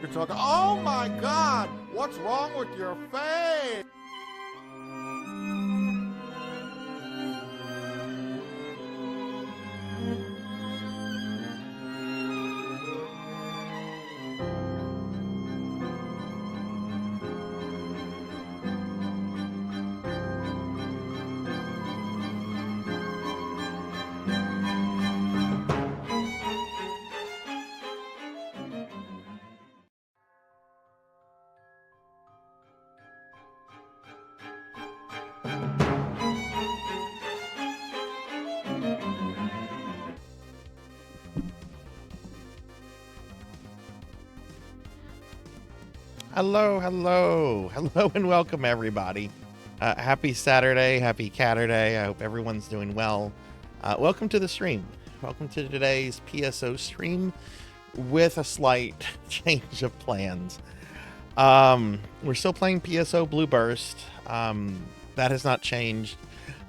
You're talking, oh my God, what's wrong with your face? Hello, and welcome everybody. Happy Saturday, happy Catterday. I hope everyone's doing well. Welcome to the stream. Welcome to today's PSO stream with a slight change of plans. We're still playing PSO Blue Burst. That has not changed.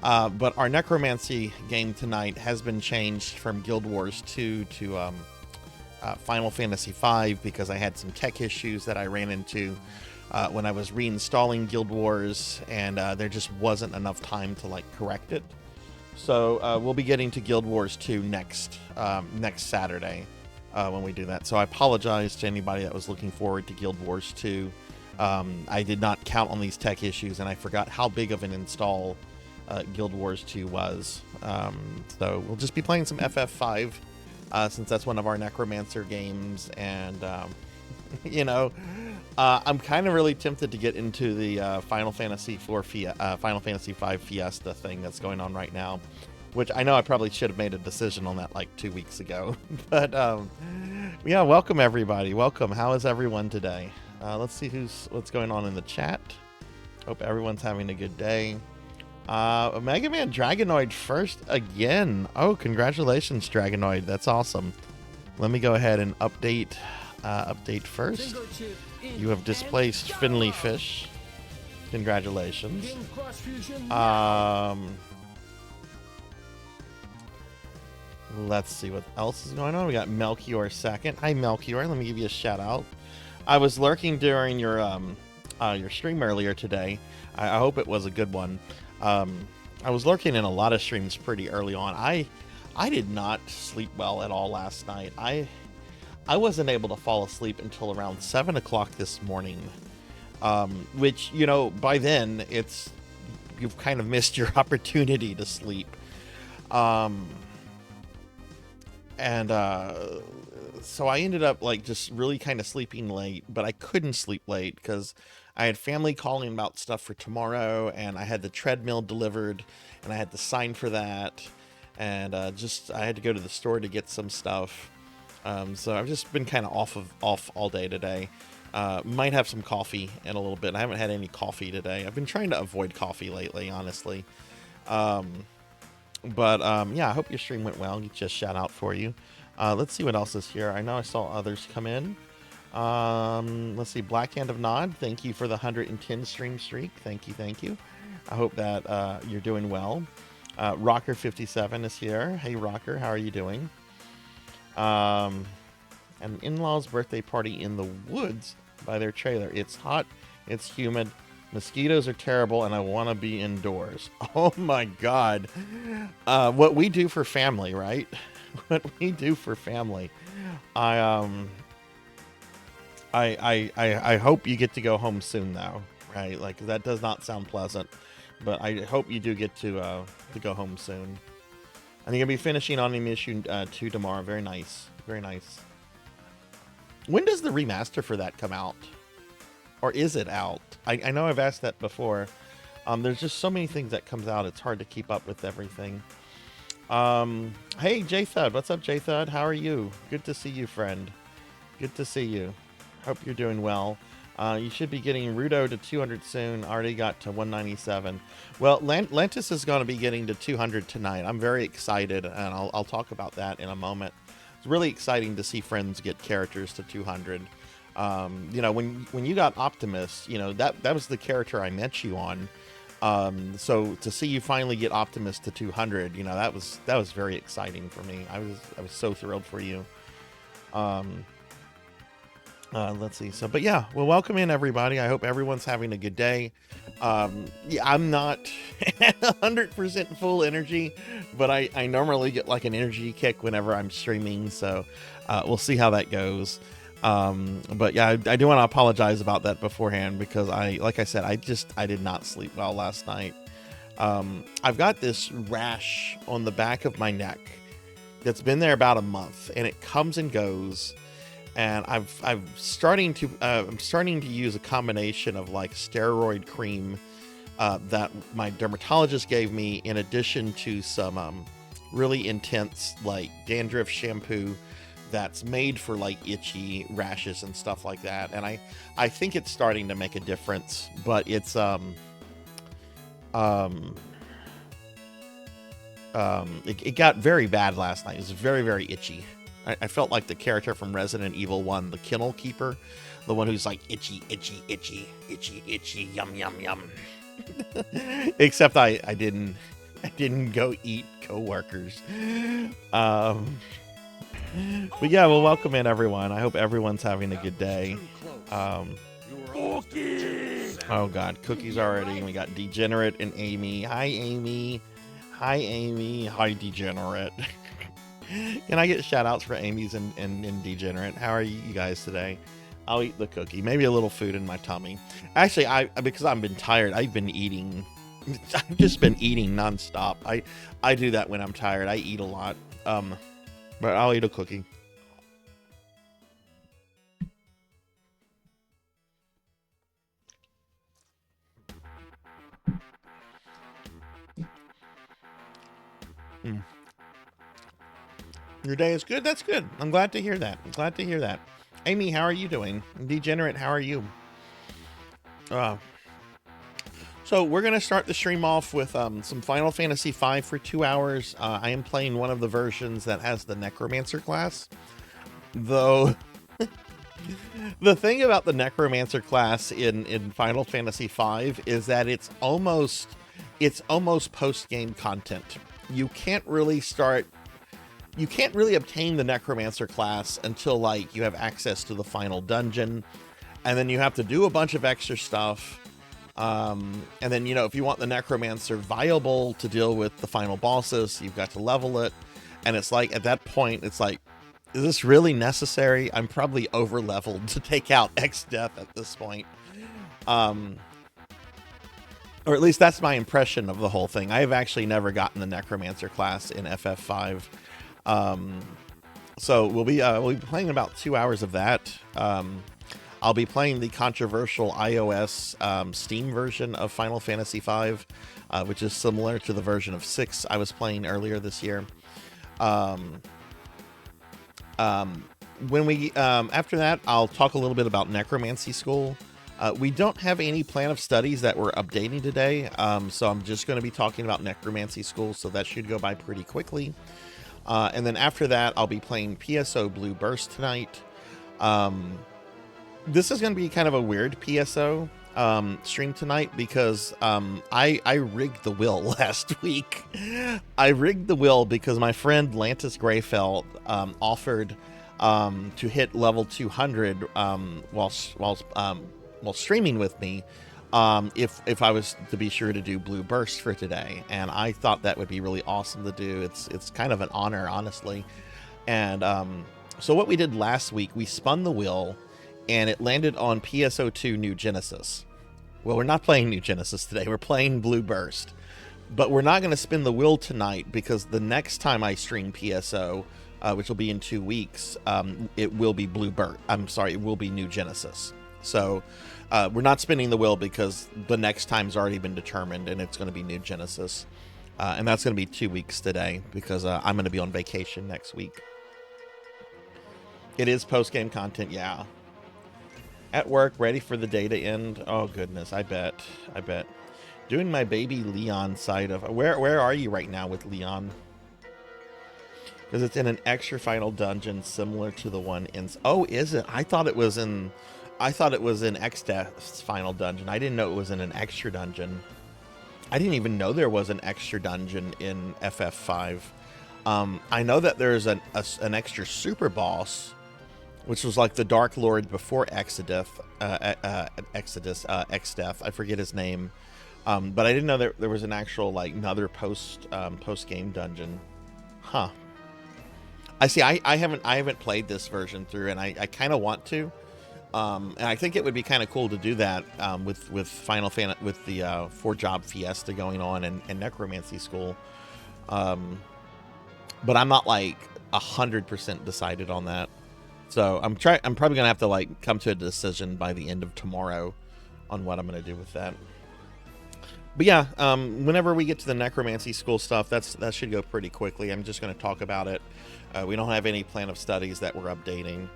But our Necromancy game tonight has been changed from Guild Wars 2 to Final Fantasy V because I had some tech issues that I ran into when I was reinstalling Guild Wars, and there just wasn't enough time to correct it. So we'll be getting to Guild Wars 2 next Saturday when we do that. So I apologize to anybody that was looking forward to Guild Wars 2. I did not count on these tech issues, and I forgot how big of an install Guild Wars 2 was. So we'll just be playing some FF5. Since that's one of our Necromancer games, and I'm kind of really tempted to get into the Final Fantasy V Fiesta thing that's going on right now, which I know I probably should have made a decision on that 2 weeks ago. But yeah, welcome everybody. Welcome. How is everyone today? Let's see what's going on in the chat. Hope everyone's having a good day. Mega Man Dragonoid first again. Oh, congratulations, Dragonoid. That's awesome. Let me go ahead and update first. You have displaced Finley Fish. Congratulations. Let's see what else is going on. We got Melchior second. Hi, Melchior. Let me give you a shout out. I was lurking during your stream earlier today. I hope it was a good one. I was lurking in a lot of streams pretty early on. I did not sleep well at all last night. I wasn't able to fall asleep until around 7 o'clock this morning, which, by then you've kind of missed your opportunity to sleep. So I ended up just really kind of sleeping late, but I couldn't sleep late because I had family calling about stuff for tomorrow, and I had the treadmill delivered, and I had to sign for that, and I had to go to the store to get some stuff. So I've just been kind of off all day today. Might have some coffee in a little bit. I haven't had any coffee today. I've been trying to avoid coffee lately, honestly. Yeah, I hope your stream went well. Just shout out for you. Let's see what else is here. I know I saw others come in. Let's see, Black Hand of Nod, thank you for the 110 stream streak. Thank you. I hope that you're doing well. Rocker57 is here. Hey Rocker, how are you doing? An in-law's birthday party in the woods by their trailer. It's hot, it's humid, mosquitoes are terrible, and I want to be indoors. Oh my God. What we do for family, right? What we do for family. I hope you get to go home soon, though, right? That does not sound pleasant, but I hope you do get to go home soon. I think I'll be finishing on Mission 2 tomorrow. Very nice, very nice. When does the remaster for that come out, or is it out? I know I've asked that before. There's just so many things that comes out. It's hard to keep up with everything. Hey J-Thud, what's up, J-Thud? How are you? Good to see you, friend. Good to see you. Hope you're doing well. You should be getting Rudo to 200 soon. Already got to 197. Well, Lantis is going to be getting to 200 tonight. I'm very excited, and I'll talk about that in a moment. It's really exciting to see friends get characters to 200. When you got Optimus, that was the character I met you on. So to see you finally get Optimus to 200, that was very exciting for me. I was so thrilled for you. Let's see. So, but yeah, well, welcome in everybody. I hope everyone's having a good day. Yeah, I'm not 100% full energy, but I normally get like an energy kick whenever I'm streaming. So, we'll see how that goes. But yeah, I do want to apologize about that beforehand because like I said, I did not sleep well last night. I've got this rash on the back of my neck that's been there about a month, and it comes and goes. And I'm starting to use a combination of like steroid cream that my dermatologist gave me, in addition to some really intense like dandruff shampoo that's made for like itchy rashes and stuff like that. And I think it's starting to make a difference, but it's it got very bad last night. It was very, very itchy. I felt like the character from Resident Evil 1, the Kennel Keeper, the one who's like itchy, itchy, itchy, itchy, itchy, yum, yum, yum. Except I didn't go eat coworkers. But yeah, well, welcome in everyone. I hope everyone's having a good day. Oh God, Cookie's already. We got Degenerate and Amy. Hi, Amy. Hi, Amy. Hi, Degenerate. Can I get shout outs for Amy's and Degenerate? How are you guys today? I'll eat the cookie. Maybe a little food in my tummy. Actually, because I've been tired, I've been eating. I've just been eating nonstop. I do that when I'm tired. I eat a lot. But I'll eat a cookie. Your day is good? That's good. I'm glad to hear that. I'm glad to hear that. Amy, how are you doing? Degenerate, how are you? So we're going to start the stream off with some Final Fantasy V for 2 hours. I am playing one of the versions that has the Necromancer class. Though, the thing about the Necromancer class in Final Fantasy V is that it's almost post-game content. You can't really obtain the Necromancer class until like you have access to the final dungeon, and then you have to do a bunch of extra stuff. And then, if you want the Necromancer viable to deal with the final bosses, you've got to level it. And it's like, at that point, it's like, is this really necessary? I'm probably over leveled to take out X-Death at this point. Or at least that's my impression of the whole thing. I have actually never gotten the Necromancer class in FF5. So we'll be playing about 2 hours of that. I'll be playing the controversial iOS Steam version of Final Fantasy V, which is similar to the version of 6 I was playing earlier this year. When we after that, I'll talk a little bit about Necromancy School. We don't have any plan of studies that we're updating today, so I'm just going to be talking about Necromancy School, so that should go by pretty quickly. And then after that, I'll be playing PSO Blue Burst tonight. This is going to be kind of a weird PSO stream tonight because I rigged the wheel last week. I rigged the wheel because my friend Lantis Greyfell offered to hit level 200 while streaming with me if I was to be sure to do Blue Burst for today. And I thought that would be really awesome to do. It's kind of an honor, honestly. And so what we did last week, we spun the wheel and it landed on PSO2 New Genesis. Well, we're not playing New Genesis today. We're playing Blue Burst. But we're not going to spin the wheel tonight because the next time I stream PSO, which will be in 2 weeks, it will be Blue Burst. I'm sorry, it will be New Genesis. So we're not spinning the wheel because the next time's already been determined and it's going to be New Genesis. And that's going to be 2 weeks today because I'm going to be on vacation next week. It is post-game content, yeah. At work, ready for the day to end. Oh, goodness, I bet. Doing my baby Leon side of... Where are you right now with Leon? Because it's in an extra final dungeon similar to the one in... Oh, is it? I thought it was in X-Death's final dungeon. I didn't know it was in an extra dungeon. I didn't even know there was an extra dungeon in FF5. I know that there's an extra super boss which was like the Dark Lord before Exdeath. I forget his name, but I didn't know there was an actual like another post game dungeon. Huh. I see. I haven't played this version through, and I kind of want to. And I think it would be kind of cool to do that with Final Fantasy, with the 4-job Fiesta going on, and Necromancy School. But I'm not like 100% decided on that. So I'm probably gonna have to like come to a decision by the end of tomorrow on what I'm gonna do with that. But yeah, whenever we get to the Necromancy School stuff, that should go pretty quickly. I'm just gonna talk about it. We don't have any plan of studies that we're updating.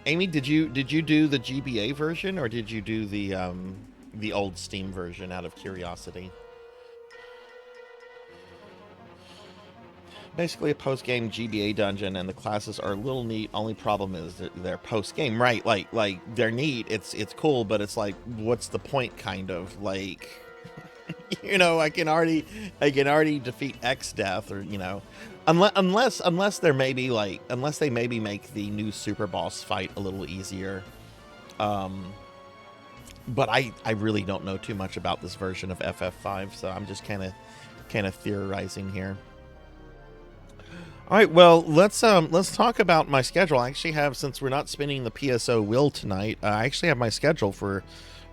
Amy, did you do the GBA version, or did you do the old Steam version out of curiosity? Basically a post-game GBA dungeon, and the classes are a little neat. Only problem is they're post-game, right? Like they're neat. It's cool, but it's like, what's the point? Kind of like, I can already defeat Exdeath, or unless they're maybe like, unless they maybe make the new super boss fight a little easier. But I really don't know too much about this version of FF5, so I'm just kind of theorizing here. All right, well, let's talk about my schedule. I actually have, since we're not spinning the PSO wheel tonight, I actually have my schedule for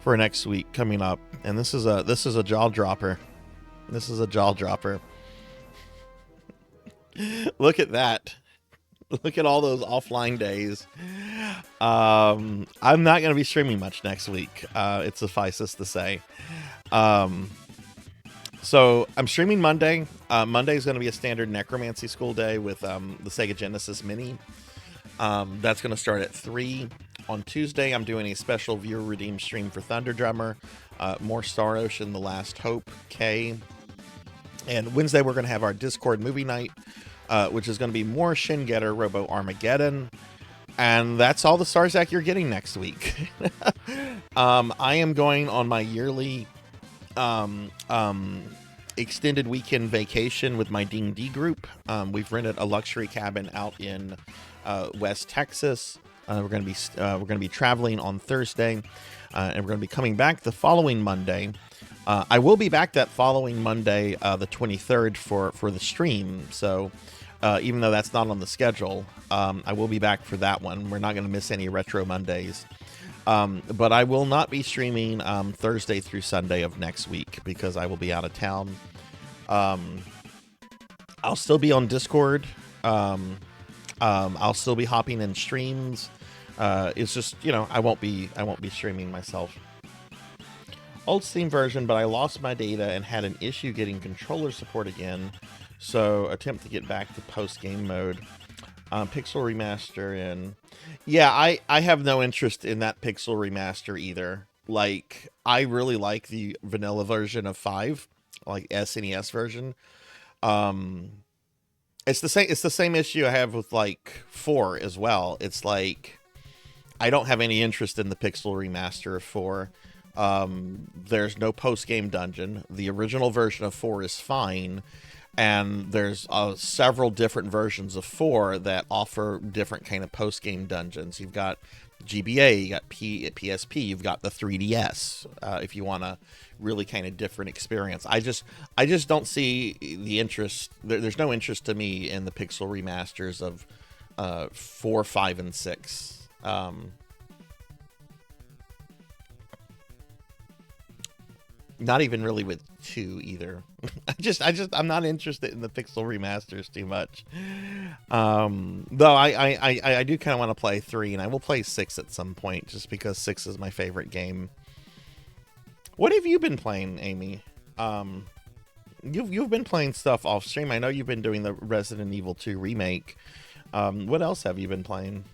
next week coming up, and this is a jaw dropper. This is a jaw dropper. Look at that. Look at all those offline days. I'm not going to be streaming much next week. It suffices to say. So I'm streaming Monday. Monday is going to be a standard Necromancy School day with the Sega Genesis Mini. That's going to start at 3. On Tuesday, I'm doing a special viewer redeemed stream for Thunder Drummer, more Star Ocean, The Last Hope, K. And Wednesday, we're going to have our Discord movie night, which is going to be more Shin Getter Robo Armageddon. And that's all the Sarzac you're getting next week. I am going on my yearly extended weekend vacation with my D&D group. We've rented a luxury cabin out in West Texas. We're going to be traveling on Thursday, and we're going to be coming back the following Monday. I will be back that following Monday, the 23rd, for the stream. So even though that's not on the schedule, I will be back for that one. We're not going to miss any Retro Mondays. But I will not be streaming Thursday through Sunday of next week because I will be out of town. I'll still be on Discord. I'll still be hopping in streams. It's just, I won't be streaming myself. Old Steam version, but I lost my data and had an issue getting controller support again. So attempt to get back to post-game mode. Pixel remaster, and yeah, I have no interest in that pixel remaster either. Like, I really like the vanilla version of 5, like SNES version. It's the same issue I have with like 4 as well. It's like I don't have any interest in the pixel remaster of 4. There's no post-game dungeon. The original version of 4 is fine. And there's several different versions of 4 that offer different kind of post-game dungeons. You've got GBA, you got PSP, you've got the 3DS. If you want a really kind of different experience, I just don't see the interest. There's no interest to me in the pixel remasters of 4, 5, and 6. Not even really with 2 either. I'm not interested in the pixel remasters too much. Though I do kind of want to play 3, and I will play 6 at some point just because 6 is my favorite game. What have you been playing, Amy? You've been playing stuff off stream. I know you've been doing the Resident Evil 2 remake. What else have you been playing?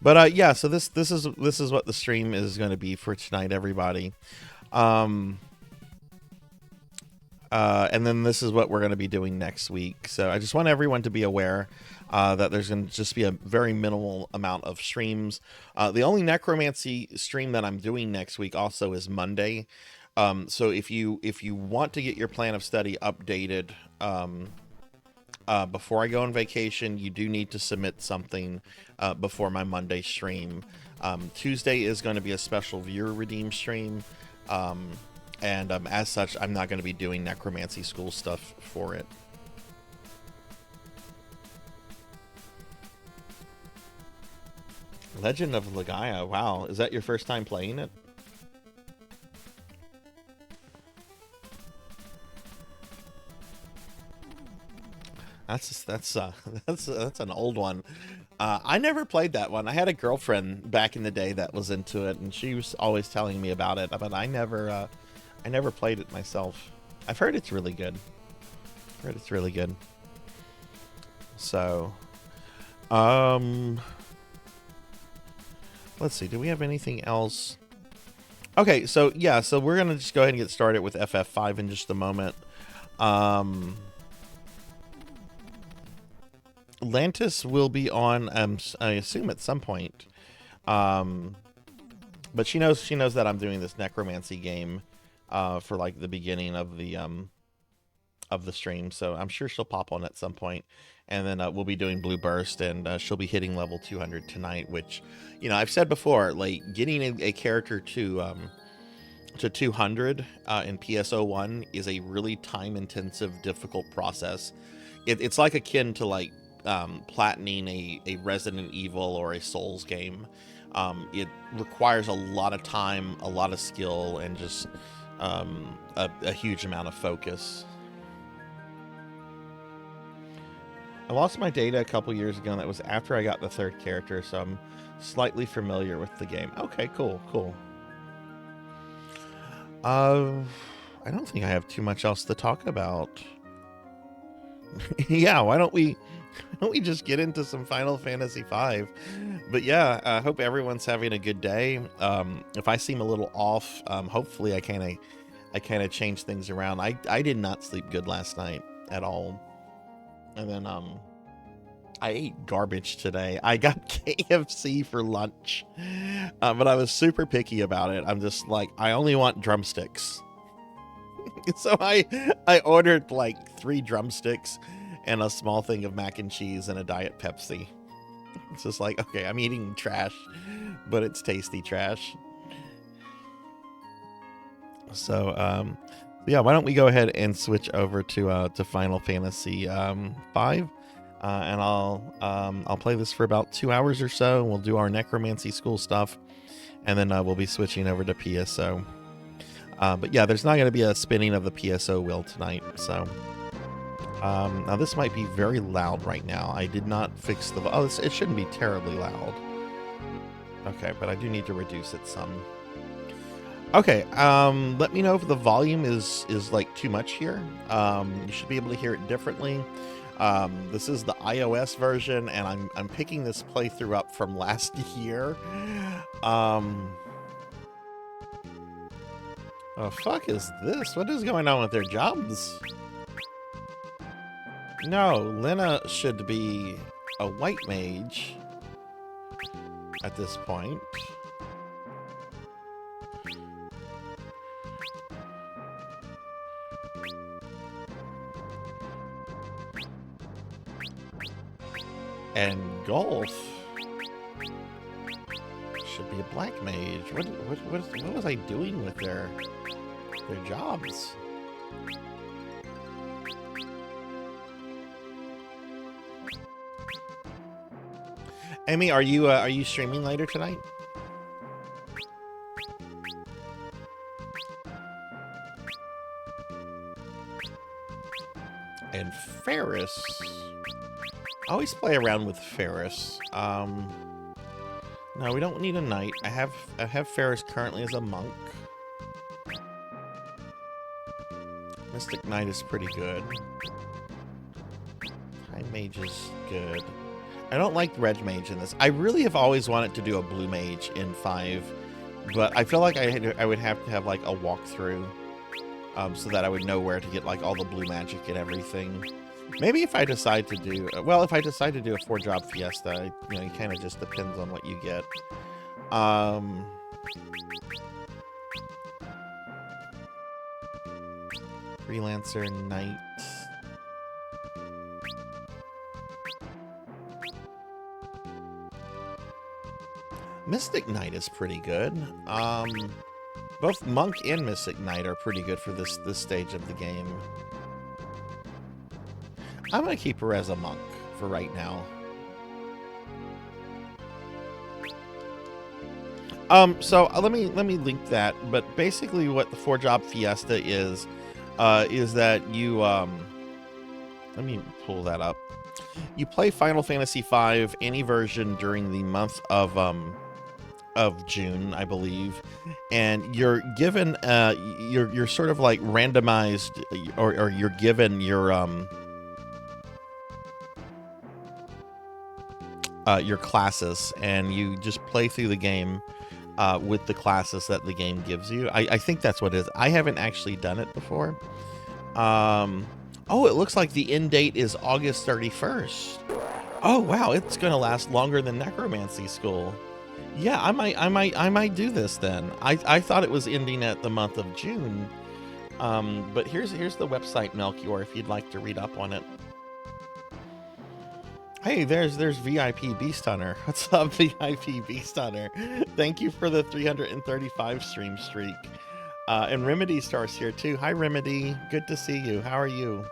But yeah, so this is what the stream is going to be for tonight, everybody. And then this is what we're going to be doing next week. So I just want everyone to be aware that there's going to just be a very minimal amount of streams. The only Necromancy stream that I'm doing next week also is Monday. So if you want to get your plan of study updated, before I go on vacation, you do need to submit something before my Monday stream. Tuesday is going to be a special viewer redeem stream. And as such, I'm not going to be doing necromancy school stuff for it. Legend of Legaia. Wow, is that your first time playing it? That's an old one. I never played that one. I had a girlfriend back in the day that was into it, and she was always telling me about it, but I never played it myself. I've heard it's really good. So, let's see. Do we have anything else? Okay, so yeah, so we're gonna just go ahead and get started with FF5 in just a moment. Lantis will be on, I assume at some point. But she knows that I'm doing this necromancy game for like the beginning of the stream, so I'm sure she'll pop on at some point. And then we'll be doing Blue Burst, and she'll be hitting level 200 tonight, which, you know, I've said before, like getting a character to 200 in PSO1 is a really time-intensive, difficult process. It's like akin to like platining a Resident Evil or a Souls game. It requires a lot of time, a lot of skill, and just a huge amount of focus. I lost my data a couple years ago, and that was after I got the third character, so I'm slightly familiar with the game. Okay, cool. I don't think I have too much else to talk about. Yeah, why don't we just get into some Final Fantasy V? But yeah, I hope everyone's having a good day. If I seem a little off, hopefully I kind of change things around. I did not sleep good last night at all. And then I ate garbage today. I got KFC for lunch, but I was super picky about it. I'm just like, I only want drumsticks. So I ordered like 3 drumsticks and a small thing of mac and cheese and a Diet Pepsi. It's just like, okay, I'm eating trash, but it's tasty trash. So yeah, why don't we go ahead and switch over to Final Fantasy 5, and I'll play this for about 2 hours or so, and we'll do our necromancy school stuff, and then we'll be switching over to PSO. But yeah, there's not going to be a spinning of the PSO wheel tonight. So now this might be very loud right now. I did not fix the... Oh, it shouldn't be terribly loud. Okay, but I do need to reduce it some. Okay, let me know if the volume is like too much here. You should be able to hear it differently. This is the iOS version, and I'm picking this playthrough up from last year. Oh, fuck is this? What is going on with their jobs? No, Lena should be a white mage at this point. And Golf should be a black mage. What was I doing with their jobs? Amy, are you streaming later tonight? And Ferris. I always play around with Ferris. No, we don't need a knight. I have Ferris currently as a monk. Mystic Knight is pretty good. High Mage is good. I don't like Red Mage in this. I really have always wanted to do a Blue Mage in 5, but I feel like I would have to have like a walkthrough, so that I would know where to get like all the blue magic and everything. Maybe if I decide to do, well, if I decide to do a 4-job Fiesta, you know, it kind of just depends on what you get. Freelancer, Knight. Mystic Knight is pretty good. Both Monk and Mystic Knight are pretty good for this stage of the game. I'm gonna keep her as a Monk for right now. So let me link that. But basically, what the 4-job fiesta is that you let me pull that up. You play Final Fantasy V any version during the month of June, I believe, and you're given you're sort of like randomized, or you're given your classes, and you just play through the game with the classes that the game gives you. I think that's what it is. I haven't actually done it before. Oh, it looks like the end date is August 31st. Oh wow, it's gonna last longer than Necromancy School. Yeah, I might do this then. I thought it was ending at the month of June. But here's the website, Melchior, if you'd like to read up on it. Hey, there's VIP Beast Hunter. What's up, VIP Beast Hunter? Thank you for the 335 stream streak. And Remedy Star's here too. Hi, Remedy. Good to see you. How are you?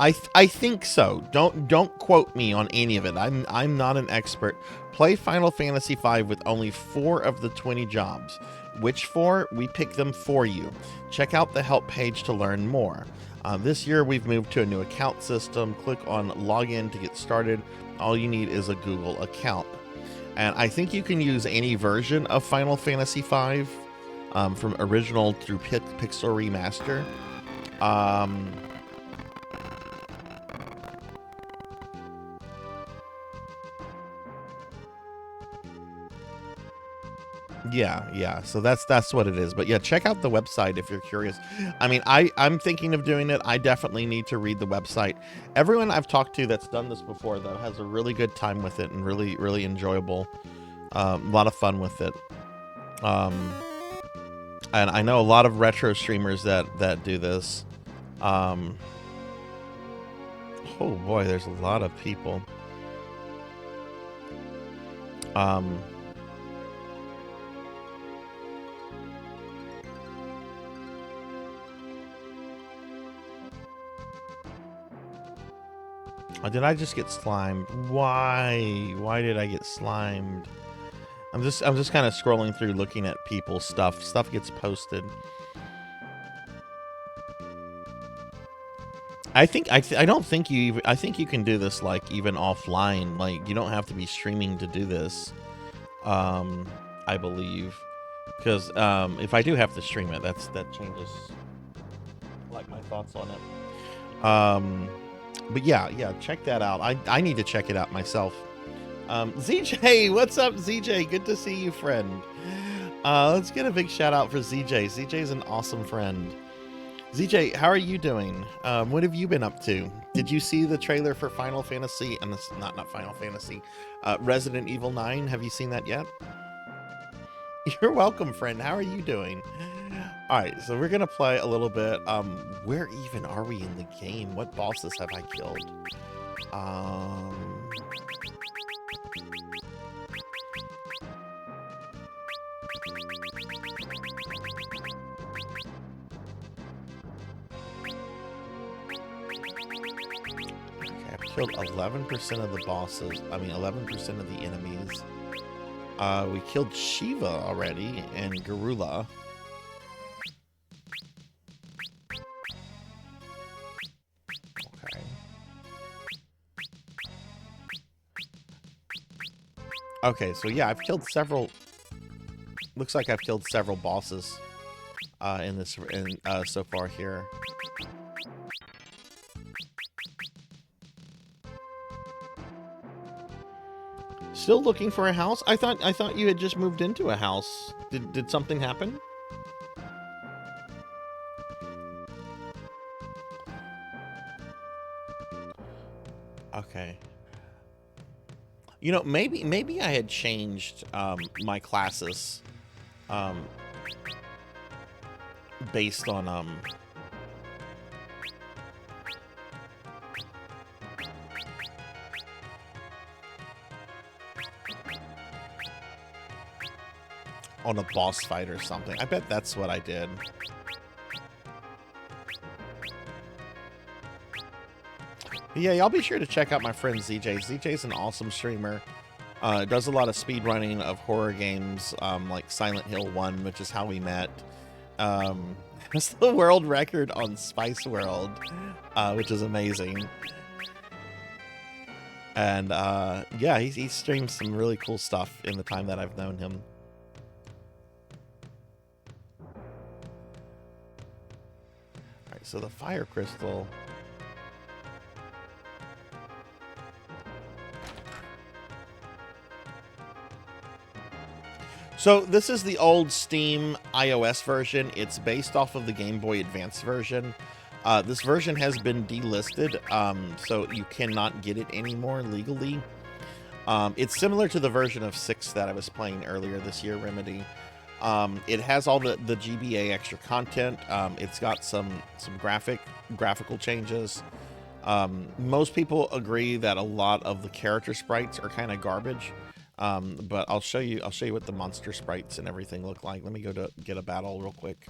I think so. Don't quote me on any of it. I'm not an expert. Play Final Fantasy V with only 4 of the 20 jobs. Which 4? We pick them for you. Check out the help page to learn more. This year we've moved to a new account system. Click on login to get started. All you need is a Google account. And I think you can use any version of Final Fantasy V, from original through Pixel Remaster. Yeah. So that's what it is. But yeah, check out the website if you're curious. I mean, I'm thinking of doing it. I definitely need to read the website. Everyone I've talked to that's done this before, though, has a really good time with it and really enjoyable. A lot of fun with it. And I know a lot of retro streamers that do this. Oh boy, there's a lot of people. Did I just get slimed? Why? Why did I get slimed? I'm just kind of scrolling through, looking at people's stuff. Stuff gets posted. I don't think you even, I think you can do this like even offline. Like you don't have to be streaming to do this. I believe, because if I do have to stream it, that changes like my thoughts on it. But yeah, check that out. I need to check it out myself. ZJ, what's up, ZJ? Good to see you, friend. Let's get a big shout out for ZJ. ZJ's an awesome friend. ZJ, how are you doing? What have you been up to? Did you see the trailer for Final Fantasy? And it's not Final Fantasy. Resident Evil 9. Have you seen that yet? You're welcome, friend. How are you doing? All right, so we're gonna play a little bit. Where even are we in the game? What bosses have I killed? Okay, I've killed 11% of the bosses. I mean, 11% of the enemies. We killed Shiva already and Garula. Okay, so yeah, I've killed several. Looks like I've killed several bosses in this so far here. Still looking for a house? I thought you had just moved into a house. Did something happen? Okay. You know, maybe I had changed my classes based on on a boss fight or something. I bet that's what I did. But yeah, y'all be sure to check out my friend ZJ. ZJ's an awesome streamer. Does a lot of speed running of horror games, like Silent Hill 1, which is how we met. That's the world record on Spice World, which is amazing. And yeah, he streams some really cool stuff in the time that I've known him. All right, so the fire crystal. So this is the old Steam iOS version. It's based off of the Game Boy Advance version. This version has been delisted, so you cannot get it anymore legally. It's similar to the version of 6 that I was playing earlier this year, Remedy. It has all the GBA extra content. It's got some graphical changes. Most people agree that a lot of the character sprites are kind of garbage. But I'll show you what the monster sprites and everything look like. Let me go to get a battle real quick.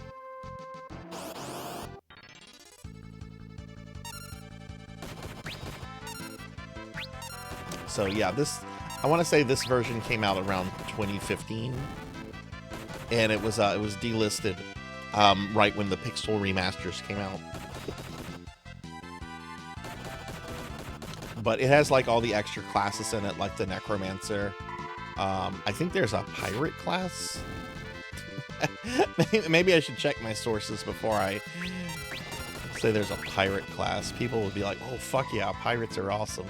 So yeah, I want to say this version came out around 2015, and it was delisted right when the Pixel remasters came out. But it has like all the extra classes in it, like the Necromancer. I think there's a pirate class. Maybe I should check my sources before I say there's a pirate class. People would be like, oh, fuck yeah, pirates are awesome.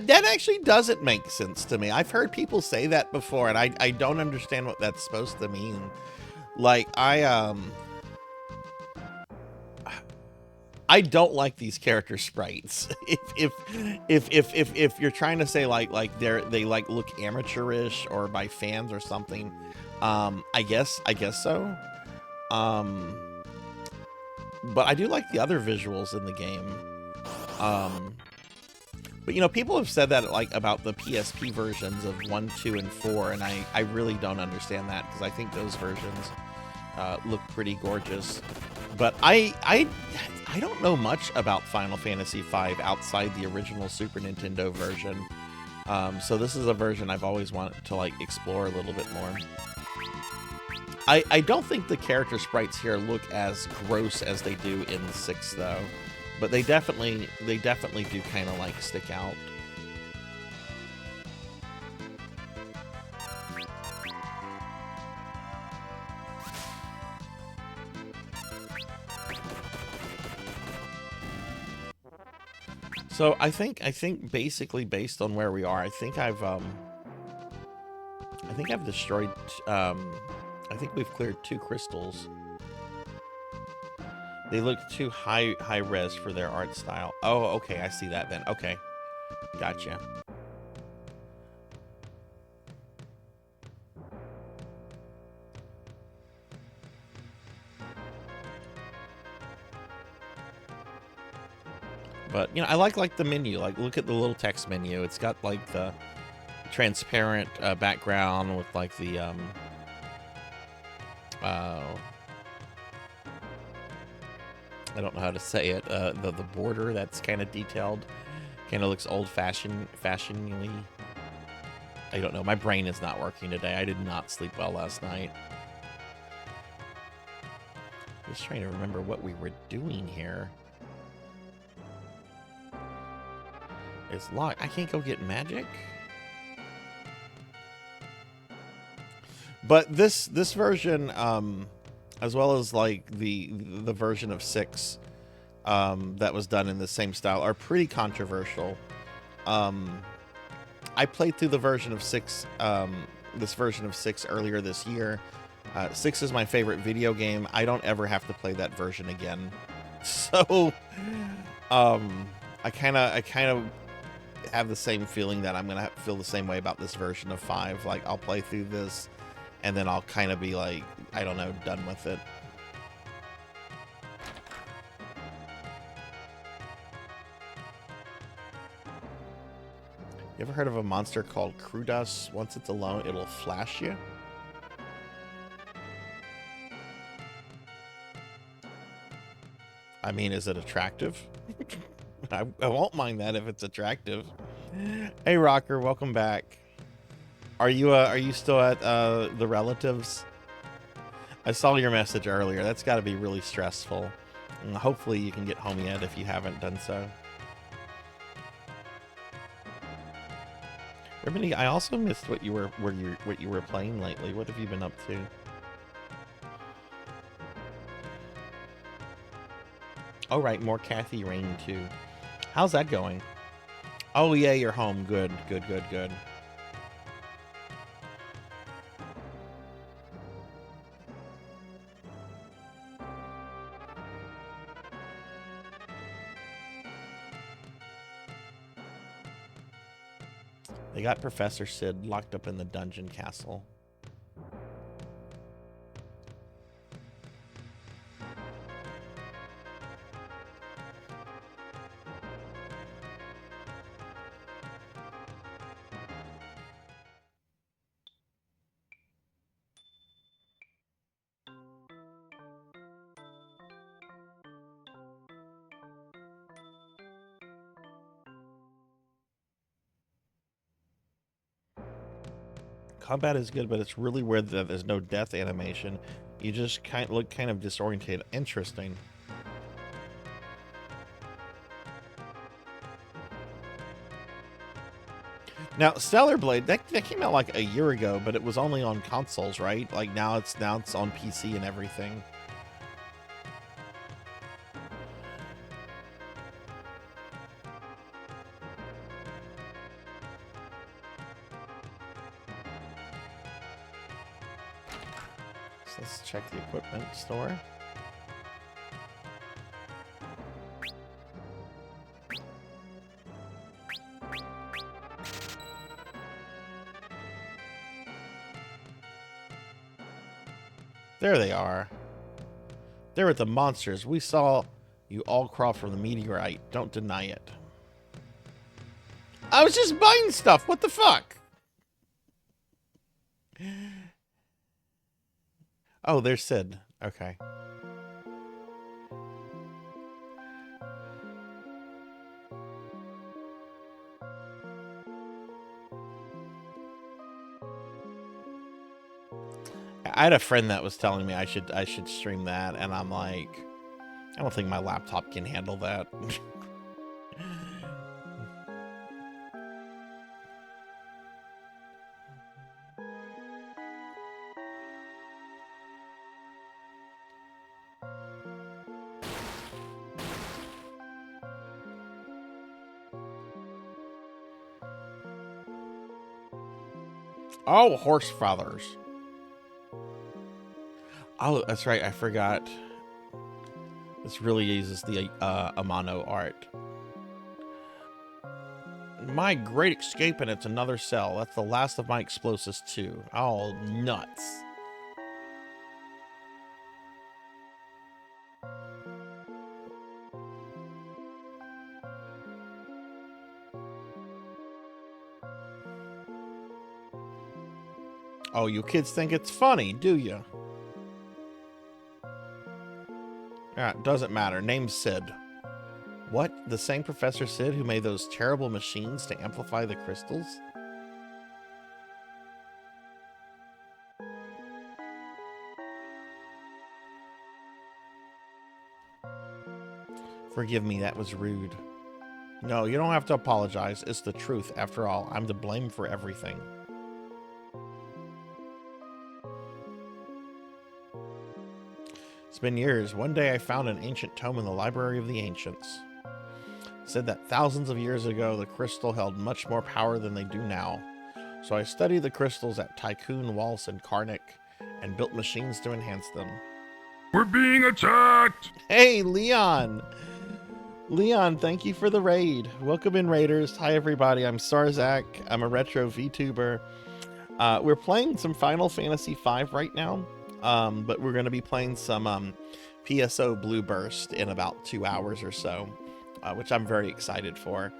That actually doesn't make sense to me. I've heard people say that before, and I don't understand what that's supposed to mean. Like, I don't like these character sprites. If you're trying to say like they like look amateurish or by fans or something, I guess so. But I do like the other visuals in the game. But, you know, people have said that, like, about the PSP versions of 1, 2, and 4, and I really don't understand that, because I think those versions look pretty gorgeous. But I don't know much about Final Fantasy V outside the original Super Nintendo version. So this is a version I've always wanted to, like, explore a little bit more. I don't think the character sprites here look as gross as they do in 6, though. But they definitely do kind of like stick out. So I think basically based on where we are, I think I've destroyed. I think we've cleared 2 crystals. They look too high res for their art style. Oh, okay, I see that then. Okay, gotcha. But, you know, I like the menu. Like, look at the little text menu. It's got, like, the transparent background with, like, the, I don't know how to say it. The border that's kind of detailed, kind of looks old-fashionedly. I don't know. My brain is not working today. I did not sleep well last night. Just trying to remember what we were doing here. It's locked. I can't go get magic. But this version, as well as like the version of 6 that was done in the same style, are pretty controversial. I played through the version of 6, this version of 6 earlier this year. 6 is my favorite video game. I don't ever have to play that version again. So, I kind of have the same feeling that I'm gonna feel the same way about this version of 5. Like, I'll play through this, and then I'll kind of be like, I don't know, done with it. You ever heard of a monster called Crudas? Once it's alone, it'll flash you. I mean, is it attractive? I won't mind that if it's attractive. Hey, Rocker, welcome back. Are you still at the relatives? I saw your message earlier. That's got to be really stressful. And hopefully, you can get home yet if you haven't done so. Remedy, I also missed what you were playing lately. What have you been up to? Oh right, more Kathy Rain too. How's that going? Oh yeah, you're home. Good, good, good, good. They got Professor Sid locked up in the dungeon castle. Combat is good, but it's really weird that there's no death animation. You just look kind of disoriented. Interesting. Now, Stellar Blade, that came out like a year ago, but it was only on consoles, right? Like now it's on PC and everything. So let's check the equipment store. There they are. There are the monsters. We saw you all crawl from the meteorite. Don't deny it. I was just buying stuff. What the fuck? Oh, there's Sid. Okay. I had a friend that was telling me I should stream that, and I'm like, I don't think my laptop can handle that. Oh, horse feathers. Oh, that's right. I forgot. This really uses the Amano art. My great escape, and it's another cell. That's the last of my explosives too. Oh, nuts. Oh, you kids think it's funny, do you? Yeah, it doesn't matter. Name's Sid. What? The same Professor Sid who made those terrible machines to amplify the crystals? Forgive me, that was rude. No, you don't have to apologize. It's the truth. After all, I'm to blame for everything. It's been years. One day I found an ancient tome in the Library of the Ancients. It said that thousands of years ago, the crystal held much more power than they do now. So I studied the crystals at Tycoon, Waltz, and Karnak, and built machines to enhance them. We're being attacked! Hey, Leon! Leon, thank you for the raid. Welcome in, Raiders. Hi, everybody. I'm Sarzac. I'm a retro VTuber. We're playing some Final Fantasy V right now, but we're going to be playing some PSO Blue Burst in about 2 hours or so, which I'm very excited for.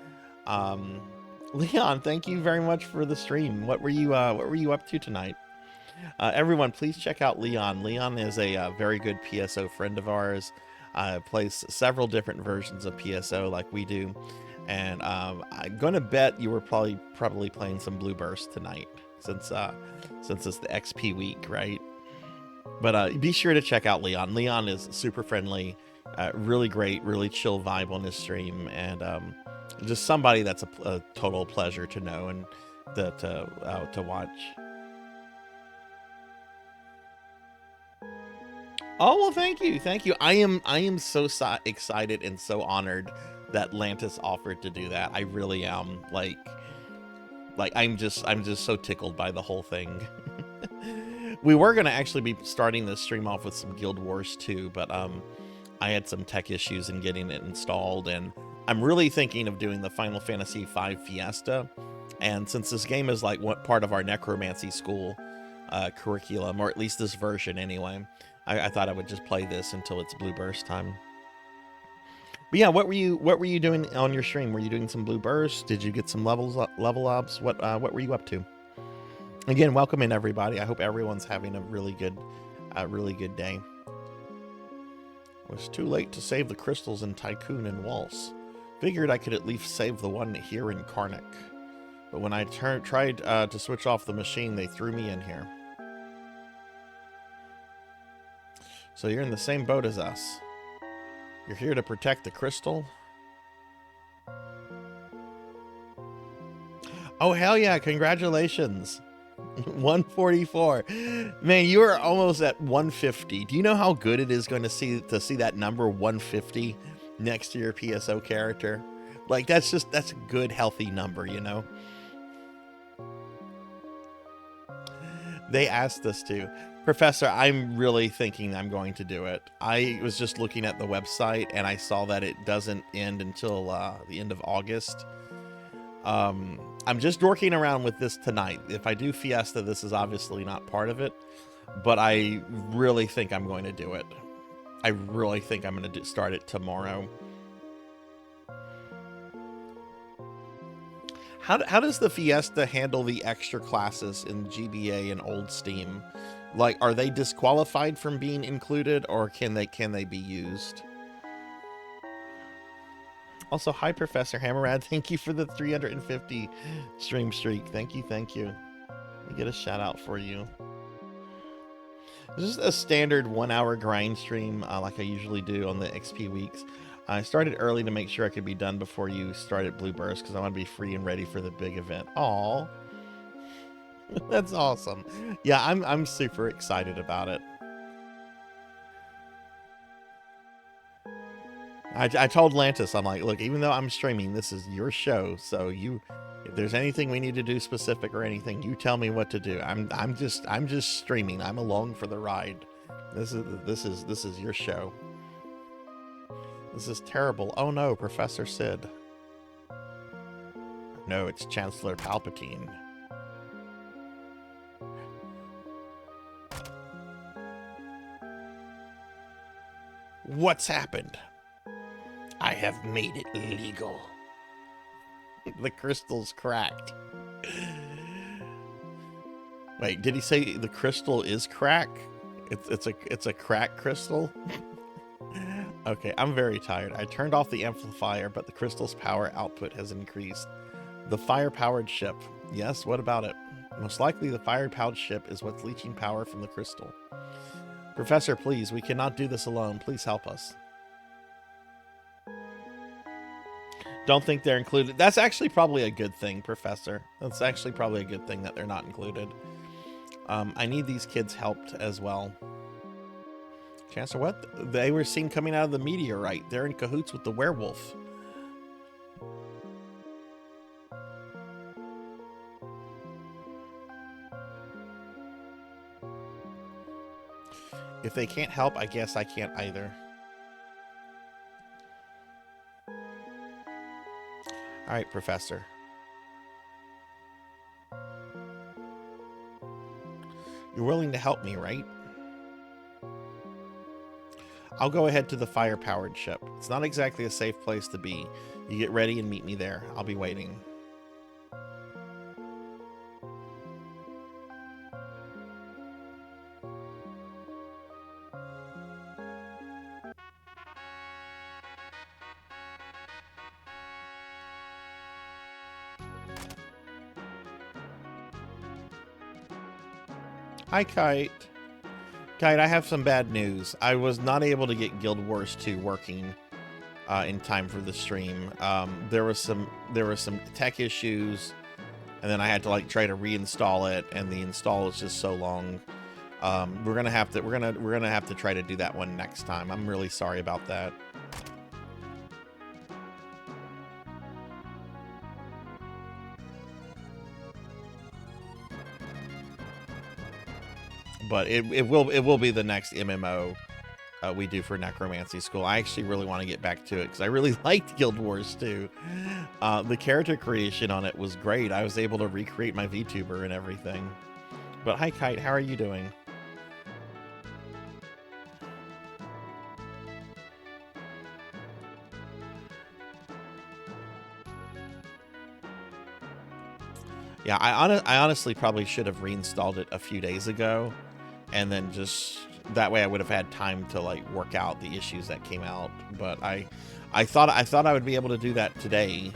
Leon, thank you very much for the stream. What were you up to tonight? Everyone, please check out Leon. Leon is a very good PSO friend of ours. Plays several different versions of PSO like we do, and I'm gonna bet you were probably playing some Blue Burst tonight, since it's the XP week, right? But be sure to check out Leon. Leon is super friendly, really great, really chill vibe on his stream, and just somebody that's a total pleasure to know and to watch. Oh, well, thank you. I am so excited and so honored that Lantis offered to do that. I really am. Like I'm just so tickled by the whole thing. We were gonna actually be starting this stream off with some Guild Wars 2, but I had some tech issues in getting it installed, and I'm really thinking of doing the Final Fantasy V Fiesta. And since this game is like part of our necromancy school curriculum, or at least this version anyway, I thought I would just play this until it's Blue Burst time. But yeah, what were you doing on your stream? Were you doing some Blue Burst? Did you get some level ups? What were you up to? Again, welcome in everybody. I hope everyone's having a really good day. It was too late to save the crystals in Tycoon and Waltz. Figured I could at least save the one here in Karnak. But when I tried to switch off the machine, they threw me in here. So you're in the same boat as us. You're here to protect the crystal? Oh, hell yeah, congratulations. 144. Man, you are almost at 150. Do you know how good it is going to see that number 150 next to your PSO character? Like, that's a good, healthy number, you know? They asked us to. Professor, I'm really thinking I'm going to do it. I was just looking at the website and I saw that it doesn't end until the end of August. I'm just working around with this tonight. If I do Fiesta, this is obviously not part of it, but I really think I'm going to do it. I really think I'm going to start it tomorrow. How does the Fiesta handle the extra classes in GBA and old Steam? Like, are they disqualified from being included, or can they be used? Also, hi, Professor Hammerad. Thank you for the 350 stream streak. Thank you. Let me get a shout out for you. This is a standard 1 hour grind stream like I usually do on the XP weeks. I started early to make sure I could be done before you started Blue Burst because I want to be free and ready for the big event. Aw. That's awesome. Yeah, I'm super excited about it. I told Lantis, I'm like, look, even though I'm streaming, this is your show, so if there's anything we need to do specific or anything, you tell me what to do. I'm just streaming. I'm along for the ride. This is your show. This is terrible. Oh no, Professor Sid. No, it's Chancellor Palpatine. What's happened? I have made it legal. The crystal's cracked. Wait, did he say the crystal is crack? It's a crack crystal? Okay, I'm very tired. I turned off the amplifier, but the crystal's power output has increased. The fire-powered ship. Yes, what about it? Most likely the fire-powered ship is what's leeching power from the crystal. Professor, please, we cannot do this alone. Please help us. Don't think they're included. That's actually probably a good thing, Professor. That's actually probably a good thing that they're not included. I need these kids helped as well. Chancellor, what? They were seen coming out of the meteorite. They're in cahoots with the werewolf. If they can't help, I guess I can't either. All right, Professor. You're willing to help me, right? I'll go ahead to the fire-powered ship. It's not exactly a safe place to be. You get ready and meet me there. I'll be waiting. Hi, Kite. Kite, I have some bad news. I was not able to get Guild Wars 2 working in time for the stream. There was some tech issues, and then I had to like try to reinstall it, and the install is just so long. We're gonna have to try to do that one next time. I'm really sorry about that. But it will be the next MMO we do for Necromancy School. I actually really want to get back to it because I really liked Guild Wars 2. The character creation on it was great. I was able to recreate my VTuber and everything. But hi, Kite, how are you doing? Yeah, I honestly probably should have reinstalled it a few days ago, and then just that way I would have had time to like work out the issues that came out. But I thought I would be able to do that today,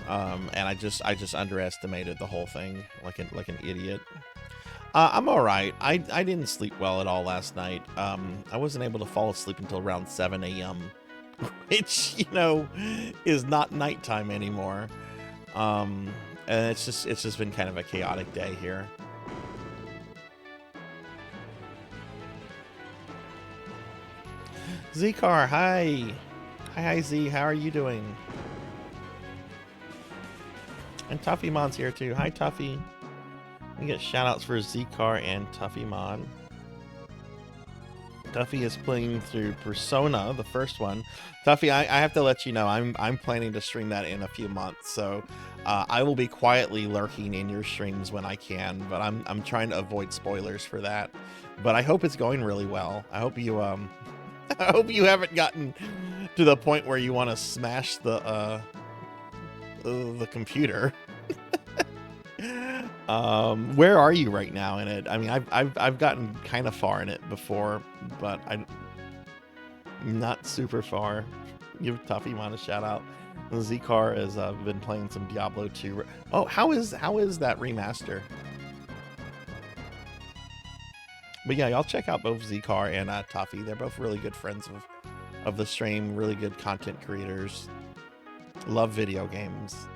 and I just underestimated the whole thing like an idiot. I'm all right. I didn't sleep well at all last night. I wasn't able to fall asleep until around 7 a.m., which is not nighttime anymore. And it's just been kind of a chaotic day here. Z-Car, hi. Hi, Z. How are you doing? And Tuffymon's here too. Hi, Tuffy. We get shoutouts for Z-Car and Tuffymon. Tuffy is playing through Persona, the first one. Tuffy, I have to let you know, I'm planning to stream that in a few months, so I will be quietly lurking in your streams when I can, but I'm trying to avoid spoilers for that. But I hope it's going really well. I hope you I hope you haven't gotten to the point where you want to smash the computer. Where are you right now in it? I mean, I've gotten kind of far in it before, but I'm not super far. Give Tuffymon a shout out. Z-Car has been playing some Diablo 2. Oh, how is that remaster? But yeah, y'all check out both Z-Car and Tuffy. They're both really good friends of the stream, really good content creators. Love video games.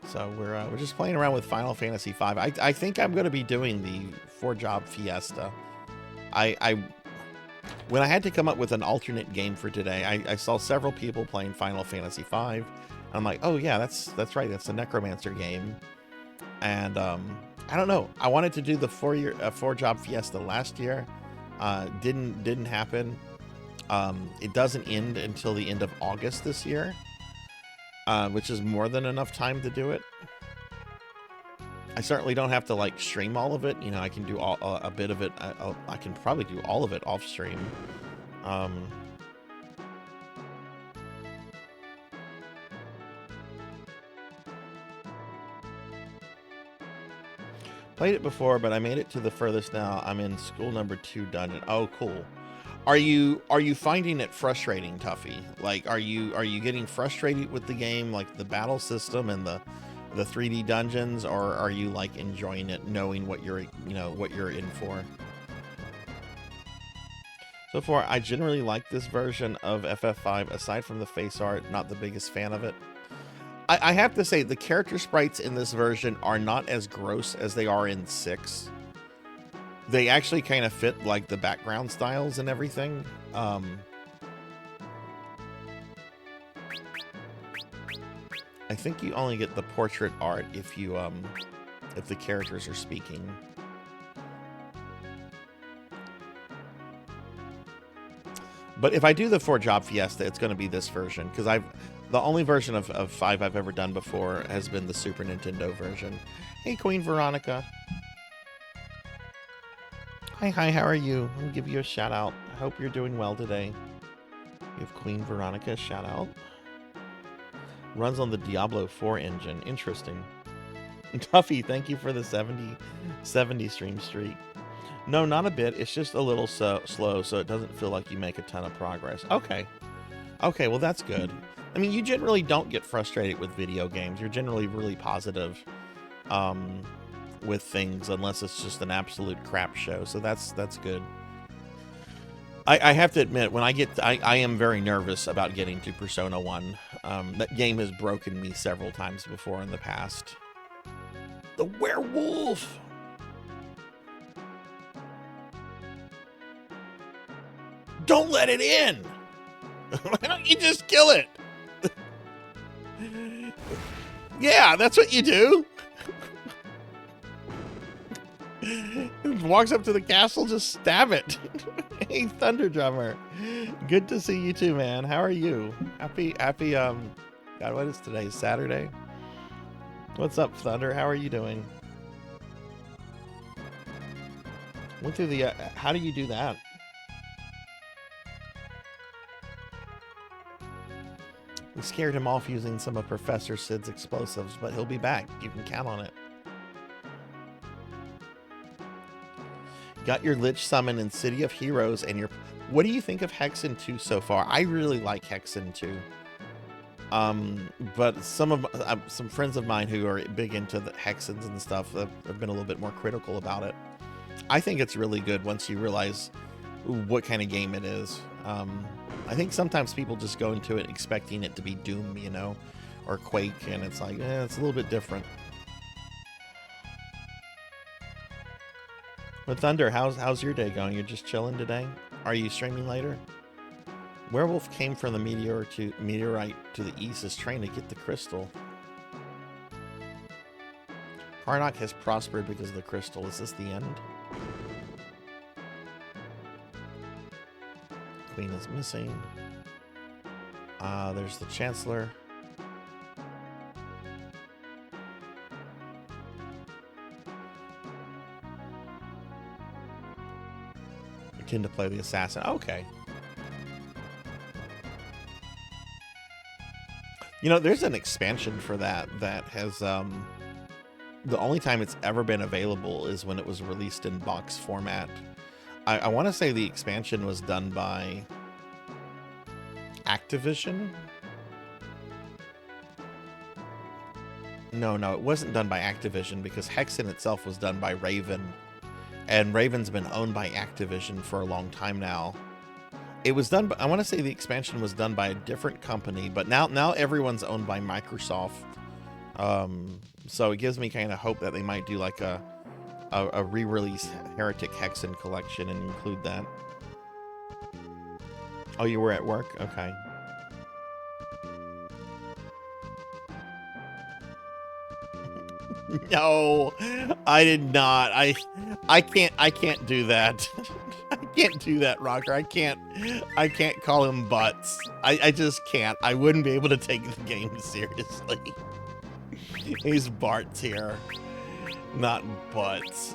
So we're just playing around with Final Fantasy V. I think I'm going to be doing the 4-job fiesta. When I had to come up with an alternate game for today, I saw several people playing Final Fantasy V. And I'm like, oh yeah, that's right. That's the Necromancer game. And I don't know. I wanted to do the 4-job fiesta last year. Didn't happen. It doesn't end until the end of August this year. Which is more than enough time to do it. I certainly don't have to like stream all of it. I can do a bit of it. I can probably do all of it off stream. Played it before, but I made it to the furthest now. I'm in school number 2 dungeon. Oh, cool. Are you finding it frustrating, Tuffy? Like, are you getting frustrated with the game, like the battle system and the 3D dungeons, or are you like enjoying it, knowing what you're in for? So far, I generally like this version of FF5. Aside from the face art, not the biggest fan of it. I have to say the character sprites in this version are not as gross as they are in 6. They actually kind of fit like the background styles and everything. I think you only get the portrait art if you if the characters are speaking. But if I do the 4-job fiesta, it's going to be this version because The only version of 5 I've ever done before has been the Super Nintendo version. Hey, Queen Veronica. Hi, how are you? I'll give you a shout out. I hope you're doing well today. Give Queen Veronica a shout out. Runs on the Diablo 4 engine. Interesting. Tuffy, thank you for the 70 stream streak. No, not a bit. It's just a little slow, so it doesn't feel like you make a ton of progress. Okay. Okay, well, that's good. I mean, you generally don't get frustrated with video games. You're generally really positive with things, unless it's just an absolute crap show. So that's good. I have to admit, when I am very nervous about getting to Persona 1. That game has broken me several times before in the past. The werewolf! Don't let it in! Why don't you just kill it? Yeah, that's what you do. It walks up to the castle, just stab it. Hey, Thunder Drummer. Good to see you too, man. How are you? Happy, God, what is today? Saturday? What's up, Thunder? How are you doing? Went through the, how do you do that? We scared him off using some of Professor Sid's explosives, but he'll be back. You can count on it. Got your Lich Summon in City of Heroes and your... What do you think of Hexen 2 so far? I really like Hexen 2. But some friends of mine who are big into the Hexens and stuff have been a little bit more critical about it. I think it's really good once you realize what kind of game it is. I think sometimes people just go into it expecting it to be Doom, you know, or Quake, and it's like, it's a little bit different. But Thunder, how's your day going? You're just chilling today? Are you streaming later? Werewolf came from the meteorite to the east is trying to get the crystal. Harnock has prospered because of the crystal. Is this the end? Queen is missing. There's the Chancellor. I tend to play the assassin. Okay. You know, there's an expansion for that has the only time it's ever been available is when it was released in box format. I want to say the expansion was done by Activision. No, it wasn't done by Activision because Hexen itself was done by Raven. And Raven's been owned by Activision for a long time now. It was done, I want to say the expansion was done by a different company, but now everyone's owned by Microsoft. So it gives me kind of hope that they might do like a re-release Heretic Hexen collection and include that. Oh, you were at work? Okay. No, I did not. I can't do that. I can't do that, Rocker. I can't call him butts. I just can't. I wouldn't be able to take the game seriously. He's Bart's here, not butts.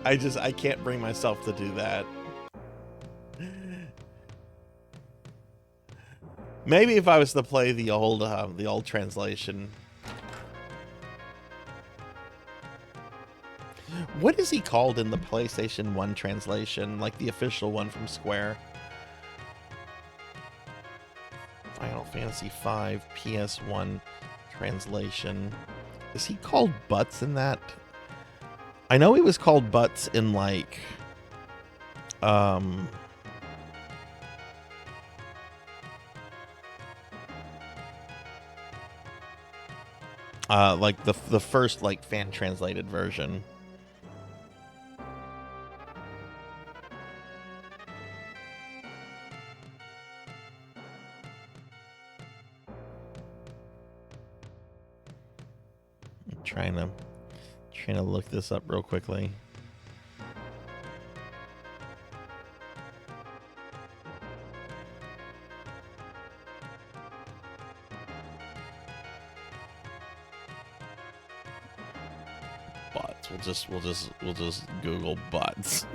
I can't bring myself to do that. Maybe if I was to play the old translation. What is he called in the PlayStation 1 translation, like the official one from Square? Final Fantasy V PS1 translation. Is he called Butts in that? I know he was called Butts in like like the first like fan translated version. I'm trying to look this up real quickly. butts. We'll just Google butts.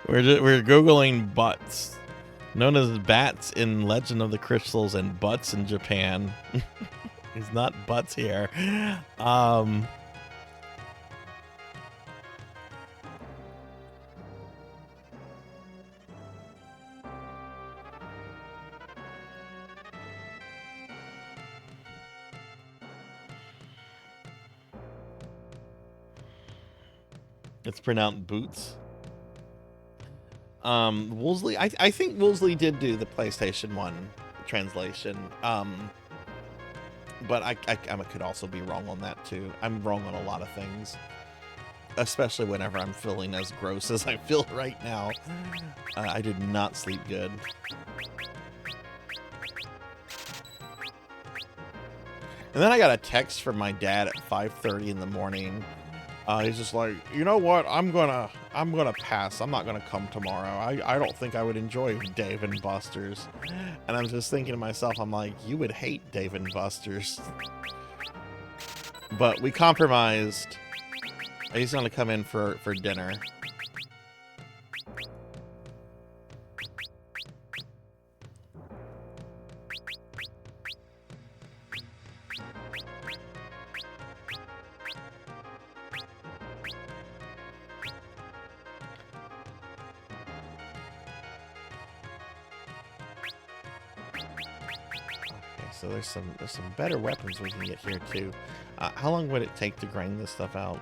we're Googling butts. Known as bats in Legend of the Crystals and butts in Japan. It's not butts here. It's pronounced boots. Woolsey, I think Woolsey did do the PlayStation 1 translation. But I could also be wrong on that too. I'm wrong on a lot of things, especially whenever I'm feeling as gross as I feel right now. I did not sleep good. And then I got a text from my dad at 5:30 in the morning. He's just like, you know what? I'm gonna pass. I'm not gonna come tomorrow. I don't think I would enjoy Dave and Buster's. And I'm just thinking to myself, I'm like, you would hate Dave and Buster's. But we compromised. He's gonna come in for dinner. So there's some better weapons we can get here too. How long would it take to grind this stuff out?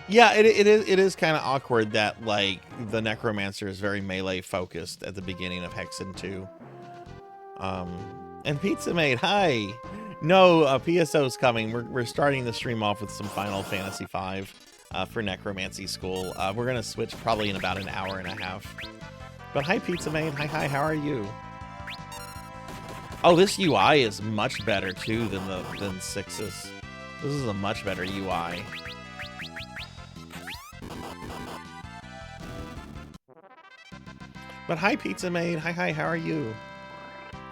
Yeah, it is kind of awkward that like the Necromancer is very melee focused at the beginning of Hexen 2. And Pizza Mate, hi. No, PSO's coming. We're starting the stream off with some Final Fantasy V. For Necromancy School. We're gonna switch probably in about an hour and a half. But hi, Pizza Maid. Hi, how are you? Oh, this UI is much better too than 6's. This is a much better UI. But hi, Pizza Maid. Hi, how are you?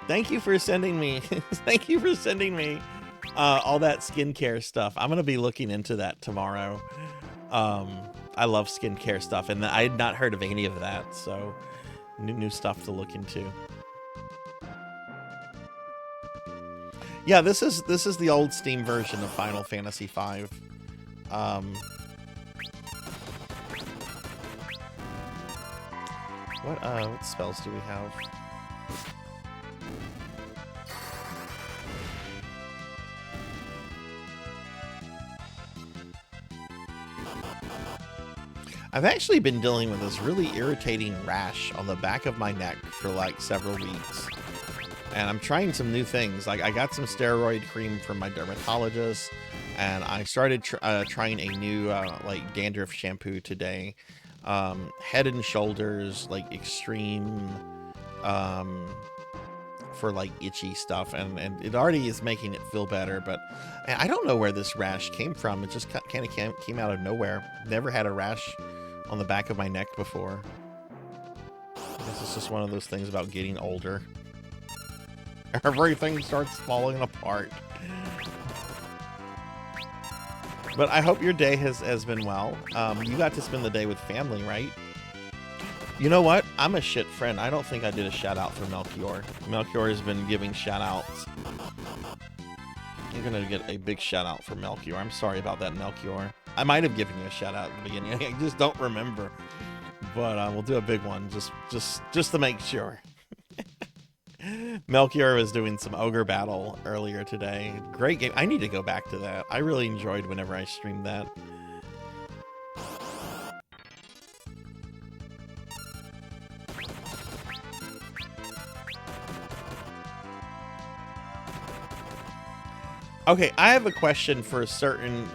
Thank you for sending me. Thank you for sending me all that skincare stuff. I'm gonna be looking into that tomorrow. I love skincare stuff, and I had not heard of any of that, so new stuff to look into. Yeah, this is the old Steam version of Final Fantasy V. What spells do we have? I've actually been dealing with this really irritating rash on the back of my neck for like several weeks. And I'm trying some new things. Like I got some steroid cream from my dermatologist, and I started trying a new like dandruff shampoo today. Head and Shoulders, like extreme for like itchy stuff, and it already is making it feel better, but I don't know where this rash came from. It just kind of came out of nowhere. Never had a rash on the back of my neck before. I guess it's just one of those things about getting older. Everything starts falling apart. But I hope your day has been well. You got to spend the day with family, right? You know what? I'm a shit friend. I don't think I did a shout out for Melchior. Melchior has been giving shout outs. You're gonna get a big shout out for Melchior. I'm sorry about that, Melchior. I might have given you a shout out at the beginning. I just don't remember. But we'll do a big one just to make sure. Melchior was doing some ogre battle earlier today. Great game. I need to go back to that. I really enjoyed whenever I streamed that. Okay, I have a question for a certain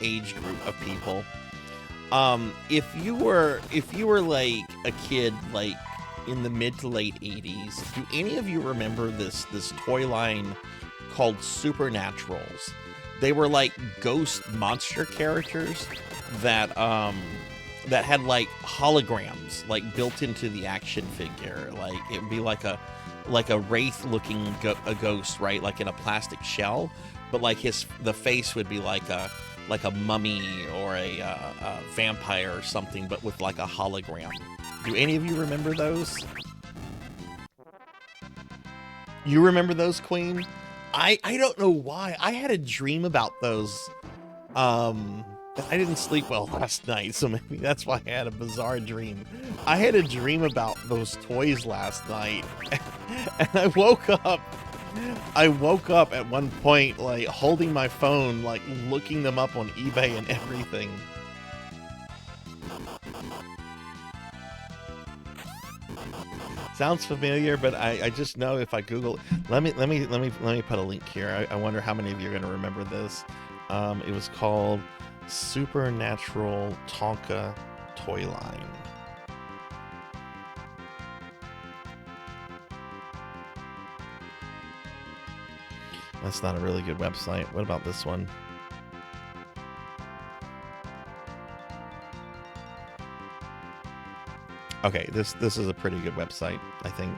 age group of people. If you were like a kid, like in the mid to late 80s, do any of you remember this toy line called Supernaturals? They were like ghost monster characters that that had like holograms like built into the action figure. Like it would be like a wraith looking a ghost, right? Like in a plastic shell, but like the face would be like a mummy or a vampire or something, but with like a hologram. Do any of you remember those? You remember those, Queen? I don't know why. I had a dream about those. I didn't sleep well last night, so maybe that's why I had a bizarre dream. I had a dream about those toys last night, and I woke up at one point, like, holding my phone, like, looking them up on eBay and everything. Sounds familiar, but I just know if I Google, let me put a link here. I wonder how many of you are going to remember this. It was called Supernatural Tonka Toy Line. That's not a really good website. What about this one? Okay, this is a pretty good website, I think.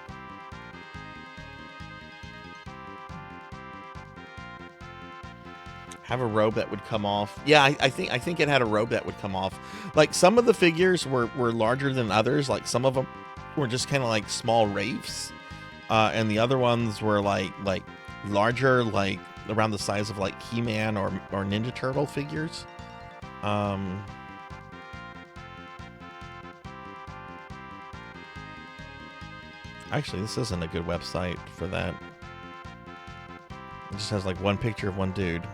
Have a robe that would come off. Yeah, I think it had a robe that would come off. Like some of the figures were larger than others. Like some of them were just kind of like small wraiths, and the other ones were like larger, like around the size of like He-Man or Ninja Turtle figures. Actually, this isn't a good website for that. It just has like one picture of one dude.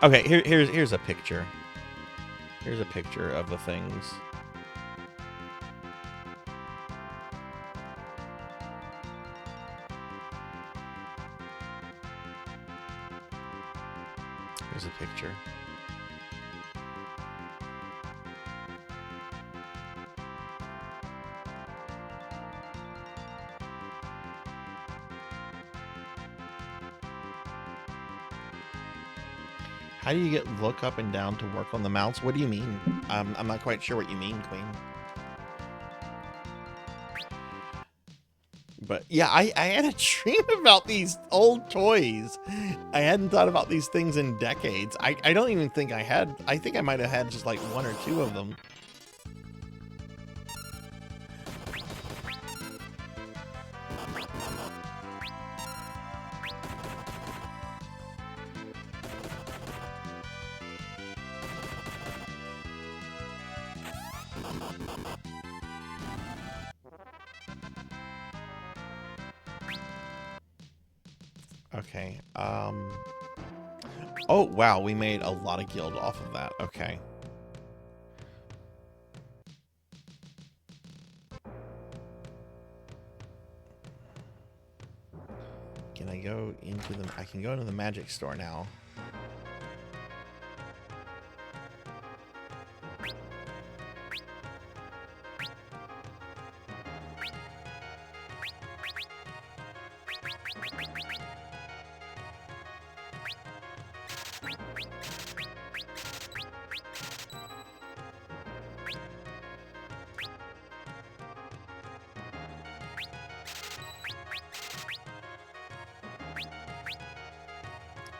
Okay, here's a picture. Here's a picture of the things. Here's a picture. How do you get look up and down to work on the mounts? What do you mean? I'm not quite sure what you mean, Queen. But yeah, I had a dream about these old toys. I hadn't thought about these things in decades. I don't even think I had. I think I might have had just like one or two of them. Okay. Oh, wow. We made a lot of guild off of that. Okay. Can I go into the... I can go into the magic store now.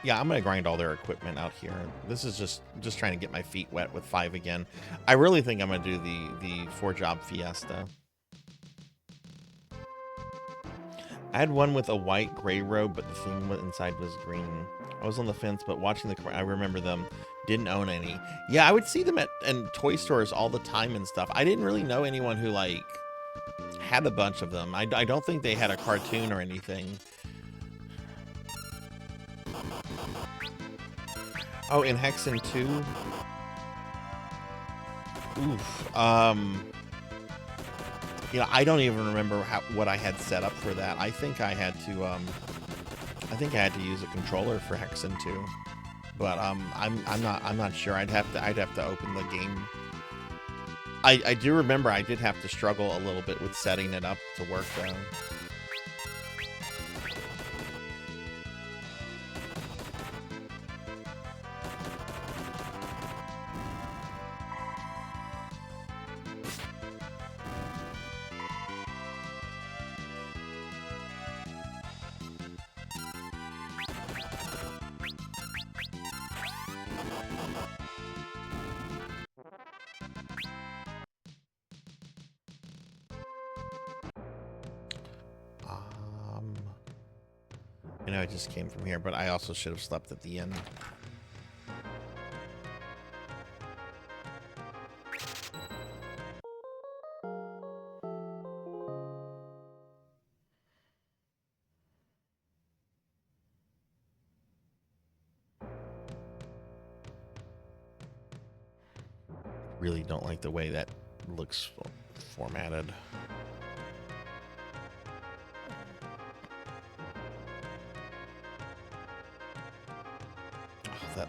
Yeah, I'm gonna grind all their equipment out here. This is just trying to get my feet wet with 5 again. I really think I'm gonna do the 4-job fiesta. I had one with a white gray robe, but the theme inside was green. I was on the fence, but watching I remember them. Didn't own any. Yeah, I would see them in toy stores all the time and stuff. I didn't really know anyone who like had a bunch of them. I don't think they had a cartoon or anything. Oh, in Hexen 2? Oof. You know, I don't even remember what I had set up for that. I think I had to use a controller for Hexen 2. But I'm not sure. I'd have to open the game. I do remember I did have to struggle a little bit with setting it up to work though. I know I just came from here, but I also should have slept at the inn. Really don't like the way that looks formatted.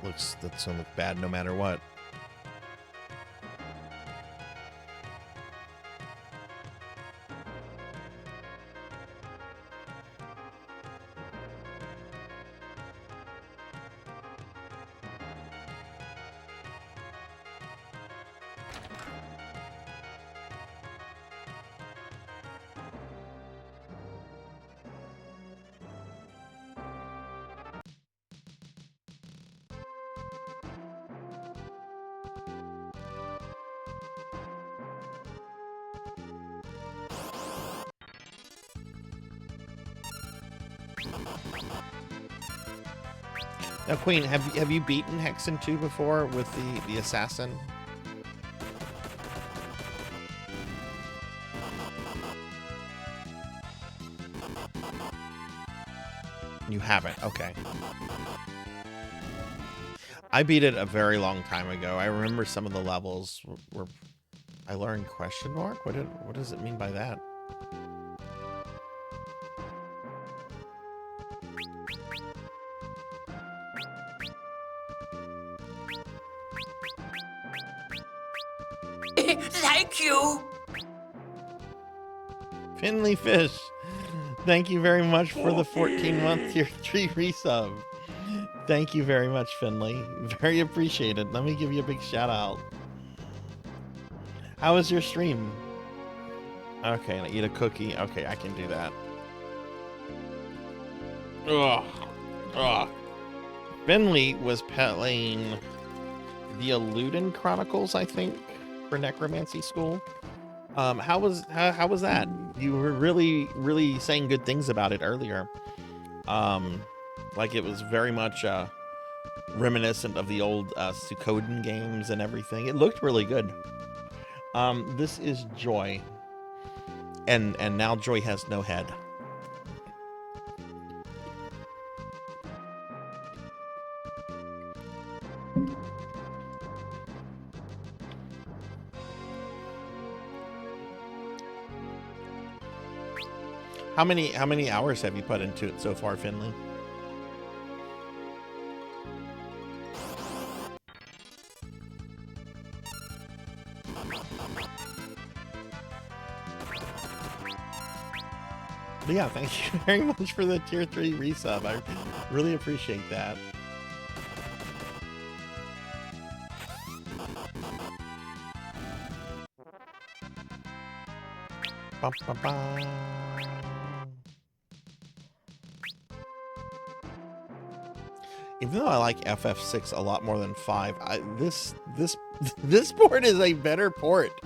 Oh, that's gonna look bad no matter what. Now, Queen, have you beaten Hexen 2 before with the assassin? You haven't, okay. I beat it a very long time ago. I remember some of the levels were I learned question mark? What does it mean by that? Thank you. Finley Fish, thank you very much for the 14-month tier 3 resub. Thank you very much, Finley. Very appreciated. Let me give you a big shout out. How was your stream? Okay, and I eat a cookie. Okay, I can do that. Ugh. Ugh. Finley was playing the Eluden Chronicles, I think, for Necromancy School. How was that? You were really saying good things about it earlier. Like it was very much reminiscent of the old Suikoden games and everything. It looked really good. This is Joy, and now Joy has no head. How many hours have you put into it so far, Finley? But yeah, thank you very much for the tier 3 resub. I really appreciate that. Bum, bum, bum. Even though I like FF6 a lot more than 5, this port is a better port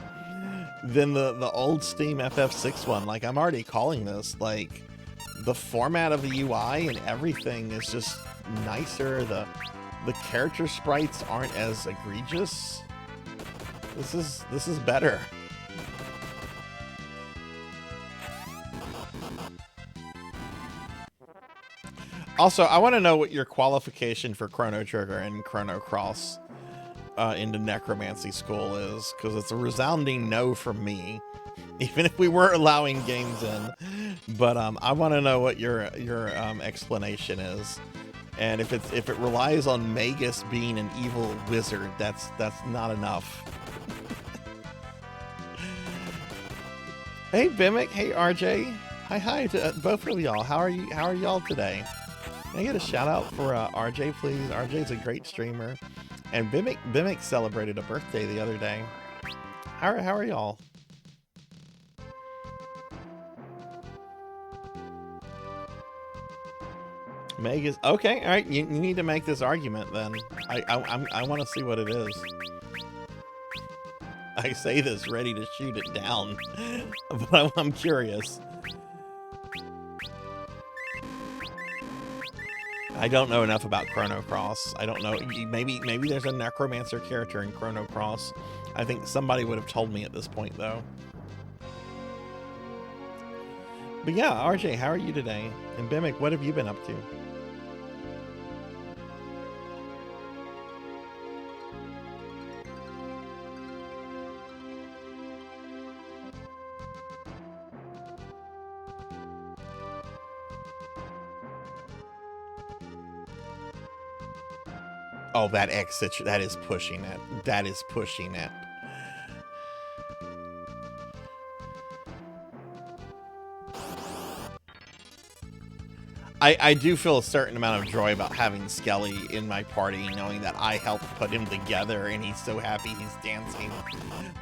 than the old Steam FF6 one. Like, I'm already calling this. Like, the format of the UI and everything is just nicer. The character sprites aren't as egregious. This is better. Also, I want to know what your qualification for Chrono Trigger and Chrono Cross into Necromancy School is, because it's a resounding no from me, even if we weren't allowing games in. But I want to know what your explanation is, and if it relies on Magus being an evil wizard, that's not enough. Hey Bimic, hey RJ, hi to both of y'all. How are y'all today? Can I get a shout out for RJ, please? RJ's a great streamer. And Bimic celebrated a birthday the other day. How are y'all? Meg is okay. All right, you need to make this argument then. I want to see what it is. I say this ready to shoot it down, but I'm curious. I don't know enough about Chrono Cross. I don't know. Maybe there's a necromancer character in Chrono Cross. I think somebody would have told me at this point, though. But yeah, RJ, how are you today? And Bimic, what have you been up to? Oh, that exit, that is pushing it. That is pushing it. I do feel a certain amount of joy about having Skelly in my party, knowing that I helped put him together and he's so happy he's dancing.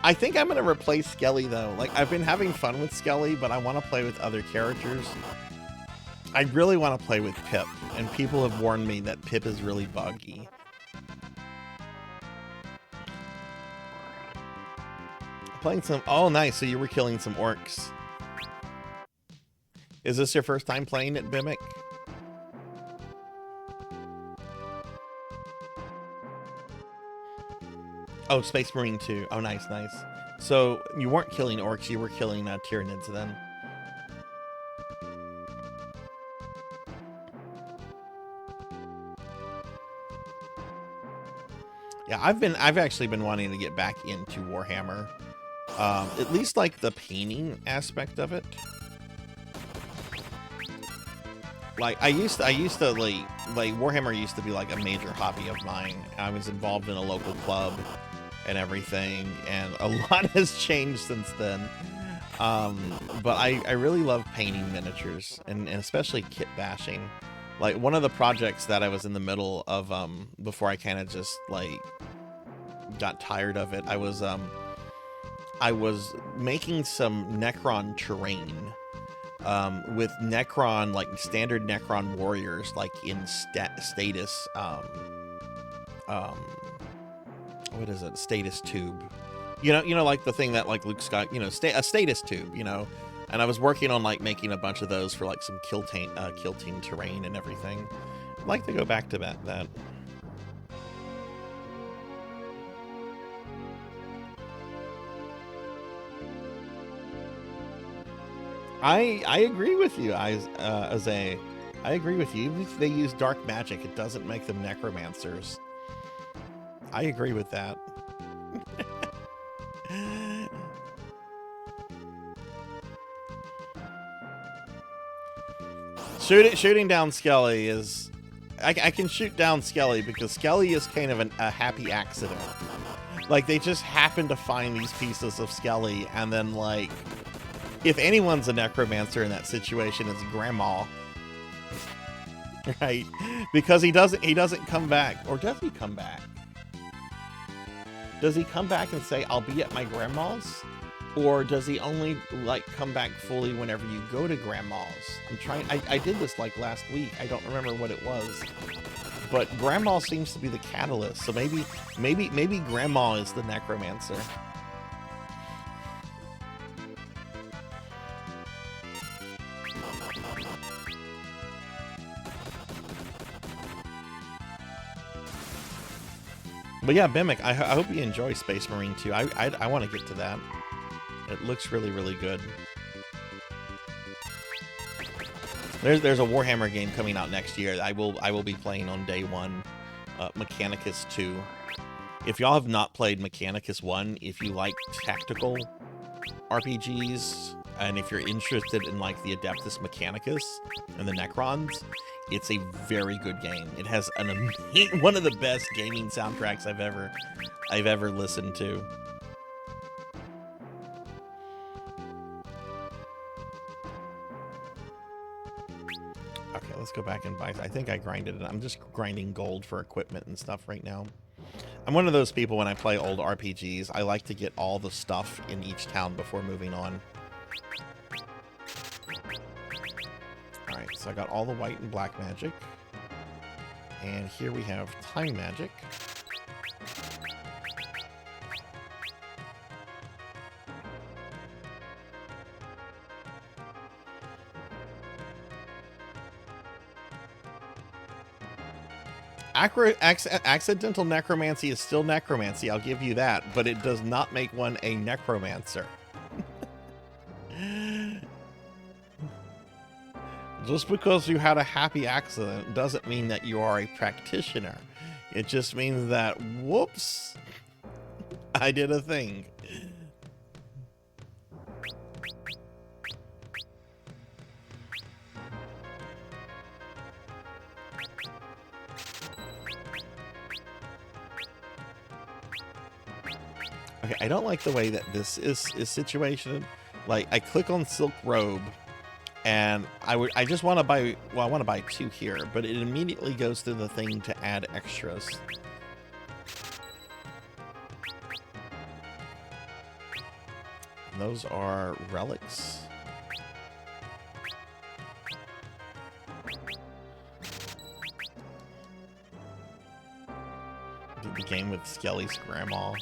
I think I'm going to replace Skelly, though. Like, I've been having fun with Skelly, but I want to play with other characters. I really want to play with Pip, and people have warned me that Pip is really buggy. Playing some... Oh, nice. So you were killing some orcs. Is this your first time playing it, Bimic? Oh, Space Marine 2. Oh, nice, nice. So you weren't killing orcs, you were killing Tyranids then. Yeah, I've actually been wanting to get back into Warhammer. At least like the painting aspect of it. Like I used to like Warhammer used to be like a major hobby of mine. I was involved in a local club and everything, and a lot has changed since then. But I really love painting miniatures and especially kit bashing. Like one of the projects that I was in the middle of before I kind of just like got tired of it, I was making some Necron terrain with Necron, like standard Necron warriors, like in status what is it? Status tube. You know, like the thing that like Luke Scott, you know, a status tube, you know. And I was working on like making a bunch of those for like some kill team terrain and everything. I'd like to go back to that. I agree with you, Azay. I agree with you. Even if they use dark magic, it doesn't make them necromancers. I agree with that. Shooting down Skelly is... I can shoot down Skelly because Skelly is kind of a happy accident. Like, they just happen to find these pieces of Skelly, and then, like... If anyone's a necromancer in that situation, it's Grandma. Right? Because he doesn't come back. Or does he come back? Does he come back and say, I'll be at my grandma's? Or does he only, like, come back fully whenever you go to grandma's? I did this, like, last week. I don't remember what it was. But grandma seems to be the catalyst. So maybe grandma is the necromancer. But yeah, Bimic, I hope you enjoy Space Marine 2. I want to get to that. It looks really, really good. There's a Warhammer game coming out next year. I will be playing on day one, Mechanicus 2. If y'all have not played Mechanicus 1, if you like tactical RPGs, and if you're interested in like the Adeptus Mechanicus and the Necrons, it's a very good game. It has one of the best gaming soundtracks I've ever listened to. Okay, let's go back and buy. I think I grinded it. I'm just grinding gold for equipment and stuff right now. I'm one of those people when I play old RPGs, I like to get all the stuff in each town before moving on. Alright, so I got all the white and black magic. And here we have time magic. Accidental necromancy is still necromancy, I'll give you that, but it does not make one a necromancer. Just because you had a happy accident doesn't mean that you are a practitioner. It just means that, whoops, I did a thing. Okay, I don't like the way that this is situated. Like, I click on Silk Robe, and I just want to buy, well, I want to buy 2 here, but it immediately goes through the thing to add extras. And those are relics. Did the game with Skelly's grandma.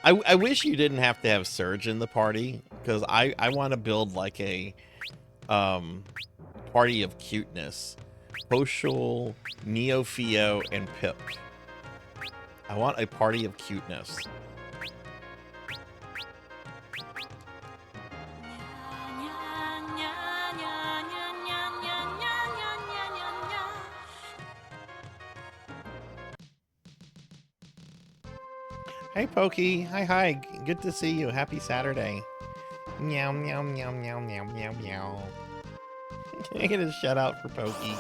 I wish you didn't have to have Surge in the party, because I want to build like a party of cuteness. Poshul, Neofio, and Pip. I want a party of cuteness. Hey, Pokey. Hi. Good to see you. Happy Saturday. Meow, meow, meow, meow, meow, meow, meow. Can I get a shout out for Pokey?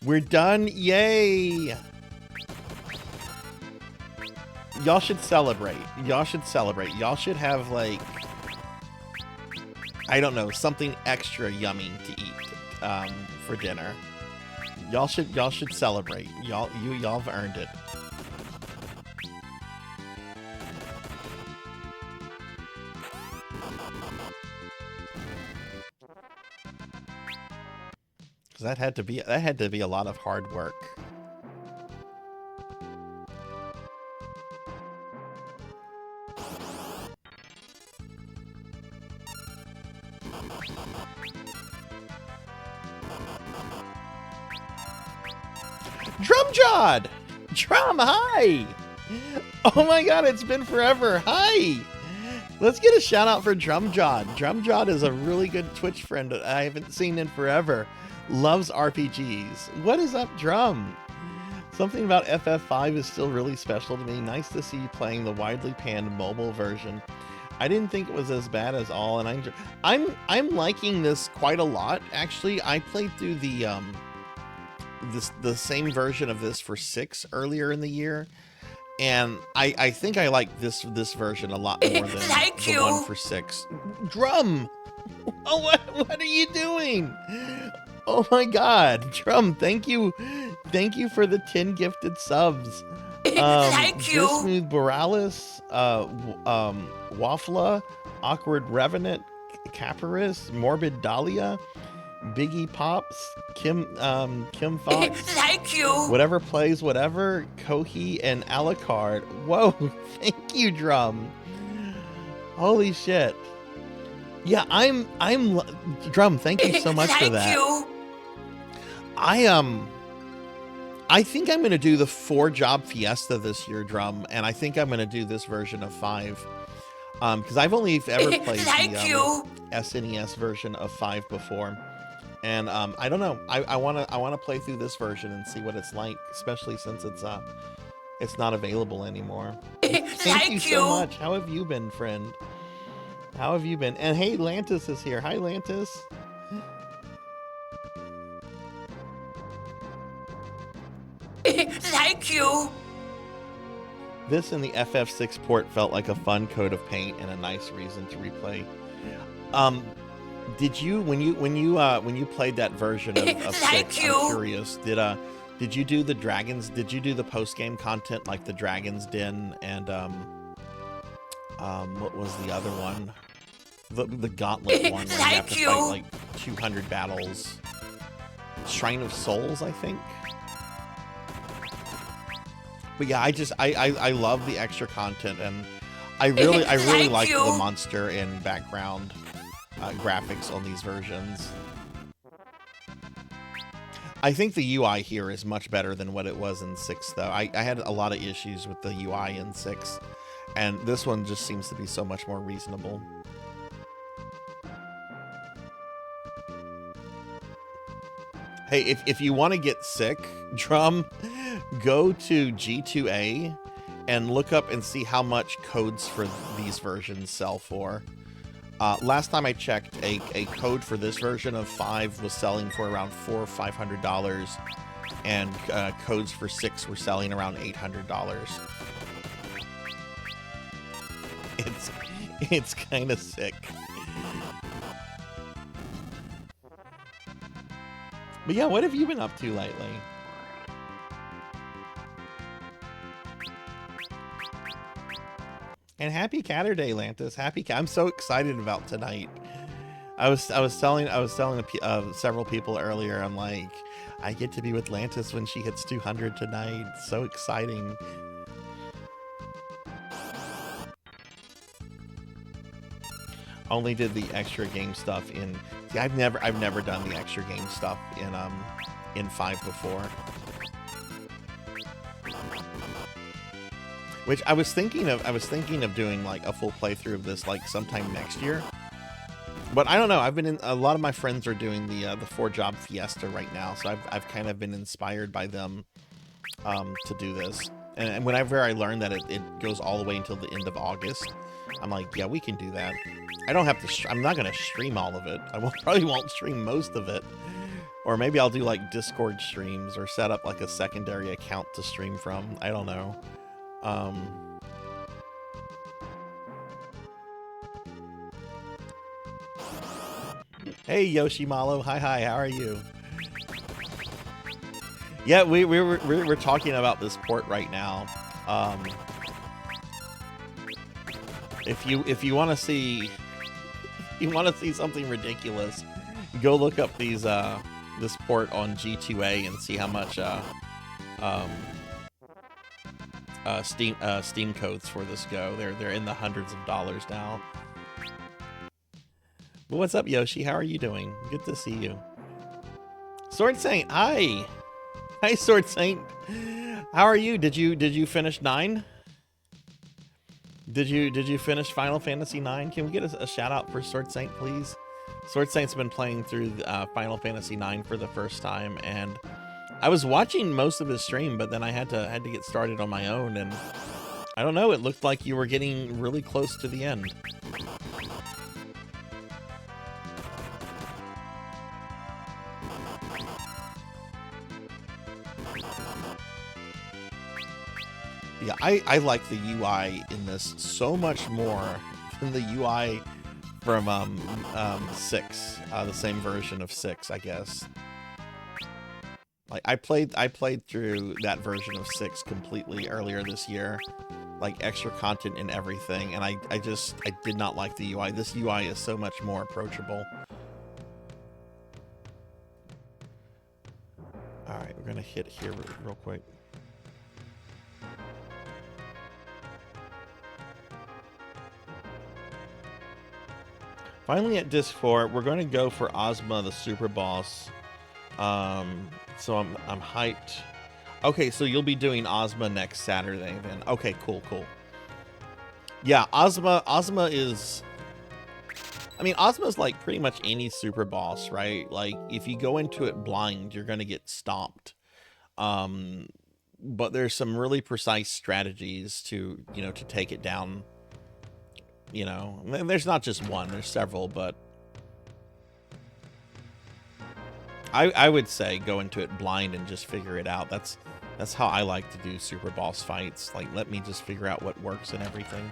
We're done. Yay. Y'all should celebrate. Y'all should celebrate. Y'all should have, like, I don't know, something extra yummy to eat for dinner. Y'all should celebrate. Y'all have earned it. That had to be a lot of hard work. Drumjod! Drum, hi! Oh my god, it's been forever. Hi! Let's get a shout out for Drumjod. Drumjod is a really good Twitch friend that I haven't seen in forever. Loves RPGs. What is up, Drum? Something about FF5 is still really special to me. Nice to see you playing the widely panned mobile version. I didn't think it was as bad as all, and I'm liking this quite a lot. Actually, I played through the same version of this for 6 earlier in the year, and I think I like this version a lot more than the one for 6. Drum! Oh, what are you doing? Oh my god, Drum, thank you for the 10 gifted subs. Thank you. Smooth Boralis, Waffla, Awkward Revenant, Caparis, Morbid Dahlia, Biggie Pops, Kim Fox. Thank you. Whatever plays whatever, Kohi, and Alucard. Whoa, thank you, Drum. Holy shit. Yeah, I'm Drum, thank you so much for that. Thank you. I think I'm going to do the 4-job fiesta this year, Drum, and I think I'm going to do this version of 5. Because I've only ever played the SNES version of 5 before. And I don't know. I want to play through this version and see what it's like, especially since it's not available anymore. Thank you so much. How have you been, friend? How have you been? And hey, Lantis is here. Hi, Lantis. Thank you. This and the FF6 port felt like a fun coat of paint and a nice reason to replay. Did you when you played that version of 6? I'm curious. Did you do the dragons? Did you do the post game content like the Dragon's Den and what was the other one? The Gauntlet one where you have to fight like 200 battles. Shrine of Souls, I think. But yeah, I love the extra content, and I really like the monster and background graphics on these versions. I think the UI here is much better than what it was in 6, though. I had a lot of issues with the UI in 6, and this one just seems to be so much more reasonable. Hey, if you want to get sick, Drum, go to G2A and look up and see how much codes for these versions sell for. Last time I checked, a code for this version of 5 was selling for around $400 or $500, and codes for 6 were selling around $800. It's kind of sick. But yeah, what have you been up to lately? And happy Catter Day, Lantis. I'm so excited about tonight. I was telling several people earlier. I'm like, I get to be with Lantis when she hits 200 tonight. So exciting. Only did the extra game stuff in. See, I've never done the extra game stuff in 5 before. Which I was thinking of doing like a full playthrough of this like sometime next year. But I don't know. A lot of my friends are doing the 4-job fiesta right now, so I've kind of been inspired by them to do this. And whenever I learn that it goes all the way until the end of August, I'm like, yeah, we can do that. I don't have to. I'm not gonna stream all of it. Probably won't stream most of it, or maybe I'll do like Discord streams or set up like a secondary account to stream from. I don't know. Hey Yoshimalo, hi, how are you? Yeah, we're talking about this port right now. If you want to see something ridiculous, go look up these this port on G2A and see how much Steam codes for this go. They're in the hundreds of dollars now. But what's up, Yoshi? How are you doing? Good to see you. Sword Saint, hi. Hi, Sword Saint. How are you? Did you finish 9? Did you finish Final Fantasy 9? Can we get a shout out for Sword Saint, please? Sword Saint's been playing through Final Fantasy 9 for the first time, and I was watching most of his stream, but then I had to get started on my own, and I don't know. It looked like you were getting really close to the end. Yeah, I like the UI in this so much more than the UI from 6, the same version of 6, I guess. Like I played through that version of 6 completely earlier this year, like extra content and everything, and I did not like the UI. This UI is so much more approachable. All right, we're gonna hit here real quick. Finally at Disc 4, we're going to go for Ozma, the super boss. So I'm hyped. Okay, so you'll be doing Ozma next Saturday then. Okay, cool. Yeah, Ozma is... I mean, Ozma's like pretty much any super boss, right? Like, if you go into it blind, you're going to get stomped. But there's some really precise strategies to, to take it down. There's not just one, there's several, but I would say go into it blind and just figure it out. That's how I like to do super boss fights. Like, let me just figure out what works and everything.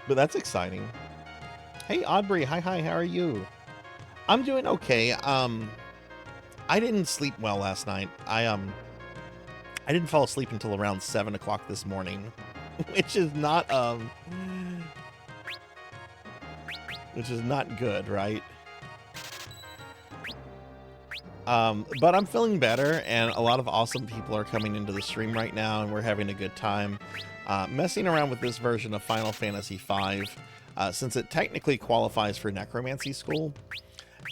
But that's exciting. Hey Aubrey, hi, how are you? I'm doing okay. I didn't sleep well last night. I didn't fall asleep until around 7 o'clock this morning. Which is not good, right? But I'm feeling better, and a lot of awesome people are coming into the stream right now, and we're having a good time messing around with this version of Final Fantasy V, since it technically qualifies for Necromancy School.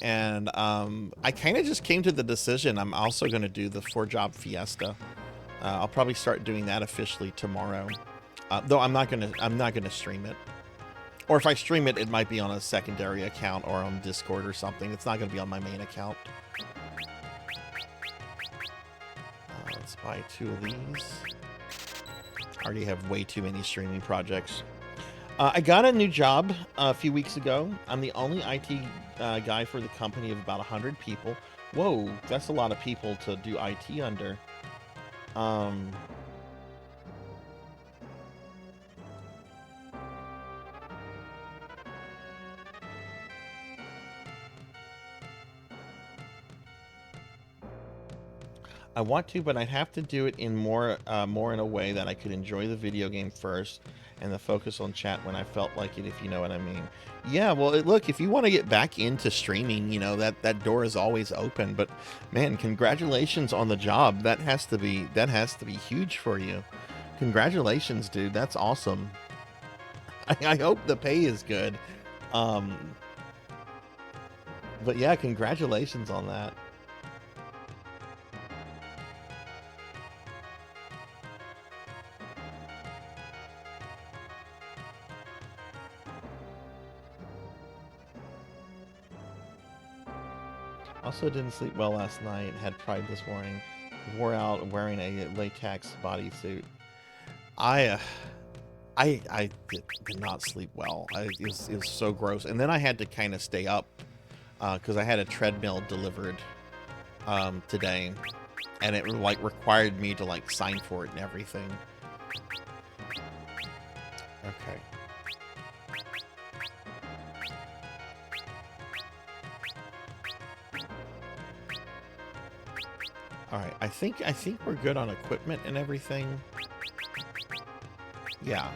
And I kind of just came to the decision I'm also going to do the 4-job fiesta. I'll probably start doing that officially tomorrow. Though I'm not gonna stream it. Or if I stream it, it might be on a secondary account or on Discord or something. It's not gonna be on my main account. Let's buy 2 of these. I already have way too many streaming projects. I got a new job a few weeks ago. I'm the only IT guy for the company of about 100 people. Whoa, that's a lot of people to do IT under. I want to, but I'd have to do it in more in a way that I could enjoy the video game first and the focus on chat when I felt like it, if you know what I mean. Yeah, well, look, if you want to get back into streaming, you know, that door is always open. But man, congratulations on the job. That has to be huge for you. Congratulations, dude. That's awesome. I hope the pay is good. But yeah, congratulations on that. Also didn't sleep well last night. Had pride this morning. Wore out wearing a latex bodysuit. I did not sleep well. It was so gross. And then I had to kind of stay up because I had a treadmill delivered today, and it like required me to like sign for it and everything. Okay. All right, I think we're good on equipment and everything. Yeah.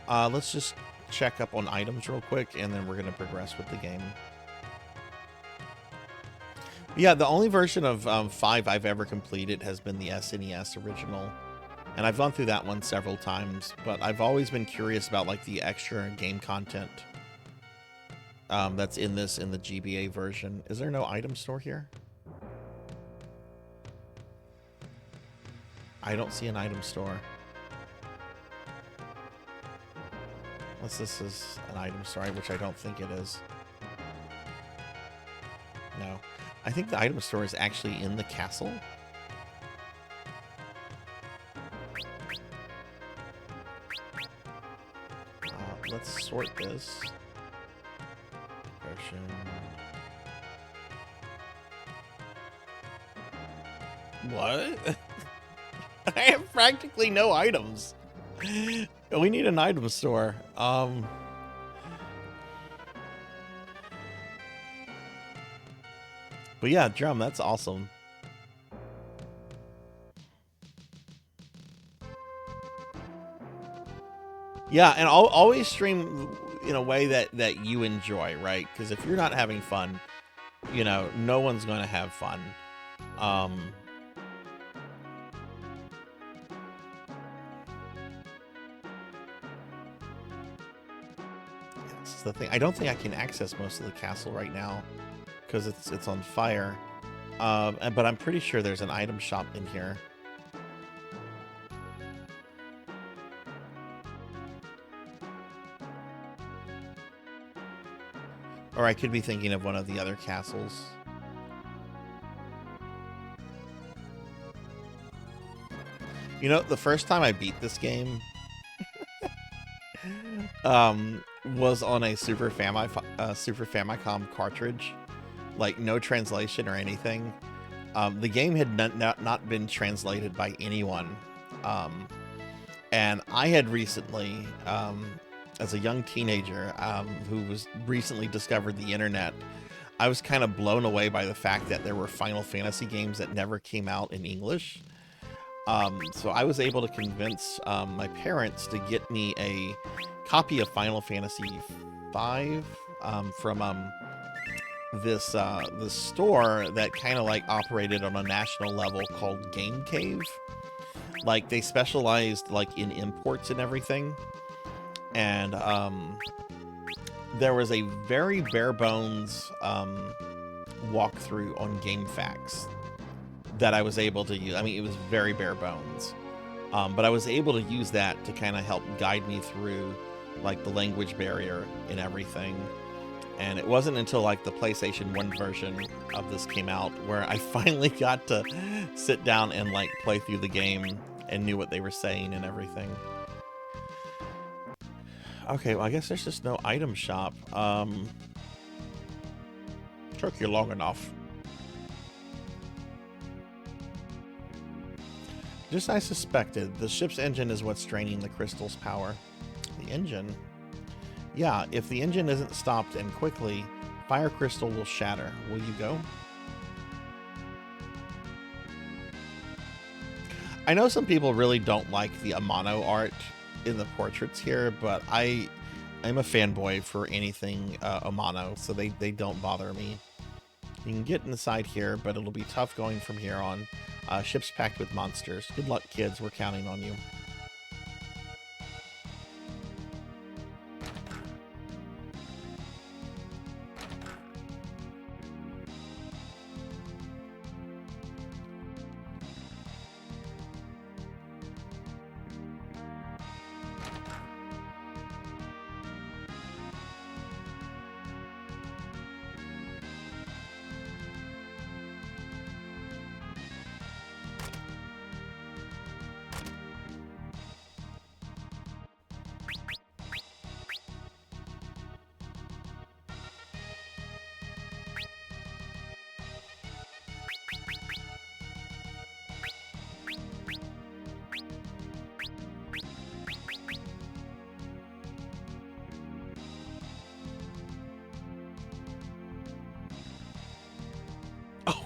Let's just check up on items real quick, and then we're gonna progress with the game. Yeah, the only version of 5 I've ever completed has been the SNES original, and I've gone through that one several times. But I've always been curious about like the extra game content that's in the GBA version. Is there no item store here? I don't see an item store. Unless this is an item store, which I don't think it is. No. I think the item store is actually in the castle. Let's sort this. Potion. What? I have practically no items. We need an item store. But yeah, drum, that's awesome. Yeah, and I'll always stream in a way that you enjoy, right? Because if you're not having fun, you know, no one's going to have fun. That's the thing. I don't think I can access most of the castle right now because it's on fire. But I'm pretty sure there's an item shop in here. Or I could be thinking of one of the other castles. You know, the first time I beat this game was on a Super Famicom cartridge. Like, no translation or anything. The game had not been translated by anyone. And I had recently, as a young teenager who was recently discovered the internet, I was kind of blown away by the fact that there were Final Fantasy games that never came out in English. So I was able to convince my parents to get me a copy of Final Fantasy V from this store that kind of like operated on a national level called Game Cave. Like, they specialized like in imports and everything. And there was a very bare bones walkthrough on GameFAQs that I was able to use. I mean, it was very bare bones, but I was able to use that to kind of help guide me through like the language barrier and everything. And it wasn't until like the PlayStation 1 version of this came out where I finally got to sit down and like play through the game and knew what they were saying and everything. Okay, well, I guess there's just no item shop. Took you long enough. Just as I suspected, the ship's engine is what's draining the crystal's power. The engine? Yeah, if the engine isn't stopped and quickly, fire crystal will shatter. Will you go? I know some people really don't like the Amano art in the portraits here, but I'm a fanboy for anything Amano, so they don't bother me. You can get inside here, but it'll be tough going from here on. Ship's packed with monsters. Good luck, kids. We're counting on you.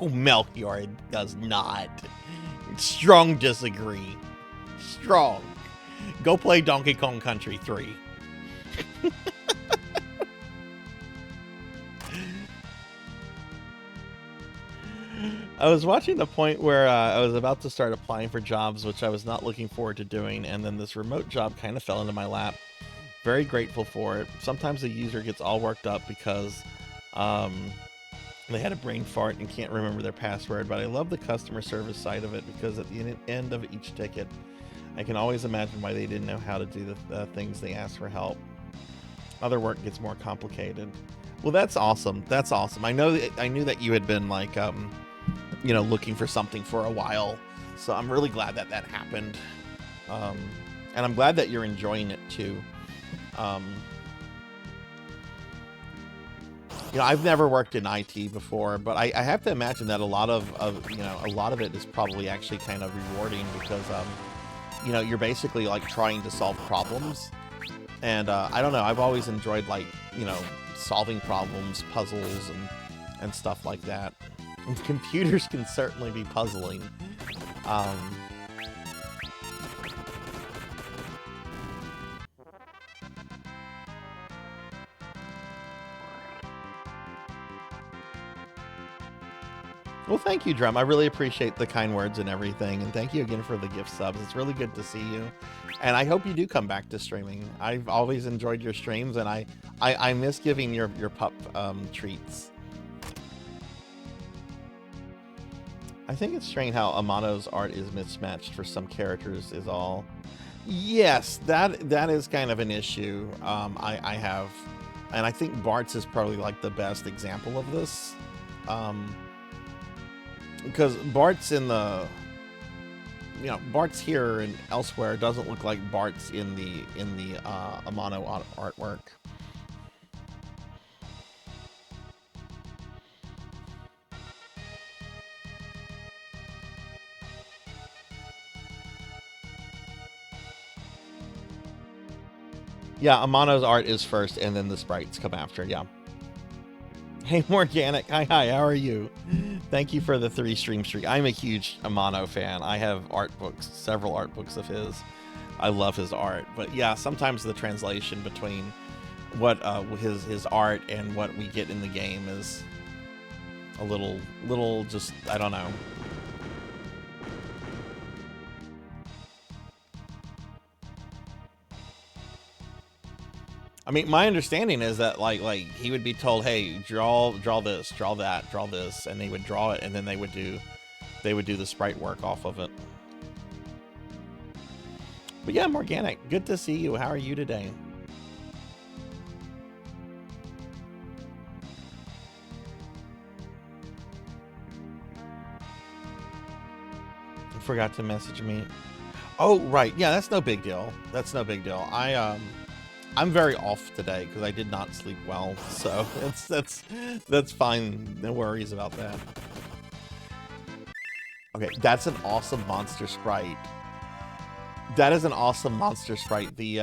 Oh, Melchior does not. Strong disagree. Strong. Go play Donkey Kong Country 3. I was watching the point where I was about to start applying for jobs, which I was not looking forward to doing, and then this remote job kind of fell into my lap. Very grateful for it. Sometimes the user gets all worked up because they had a brain fart and can't remember their password, but I love the customer service side of it because at the end of each ticket, I can always imagine why they didn't know how to do the things they asked for help. Other work gets more complicated. Well, that's awesome. That's awesome. I knew that you had been like, you know, looking for something for a while, so I'm really glad that that happened. And I'm glad that you're enjoying it too. You know, I've never worked in IT before, but I have to imagine that a lot of it is probably actually kind of rewarding because, you know, you're basically like trying to solve problems. And I don't know, I've always enjoyed like, you know, solving problems, puzzles, and stuff like that. And computers can certainly be puzzling. Well, thank you, Drum. I really appreciate the kind words and everything. And thank you again for the gift subs. It's really good to see you. And I hope you do come back to streaming. I've always enjoyed your streams, and I miss giving your pup treats. I think it's strange how Amano's art is mismatched for some characters is all. Yes, that is kind of an issue I have. And I think Bart's is probably like the best example of this. Because Bart's in the, you know, Bart's here and elsewhere doesn't look like Bart's in the Amano artwork. Yeah, Amano's art is first, and then the sprites come after. Yeah. Hey, Morganic. Hi, how are you? Thank you for the 3 stream streak. I'm a huge Amano fan. I have art books, several art books of his. I love his art. But yeah, sometimes the translation between what his art and what we get in the game is a little just, I don't know. I mean, my understanding is that like he would be told, hey, draw this, draw that, draw this, and they would draw it, and then they would do the sprite work off of it. But yeah, Morganic, good to see you. How are you today? You forgot to message me. Oh, right. Yeah, that's no big deal. That's no big deal. I'm very off today because I did not sleep well, so that's fine. No worries about that. Okay, that's an awesome monster sprite. That is an awesome monster sprite. The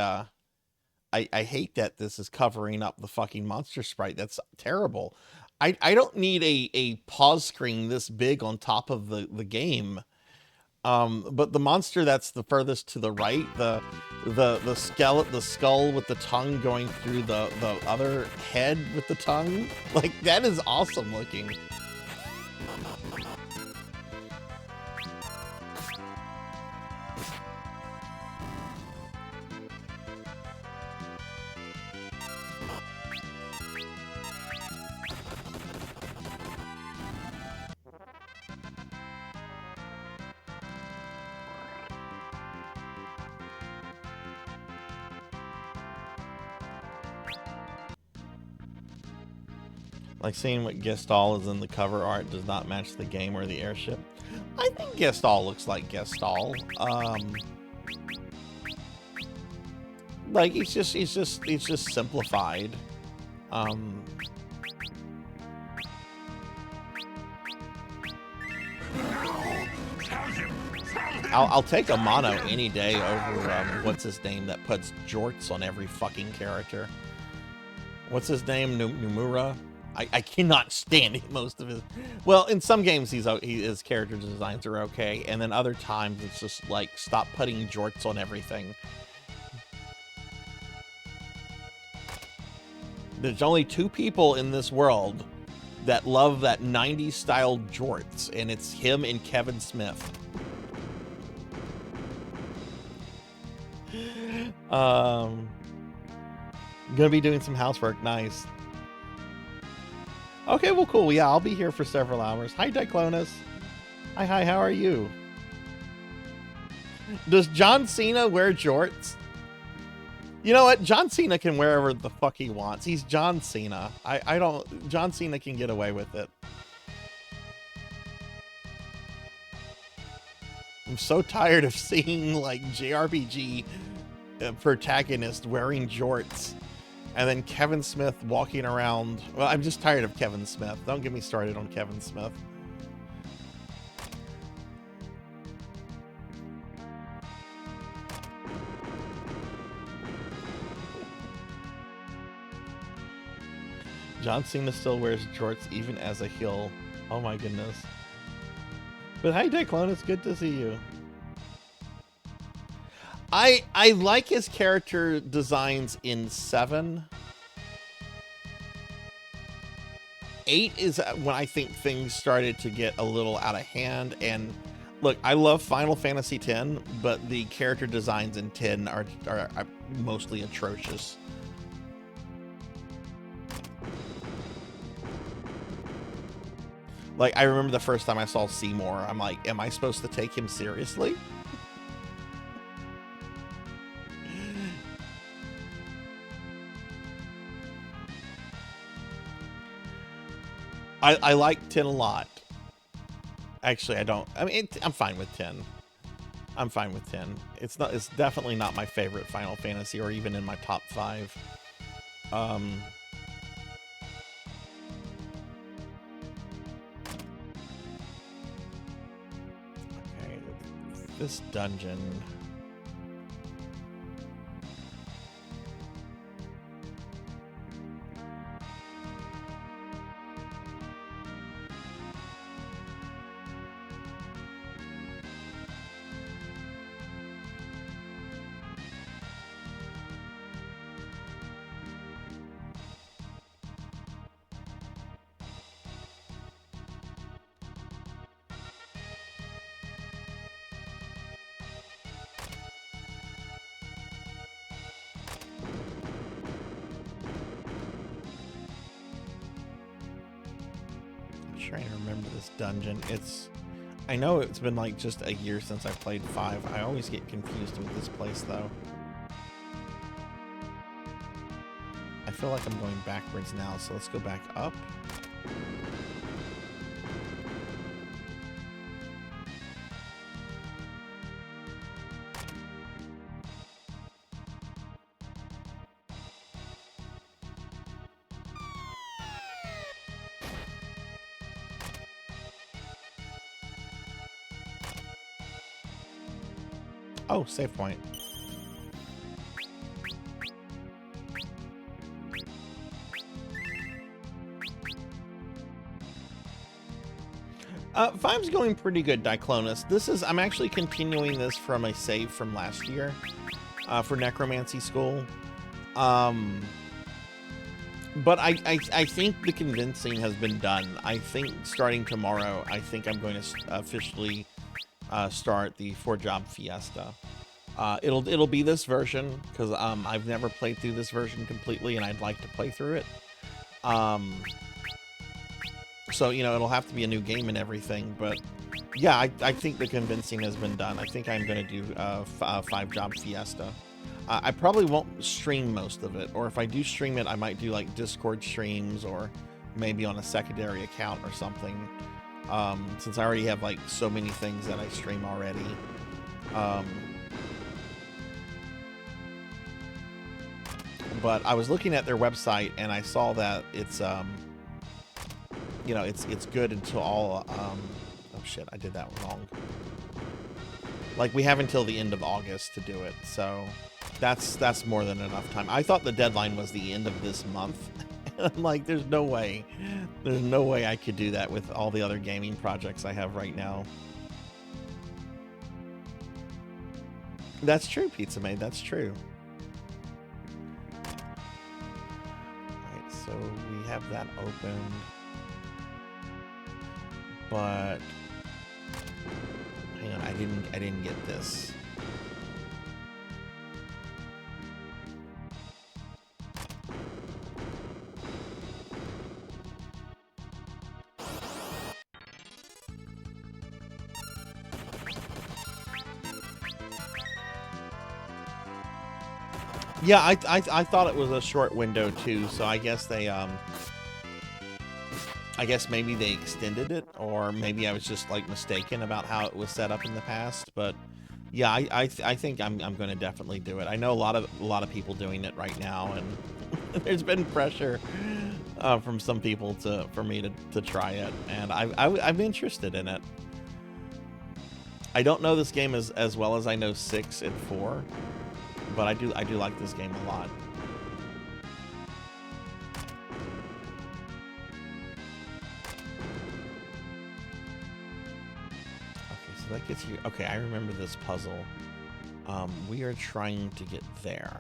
I hate that this is covering up the fucking monster sprite. That's terrible. I don't need a pause screen this big on top of the game. But the monster that's the furthest to the right, the skeleton, the skull with the tongue going through the other head with the tongue, like that is awesome looking. Like seeing what Gestalt is in the cover art does not match the game or the airship. I think Gestalt looks like Gestalt. Like he's just simplified. I'll take a mono any day over what's his name that puts jorts on every fucking character. What's his name? Nomura? I cannot stand most of his. Well, in some games his character designs are okay, and then other times it's just like stop putting jorts on everything. There's only two people in this world that love that 90s style jorts, and it's him and Kevin Smith. Gonna be doing some housework. Nice. Okay, well, cool. Yeah, I'll be here for several hours. Hi, Diclonus. Hi, how are you? Does John Cena wear jorts? You know what? John Cena can wear whatever the fuck he wants. He's John Cena. I don't... John Cena can get away with it. I'm so tired of seeing, like, JRPG protagonist wearing jorts. And then Kevin Smith walking around. Well, I'm just tired of Kevin Smith. Don't get me started on Kevin Smith. John Cena still wears jorts even as a heel. Oh my goodness. But hi, Declan. It's good to see you. I like his character designs in 7. 8 is when I think things started to get a little out of hand. And look, I love Final Fantasy X, but the character designs in 10 are mostly atrocious. Like, I remember the first time I saw Seymour, I'm like, am I supposed to take him seriously? I like 10 a lot. Actually, I don't. I mean, I'm fine with 10. I'm fine with 10. It's definitely not my favorite Final Fantasy, or even in my top 5. Okay, this dungeon. trying to remember this dungeon. I know it's been like just a year since I played 5. I always get confused with this place though. I feel like I'm going backwards now, so let's go back up. Oh, save point. Five's going pretty good, Diclonus. I'm actually continuing this from a save from last year, for Necromancy School. But I think the convincing has been done. I think starting tomorrow, I think I'm going to officially start the 4-job fiesta. It'll be this version because I've never played through this version completely, and I'd like to play through it. So you know, it'll have to be a new game and everything. But yeah, I think the convincing has been done. I think I'm going to do a 5-job fiesta. I probably won't stream most of it, or if I do stream it, I might do like Discord streams or maybe on a secondary account or something. Since I already have like so many things that I stream already. But I was looking at their website and I saw that it's you know, it's good until all oh shit, I did that wrong. Like we have until the end of August to do it, so that's more than enough time. I thought the deadline was the end of this month. I'm like, there's no way I could do that with all the other gaming projects I have right now. That's true, Pizza Maid, that's true. Alright, so we have that opened. But hang on, I didn't get this. Yeah, I thought it was a short window too, so I guess they I guess maybe they extended it, or maybe I was just like mistaken about how it was set up in the past. But yeah, I think I'm going to definitely do it. I know a lot of people doing it right now, and there's been pressure from some people for me to try it, and I'm interested in it. I don't know this game as well as I know 6 and 4, but I do like this game a lot. So that gets you. Okay, I remember this puzzle. We are trying to get there.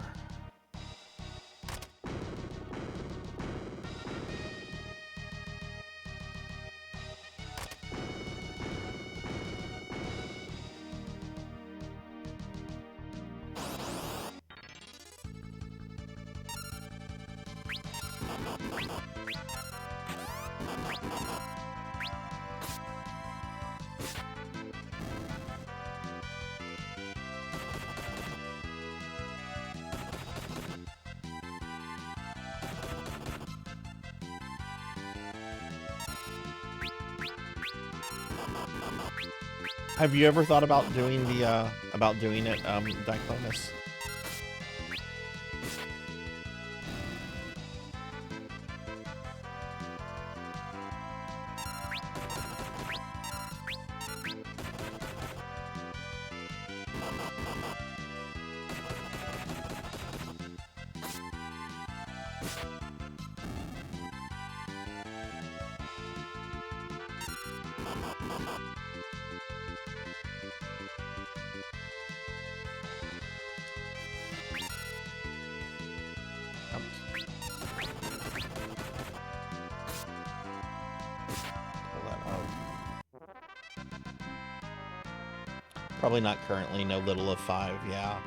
Have you ever thought about doing it, Diclonus? Probably not currently, no little of 5, yeah.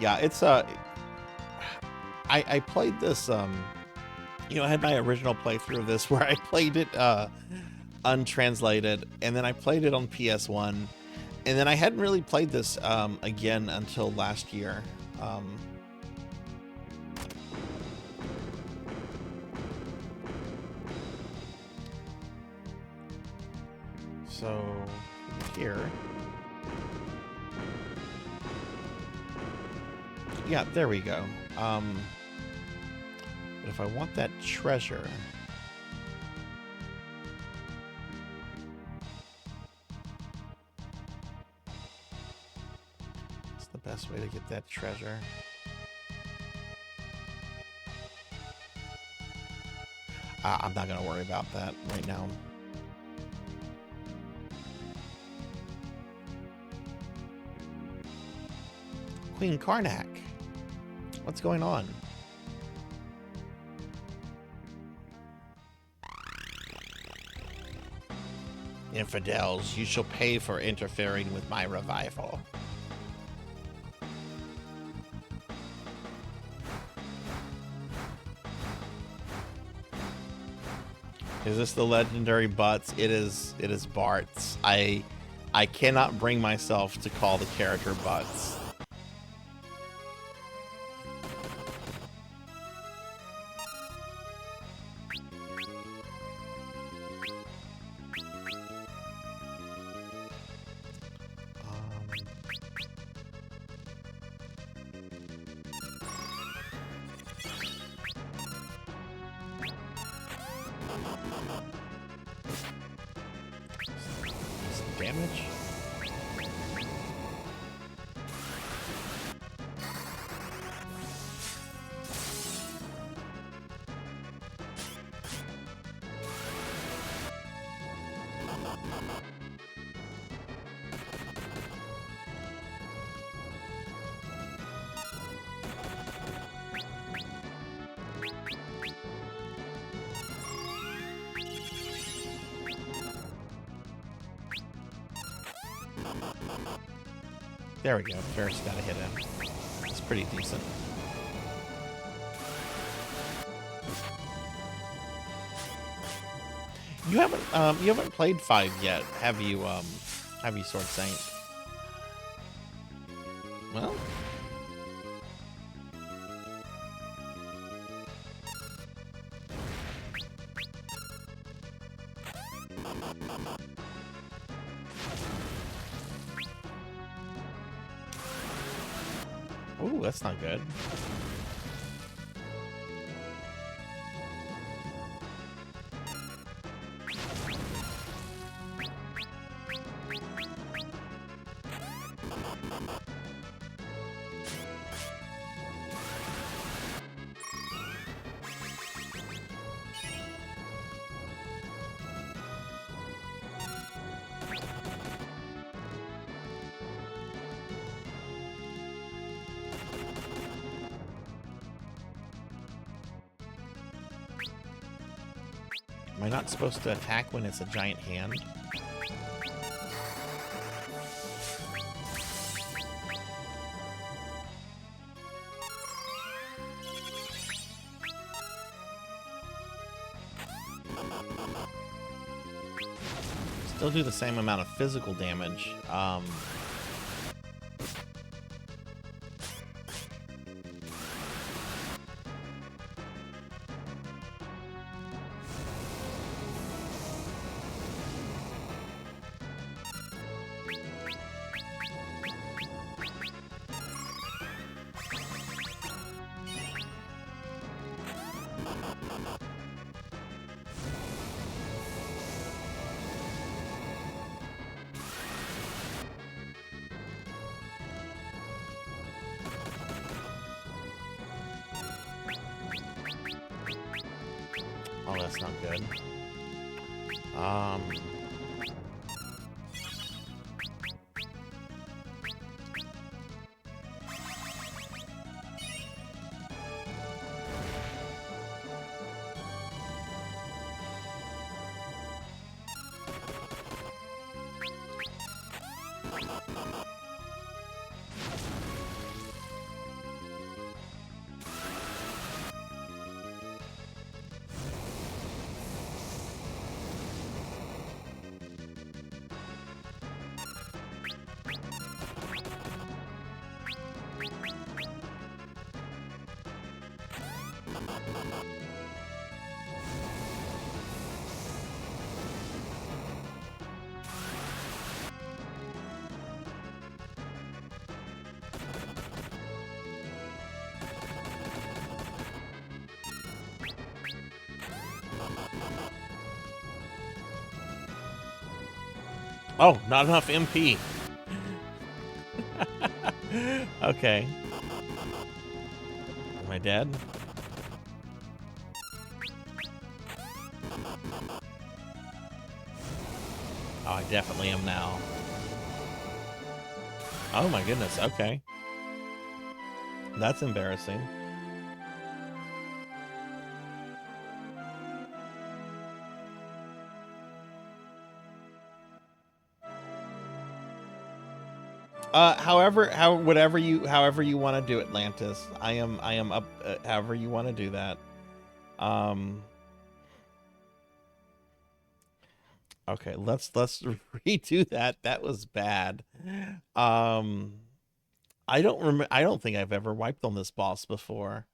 Yeah, it's I played this You know, I had my original playthrough of this where I played it untranslated, and then I played it on PS1, and then I hadn't really played this again until last year. So here, yeah, there we go. But if I want that treasure, what's the best way to get that treasure? I'm not gonna worry about that right now. Queen Karnak, what's going on? Infidels, you shall pay for interfering with my revival. Is this the legendary Butts? It is Bart's. I cannot bring myself to call the character Butts. Damage. There we go. First gotta hit him. It's pretty decent. You haven't played 5 yet, have you? Have you, Sword Saint? Well, ooh, that's not good. Am I not supposed to attack when it's a giant hand? Still do the same amount of physical damage. Oh, that's not good. Oh, not enough MP. Okay. Am I dead? Oh, I definitely am now. Oh my goodness, okay. That's embarrassing. However you want to do it, Lantis. I am up, however you want to do that. Okay, let's redo that. That was bad. I don't think I've ever wiped on this boss before.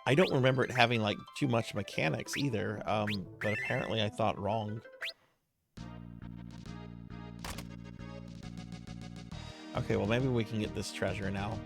I don't remember it having like too much mechanics either. But apparently I thought wrong. Okay, well maybe we can get this treasure now.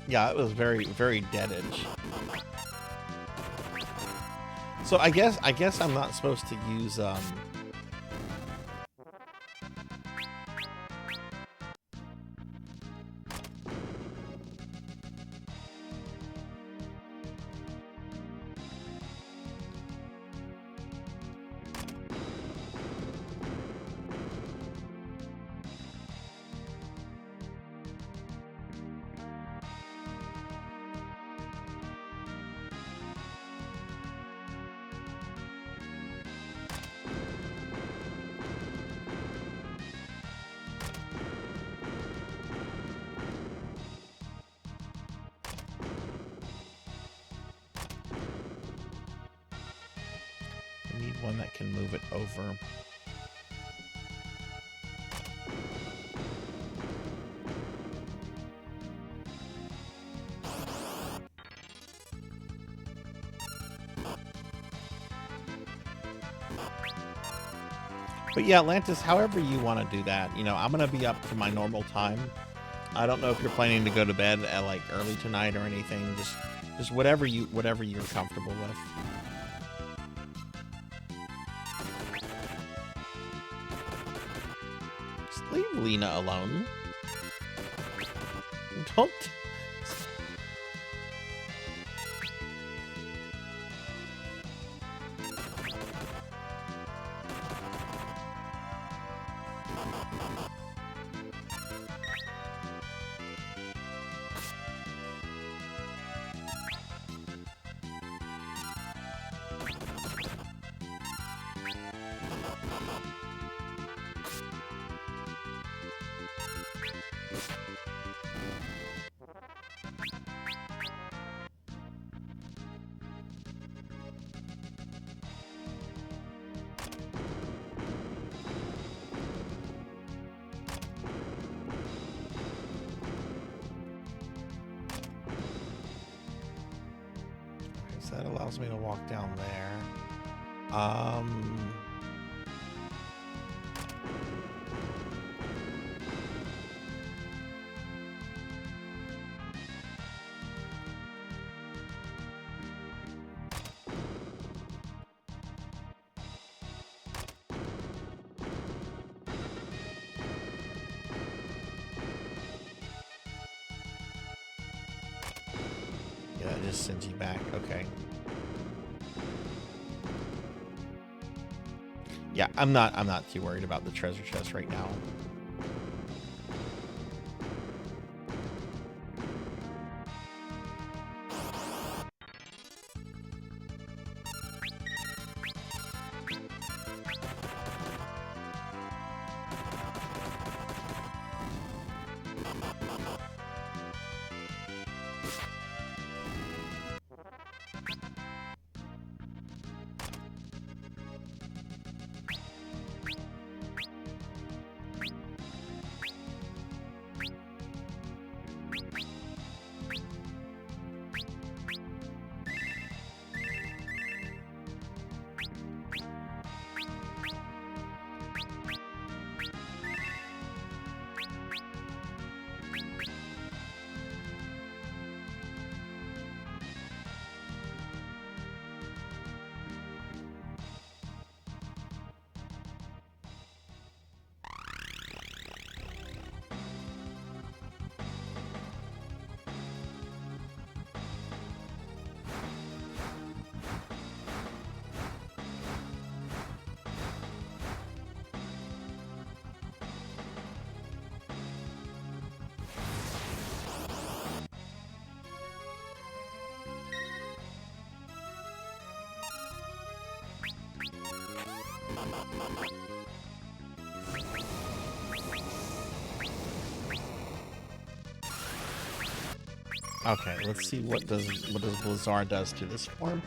Yeah, it was very, very deadish. So I guess I'm not supposed to use one that can move it over. But yeah, Atlantis, however you want to do that, you know, I'm going to be up to my normal time. I don't know if you're planning to go to bed at like early tonight or anything. Just whatever you're comfortable with. Just leave Lena alone. Don't. That allows me to walk down there. Yeah, that just sends you back. Okay. Yeah, I'm not too worried about the treasure chest right now. Okay, let's see what does Blizzard does to this form.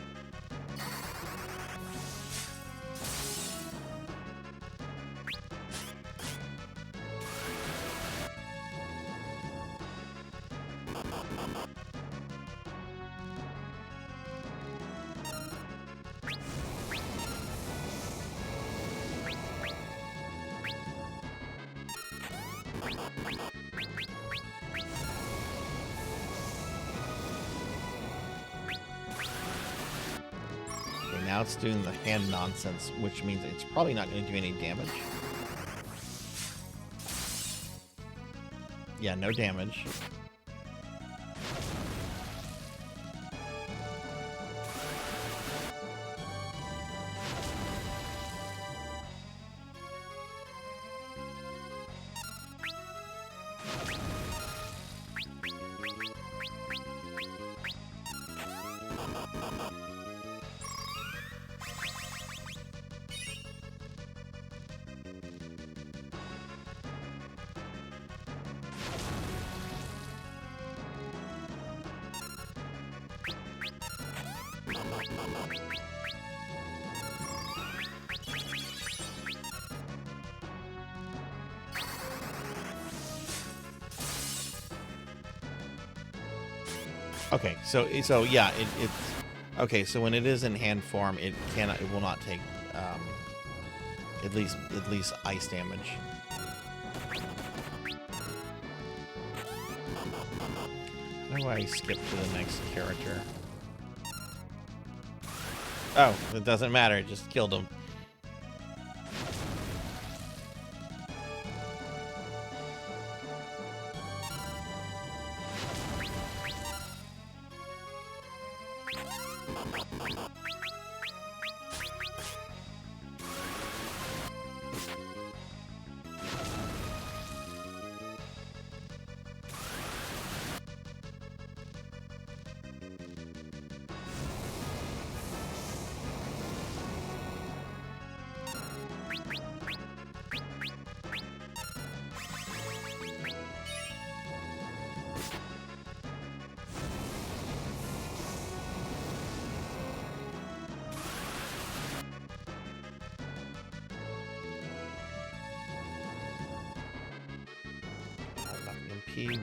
Now it's doing the hand nonsense, which means it's probably not going to do any damage. Yeah, no damage. Okay, so yeah, it's okay. So when it is in hand form, it will not take at least ice damage. How do I skip to the next character? Oh, it doesn't matter. It just killed him.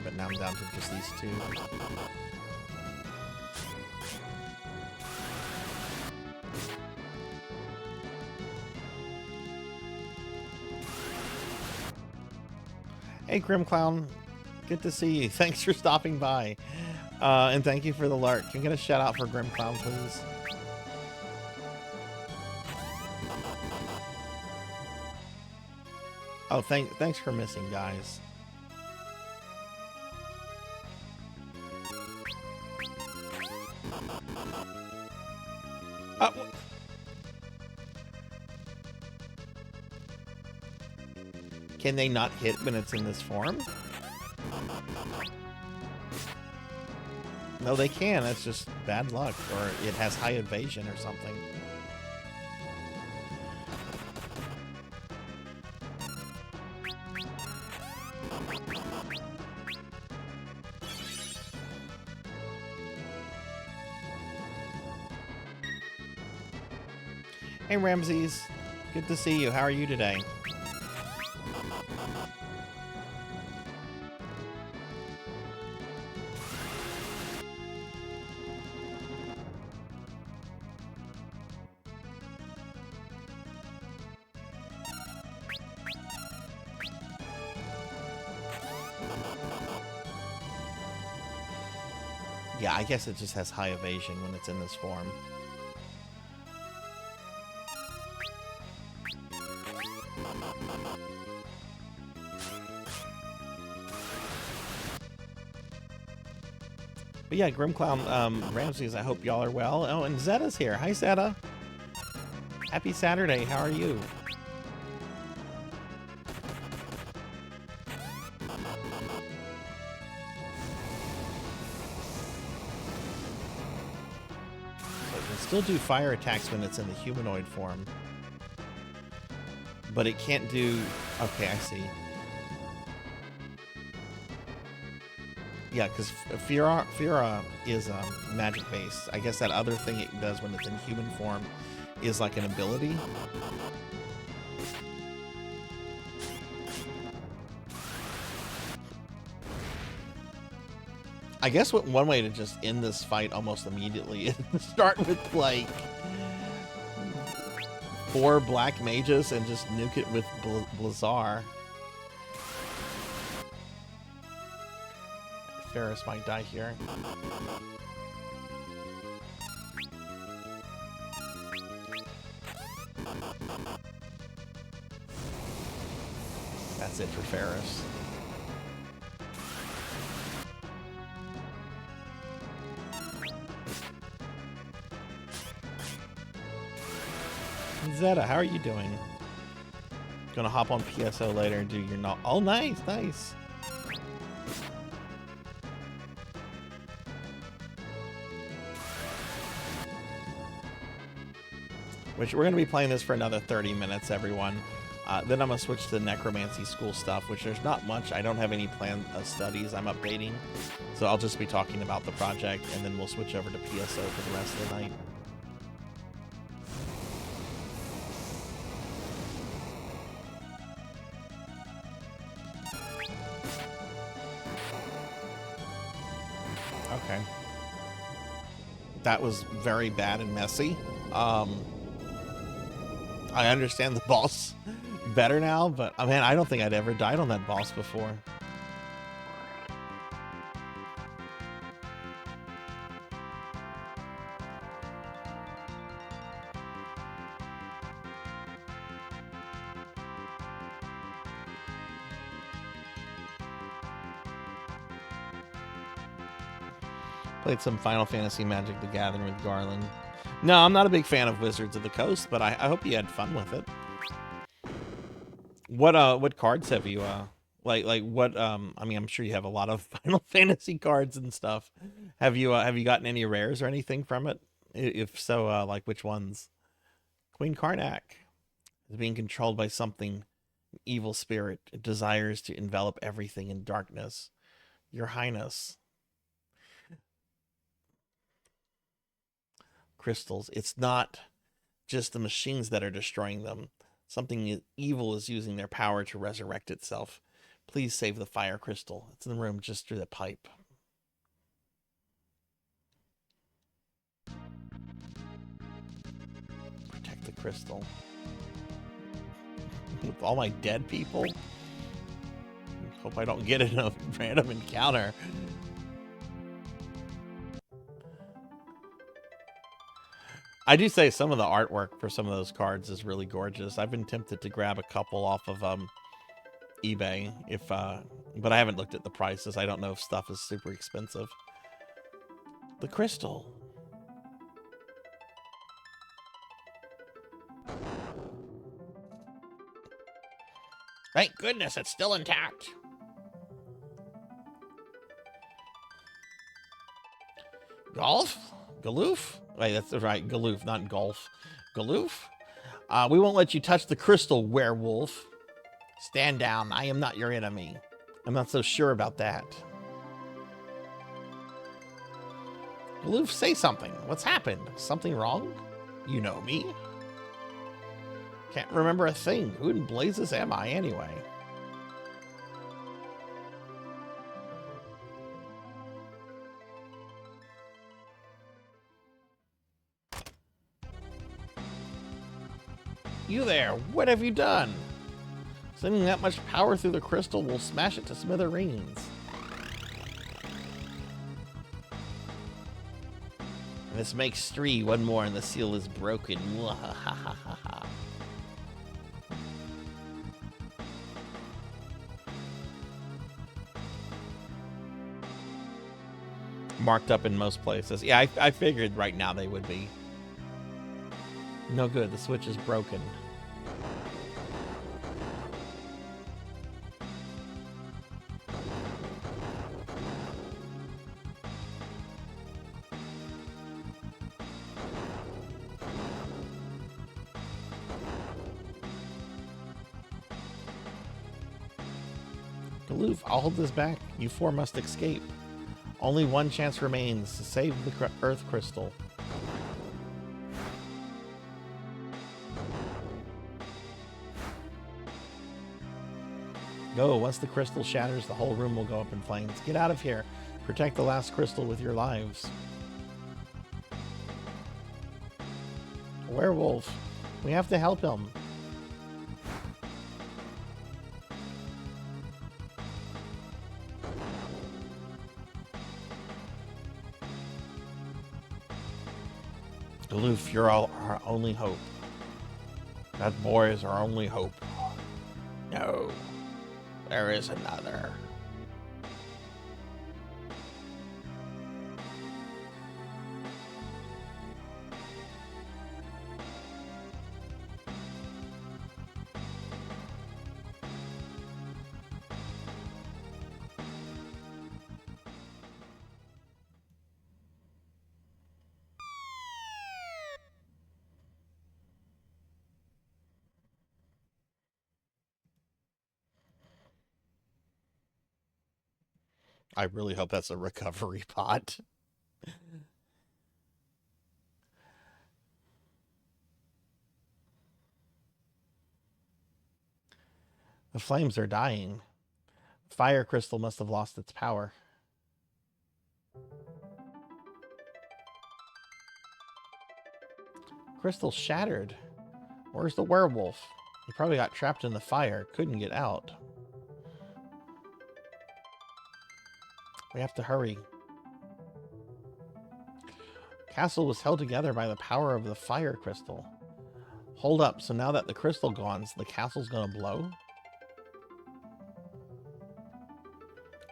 But now I'm down to just these two. Hey, Grim Clown. Good to see you. Thanks for stopping by. And thank you for the lurk. Can I get a shout out for Grim Clown, please? Oh, thanks for missing, guys. Can they not hit when it's in this form? No, they can. That's just bad luck. Or it has high evasion or something. Hey, Ramses. Good to see you. How are you today? Yeah, I guess it just has high evasion when it's in this form. But yeah, Grimclown, Ramses, I hope y'all are well. Oh, and Zeta's here. Hi, Zeta. Happy Saturday. How are you? So it can still do fire attacks when it's in the humanoid form. but it can't do... Okay, I see. Yeah, because Fira is magic-based. I guess that other thing it does when it's in human form is like an ability. I guess one way to just end this fight almost immediately is to start with, like, 4 black mages and just nuke it with Blizzar. Ferris might die here. That's it for Ferris. Zeta, how are you doing? Gonna hop on PSO later and do your not. Oh, nice, nice. Which we're gonna be playing this for another 30 minutes, everyone. Then I'm gonna switch to the necromancy school stuff, which there's not much. I don't have any plan of studies I'm updating, so I'll just be talking about the project, and then we'll switch over to PSO for the rest of the night. Okay. That was very bad and messy. I understand the boss better now, but I mean, I don't think I'd ever died on that boss before. Played some Final Fantasy Magic: The Gathering with Garland. No, I'm not a big fan of Wizards of the Coast, but I hope you had fun with it. What cards have you like what I mean, I'm sure you have a lot of Final Fantasy cards and stuff. Have you gotten any rares or anything from it? If so, like which ones? Queen Karnak is being controlled by something, an evil spirit. It desires to envelop everything in darkness. Your Highness. Crystals. It's not just the machines that are destroying them. Something evil is using their power to resurrect itself. Please save the fire crystal. It's in the room just through the pipe. Protect the crystal. With all my dead people? Hope I don't get in a random encounter. I do say some of the artwork for some of those cards is really gorgeous. I've been tempted to grab a couple off of eBay, but I haven't looked at the prices. I don't know if stuff is super expensive. The crystal. Thank goodness it's still intact. Golf? Galoof? Wait, that's right. Galoof, not golf. Galoof? We won't let you touch the crystal, werewolf. Stand down. I am not your enemy. I'm not so sure about that. Galoof, say something. What's happened? Something wrong? You know me. Can't remember a thing. Who in blazes am I anyway? You there, what have you done? Sending that much power through the crystal will smash it to smithereens. And this makes 3, one more and the seal is broken. Marked up in most places. Yeah, I figured right now they would be. No good, the switch is broken. Aloof, I'll hold this back. You four must escape. Only one chance remains to save the Earth Crystal. Go. Once the crystal shatters, the whole room will go up in flames. Get out of here. Protect the last crystal with your lives. Werewolf. We have to help him. Aloof, you're our only hope. That boy is our only hope. No, there is another. I really hope that's a recovery pot. The flames are dying. Fire crystal must have lost its power. Crystal shattered. Where's the werewolf? He probably got trapped in the fire, couldn't get out. We have to hurry. Castle was held together by the power of the fire crystal. Hold up, so now that the crystal gone, the castle's gonna blow?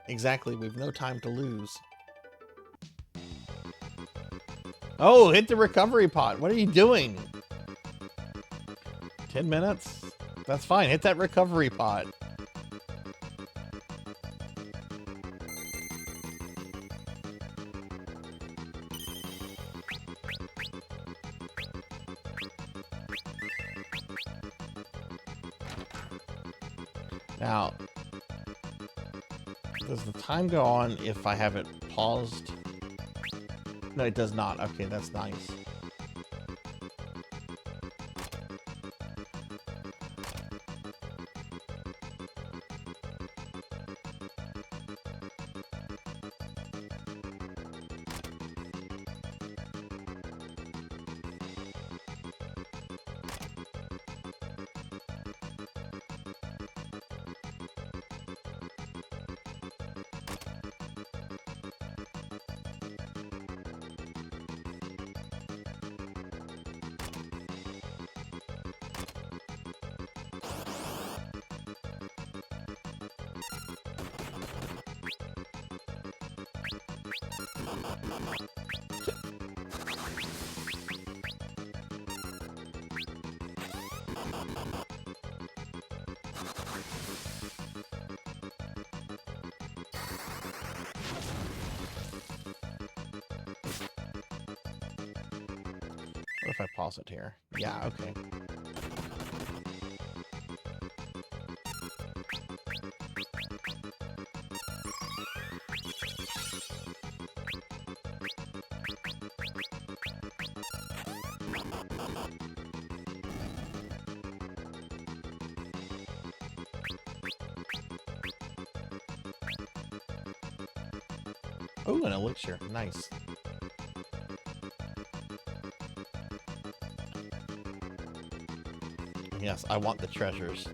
Exactly, we've no time to lose. Oh, hit the recovery pot. What are you doing? 10 minutes? That's fine, hit that recovery pot. Now, does the time go on if I have it paused? No, it does not. Okay, that's nice. What if I pause it here? Yeah, okay. Oh, an elixir. Nice. Yes, I want the treasures.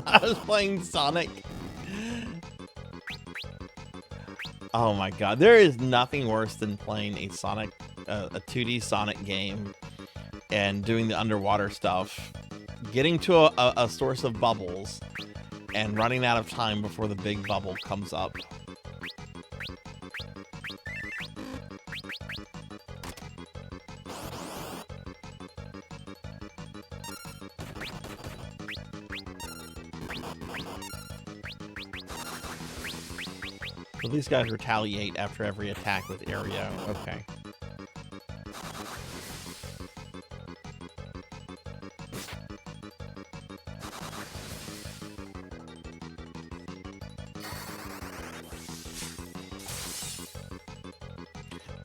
I was playing Sonic. Oh my god, there is nothing worse than playing a Sonic, a 2D Sonic game and doing the underwater stuff, getting to a source of bubbles, and running out of time before the big bubble comes up. So these guys retaliate after every attack with Aereo. Okay.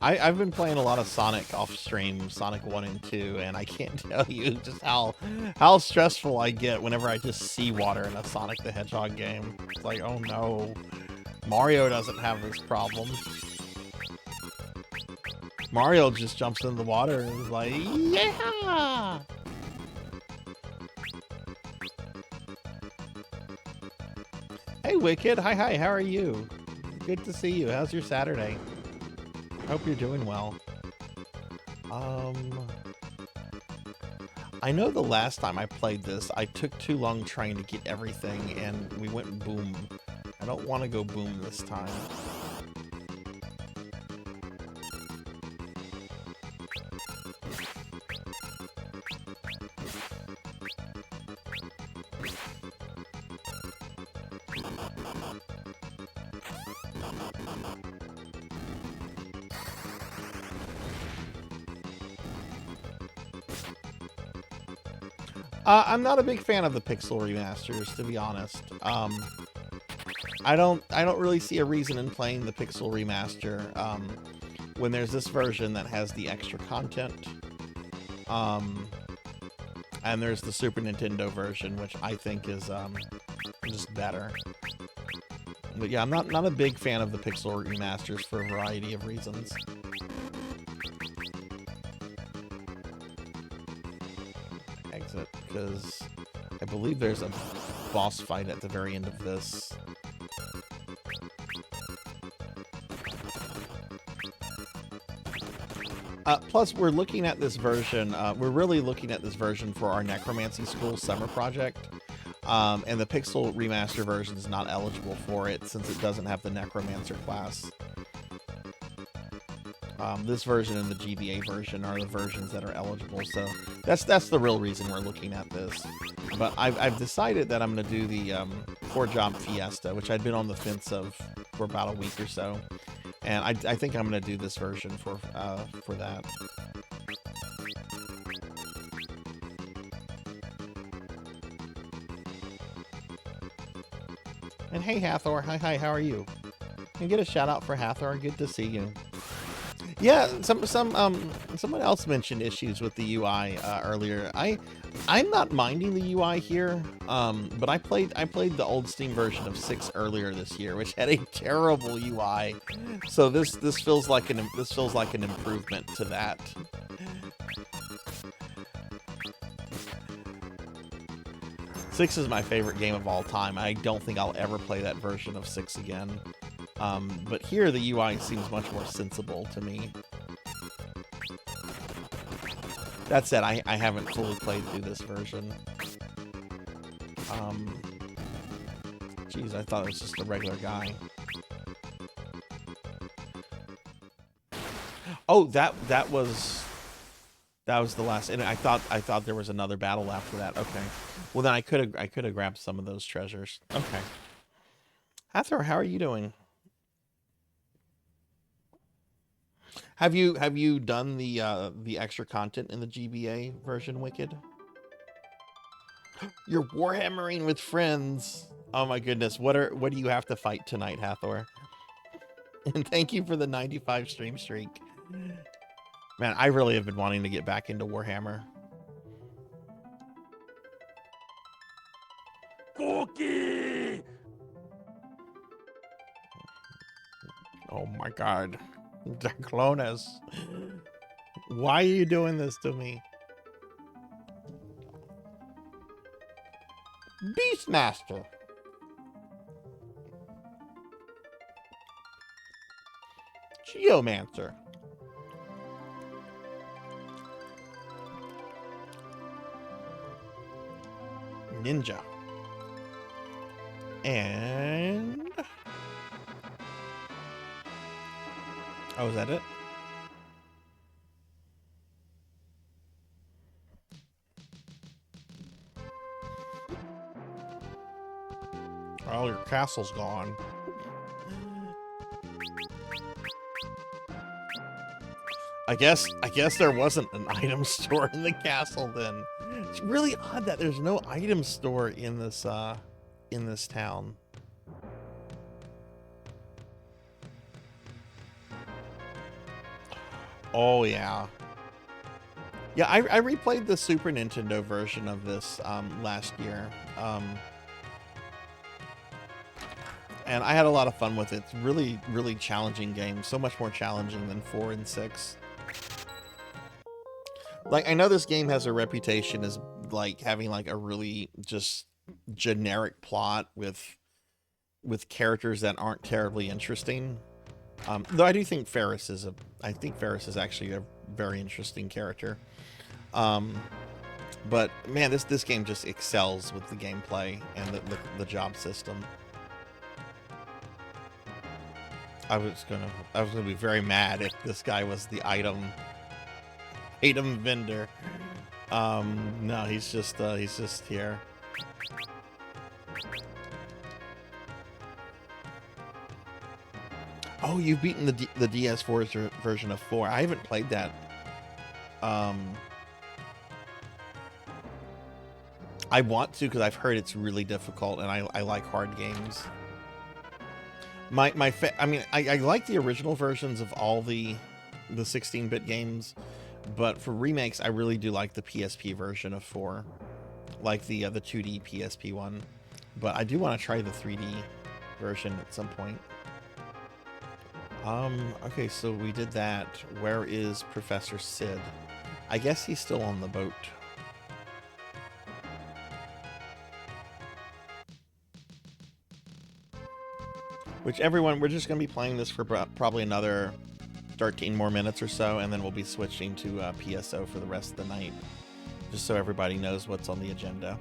I've been playing a lot of Sonic off stream, Sonic 1 and 2, and I can't tell you just how stressful I get whenever I just see water in a Sonic the Hedgehog game. It's like, oh no. Mario doesn't have this problem. Mario just jumps in the water and is like, yeah! Hey, Wicked. Hi, how are you? Good to see you. How's your Saturday? Hope you're doing well. I know the last time I played this, I took too long trying to get everything, and we went boom. I don't want to go boom this time. I'm not a big fan of the pixel remasters, to be honest. I don't really see a reason in playing the pixel remaster when there's this version that has the extra content. And there's the Super Nintendo version, which I think is just better. But yeah, I'm not a big fan of the pixel remasters for a variety of reasons. Exit, because I believe there's a boss fight at the very end of this. Plus, we're looking at this version, we're really looking at this version for our Necromancy School summer project. And the Pixel Remaster version is not eligible for it since it doesn't have the Necromancer class. This version and the GBA version are the versions that are eligible, so that's the real reason we're looking at this. But I've decided that I'm going to do the 4-Job Fiesta, which I'd been on the fence of for about a week or so. And I think I'm going to do this version for that. And hey, Hathor. Hi, how are you? Can you get a shout out for Hathor? Good to see you. Yeah, someone else mentioned issues with the UI earlier. I'm not minding the UI here, but I played the old Steam version of 6 earlier this year, which had a terrible UI. So this feels like an improvement to that. Six is my favorite game of all time. I don't think I'll ever play that version of 6 again. But here the UI seems much more sensible to me. That said, I haven't fully played through this version. Geez, I thought it was just a regular guy. Oh, that was the last, and I thought there was another battle after that. Okay, well then I could have grabbed some of those treasures. Okay, Hathor, how are you doing? Have you done the extra content in the GBA version, Wicked? You're warhammering with friends. Oh my goodness, what do you have to fight tonight, Hathor? And thank you for the 95 stream streak. Man, I really have been wanting to get back into Warhammer. Cookie! Oh my god. Clonus. Why are you doing this to me? Beastmaster. Geomancer. Ninja. And... oh, is that it? Oh, your castle's gone. I guess there wasn't an item store in the castle then. It's really odd that there's no item store in this town. Oh yeah. Yeah, I replayed the Super Nintendo version of this last year. And I had a lot of fun with it. It's really, really challenging game. So much more challenging than 4 and 6. Like, I know this game has a reputation as, like, having, like, a really just generic plot with characters that aren't terribly interesting. Though I do think Ferris is actually a very interesting character. But, man, this game just excels with the gameplay and the job system. I was gonna be very mad if this guy was the item vendor. No, he's just here. Oh, you've beaten the DS4 version of 4. I haven't played that. I want to because I've heard it's really difficult, and I like hard games. I like the original versions of all the 16-bit games, but for remakes, I really do like the PSP version of 4, like the 2D PSP one. But I do want to try the 3D version at some point. Okay, so we did that. Where is Professor Sid? I guess he's still on the boat. Which, everyone, we're just going to be playing this for probably another 13 more minutes or so, and then we'll be switching to PSO for the rest of the night, just so everybody knows what's on the agenda.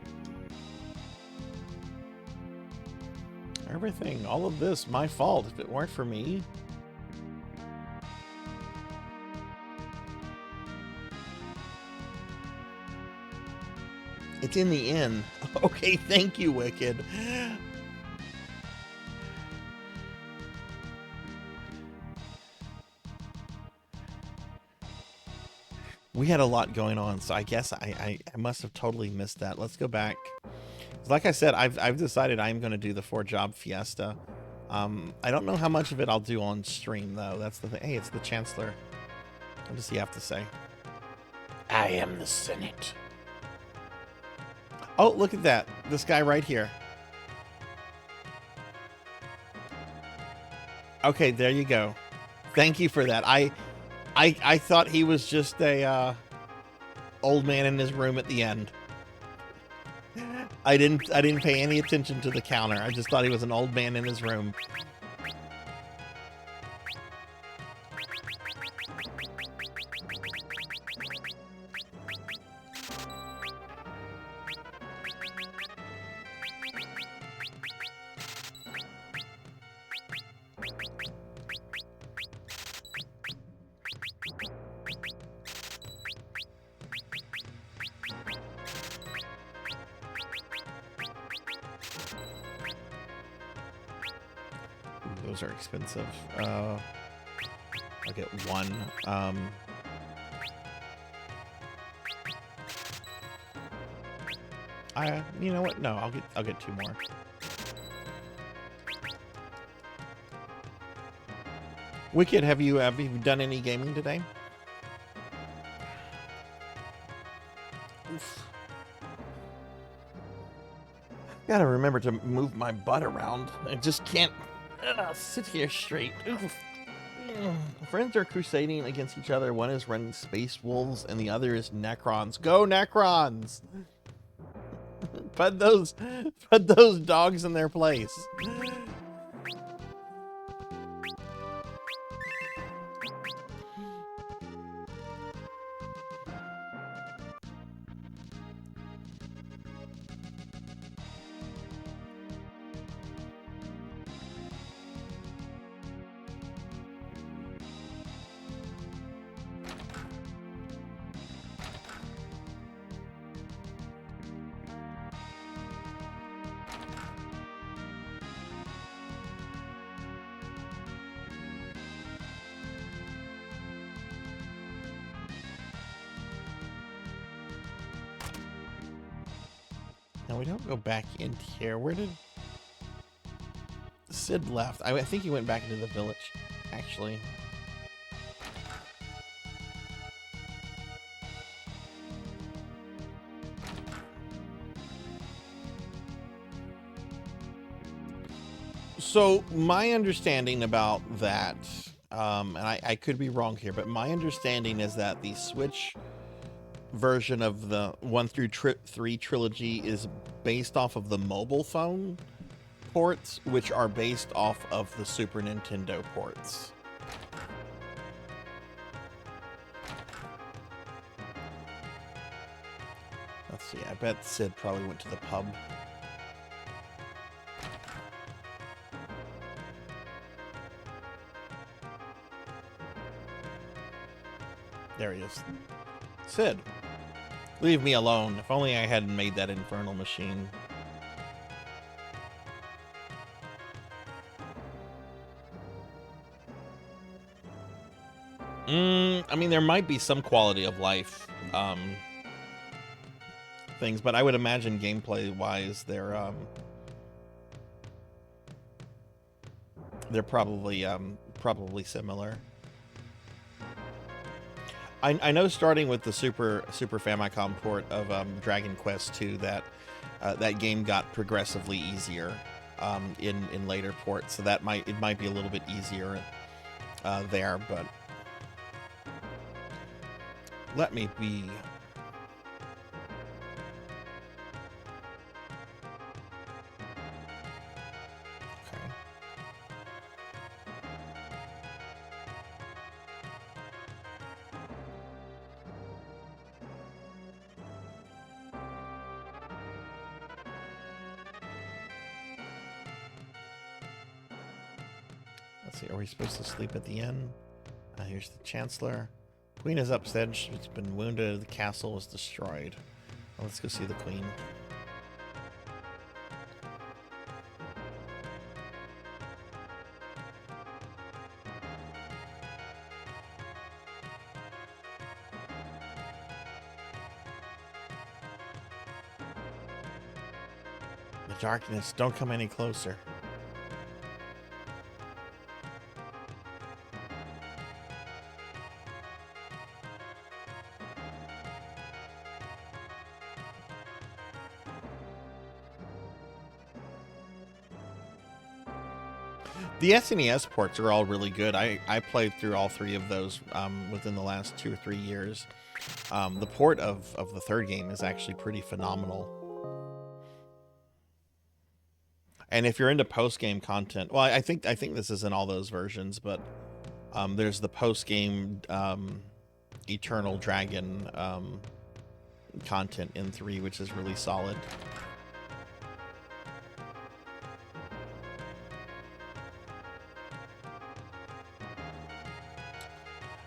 Everything, all of this, my fault. If it weren't for me... It's in the inn. Okay, thank you, Wicked. We had a lot going on, so I guess I must have totally missed that. Let's go back. Like I said, I've decided I'm going to do the 4-job fiesta. I don't know how much of it I'll do on stream, though. That's the thing. Hey, it's the Chancellor. What does he have to say? I am the Senate. Oh, look at that. This guy right here. Okay, there you go. Thank you for that. I thought he was just a old man in his room at the end. I didn't pay any attention to the counter. I just thought he was an old man in his room. Those are expensive. I'll get one. You know what? No, I'll get 2 more. Wicked, have you done any gaming today? Oof. Gotta remember to move my butt around. I just can't sit here straight. Oof. Friends are crusading against each other. One is running space wolves and the other is Necrons. Go Necrons! Put those dogs in their place. Now we don't go back in here. Where did Sid left? I think he went back into the village, actually. So my understanding about that, and I could be wrong here, but my understanding is that the Switch version of the 1 through 3 trilogy is based off of the mobile phone ports, which are based off of the Super Nintendo ports. Let's see, I bet Sid probably went to the pub. There he is. Sid, leave me alone. If only I hadn't made that infernal machine. I mean, there might be some quality of life things, but I would imagine gameplay-wise, they're probably similar. I know, starting with the Super Famicom port of Dragon Quest II, that that game got progressively easier in later ports, so it might be a little bit easier there, but let me be. Let's see, are we supposed to sleep at the inn? Here's the Chancellor. Queen is upstairs. She's been wounded. The castle was destroyed. Well, let's go see the Queen. The darkness, don't come any closer. The SNES ports are all really good. I played through all 3 of those within the last 2 or 3 years. The port of the 3rd game is actually pretty phenomenal. And if you're into post-game content, well, I think this is in all those versions, but there's the post-game Eternal Dragon content in 3, which is really solid.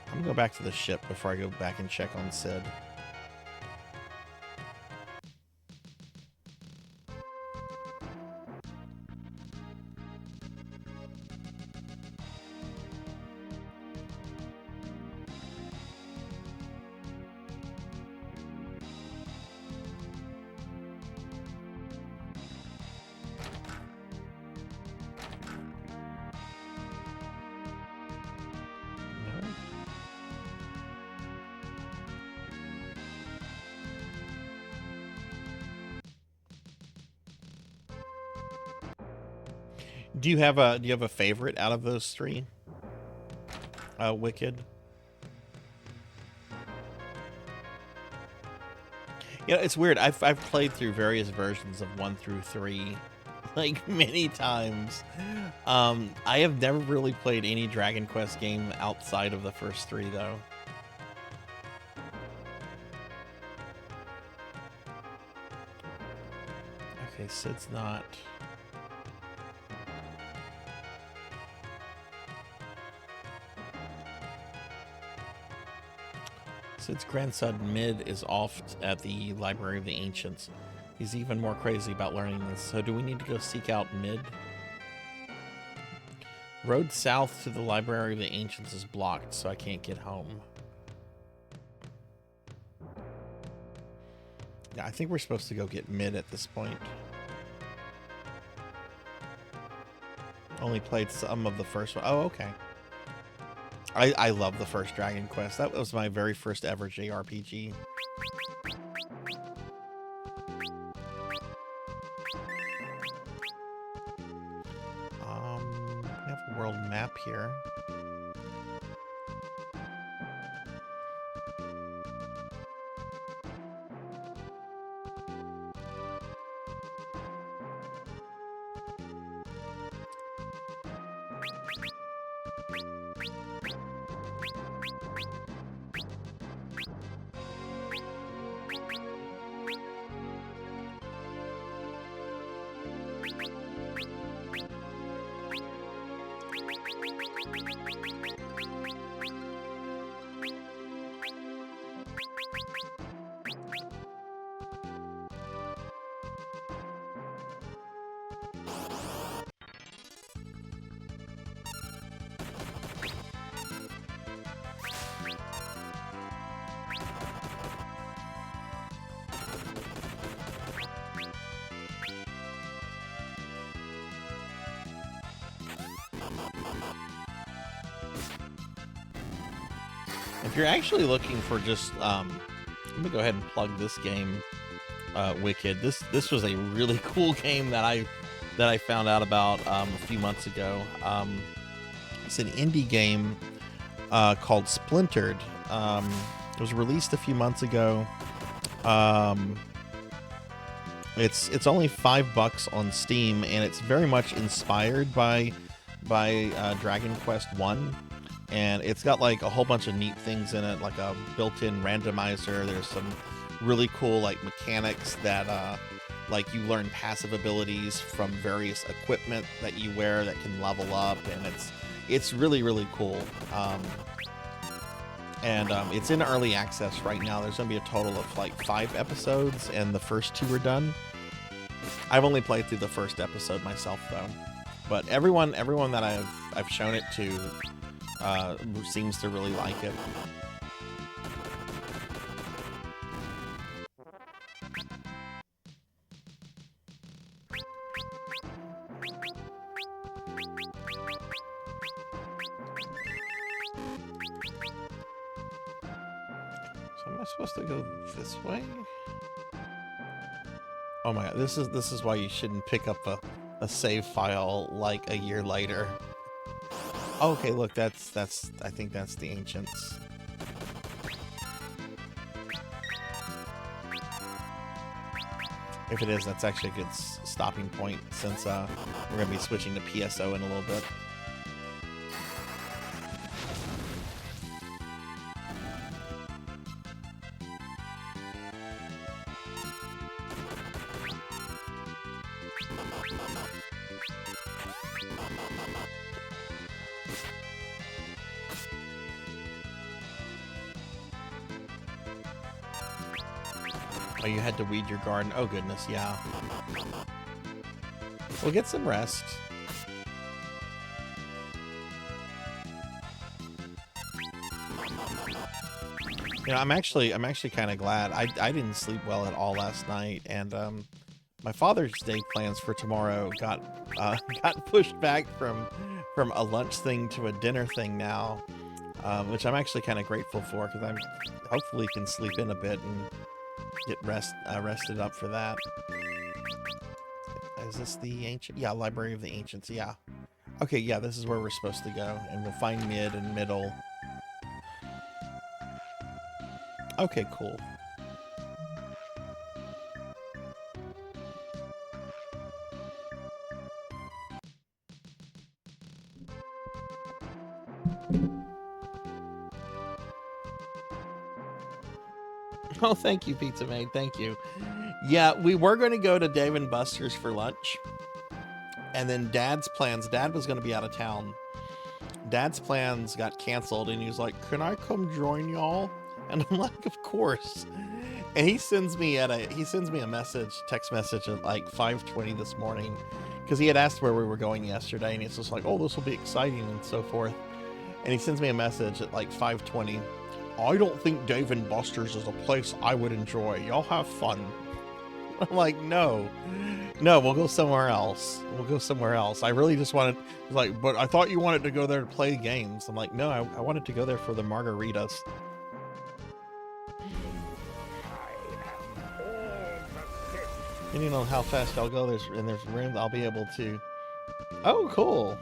I'm gonna go back to the ship before I go back and check on Sid. Do you have a favorite out of those 3? Wicked. You know, it's weird. I've played through various versions of 1 through 3, like many times. I have never really played any Dragon Quest game outside of the first 3, though. Okay, Sid's not. Sid's grandson Mid is off at the Library of the Ancients. He's even more crazy about learning this. So do we need to go seek out Mid? Road south to the Library of the Ancients is blocked, so I can't get home. Yeah, I think we're supposed to go get Mid at this point. Only played some of the first one. Oh, okay. I love the first Dragon Quest. That was my very first ever JRPG. We have a world map here. If you're actually looking for just, let me go ahead and plug this game, Wicked. This was a really cool game that I found out about a few months ago. It's an indie game called Splintered. It was released a few months ago. It's only $5 on Steam, and it's very much inspired by Dragon Quest 1. And it's got like a whole bunch of neat things in it, like a built-in randomizer. There's some really cool like mechanics that like you learn passive abilities from various equipment that you wear that can level up, and it's really, really cool. It's in early access right now. There's gonna be a total of like 5 episodes, and the first 2 are done. I've only played through the first episode myself though, but everyone that I've shown it to seems to really like it. So am I supposed to go this way? Oh my god, this is why you shouldn't pick up a save file like a year later. Okay, look, that's I think that's the Ancients. If it is, that's actually a good stopping point, since we're gonna be switching to PSO in a little bit. Oh, you had to weed your garden. Oh, goodness, yeah. We'll get some rest. You know, I'm actually kind of glad. I didn't sleep well at all last night, and my Father's Day plans for tomorrow got pushed back from a lunch thing to a dinner thing now, which I'm actually kind of grateful for, because I'm hopefully can sleep in a bit and get rested up for that. Is this the ancient? Yeah, Library of the Ancients. Yeah. Okay, yeah, this is where we're supposed to go, and we'll find Mid and Middle. Okay, cool. Oh, thank you, Pizza Maid. Thank you. Yeah, we were going to go to Dave and Buster's for lunch. And then Dad's plans, Dad was going to be out of town. Dad's plans got canceled, and he was like, "Can I come join y'all?" And I'm like, "Of course." And he sends me a message, text message at like 5:20 this morning, because he had asked where we were going yesterday, and he's just like, "Oh, this will be exciting," and so forth. And he sends me a message at like 5:20. "I don't think Dave and Buster's is a place I would enjoy. Y'all have fun." I'm like, no, we'll go somewhere else. I really just wanted, like, but I thought you wanted to go there to play games. I'm like, no, I wanted to go there for the margaritas. Depending on how fast I'll go, there's room, I'll be able to. Oh, cool.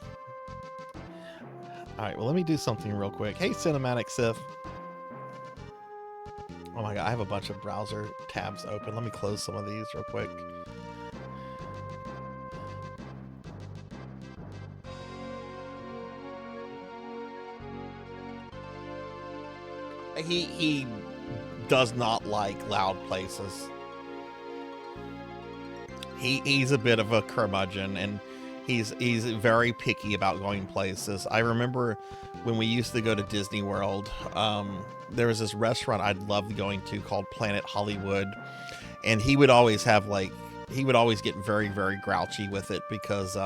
All right, well, let me do something real quick. Hey, Cinematic Sith. Oh my god, I have a bunch of browser tabs open. Let me close some of these real quick. He does not like loud places. He's a bit of a curmudgeon, and he's very picky about going places. I remember when we used to go to Disney World, there was this restaurant I'd loved going to called Planet Hollywood, and he would always get very, very grouchy with it because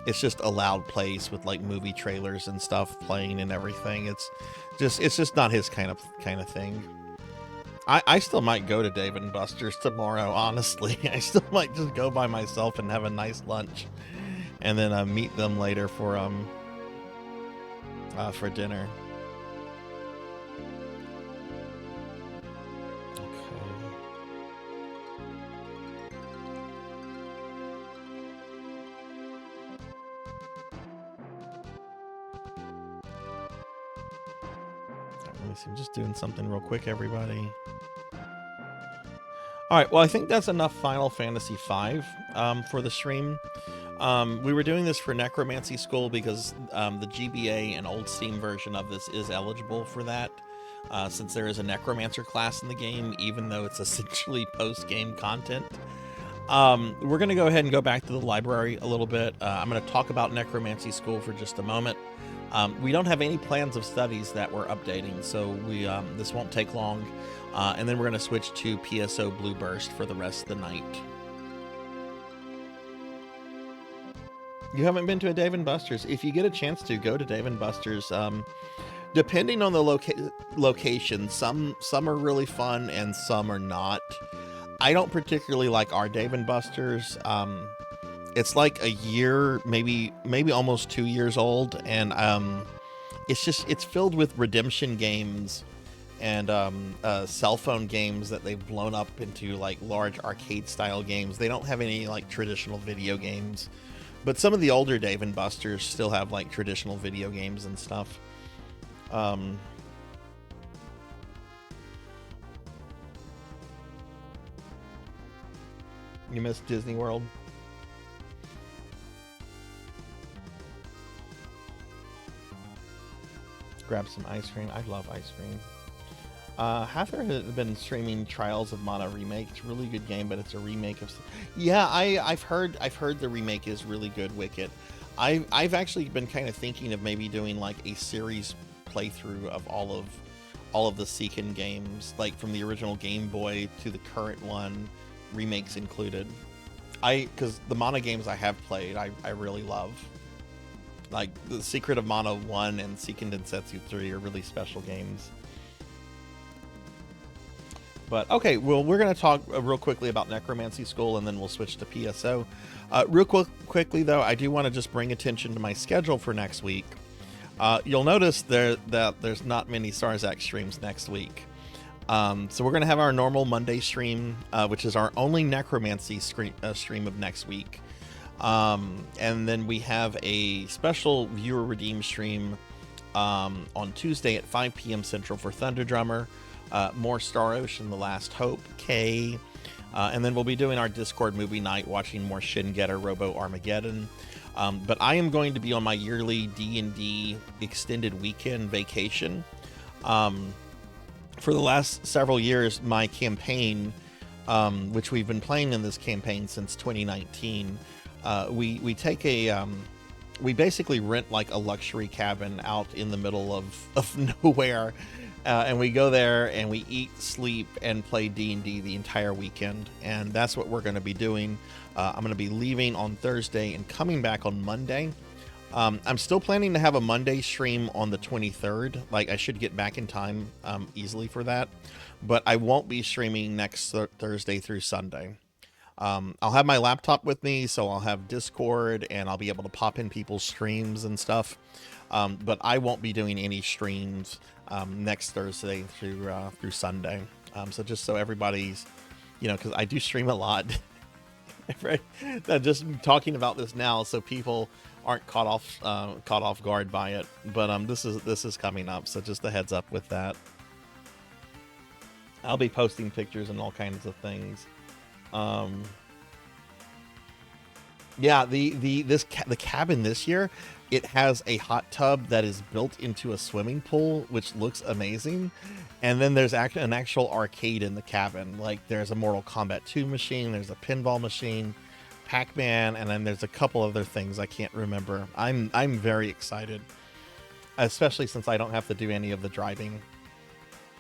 it's just a loud place with like movie trailers and stuff playing and everything. It's just not his kind of thing. I still might go to Dave and Buster's tomorrow, honestly. I still might just go by myself and have a nice lunch, and then meet them later for dinner. Let me see, I'm just doing something real quick, everybody. Alright, well, I think that's enough Final Fantasy V for the stream. We were doing this for Necromancy School because the GBA and old Steam version of this is eligible for that, since there is a Necromancer class in the game, even though it's essentially post-game content. We're going to go ahead and go back to the library a little bit. I'm going to talk about Necromancy School for just a moment. We don't have any plans of studies that we're updating, so this won't take long. And then we're going to switch to PSO Blue Burst for the rest of the night. You haven't been to a Dave & Buster's? If you get a chance to, go to Dave & Buster's. Depending on the location, some are really fun and some are not. I don't particularly like our Dave & Buster's. It's like a year, maybe almost 2 years old, and it's filled with redemption games and cell phone games that they've blown up into like large arcade style games. They don't have any like traditional video games, but some of the older Dave & Buster's still have like traditional video games and stuff. You missed Disney World? Grab some ice cream. I love ice cream. Hather has been streaming Trials of Mana remake. It's a really good game, but it's a remake of. Yeah, I've heard the remake is really good. Wicked. I've actually been kind of thinking of maybe doing like a series playthrough of all of the Seekin games, like from the original Game Boy to the current one, remakes included. Because the Mana games I have played, I really love. Like the Secret of Mana 1 and Seiken Densetsu 3 are really special games. But okay, well, we're going to talk real quickly about Necromancy School, and then we'll switch to PSO. Real quickly, though, I do want to just bring attention to my schedule for next week. You'll notice that there's not many Sarzac streams next week. So we're going to have our normal Monday stream, which is our only Necromancy stream of next week. And then we have a special viewer redeem stream on Tuesday at 5 p.m. Central for Thunder Drummer, more Star Ocean, The Last Hope, K, and then we'll be doing our Discord movie night, watching more Shin Getter Robo Armageddon. But I am going to be on my yearly D&D extended weekend vacation for the last several years, my campaign, which we've been playing in this campaign since 2019, we take a we basically rent like a luxury cabin out in the middle of nowhere, and we go there and we eat, sleep, and play D&D the entire weekend. And that's what we're going to be doing. I'm going to be leaving on Thursday and coming back on Monday. I'm still planning to have a Monday stream on the 23rd. Like, I should get back in time easily for that, but I won't be streaming next Thursday through Sunday. I'll have my laptop with me, so I'll have Discord and I'll be able to pop in people's streams and stuff. But I won't be doing any streams next Thursday through Sunday. So just so everybody's, because I do stream a lot. Right? Just talking about this now, so people aren't caught off guard by it. But this is coming up, so just a heads up with that. I'll be posting pictures and all kinds of things. Yeah, the cabin this year, it has a hot tub that is built into a swimming pool, which looks amazing. And then there's an actual arcade in the cabin. Like, there's a Mortal Kombat 2 machine, there's a pinball machine, Pac-Man, and then there's a couple other things I can't remember. I'm very excited, especially since I don't have to do any of the driving.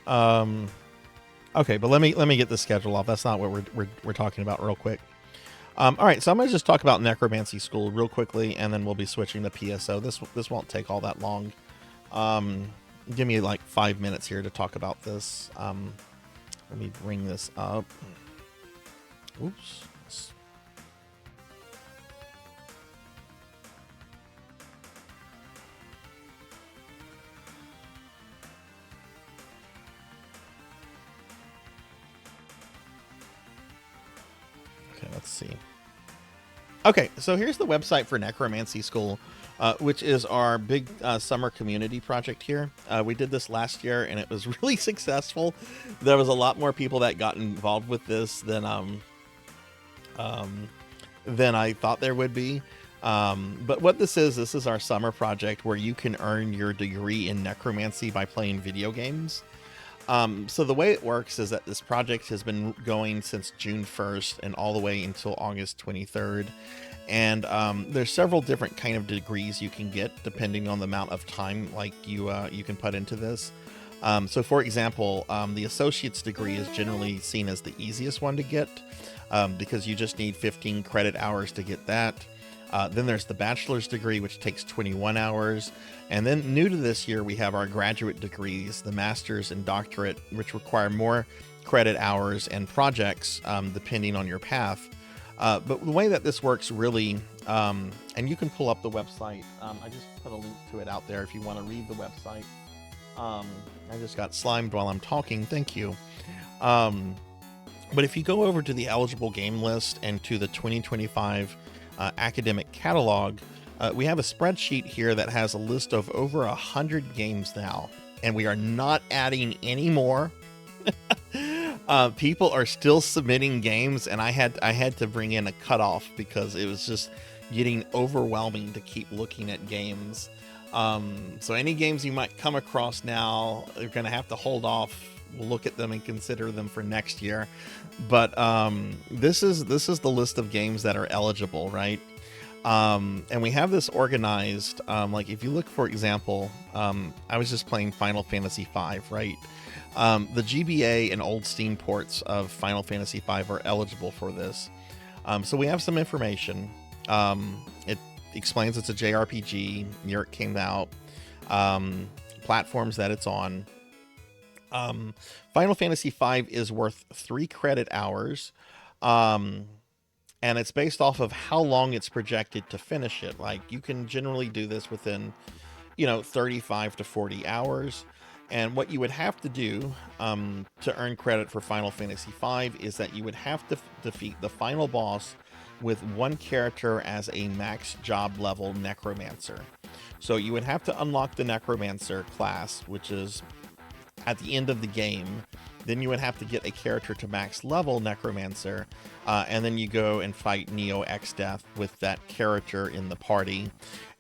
Okay, but let me get the schedule off. That's not what we're talking about real quick. All right, so I'm going to just talk about Necromancy School real quickly, and then we'll be switching to PSO. This won't take all that long. Give me like 5 minutes here to talk about this. Let me bring this up. Oops. Okay, let's see. Okay, so here's the website for Necromancy School, which is our big summer community project here. We did this last year, and it was really successful. There was a lot more people that got involved with this than I thought there would be. But what this is our summer project where you can earn your degree in necromancy by playing video games. So the way it works is that this project has been going since June 1st and all the way until August 23rd. And there's several different kind of degrees you can get depending on the amount of time like you can put into this. So for example, the associate's degree is generally seen as the easiest one to get because you just need 15 credit hours to get that. Then there's the bachelor's degree, which takes 21 hours. And then new to this year, we have our graduate degrees, the master's and doctorate, which require more credit hours and projects depending on your path. But the way that this works really, and you can pull up the website. I just put a link to it out there if you want to read the website. I just got slimed while I'm talking. Thank you. But if you go over to the eligible game list and to the 2025 academic catalog, we have a spreadsheet here that has a list of over 100 games now, and we are not adding any more. People are still submitting games, and I had to bring in a cutoff because it was just getting overwhelming to keep looking at games. So any games you might come across now, you're going to have to hold off. We'll look at them and consider them for next year. But this is the list of games that are eligible, right? And we have this organized. Like if you look, for example, I was just playing Final Fantasy V, right? The GBA and old Steam ports of Final Fantasy V are eligible for this. So we have some information. It explains it's a JRPG, year it came out, platforms that it's on. Final Fantasy V is worth 3 credit hours, and it's based off of how long it's projected to finish it. Like you can generally do this within, 35 to 40 hours. And what you would have to do to earn credit for Final Fantasy V is that you would have to defeat the final boss with one character as a max job level necromancer. So you would have to unlock the necromancer class, which is at the end of the game. Then you would have to get a character to max level necromancer, and then you go and fight Neo X-Death with that character in the party.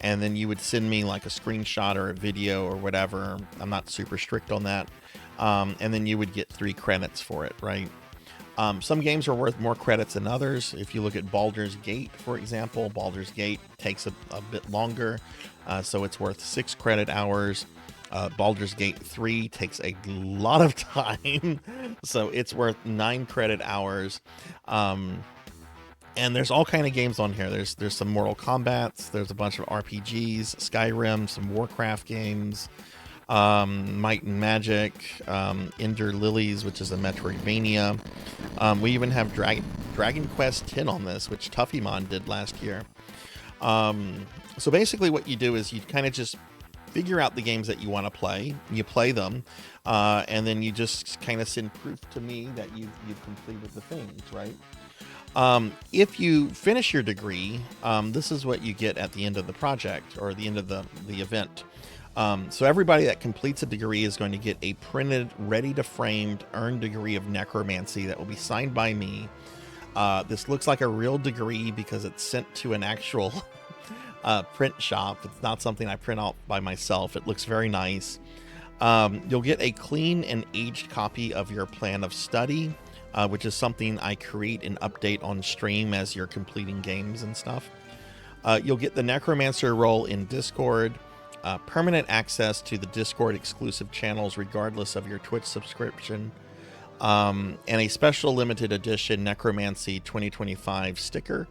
And then you would send me like a screenshot or a video or whatever. I'm not super strict on that. and then you would get 3 credits for it, right? Some games are worth more credits than others. If you look at Baldur's Gate, for example, Baldur's Gate takes a bit longer, so it's worth 6 credit hours. Baldur's Gate 3 takes a lot of time, so it's worth 9 credit hours. And there's all kind of games on here. There's some Mortal Kombats, there's a bunch of RPGs, Skyrim, some Warcraft games, Might and Magic, Ender Lilies, which is a Metroidvania. We even have Dragon Quest X on this, which Tuffymon did last year. So basically what you do is you kind of just figure out the games that you want to play, you play them, and then you just kind of send proof to me that you've completed the things, right? If you finish your degree, this is what you get at the end of the project or the end of the event. So everybody that completes a degree is going to get a printed, ready-to-framed, earned degree of necromancy that will be signed by me. This looks like a real degree because it's sent to an actual print shop. It's not something I print out by myself. It looks very nice. You'll get a clean and aged copy of your plan of study, which is something I create and update on stream as you're completing games and stuff. You'll get the Necromancer role in Discord, permanent access to the Discord exclusive channels regardless of your Twitch subscription, and a special limited edition Necromancy 2025 sticker,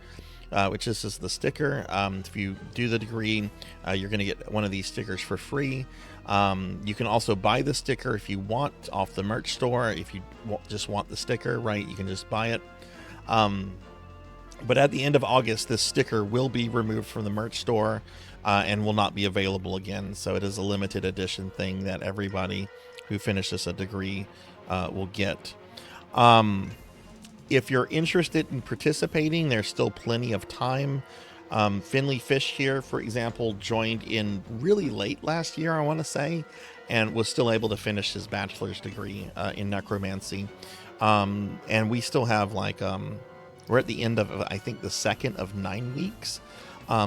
which this is the sticker. If you do the degree, you're going to get one of these stickers for free. You can also buy the sticker if you want off the merch store. If you just want the sticker, right, you can just buy it. But at the end of August, this sticker will be removed from the merch store and will not be available again. So it is a limited edition thing that everybody who finishes a degree will get. If you're interested in participating, there's still plenty of time. Finley Fish here, for example, joined in really late last year, I want to say, and was still able to finish his bachelor's degree in necromancy. And we still have we're at the end of, I think, the second of 9 weeks.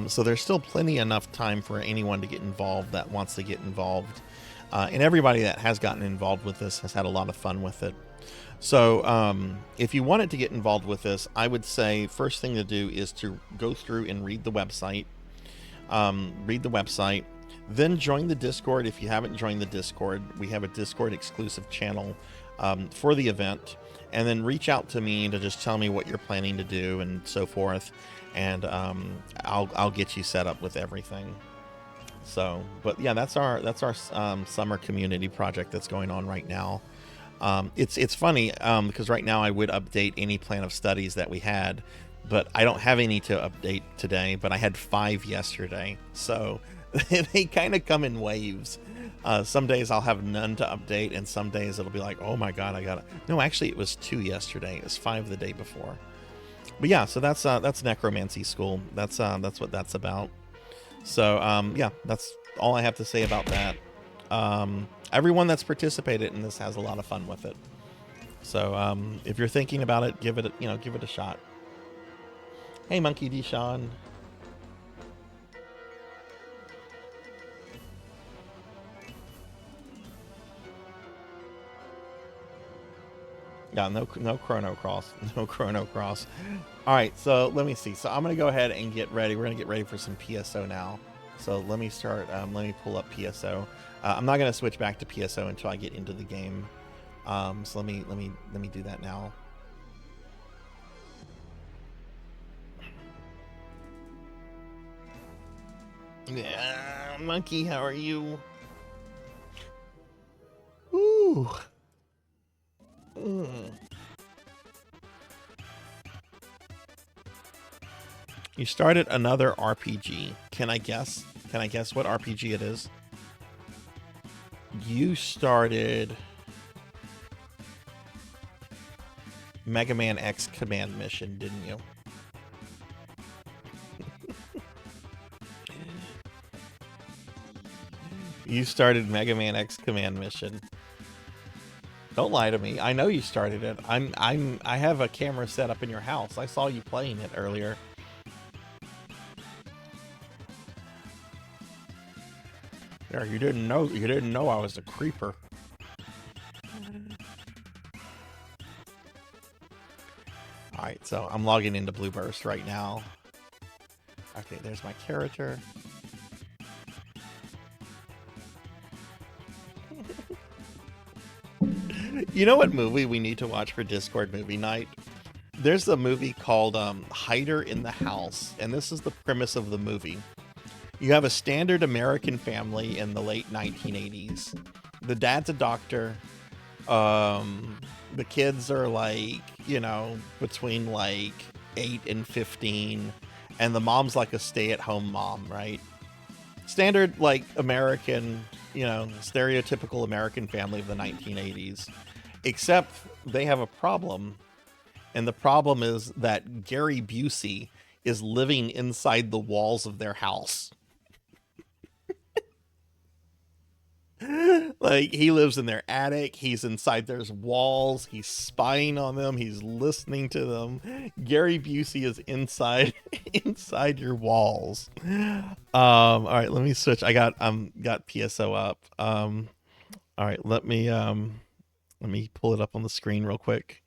So there's still plenty enough time for anyone to get involved that wants to get involved. And everybody that has gotten involved with this has had a lot of fun with it. So if you wanted to get involved with this, I would say first thing to do is to go through and read the website. Then join the Discord. If you haven't joined the Discord, we have a Discord exclusive channel for the event. And then reach out to me to just tell me what you're planning to do and so forth. And I'll get you set up with everything. So, but yeah, that's our summer community project that's going on right now. It's funny because right now I would update any plan of studies that we had, but I don't have any to update today, but I had 5 yesterday. So they kind of come in waves. Some days I'll have none to update, and some days it'll be like, oh my God, no, actually it was 2 yesterday. It was 5 the day before. But yeah, so that's necromancy school. That's what that's about. So yeah, that's all I have to say about that. Everyone that's participated in this has a lot of fun with it. So if you're thinking about it, give it a shot. Hey, Monkey D. Sean. Yeah, no Chrono Cross. No Chrono Cross. All right, so let me see. So I'm going to go ahead and get ready. We're going to get ready for some PSO now. So let me start. Let me pull up PSO. I'm not going to switch back to PSO until I get into the game. So let me do that now. Yeah, Monkey, how are you? Ooh. You started another RPG. Can I guess? Can I guess what RPG it is? You started Mega Man X Command Mission, didn't you? You started Mega Man X Command Mission. Don't lie to me. I know you started it. I have a camera set up in your house. I saw you playing it earlier. There, you didn't know I was a creeper. Alright, so I'm logging into Blueburst right now. Okay, there's my character. You know what movie we need to watch for Discord movie night? There's a movie called Hider in the House, and this is the premise of the movie. You have a standard American family in the late 1980s. The dad's a doctor. The kids are like, you know, between like 8 and 15, and the mom's like a stay-at-home mom, right? Standard, like, American, you know, stereotypical American family of the 1980s. Except they have a problem, and the problem is that Gary Busey is living inside the walls of their house. Like, he lives in their attic, he's inside their walls, he's spying on them, he's listening to them. Gary Busey is inside your walls. All right, let me switch. I got PSO up. All right, let me pull it up on the screen real quick.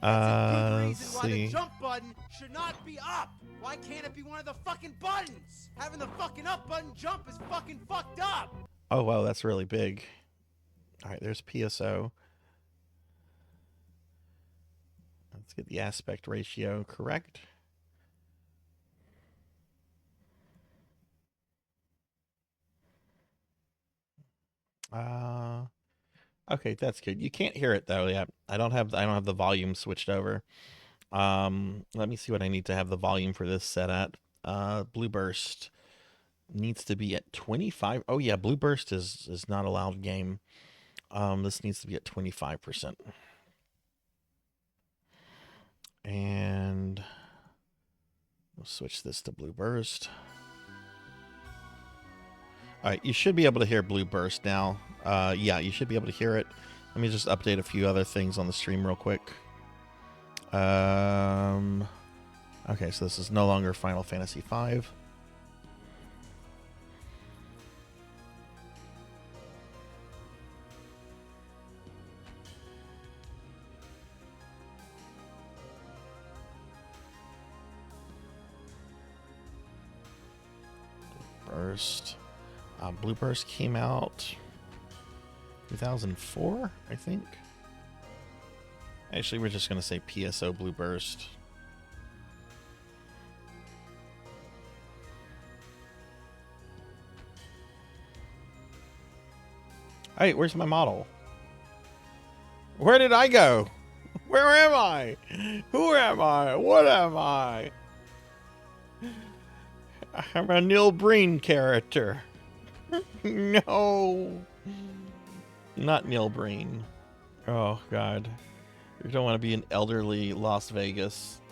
Let's see. why the jump button should not be up. Why can't it be one of the fucking buttons? Having the fucking up button jump is fucking fucked up. Oh, wow, that's really big. All right, there's PSO. Let's get the aspect ratio correct. Okay, that's good. You can't hear it though. Yeah, I don't have the volume switched over. Let me see what I need to have the volume for this set at. Blueburst needs to be at 25. Oh yeah, Blueburst is not a loud game. This needs to be at 25%. And we'll switch this to Blueburst. All right, you should be able to hear Blueburst now. Yeah, you should be able to hear it. Let me just update a few other things on the stream real quick. Okay, so this is no longer Final Fantasy V. Blueburst came out 2004, I think. Actually, we're just going to say PSO Blueburst. Hey, where's my model? Where did I go? Where am I? Who am I? What am I? I'm a Neil Breen character. No. Not Neil Breen. Oh, God. You don't want to be an elderly Las Vegas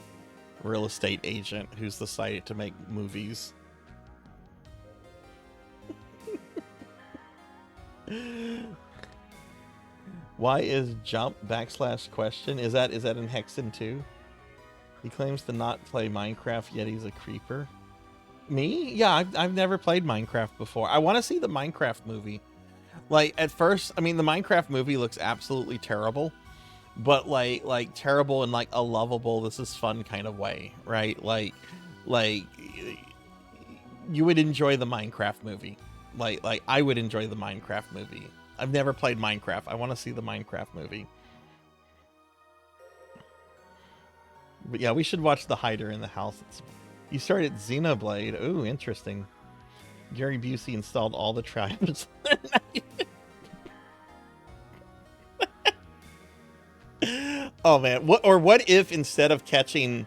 real estate agent who's decided to make movies. Why is jump /question? Is that in Hexen 2? He claims to not play Minecraft, yet he's a creeper. Me? Yeah, I've never played Minecraft before. I want to see the Minecraft movie. Like, at first, I mean, the Minecraft movie looks absolutely terrible, but like terrible in like a lovable, this is fun kind of way, right? Like you would enjoy the Minecraft movie. Like I would enjoy the Minecraft movie. I've never played Minecraft. I want to see the Minecraft movie. But yeah, we should watch The Hider in the House. You started Xenoblade. Ooh, interesting. Gary Busey installed all the tribes. Oh man, what if instead of catching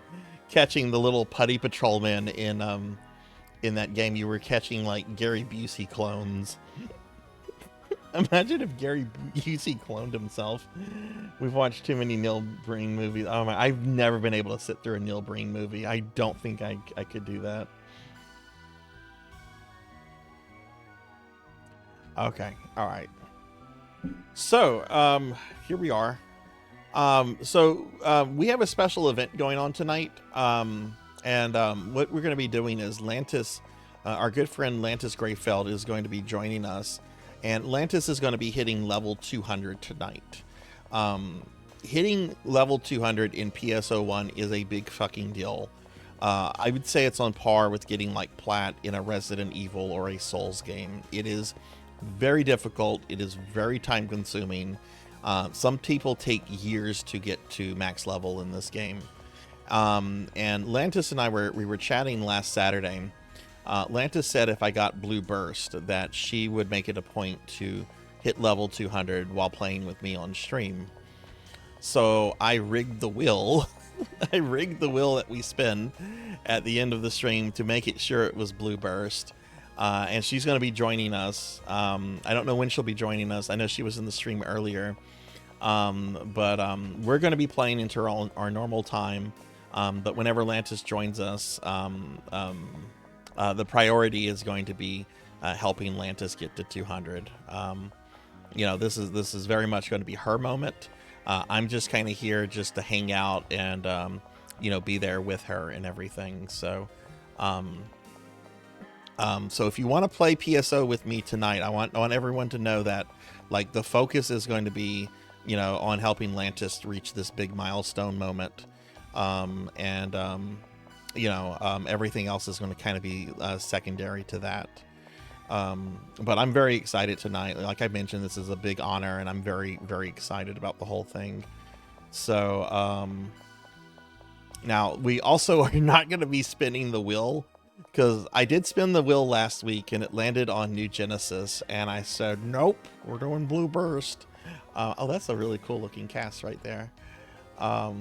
the little putty patrolman in that game, you were catching like Gary Busey clones? Imagine if Gary Busey cloned himself. We've watched too many Neil Breen movies. Oh my, I've never been able to sit through a Neil Breen movie. I don't think I could do that. Okay, all right. So, here we are. We have a special event going on tonight. What we're going to be doing is Lantis, our good friend Lantis Greyfeld is going to be joining us. And Lantis is going to be hitting level 200 tonight. hitting level 200 in PSO1 is a big fucking deal. I would say it's on par with getting like plat in a Resident Evil or a Souls game. It is very difficult. It is very time consuming. Some people take years to get to max level in this game. And Lantis and I were chatting last Saturday. Lantis said if I got Blue Burst that she would make it a point to hit level 200 while playing with me on stream. So I rigged the wheel. I rigged the wheel that we spin at the end of the stream to make it sure it was Blue Burst. And she's going to be joining us. I don't know when she'll be joining us. I know she was in the stream earlier. But we're going to be playing into our normal time. But whenever Lantis joins us, the priority is going to be helping Lantis get to 200. You know, this is very much going to be her moment. I'm just kind of here just to hang out and, you know, be there with her and everything. So, so if you want to play PSO with me tonight, I want everyone to know that, like, the focus is going to be, you know, on helping Lantis reach this big milestone moment. You know, everything else is going to kind of be secondary to that. But I'm very excited tonight. Like I mentioned, this is a big honor, and I'm very, very excited about the whole thing. So, now we also are not going to be spinning the wheel, because I did spin the wheel last week and it landed on New Genesis, and I said, nope, we're doing Blue Burst. Oh, that's a really cool looking cast right there. Of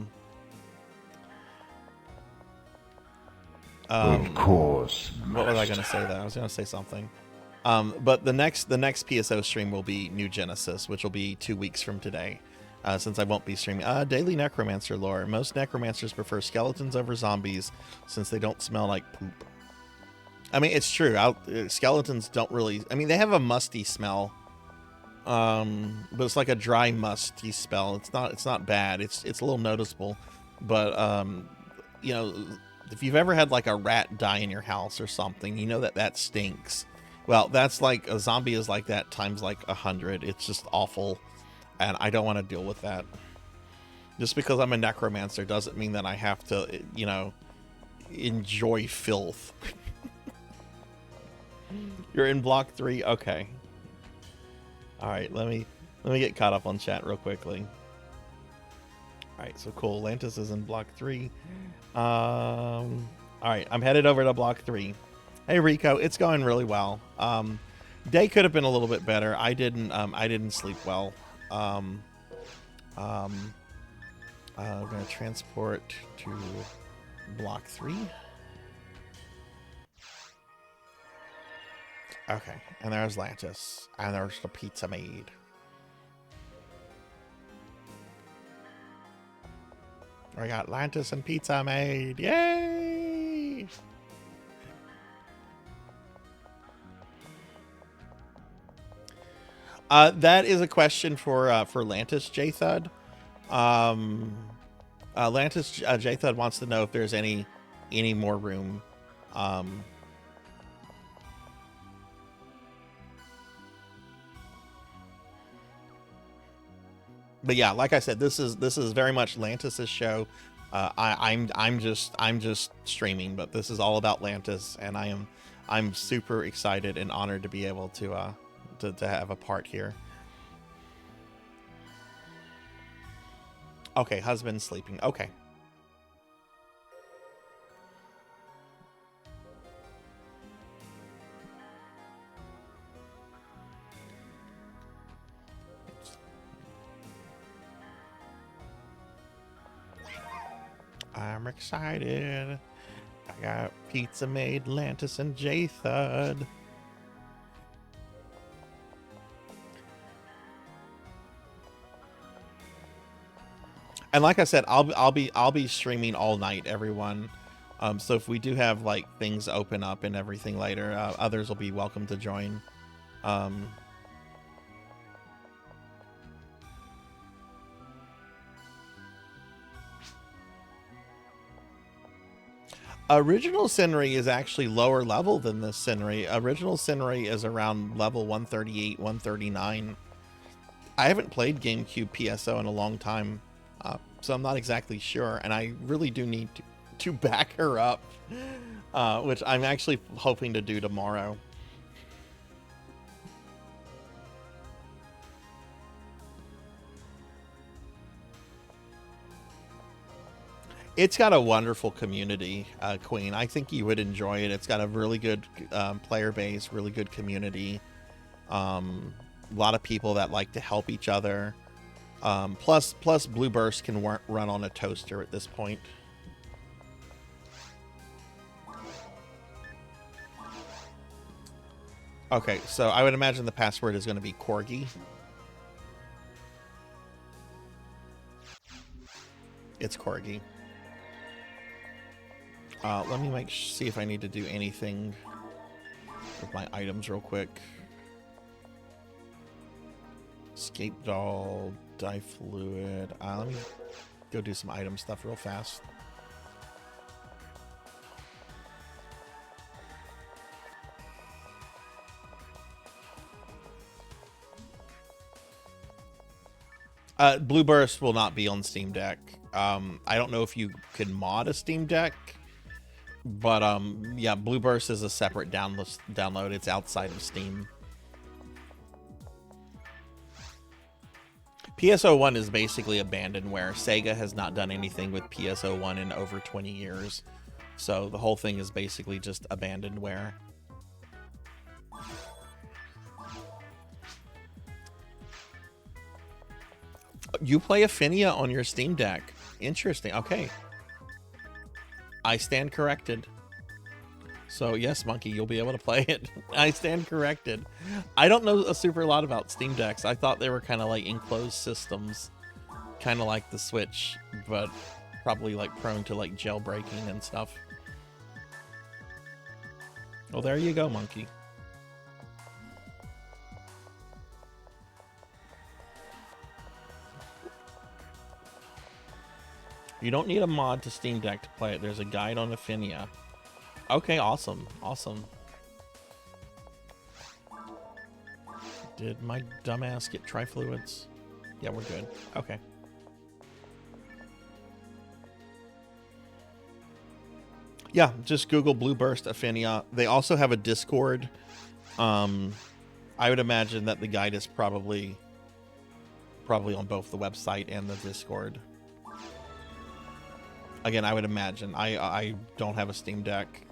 course. What was I going to say though? I was going to say something. But the next PSO stream will be New Genesis, which will be 2 weeks from today, since I won't be streaming. Daily Necromancer lore. Most necromancers prefer skeletons over zombies since they don't smell like poop. I mean, it's true. Skeletons don't really... I mean, they have a musty smell, but it's like a dry, musty smell. It's not bad. It's a little noticeable, but you know, if you've ever had like a rat die in your house or something, you know that stinks. Well, that's like a zombie is like that times like 100. It's just awful, and I don't want to deal with that. Just because I'm a necromancer doesn't mean that I have to, you know, enjoy filth. You're in block 3? Okay. All right, let me get caught up on chat real quickly. All right, so cool. Lantis is in block 3. All right, I'm headed over to block 3. Hey Rico, it's going really well. Day could have been a little bit better. I didn't sleep well. I'm gonna transport to block 3. Okay, and there's Lantis, and there's the pizza maid. We got Lantis and pizza maid. Yay! That is a question for Lantis J Thud. Lantis J Thud wants to know if there's any more room. But yeah, like I said, this is very much Lantis's show. I'm just streaming, but this is all about Lantis, and I'm super excited and honored to be able to have a part here. Okay, husband sleeping. Okay. I'm excited. I got pizza maid, Lantis, and J Thud. And like I said, I'll be streaming all night, everyone. So if we do have like things open up and everything later, others will be welcome to join. Original Senri is actually lower level than this Senri. Original Senri is around level 138, 139. I haven't played GameCube PSO in a long time. So I'm not exactly sure, and I really do need to back her up, which I'm actually hoping to do tomorrow. It's got a wonderful community, Queen. I think you would enjoy it. It's got a really good player base, really good community. A lot of people that like to help each other. Plus Blue Burst can run on a toaster at this point. Okay, so I would imagine the password is going to be Corgi. It's Corgi. Let me see if I need to do anything with my items real quick. Escape doll, dye fluid. Let me go do some item stuff real fast. Blue Burst will not be on Steam Deck. I don't know if you can mod a Steam Deck, but yeah, Blue Burst is a separate download. It's outside of Steam. PSO1 is basically abandonware. Sega has not done anything with PSO1 in over 20 years. So the whole thing is basically just abandonware. You play Affinia on your Steam Deck. Interesting. Okay. I stand corrected. So yes, Monkey, you'll be able to play it. I stand corrected. I don't know a super lot about Steam Decks. I thought they were kind of like enclosed systems, kind of like the Switch, but probably like prone to like jailbreaking and stuff. Well, there you go, Monkey. You don't need a mod to Steam Deck to play it. There's a guide on Affinia. Okay, awesome. Awesome. Did my dumbass get trifluids? Yeah, we're good. Okay. Yeah, just Google Blue Burst Affinia. They also have a Discord. I would imagine that the guide is probably on both the website and the Discord. Again, I would imagine. I don't have a Steam Deck.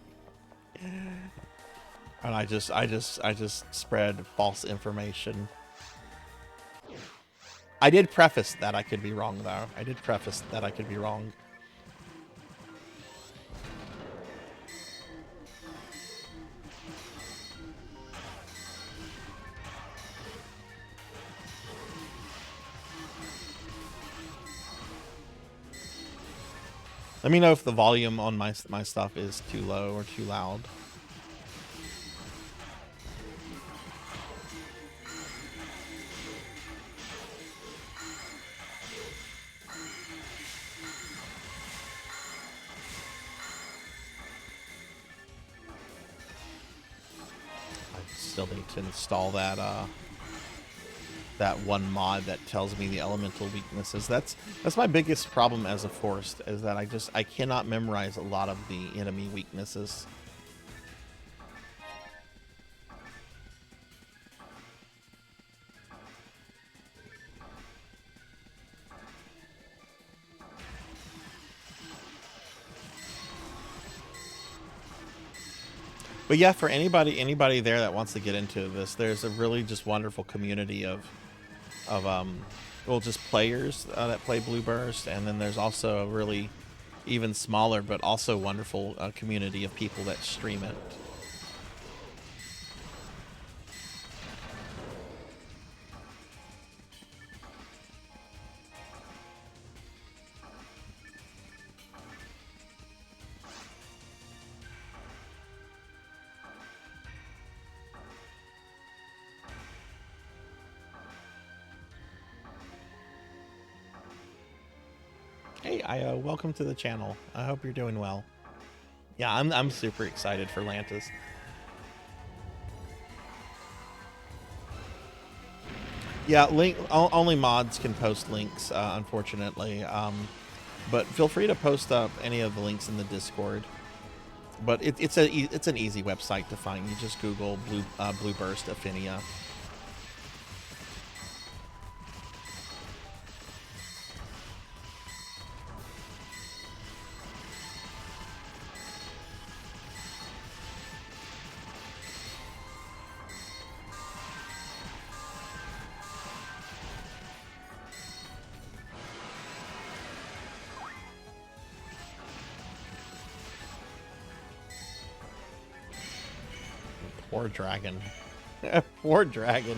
And I just spread false information. I did preface that I could be wrong, though. I did preface that I could be wrong. Let me know if the volume on my stuff is too low or too loud. I still need to install that that one mod that tells me the elemental weaknesses. That's my biggest problem as a forest, is that I cannot memorize a lot of the enemy weaknesses. But yeah, for anybody there that wants to get into this, there's a really just wonderful community of well, just players that play Blue Burst, and then there's also a really even smaller but also wonderful community of people that stream it. Hey, welcome to the channel. I hope you're doing well. Yeah, I'm super excited for Lantis. Yeah, only mods can post links, unfortunately. But feel free to post up any of the links in the Discord. But it's an easy website to find. You just Google Blueburst Affinia. Poor dragon. Poor dragon.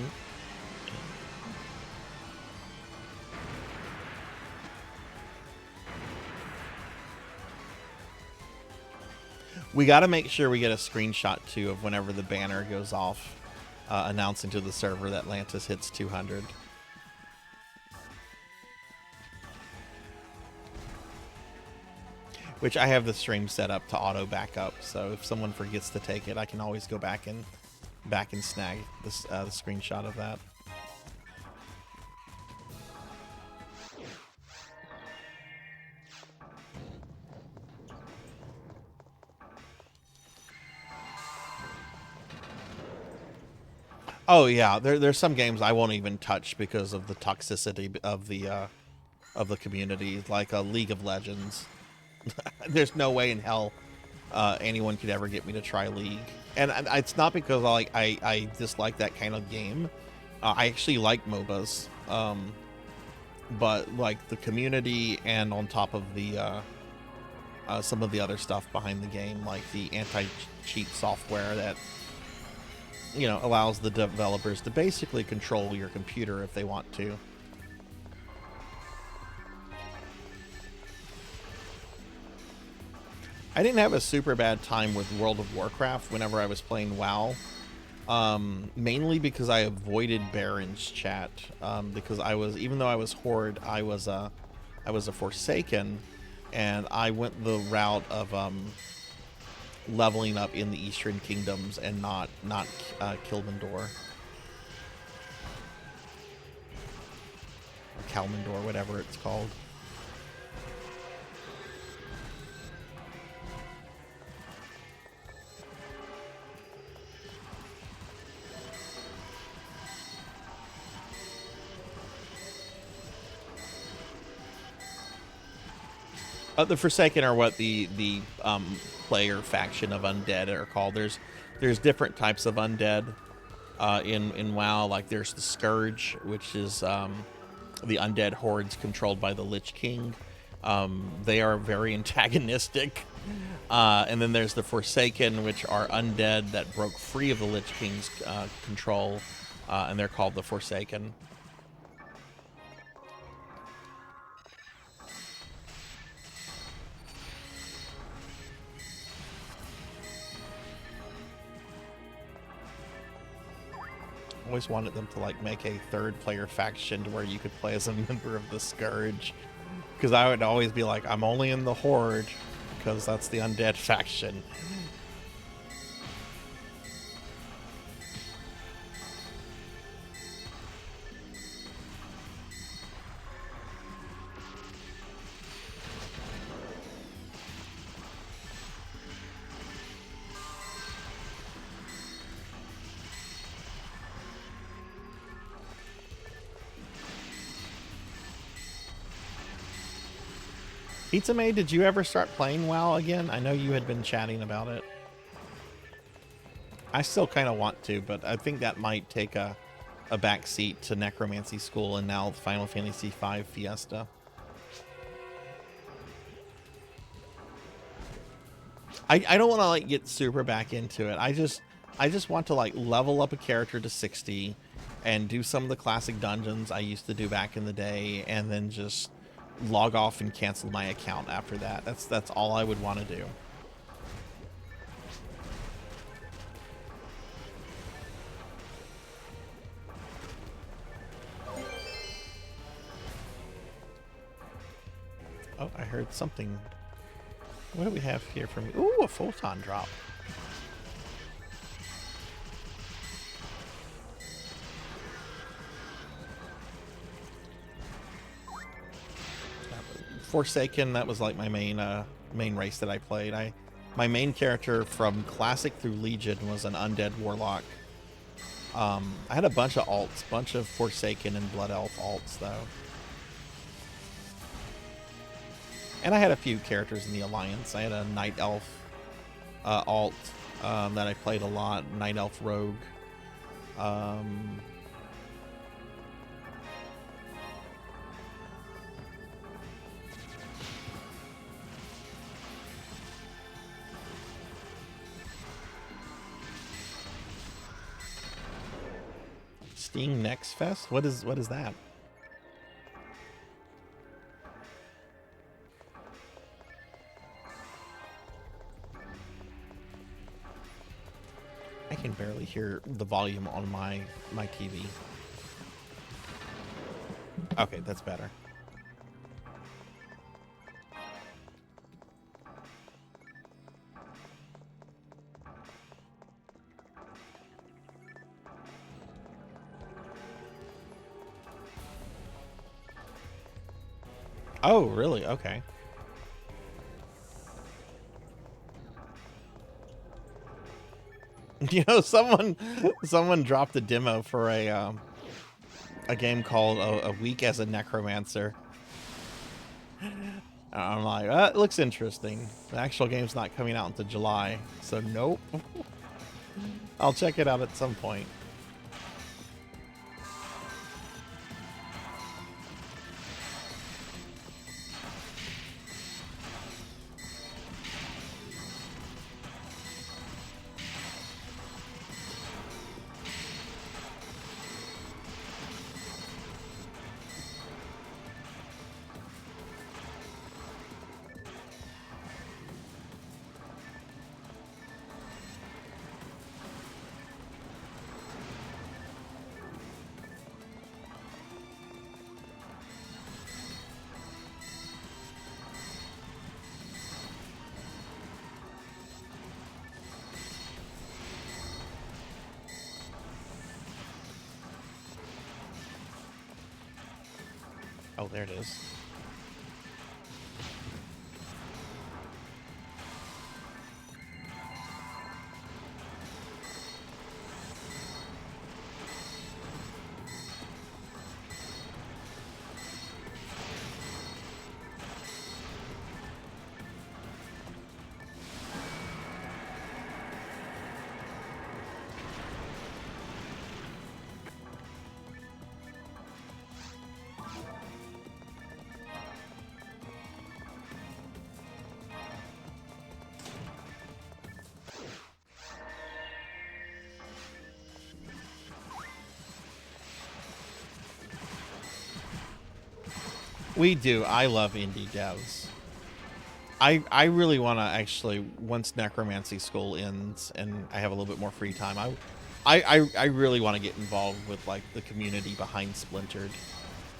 We got to make sure we get a screenshot too of whenever the banner goes off, announcing to the server that Atlantis hits 200. Which I have the stream set up to auto backup, so if someone forgets to take it, I can always go back and snag this the screenshot of that. Oh yeah, there's some games I won't even touch because of the toxicity of the community, like League of Legends. There's no way in hell anyone could ever get me to try League, and it's not because I dislike that kind of game. I actually like MOBAs, but like the community and on top of the some of the other stuff behind the game, like the anti-cheat software that allows the developers to basically control your computer if they want to. I didn't have a super bad time with World of Warcraft whenever I was playing WoW, mainly because I avoided Baron's chat, because even though I was Horde, I was a Forsaken, and I went the route of leveling up in the Eastern Kingdoms and not Kilmendor. Or Kalmendor, whatever it's called. The Forsaken are what the player faction of undead are called. There's different types of undead in WoW. Like there's the Scourge, which is the undead hordes controlled by the Lich King. They are very antagonistic. And then there's the Forsaken, which are undead that broke free of the Lich King's control, and they're called the Forsaken. Always wanted them to like make a third player faction to where you could play as a member of the Scourge, because I would always be like, I'm only in the Horde because that's the undead faction. Pizza Maid, did you ever start playing WoW again? I know you had been chatting about it. I still kind of want to, but I think that might take a back seat to Necromancy School and now Final Fantasy V Fiesta. I don't want to like get super back into it. I just want to like level up a character to 60 and do some of the classic dungeons I used to do back in the day, and then just log off and cancel my account after that. That's all I would want to do. Oh, I heard something. What do we have here for me? Ooh, a photon drop. Forsaken, that was like my main race that I played. My main character from Classic through Legion was an undead warlock. I had a bunch of alts, bunch of Forsaken and Blood Elf alts though. And I had a few characters in the Alliance. I had a Night Elf alt that I played a lot, Night Elf Rogue. Sting Next Fest? What is that? I can barely hear the volume on my TV. Okay, that's better. Oh, really? Okay. You know, someone dropped a demo for a game called A Week as a Necromancer. I'm like, it looks interesting. The actual game's not coming out until July, so nope. I'll check it out at some point. Oh, there it is. We do. I love indie devs. I really want to actually, once Necromancy School ends and I have a little bit more free time, I really want to get involved with like the community behind Splintered.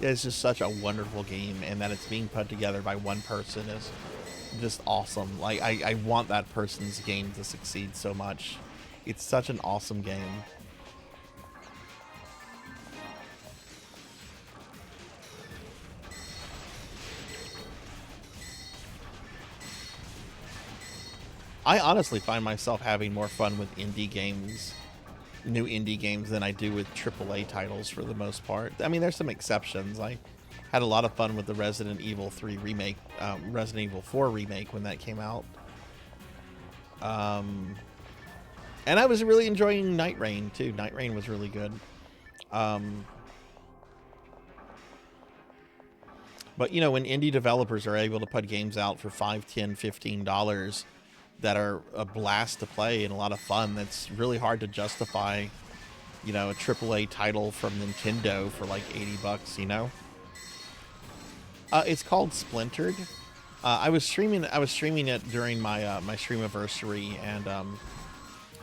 It's just such a wonderful game, and that it's being put together by one person is just awesome. Like I want that person's game to succeed so much. It's such an awesome game. I honestly find myself having more fun with indie games, new indie games, than I do with AAA titles for the most part. I mean, there's some exceptions. I had a lot of fun with the Resident Evil 3 remake, Resident Evil 4 remake when that came out. And I was really enjoying Night Rain too. Night Rain was really good. But you know, when indie developers are able to put games out for $5, $10, $15 that are a blast to play and a lot of fun, that's really hard to justify, you know, a AAA title from Nintendo for like $80, you know? It's called Splintered. I was streaming it during my my streamiversary, and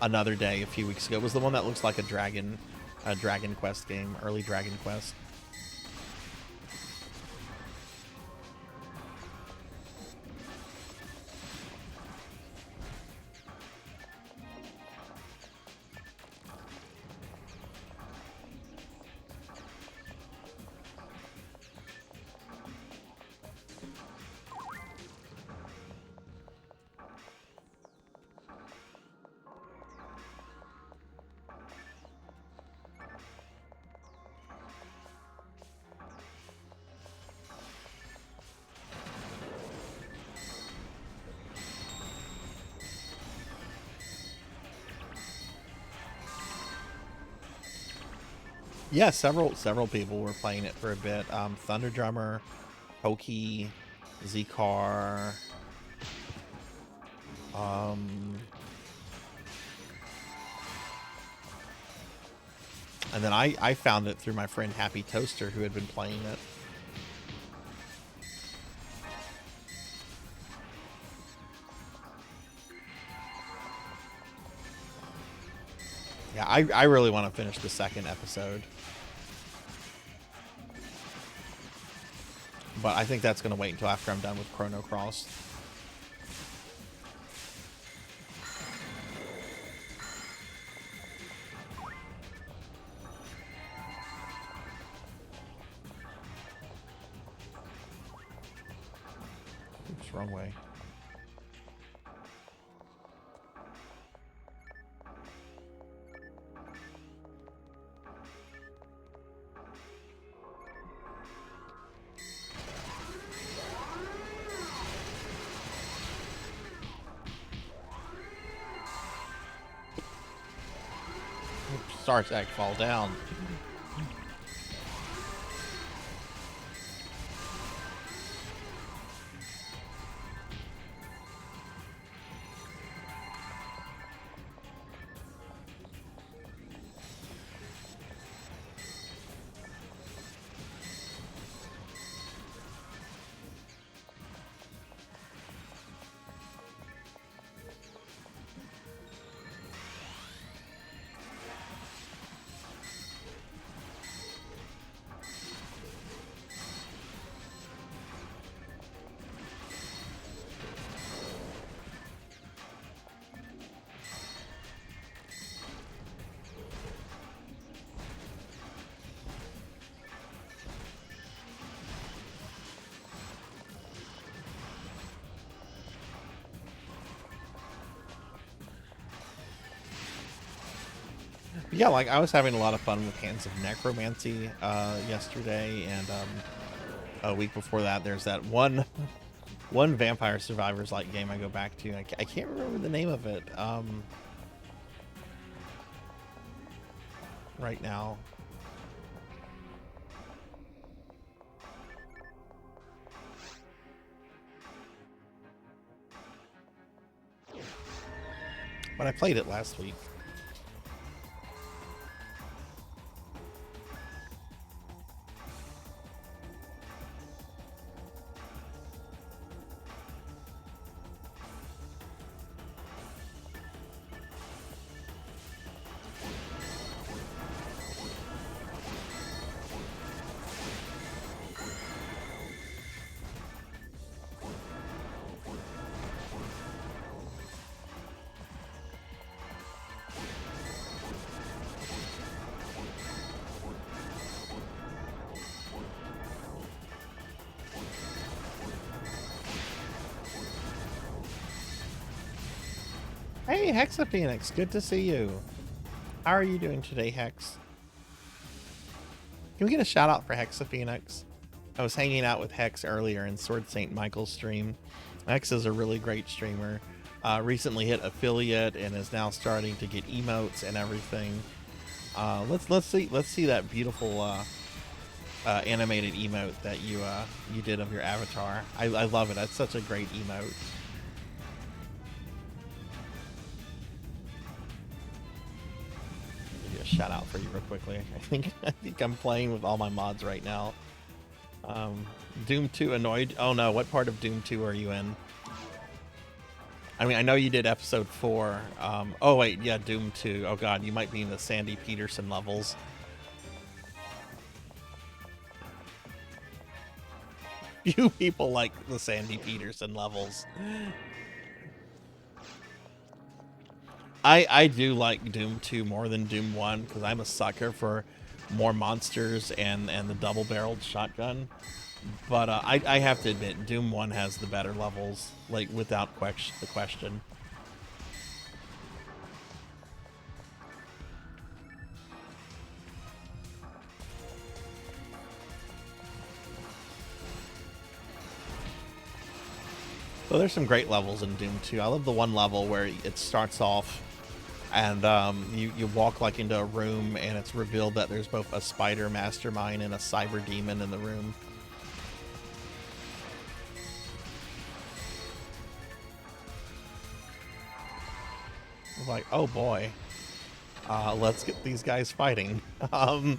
another day a few weeks ago. It was the one that looks like a Dragon Quest game, early Dragon Quest. Yeah, several people were playing it for a bit. Thunder Drummer, Pokey, Zcar, and then I found it through my friend Happy Toaster, who had been playing it. Yeah, I really want to finish the second episode. But I think that's going to wait until after I'm done with Chrono Cross. Oops, wrong way. Sarzac fall down. Yeah, like I was having a lot of fun with Hands of Necromancy yesterday, and a week before that, there's that one Vampire Survivors like game I go back to. I can't remember the name of it right now. But I played it last week. Hey, Hexaphoenix, good to see you. How are you doing today, Hex? Can we get a shout out for Hexaphoenix? I was hanging out with Hex earlier in Sword St. Michael's stream. Hex is a really great streamer. Recently hit affiliate and is now starting to get emotes and everything. Let's see that beautiful animated emote that you did of your avatar. I love it. That's such a great emote. Shout out for you real quickly. I think I'm playing with all my mods right now. Doom 2 annoyed. Oh no, what part of Doom 2 are you in? I mean, I know you did episode 4. Oh wait, yeah, Doom 2. Oh god, you might be in the Sandy Peterson levels. You people like the Sandy Peterson levels. I do like Doom 2 more than Doom 1 because I'm a sucker for more monsters and the double-barreled shotgun. But I have to admit, Doom 1 has the better levels, like, without the question. So there's some great levels in Doom 2. I love the one level where it starts off... and you walk like into a room, and it's revealed that there's both a spider mastermind and a cyber demon in the room. Like, oh boy, let's get these guys fighting. I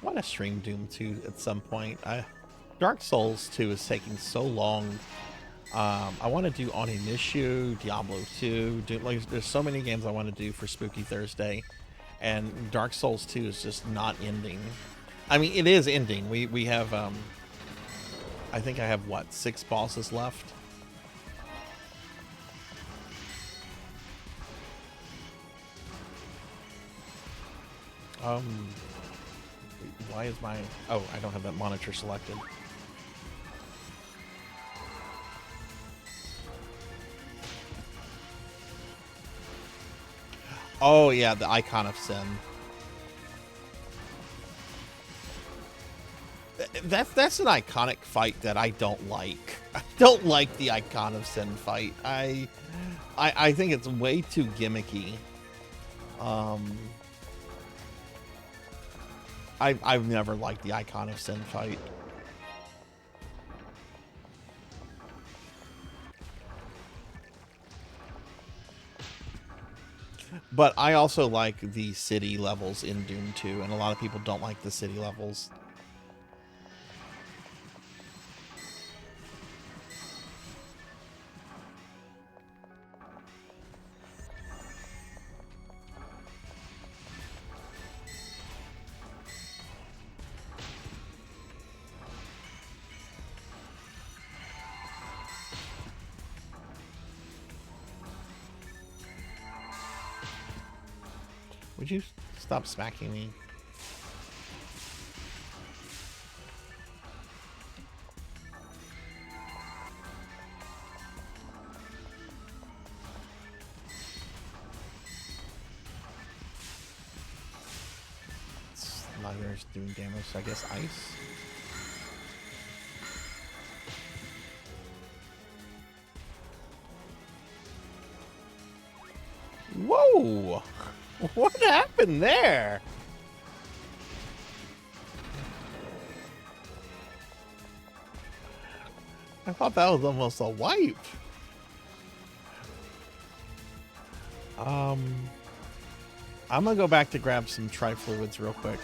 want to stream Doom 2 at some point. Dark Souls 2 is taking so long. I want to do On Initio, Diablo 2. There's so many games I want to do for Spooky Thursday, and Dark Souls 2 is just not ending. I mean, it is ending. We have, I think I have, what, 6 bosses left? Why is my... Oh, I don't have that monitor selected. Oh, yeah, the Icon of Sin. That's an iconic fight that I don't like. I don't like the Icon of Sin fight. I think it's way too gimmicky. I've never liked the Icon of Sin fight. But I also like the city levels in Doom 2, and a lot of people don't like the city levels. Would you stop smacking me? Slider's doing damage, so I guess ice. Whoa! What happened there? I thought that was almost a wipe. I'm gonna go back to grab some tri-fluids real quick.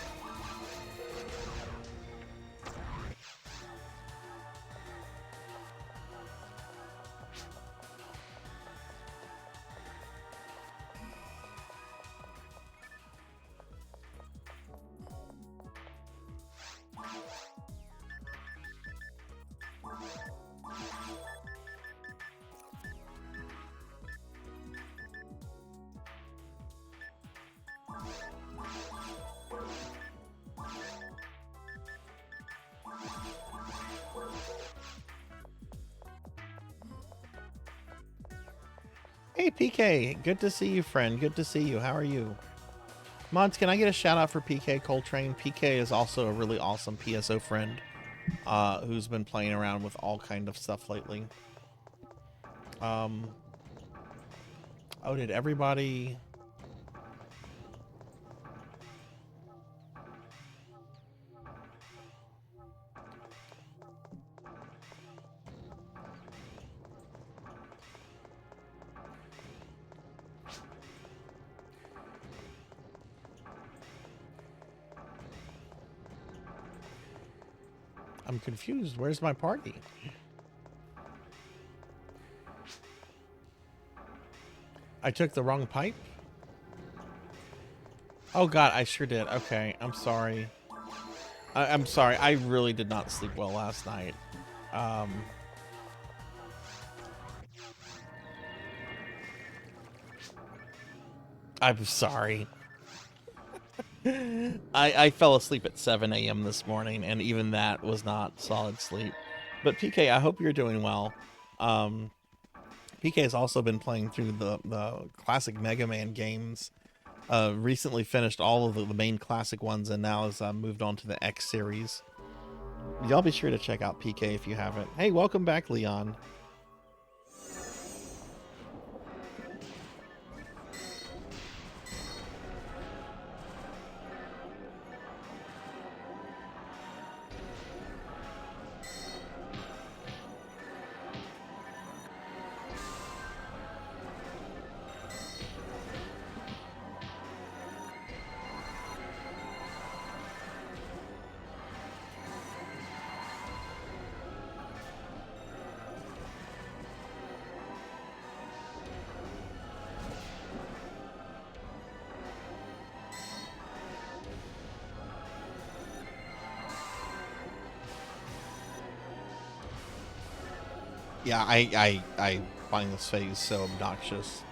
Hey PK, good to see you, friend. Good to see you. How are you? Mods, can I get a shout out for PK Coltrane? PK is also a really awesome PSO friend who's been playing around with all kind of stuff lately. Oh, did everybody... I'm confused. Where's my party? I took the wrong pipe? Oh god, I sure did. Okay, I'm sorry. I'm sorry. I really did not sleep well last night. I'm sorry. I fell asleep at 7 a.m. this morning, and even that was not solid sleep. But PK, I hope you're doing well. PK has also been playing through the classic Mega Man games. Recently finished all of the main classic ones, and now has moved on to the X series. Y'all be sure to check out PK if you haven't. Hey, welcome back, Leon. Yeah, I find this phase so obnoxious.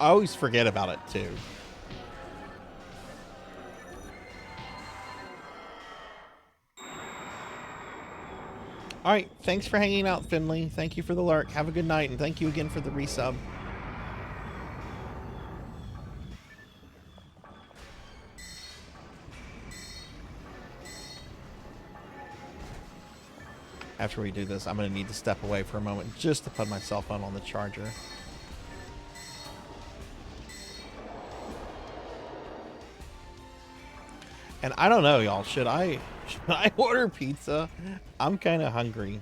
I always forget about it too. All right, thanks for hanging out, Finley. Thank you for the lurk. Have a good night, and thank you again for the resub. After we do this, I'm going to need to step away for a moment just to put my cell phone on the charger. And I don't know, y'all. Should I order pizza? I'm kind of hungry.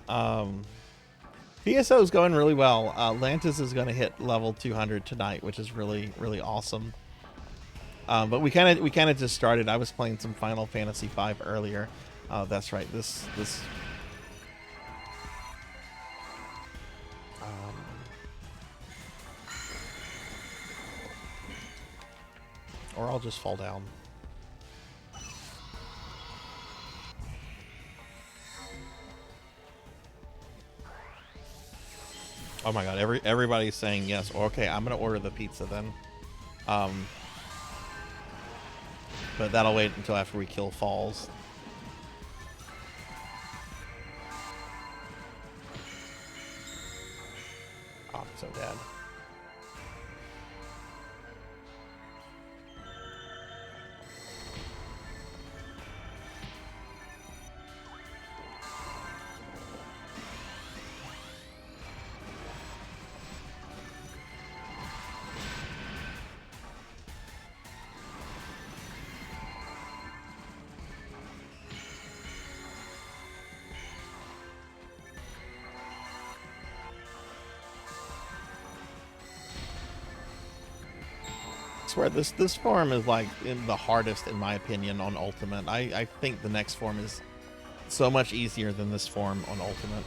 PSO is going really well. Lantis is going to hit level 200 tonight, which is really, really awesome. But we kind of just started. I was playing some Final Fantasy V earlier. That's right. This. Or I'll just fall down. Oh my god, everybody's saying yes. Okay, I'm gonna order the pizza then. But that'll wait until after we kill Falls. Oh, I'm so dead. Where this form is like the hardest in my opinion on Ultimate. I think the next form is so much easier than this form on Ultimate.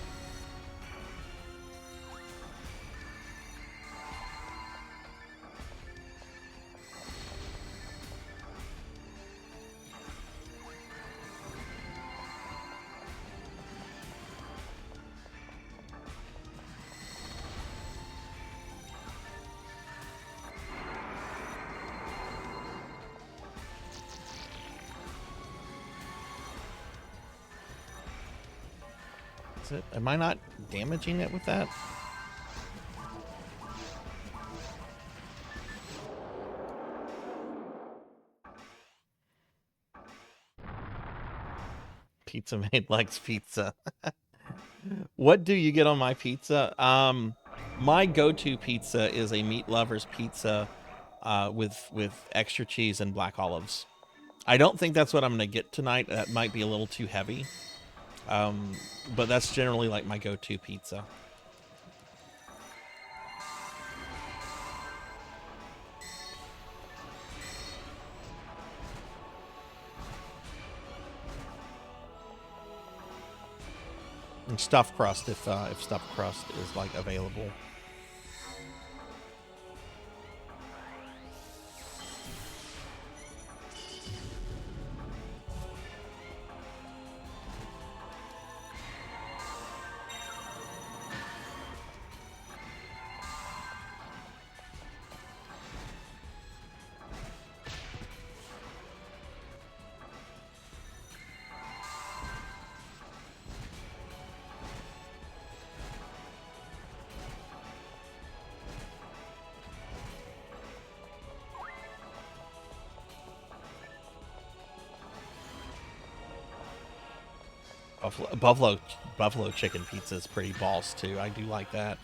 Am I not damaging it with that? Pizza Maid likes pizza. What do you get on my pizza? My go-to pizza is a Meat Lover's pizza with extra cheese and black olives. I don't think that's what I'm going to get tonight. That might be a little too heavy. But that's generally like my go-to pizza. And stuffed crust if stuffed crust is like available. Buffalo chicken pizza is pretty balls too. I do like that.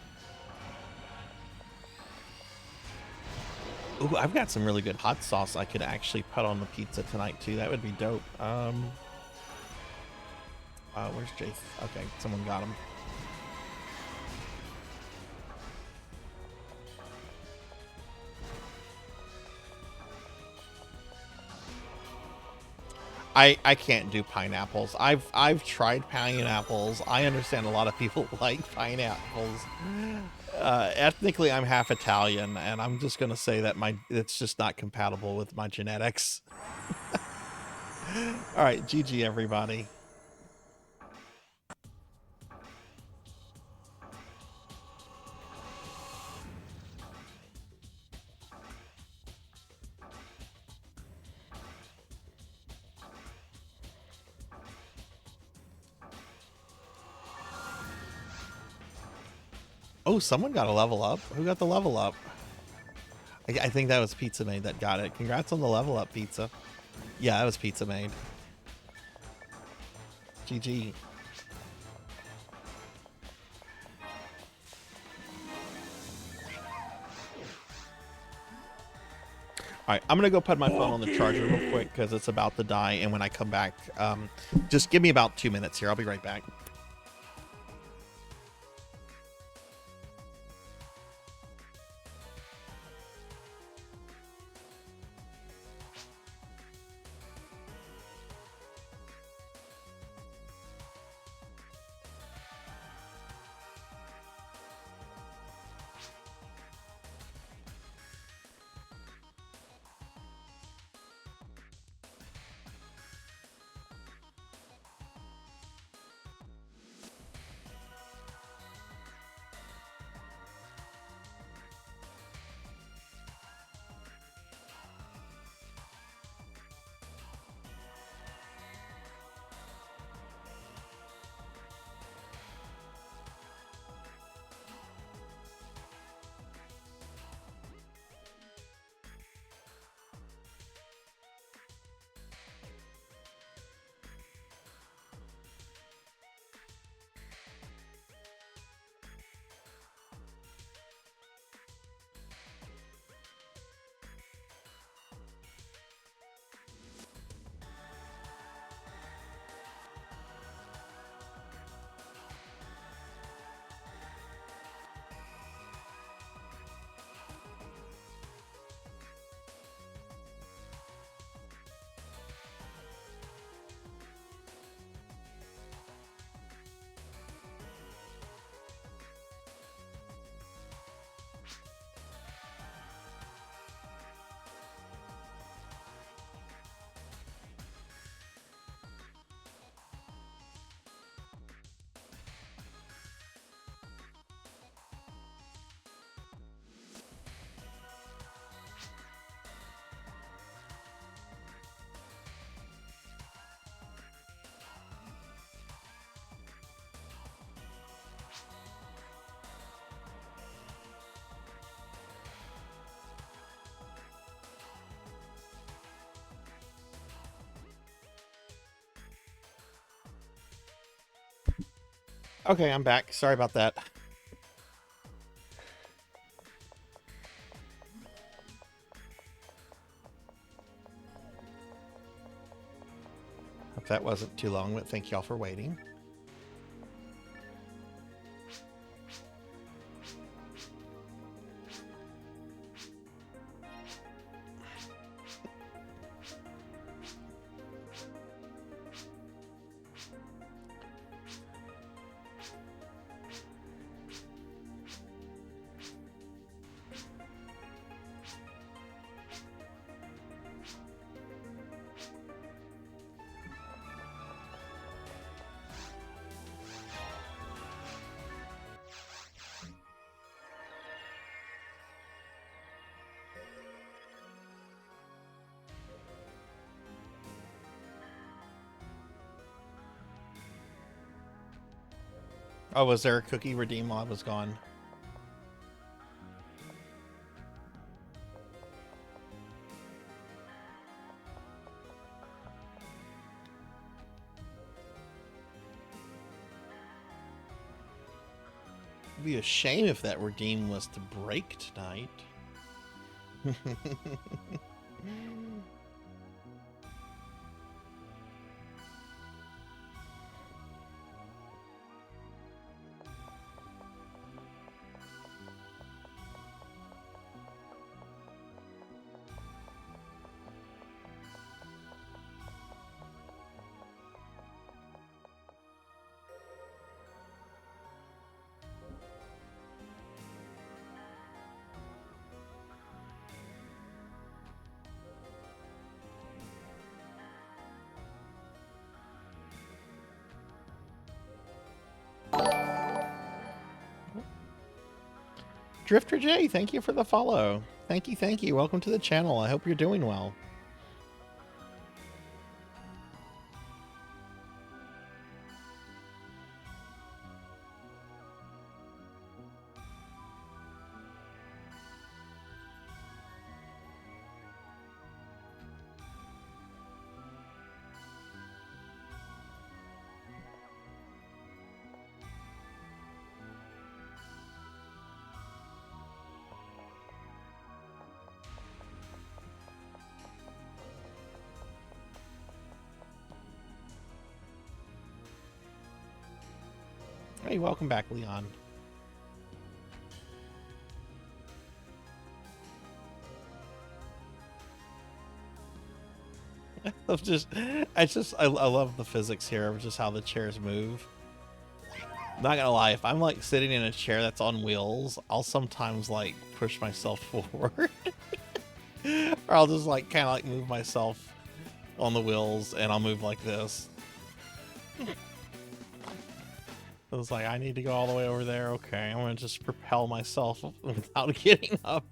Ooh, I've got some really good hot sauce I could actually put on the pizza tonight too. That would be dope. Where's Jace? Okay, someone got him. I can't do pineapples. I've tried pineapples. I understand a lot of people like pineapples. Ethnically, I'm half Italian, and I'm just gonna say that it's just not compatible with my genetics. All right, GG everybody. Oh, someone got a level up. Who got the level up? I think that was Pizza Made that got it. Congrats on the level up, Pizza. Yeah, that was Pizza Made. GG. All right, I'm going to go put my phone on the charger real quick because it's about to die. And when I come back, just give me about 2 minutes here. I'll be right back. Okay, I'm back. Sorry about that. Hope that wasn't too long, but thank y'all for waiting. Oh, was there a cookie redeem while I was gone? be a shame if that redeem was to break tonight. Drifter J, thank you for the follow. Thank you, thank you. Welcome to the channel. I hope you're doing well. Hey, welcome back, Leon. I love the physics here of just how the chairs move. Not gonna lie, if I'm like sitting in a chair that's on wheels, I'll sometimes like push myself forward. Or I'll just like kind of like move myself on the wheels and I'll move like this. I was like, I need to go all the way over there. Okay, I'm gonna just propel myself without getting up.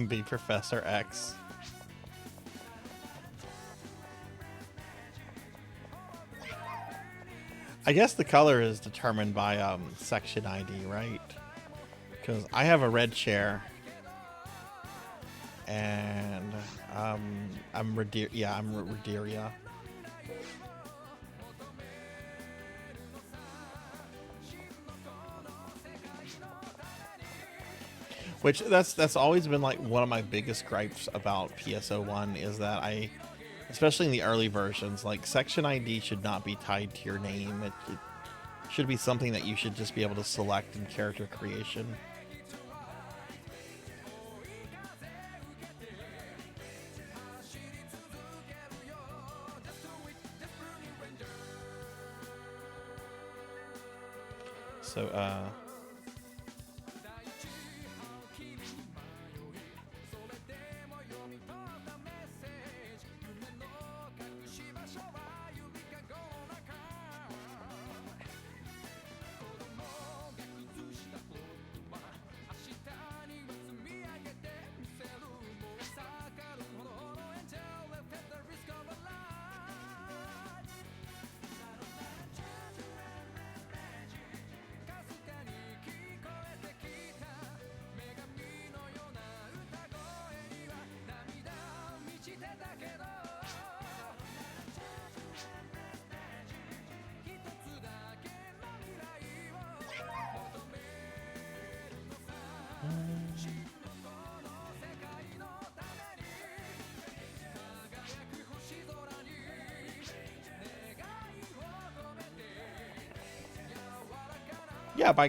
Be Professor X. I guess the color is determined by section ID, right? Because I have a red chair, and I'm Rhaeria. Which that's always been like one of my biggest gripes about PSO1 is that especially in the early versions, like section ID should not be tied to your name. It should be something that you should just be able to select in character creation. So, yeah, by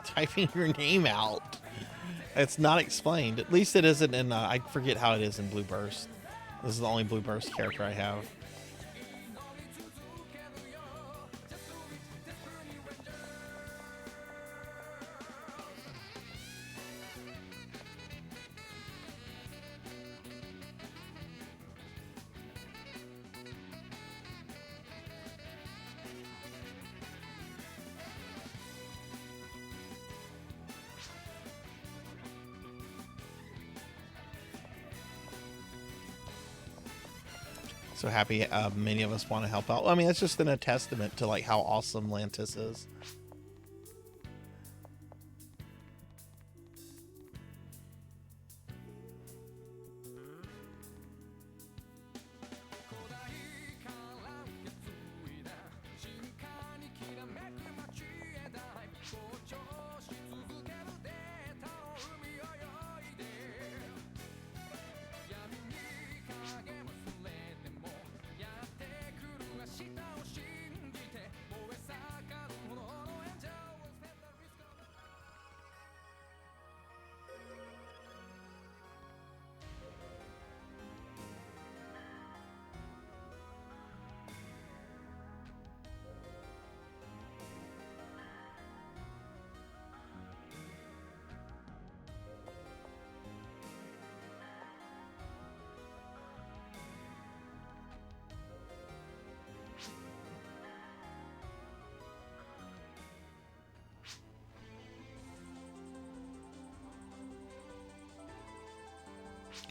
typing your name out. It's not explained. At least it isn't in, I forget how it is in Blue Burst. This is the only Blue Burst character I have. So happy many of us want to help out. Well, I mean, it's just a testament to like how awesome Lantis is.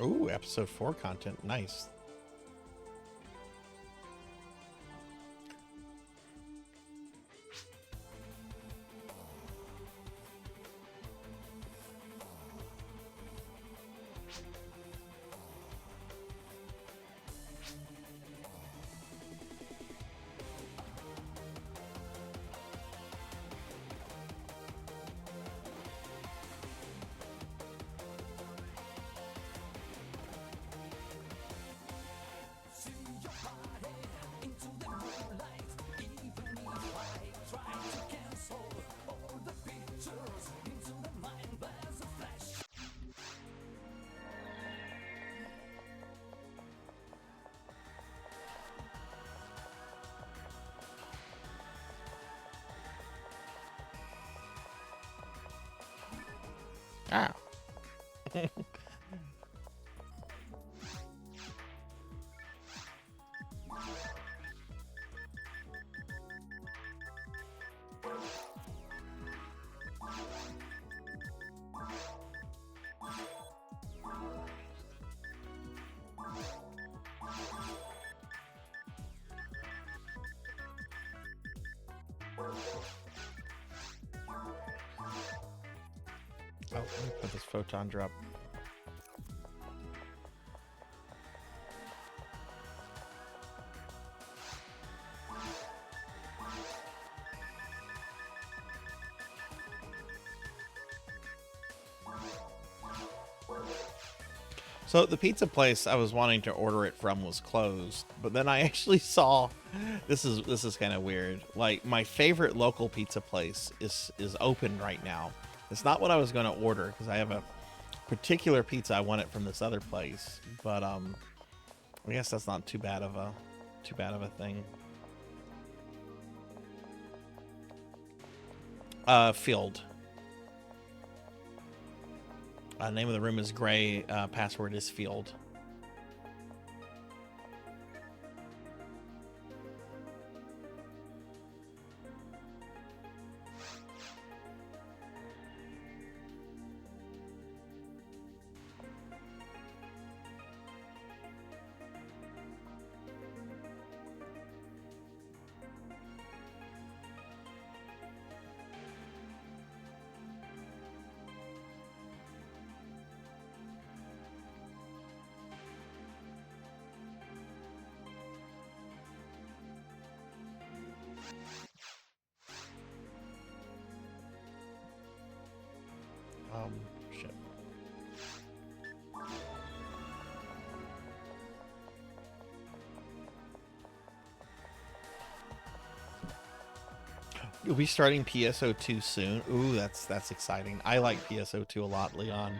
Ooh, episode 4 content. Nice. Ah. Oh, let me put this photon drop. So the pizza place I was wanting to order it from was closed, but then I actually saw this is kind of weird. Like my favorite local pizza place is open right now. It's not what I was going to order because I have a particular pizza I wanted from this other place, but I guess that's not too bad of a thing. Field. Name of the room is Gray. Password is Field. Shit. You'll be starting PSO2 soon. Ooh, that's exciting. I like PSO2 a lot, Leon.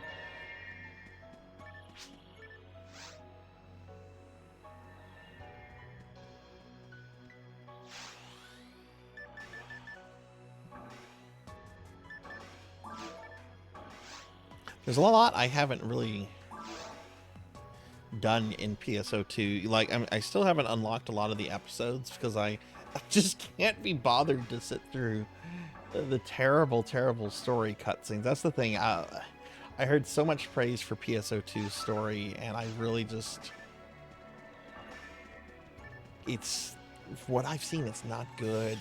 There's a lot I haven't really done in PSO2. Like, I still haven't unlocked a lot of the episodes because I just can't be bothered to sit through the terrible, terrible story cutscenes. That's the thing. I heard so much praise for PSO2's story, and I really just... it's, what I've seen, it's not good.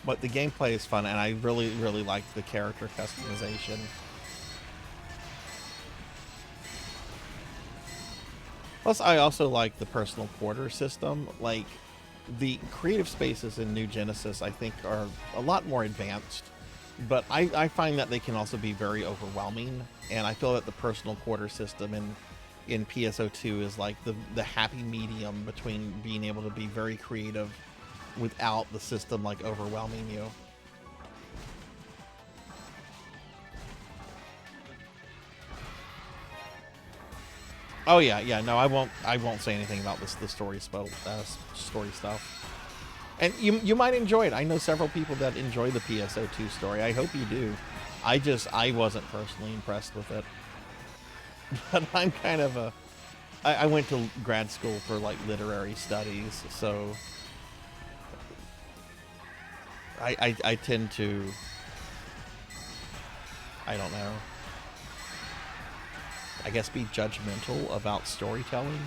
But the gameplay is fun, and I really, really like the character customization. Plus, I also like the personal quarter system. Like, the creative spaces in New Genesis, I think, are a lot more advanced. But I find that they can also be very overwhelming. And I feel that the personal quarter system in PSO2 is like the happy medium between being able to be very creative without the system like overwhelming you. Oh yeah, no, I won't say anything about the story stuff. And you might enjoy it. I know several people that enjoy the PSO2 story. I hope you do. I wasn't personally impressed with it. But I'm kind of I went to grad school for like literary studies, so I tend to, I don't know, I guess be judgmental about storytelling.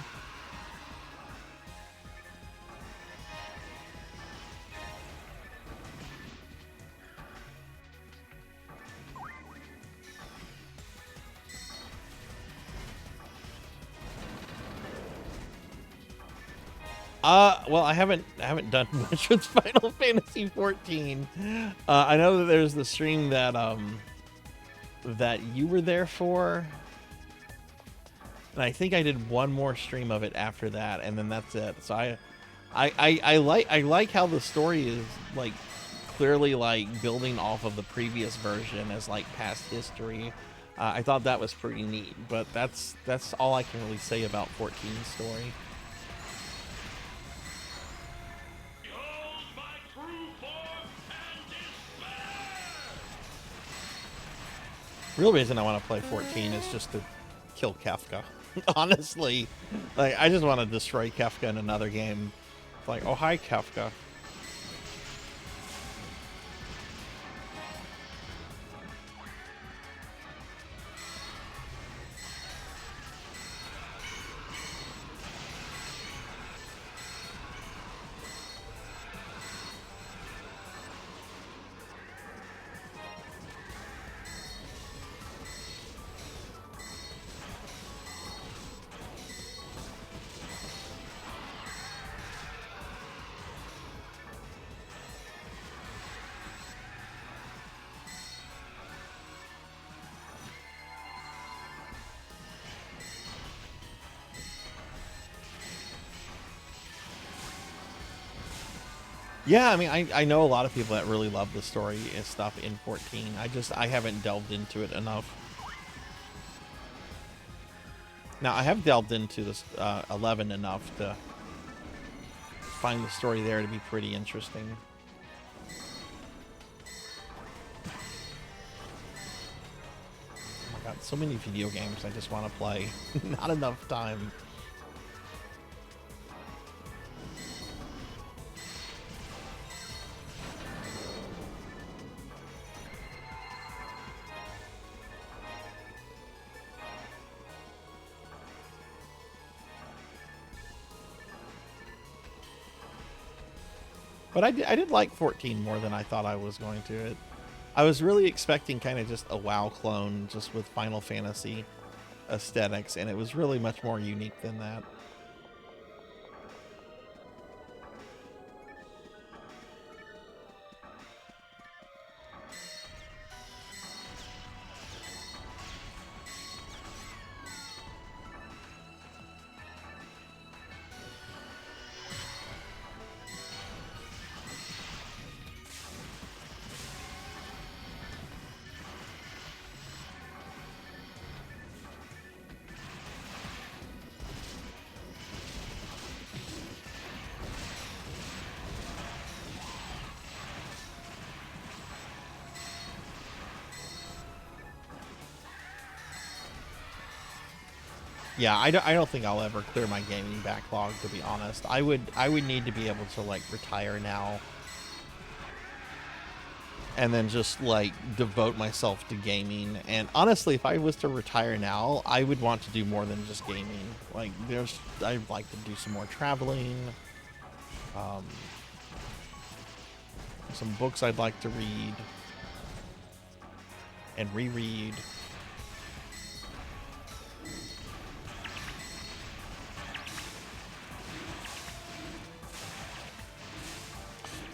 Well, I haven't done much with Final Fantasy 14. I know that there's the stream that that you were there for, and I think I did one more stream of it after that, and then that's it. So I like how the story is like clearly like building off of the previous version as like past history. I thought that was pretty neat, but that's all I can really say about 14's story. Real reason I want to play 14 is just to kill Kefka. Honestly, like I just want to destroy Kefka in another game. It's like, oh hi Kefka. Yeah, I mean, I know a lot of people that really love the story and stuff in 14. I haven't delved into it enough. Now, I have delved into this 11 enough to find the story there to be pretty interesting. Oh my god, so many video games I just want to play. Not enough time. But I did like 14 more than I thought I was going to. I was really expecting kind of just a WoW clone just with Final Fantasy aesthetics, and it was really much more unique than that. Yeah, I don't think I'll ever clear my gaming backlog, to be honest. I would need to be able to like retire now and then just like devote myself to gaming. And honestly, if I was to retire now, I would want to do more than just gaming. Like I'd like to do some more traveling, some books I'd like to read and reread.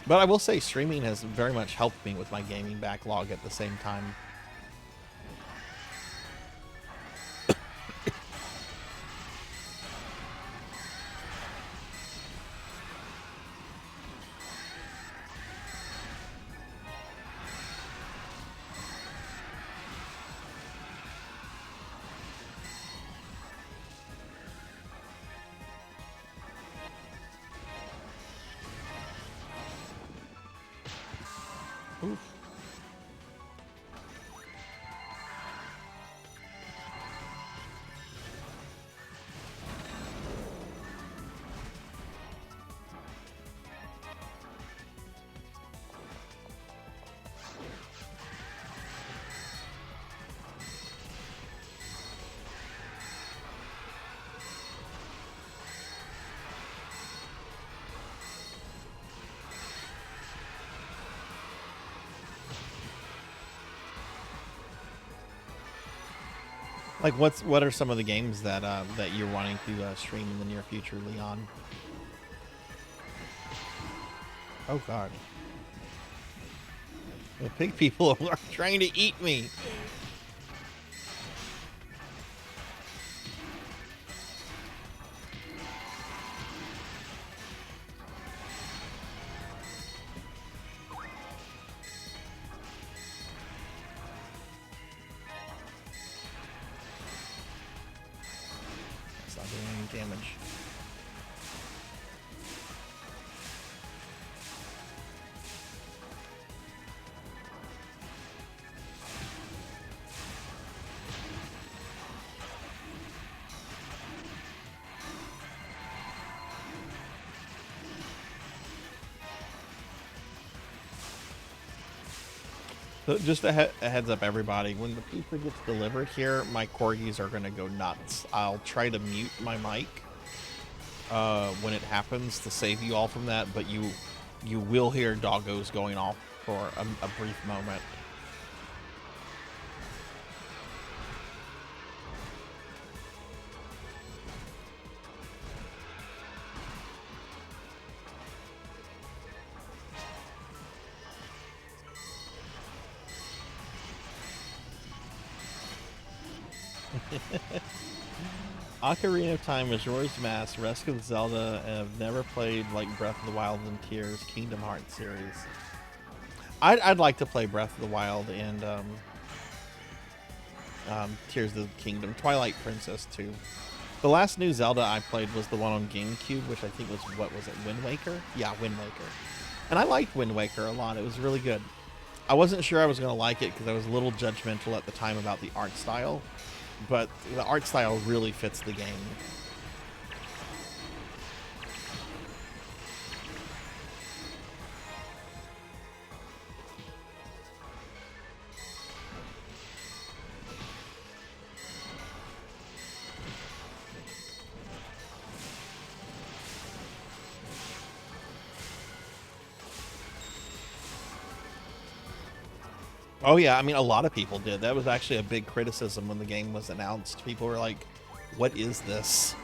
But I will say streaming has very much helped me with my gaming backlog at the same time. Oof. Like, what are some of the games that that you're wanting to stream in the near future, Leon? Oh God, the pig people are trying to eat me. It's not doing any damage. So just a heads up, everybody. When the pizza gets delivered here, my corgis are going to go nuts. I'll try to mute my mic when it happens to save you all from that, but you will hear doggos going off for a brief moment. Ocarina of Time, Majora's Mask, Rest of Zelda, and I've never played like Breath of the Wild and Tears, Kingdom Hearts series. I'd like to play Breath of the Wild and Tears of the Kingdom, Twilight Princess too. The last new Zelda I played was the one on GameCube, which I think was, what was it, Wind Waker? Yeah, Wind Waker. And I liked Wind Waker a lot. It was really good. I wasn't sure I was going to like it because I was a little judgmental at the time about the art style, but the art style really fits the game. Oh yeah, I mean, a lot of people did. That was actually a big criticism when the game was announced. People were like, what is this?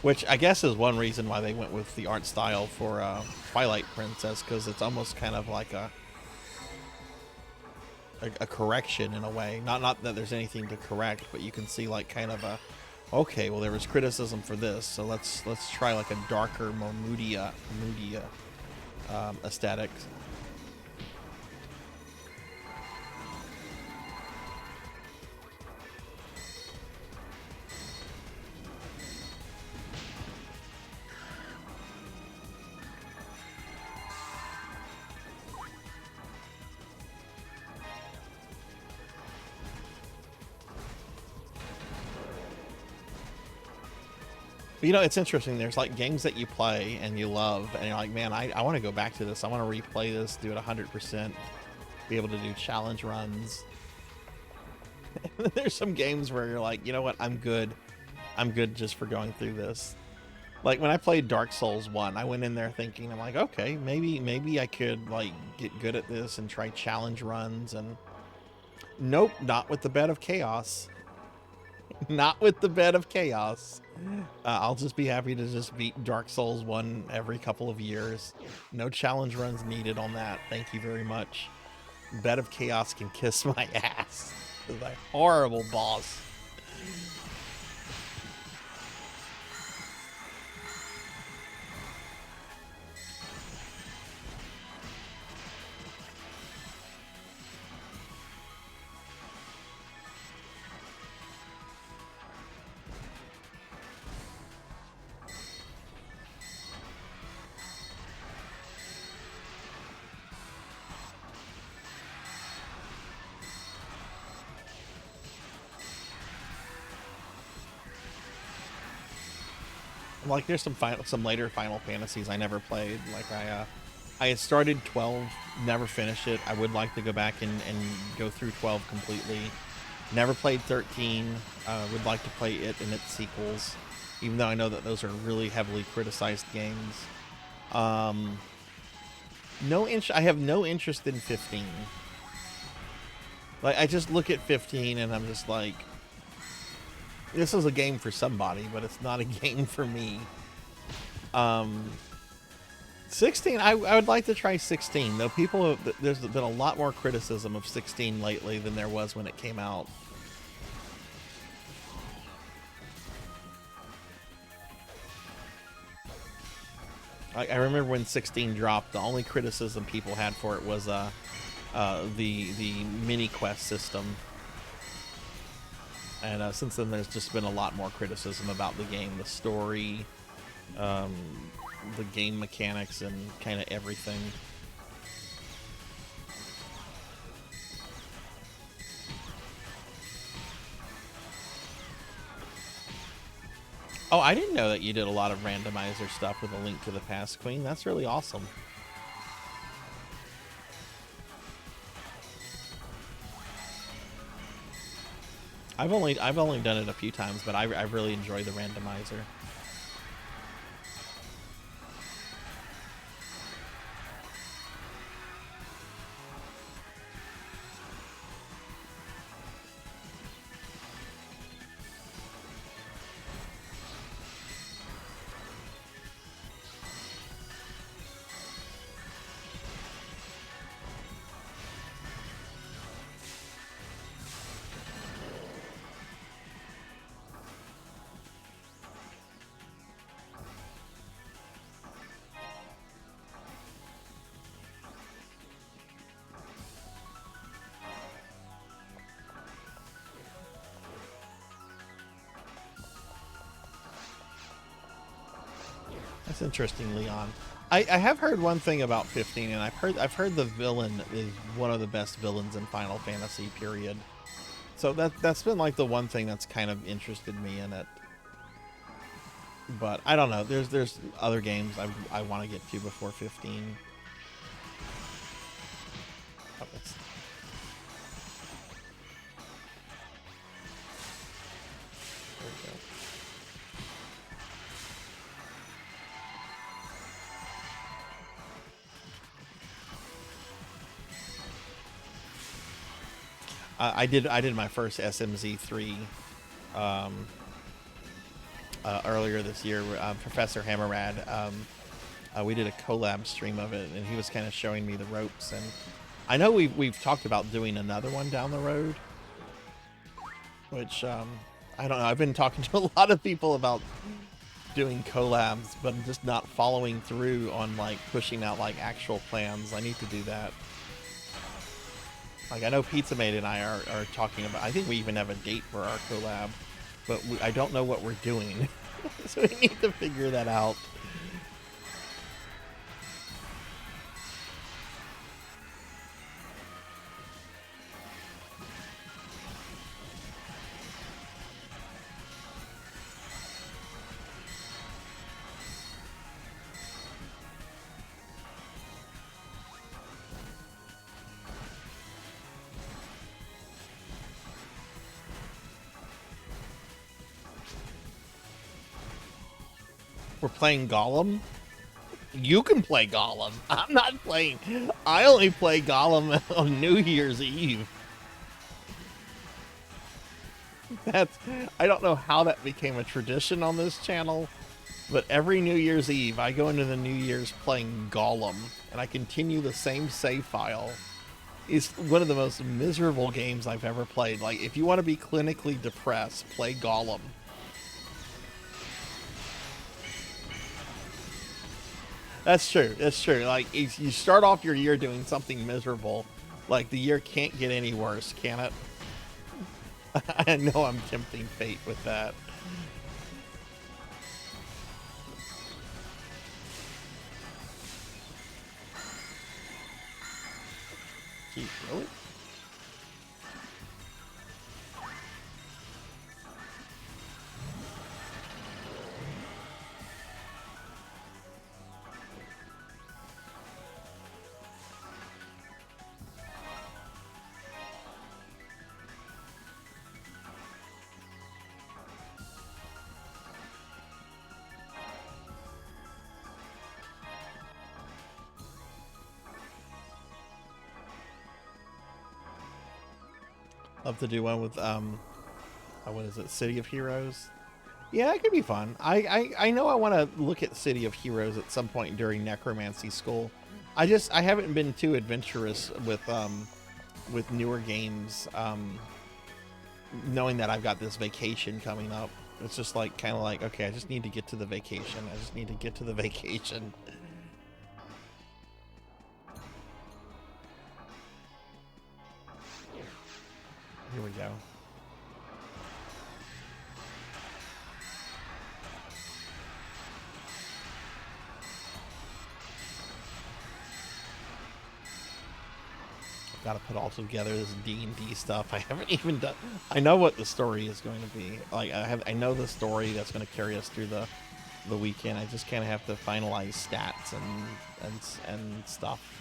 Which I guess is one reason why they went with the art style for Twilight Princess, because it's almost kind of like a correction in a way. Not that there's anything to correct, but you can see like kind of a, okay, well there was criticism for this, so let's try like a darker, more moody aesthetic. You know, it's interesting. There's like games that you play and you love, and you're like, man, I want to go back to this. I want to replay this, do it 100%, be able to do challenge runs. There's some games where you're like, you know what, I'm good. I'm good just for going through this. Like when I played Dark Souls 1, I went in there thinking, I'm like, okay, maybe I could like get good at this and try challenge runs, and nope, not with the Bed of Chaos. Not with the Bed of Chaos. I'll just be happy to just beat Dark Souls 1 every couple of years. No challenge runs needed on that. Thank you very much. Bed of Chaos can kiss my ass. It's a horrible boss. Like there's some later Final Fantasies I never played. Like I had started 12, never finished it. I would like to go back and go through 12 completely. Never played 13. Would like to play it and its sequels, even though I know that those are really heavily criticized games. I have no interest in 15. Like I just look at 15 and I'm just like, this is a game for somebody, but it's not a game for me. 16, I would like to try 16. Though there's been a lot more criticism of 16 lately than there was when it came out. I remember when 16 dropped, the only criticism people had for it was the mini quest system. And since then, there's just been a lot more criticism about the game, the story, the game mechanics, and kind of everything. Oh, I didn't know that you did a lot of randomizer stuff with A Link to the Past, Queen. That's really awesome. I've only done it a few times, but I really enjoy the randomizer. That's interesting, Leon. I have heard one thing about 15, and I've heard the villain is one of the best villains in Final Fantasy, period. So that's been like the one thing that's kind of interested me in it. But I don't know. There's other games I want to get to before 15. Oh, that's... There we go. I did my first SMZ3 earlier this year. Professor Hammerrad, we did a collab stream of it, and he was kind of showing me the ropes. And I know we've talked about doing another one down the road, which I don't know. I've been talking to a lot of people about doing collabs, but I'm just not following through on like pushing out like actual plans. I need to do that. Like, I know Pizza Mate and I are talking about, I think we even have a date for our collab, but I don't know what we're doing. So we need to figure that out. We're playing Gollum. You can play Gollum. I'm not playing. I only play Gollum on New Year's Eve. I don't know how that became a tradition on this channel, but every New Year's Eve, I go into the New Year's playing Gollum, and I continue the same save file. It's one of the most miserable games I've ever played. Like, if you want to be clinically depressed, play Gollum. That's true. That's true. Like, if you start off your year doing something miserable, like, the year can't get any worse, can it? I know I'm tempting fate with that. Gee, really? Love to do one with what is it, City of Heroes? Yeah, it could be fun. I know I want to look at City of Heroes at some point during necromancy school. I haven't been too adventurous with newer games, knowing that I've got this vacation coming up. It's just like kind of like, okay, I just need to get to the vacation. I just need to get to the vacation. Here we go. Got to put all together this D&D stuff. I haven't even done. I know what the story is going to be. Like I know the story that's going to carry us through the weekend. I just kind of have to finalize stats and stuff.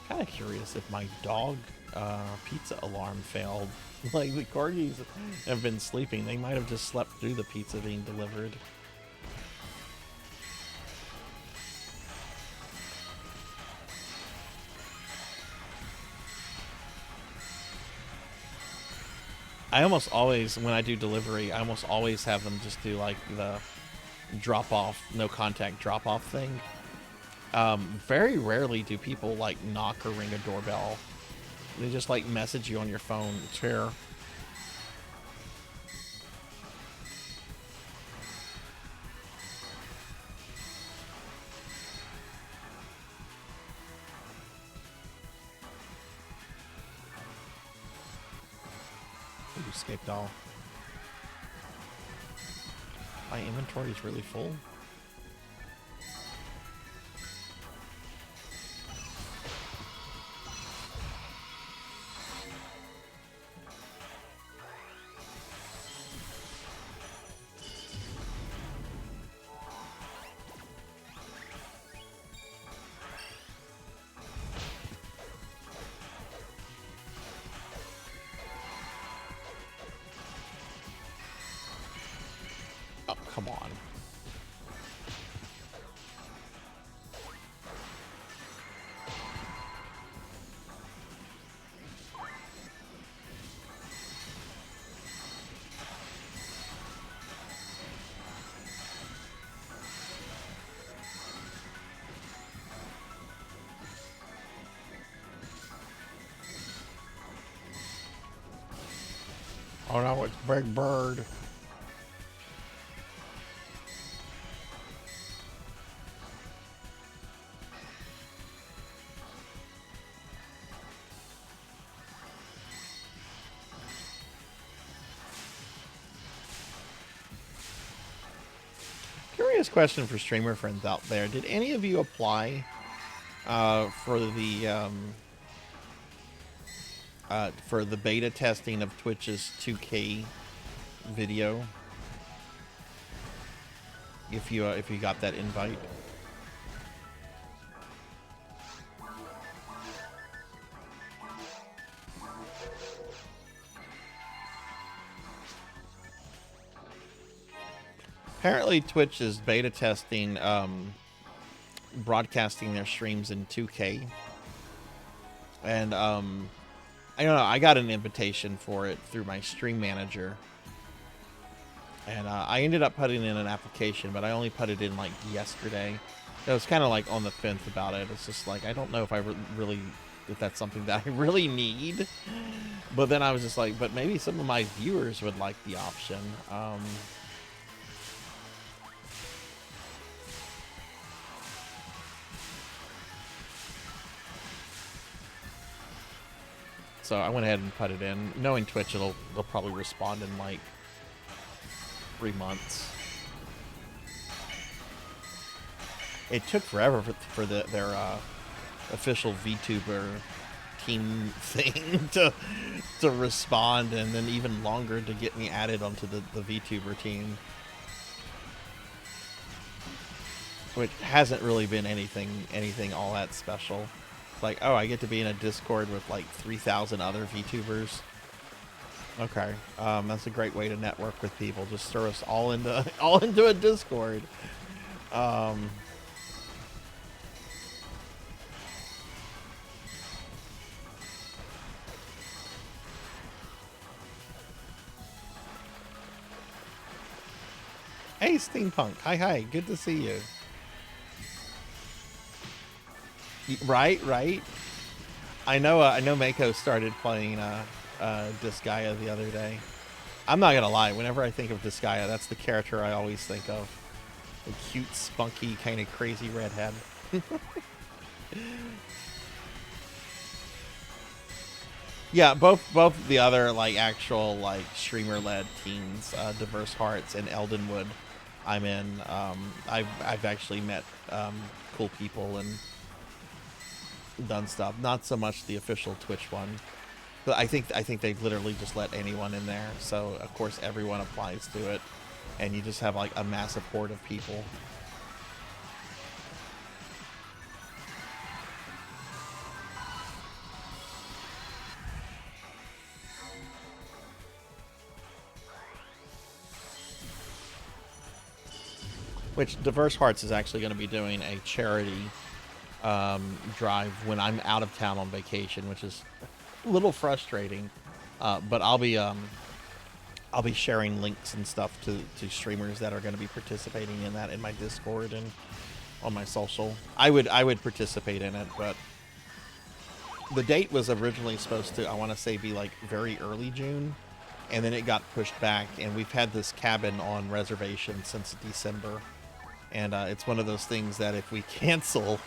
Kind of curious if my dog pizza alarm failed. Like, the corgis have been sleeping. They might have just slept through the pizza being delivered. I almost always, when I do delivery, I almost always have them just do like the drop off, no contact drop off thing. Very rarely do people like knock or ring a doorbell. They just like message you on your phone. It's rare. Ooh, escaped all. My inventory is really full. Oh, come on. Oh no, it's Big Bird. Curious question for streamer friends out there. Did any of you apply for the beta testing of Twitch's 2K video? if you got that invite. Apparently, Twitch is beta testing broadcasting their streams in 2K, and I don't know. I got an invitation for it through my stream manager. And I ended up putting in an application, but I only put it in like yesterday. I was kind of like on the fence about it. It's just like, I don't know if I really, if that's something that I really need. But then I was just like, but maybe some of my viewers would like the option. So I went ahead and put it in. Knowing Twitch, they'll probably respond in like 3 months. It took forever for their official VTuber team thing to respond, and then even longer to get me added onto the VTuber team, which hasn't really been anything all that special. It's like, oh, I get to be in a Discord with like 3,000 other VTubers. Okay, that's a great way to network with people. Just throw us all into a Discord. Hey, Steampunk. Hi. Good to see you. Right. I know Mako started playing Disgaea the other day. I'm not gonna lie, whenever I think of Disgaea, that's the character I always think of. The cute, spunky, kind of crazy redhead. Yeah, both the other like actual like streamer-led teams, Diverse Hearts and Eldenwood, I'm in. I've actually met cool people and done stuff. Not so much the official Twitch one. But I think they've literally just let anyone in there, so of course everyone applies to it, and you just have like a massive horde of people. Which Diverse Hearts is actually going to be doing a charity drive when I'm out of town on vacation, which is a little frustrating, but I'll be sharing links and stuff to streamers that are going to be participating in that in my Discord and on my social. I would participate in it, but the date was originally supposed to, I want to say, be like very early June, and then it got pushed back, and we've had this cabin on reservation since December, and it's one of those things that if we cancel,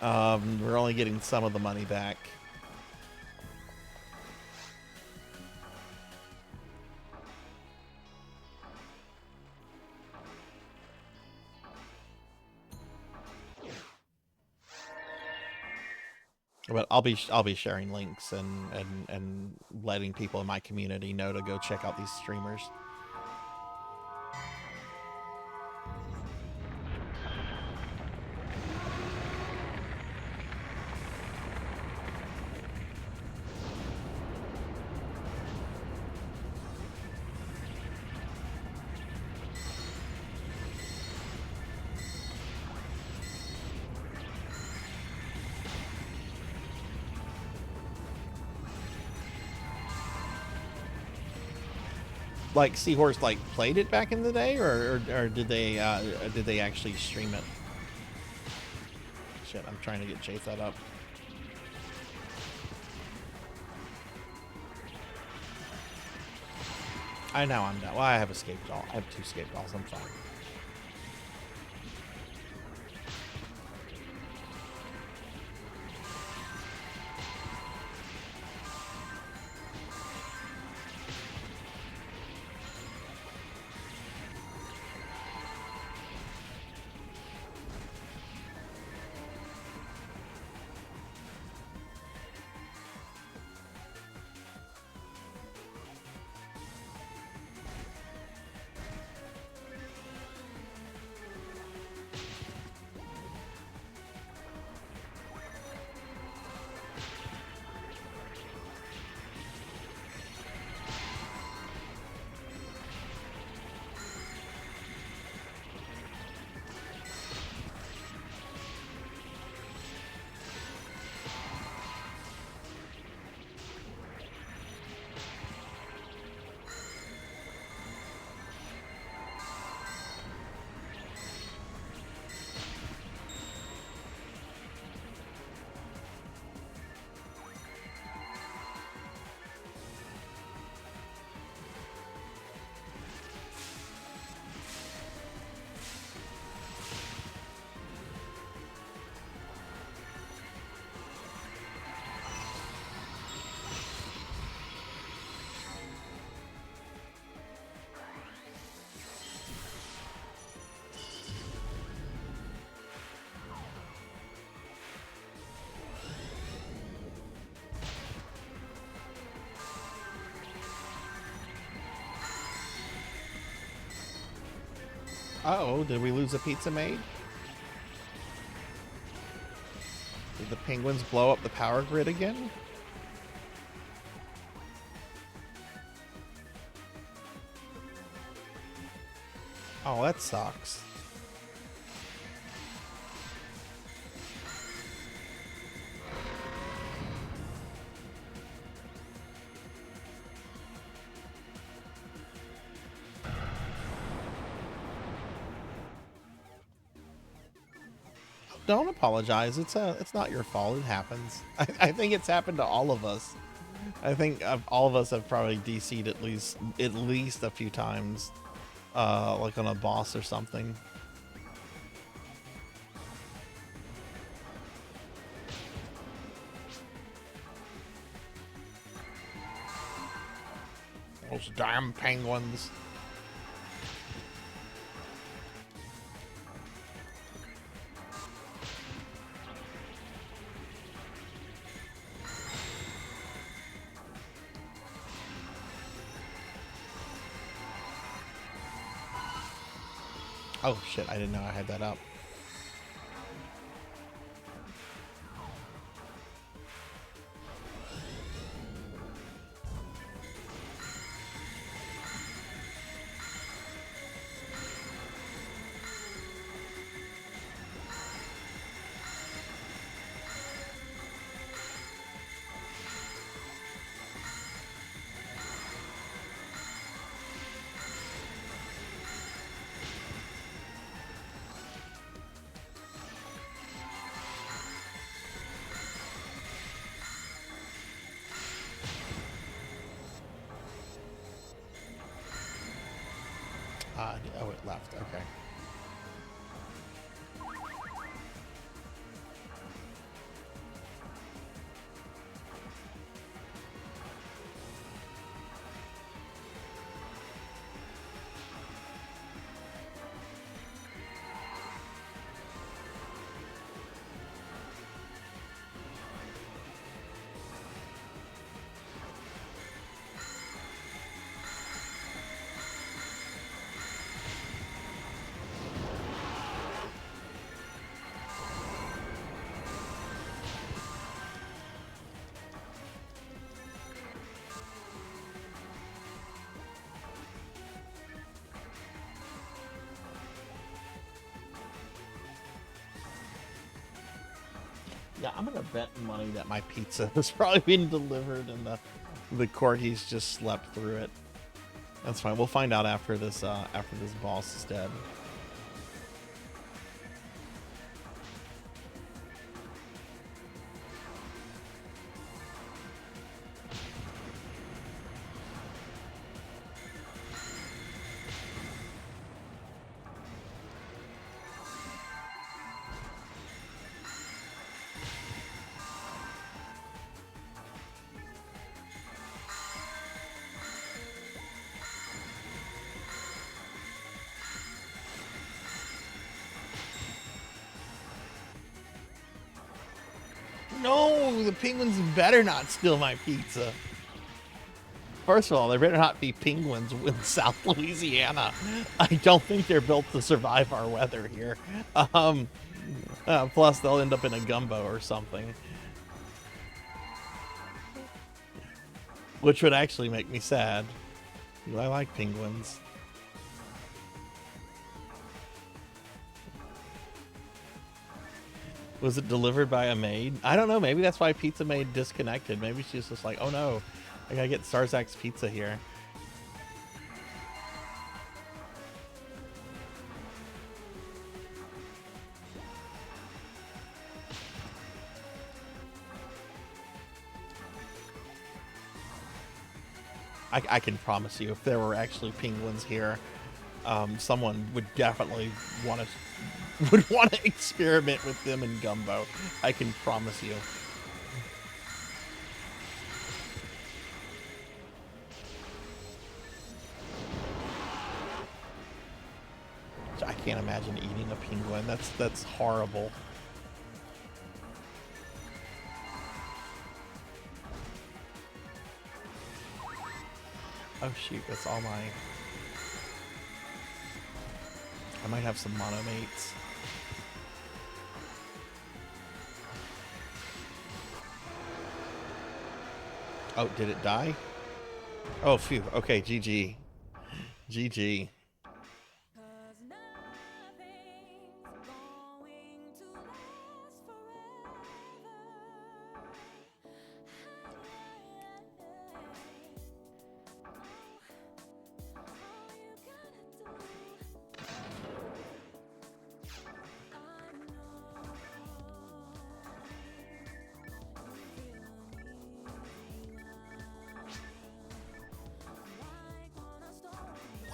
we're only getting some of the money back. But I'll be sharing links and letting people in my community know to go check out these streamers. Like Seahorse like played it back in the day, or did they actually stream it? Shit, I'm trying to get Jathat up. I know I'm down. Well, I have a scape doll. I have 2 scape dolls. I'm fine. Uh-oh, did we lose a pizza maid? Did the penguins blow up the power grid again? Oh, that sucks. Don't apologize. It's not your fault. It happens. I think it's happened to all of us. I think all of us have probably DC'd at least a few times, like on a boss or something. Those damn penguins. Oh shit, I didn't know I had that up. Oh, it left. Okay. Yeah, I'm gonna bet money that my pizza has probably been delivered and the corgis just slept through it. That's fine. We'll find out after this boss is dead. No, the penguins better not steal my pizza. First of all, there better not be penguins in South Louisiana. I don't think they're built to survive our weather here. Plus, they'll end up in a gumbo or something. Which would actually make me sad. I like penguins. Was it delivered by a maid? I don't know. Maybe that's why Pizza Maid disconnected. Maybe she's just like, oh no, I gotta get Sarzac's pizza here. I can promise you, if there were actually penguins here, someone would definitely want to experiment with them in gumbo. I can promise you. I can't imagine eating a penguin. That's horrible. Oh shoot, that's all my... I might have some monomates. Oh, did it die? Oh, phew. Okay, GG. GG.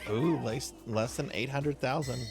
Ooh, less than 800,000.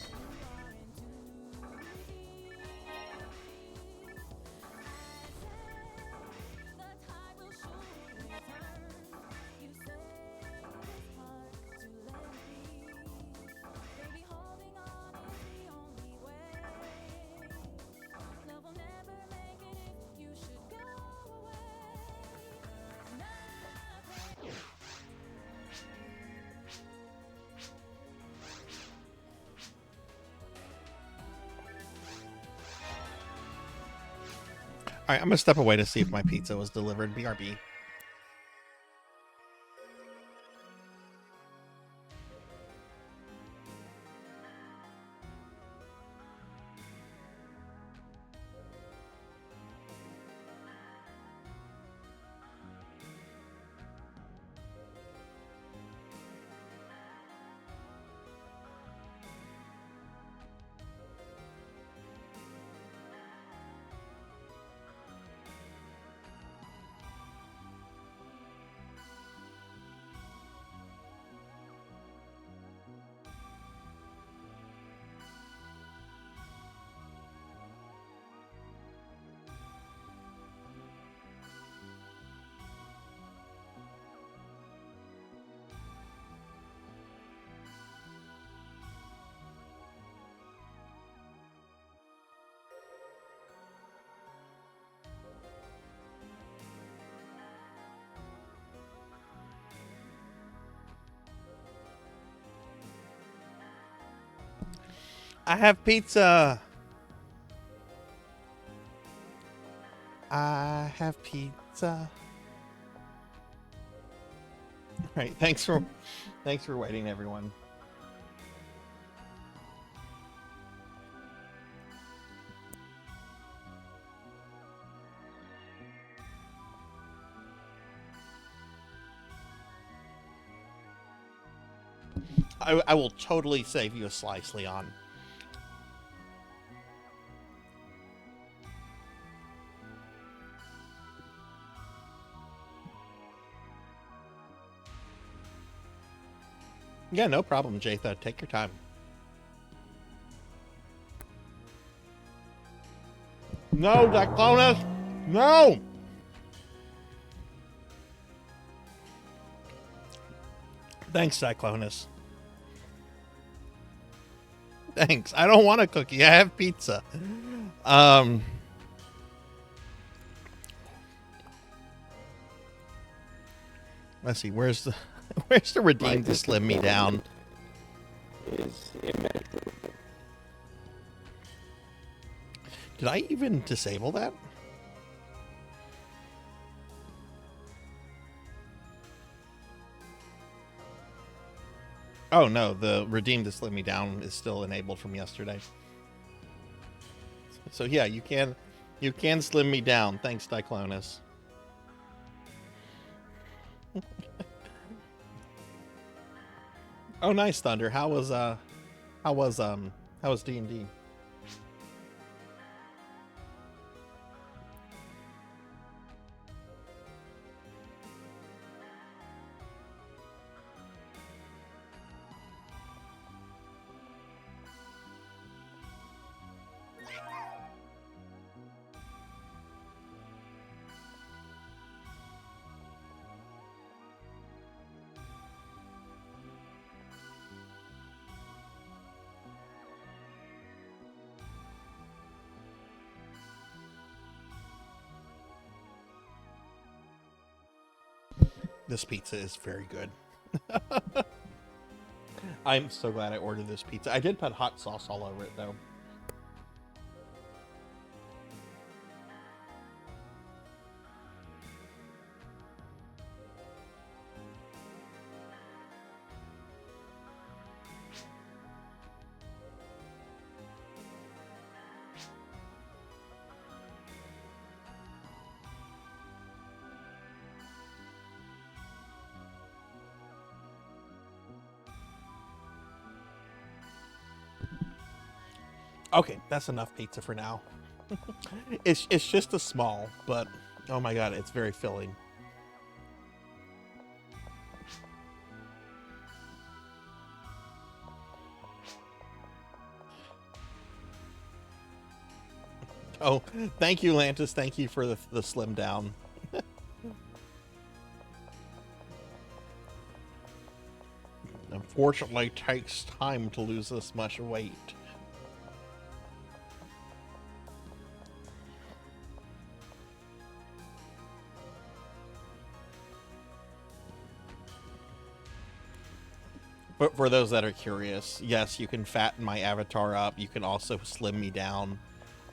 All right, I'm gonna step away to see if my pizza was delivered. BRB. I have pizza. I have pizza. All right, thanks for waiting, everyone. I will totally save you a slice, Leon. Yeah, no problem, Jatha. Take your time. No, Diclonus! No! Thanks, Cyclonus. Thanks. I don't want a cookie. I have pizza. Let's see. Where's the redeem to slim me down? Is immeasurable. Did I even disable that? Oh no, the redeem to slim me down is still enabled from yesterday. So yeah, you can slim me down. Thanks, Diclonus. Oh, nice, Thunder. How was D&D? This pizza is very good. I'm so glad I ordered this pizza. I did put hot sauce all over it, though. Okay, that's enough pizza for now. It's just a small, but oh my god, it's very filling. Oh, thank you, Lantis. Thank you for the slim down. Unfortunately, it takes time to lose this much weight. But for those that are curious, yes, you can fatten my avatar up. You can also slim me down.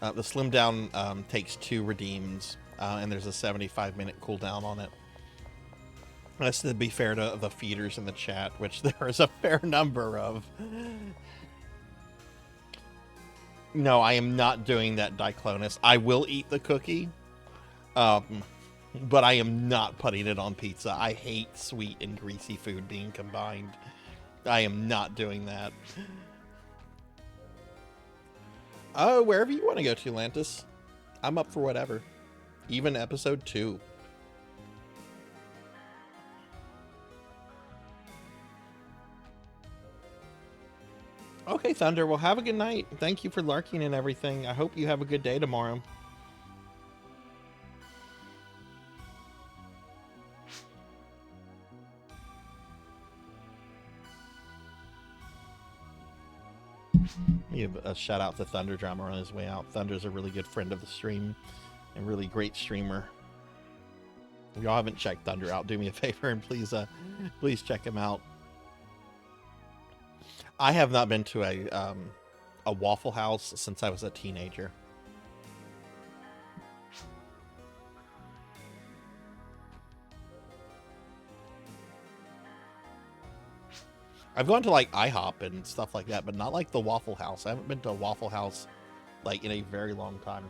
The slim down takes 2 redeems, and there's a 75-minute cooldown on it. That's to be fair to the feeders in the chat, which there is a fair number of. No, I am not doing that, Diclonus. I will eat the cookie, but I am not putting it on pizza. I hate sweet and greasy food being combined. I am not doing that. Oh, wherever you want to go to, Lantis. I'm up for whatever. Even episode 2. Okay, Thunder. Well, have a good night. Thank you for lurking and everything. I hope you have a good day tomorrow. Give a shout out to Thunder Drama on his way out. Thunder's a really good friend of the stream and really great streamer. If y'all haven't checked Thunder out, do me a favor and please check him out. I have not been to a Waffle House since I was a teenager. I've gone to like IHOP and stuff like that, but not like the Waffle House. I haven't been to a Waffle House like in a very long time.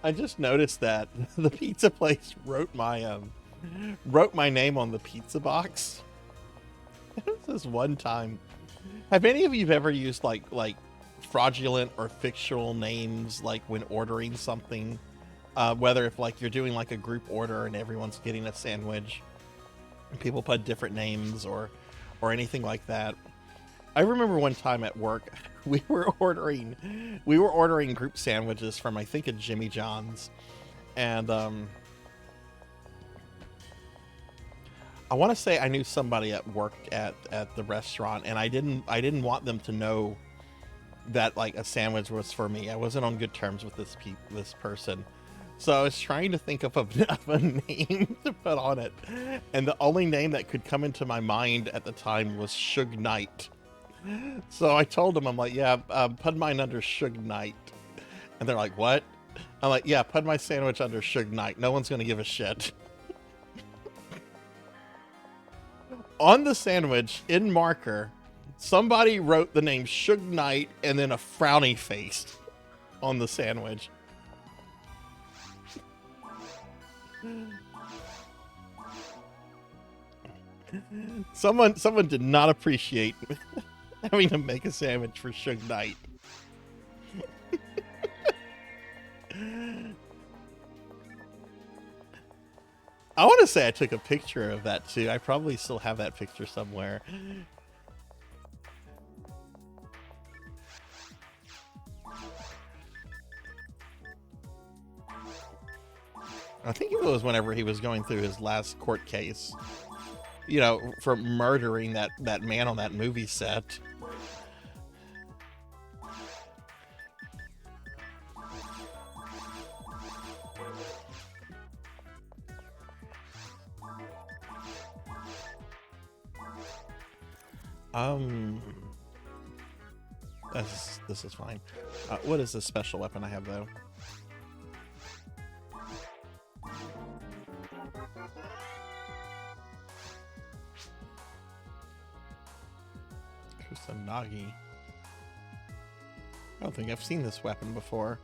I just noticed that the pizza place wrote my name on the pizza box. This one time. Have any of you ever used like fraudulent or fictional names like when ordering something? Whether if like you're doing like a group order and everyone's getting a sandwich, and people put different names or anything like that. I remember one time at work, we were ordering group sandwiches from I think a Jimmy John's, and I want to say I knew somebody that worked at the restaurant, and I didn't want them to know that like a sandwich was for me. I wasn't on good terms with this person, so I was trying to think of a name to put on it, and the only name that could come into my mind at the time was Suge Knight. So I told them, I'm like, yeah, put mine under Suge Knight. And they're like, what? I'm like, yeah, put my sandwich under Suge Knight. No one's going to give a shit. On the sandwich, in marker, somebody wrote the name Suge Knight and then a frowny face on the sandwich. Someone did not appreciate having to make a sandwich for Suge Knight. I want to say I took a picture of that too. I probably still have that picture somewhere. I think it was whenever he was going through his last court case, you know, for murdering that man on that movie set. This is fine. What is this special weapon I have though? Kusanagi. I don't think I've seen this weapon before.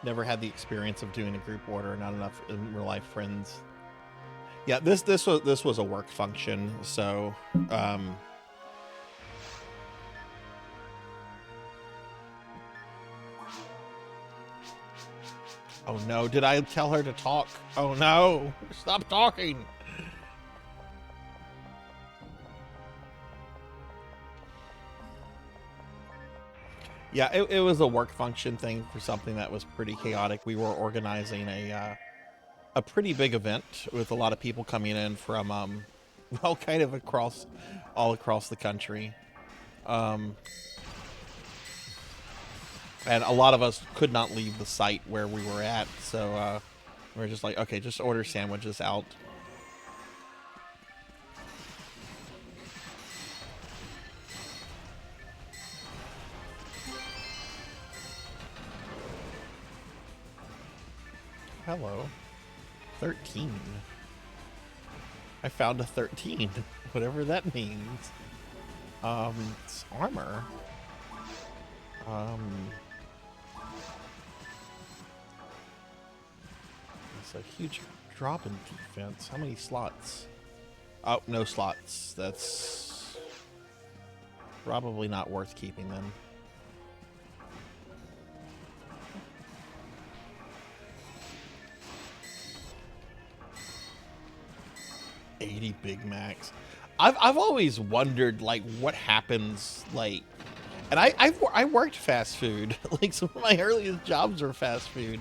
Never had the experience of doing a group order. Not enough in real life friends. Yeah, this was a work function. So, oh no! Did I tell her to talk? Oh no! Stop talking. Yeah, it was a work function thing for something that was pretty chaotic. We were organizing a pretty big event with a lot of people coming in from, well, kind of all across the country. And a lot of us could not leave the site where we were at. So we were just like, okay, just order sandwiches out. Hello. 13. I found a 13. Whatever that means. It's armor. It's a huge drop in defense. How many slots? Oh, no slots. That's probably not worth keeping then. 80 Big Macs. I've always wondered like what happens like, and I worked fast food. Like some of my earliest jobs were fast food,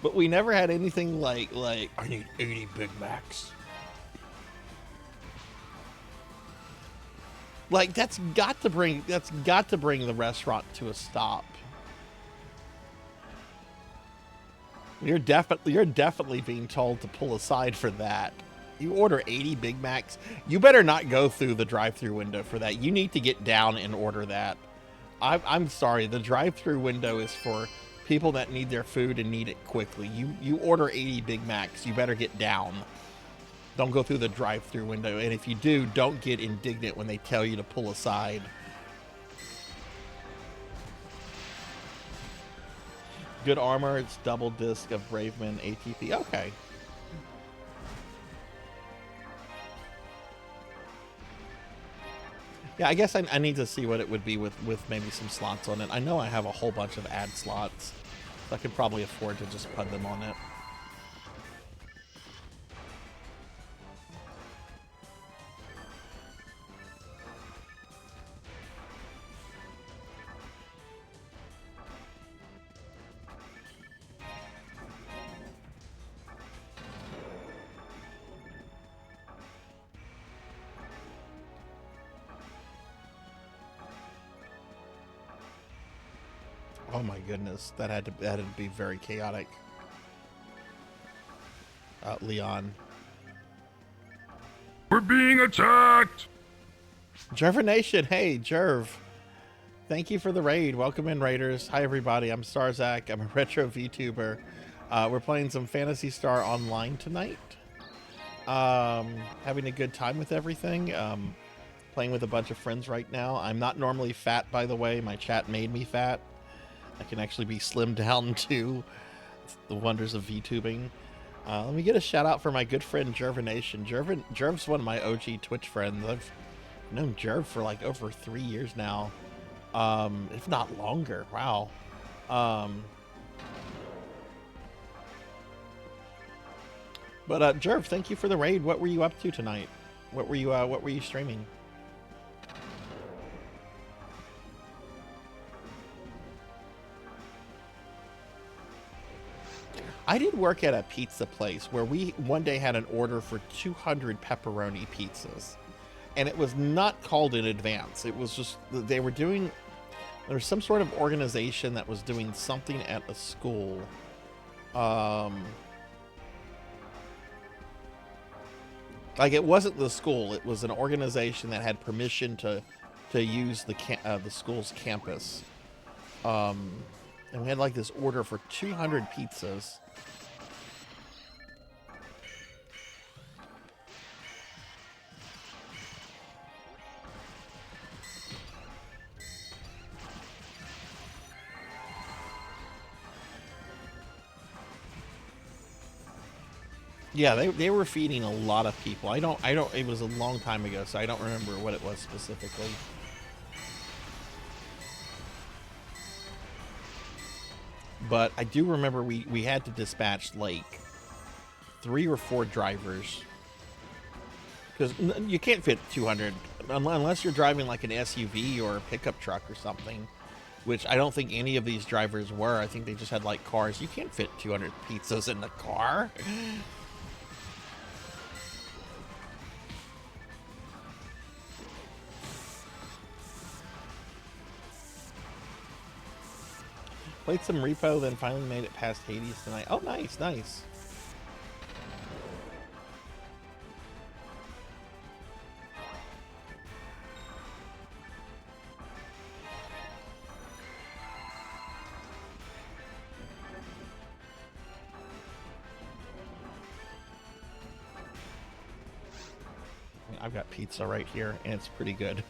but we never had anything like I need 80 Big Macs. Like that's got to bring the restaurant to a stop. You're definitely being told to pull aside for that. You order 80 Big Macs, you better not go through the drive-through window for that. You need to get down and order that. I'm sorry, the drive-through window is for people that need their food and need it quickly. You order 80 Big Macs, you better get down. Don't go through the drive-through window, and if you do, don't get indignant when they tell you to pull aside. Good armor, it's double disc of Braveman ATP. Okay. Yeah, I guess I need to see what it would be with maybe some slots on it. I know I have a whole bunch of ad slots, so I could probably afford to just put them on it. Oh my goodness, that had to be very chaotic. We're Leon. being attacked! Jerva Nation, hey, Jerv. Thank you for the raid. Welcome in, Raiders. Hi, everybody. I'm Sarzac. I'm a retro VTuber. We're playing some Phantasy Star Online tonight. Having a good time with everything. Playing with a bunch of friends right now. I'm not normally fat, by the way. My chat made me fat. I can actually be slimmed down too. It's the wonders of VTubing. Let me get a shout out for my good friend Jerva Nation. Jerv's one of my OG Twitch friends. I've known Jerv for like over 3 years now. If not longer. Wow. But Jerv, thank you for the raid. What were you up to tonight? What were you streaming? I did work at a pizza place where we one day had an order for 200 pepperoni pizzas. And it was not called in advance. It was just, they were doing, there was some sort of organization that was doing something at a school. Like, it wasn't the school. It was an organization that had permission to use the school's campus. And we had like this order for 200 pizzas. Yeah, they were feeding a lot of people. I don't, it was a long time ago, so I don't remember what it was specifically. But I do remember we had to dispatch like 3 or 4 drivers. Because you can't fit 200 unless you're driving like an SUV or a pickup truck or something. Which I don't think any of these drivers were. I think they just had like cars. You can't fit 200 pizzas in the car. Played some Repo, then finally made it past Hades tonight. Oh, nice, nice. I've got pizza right here, and it's pretty good.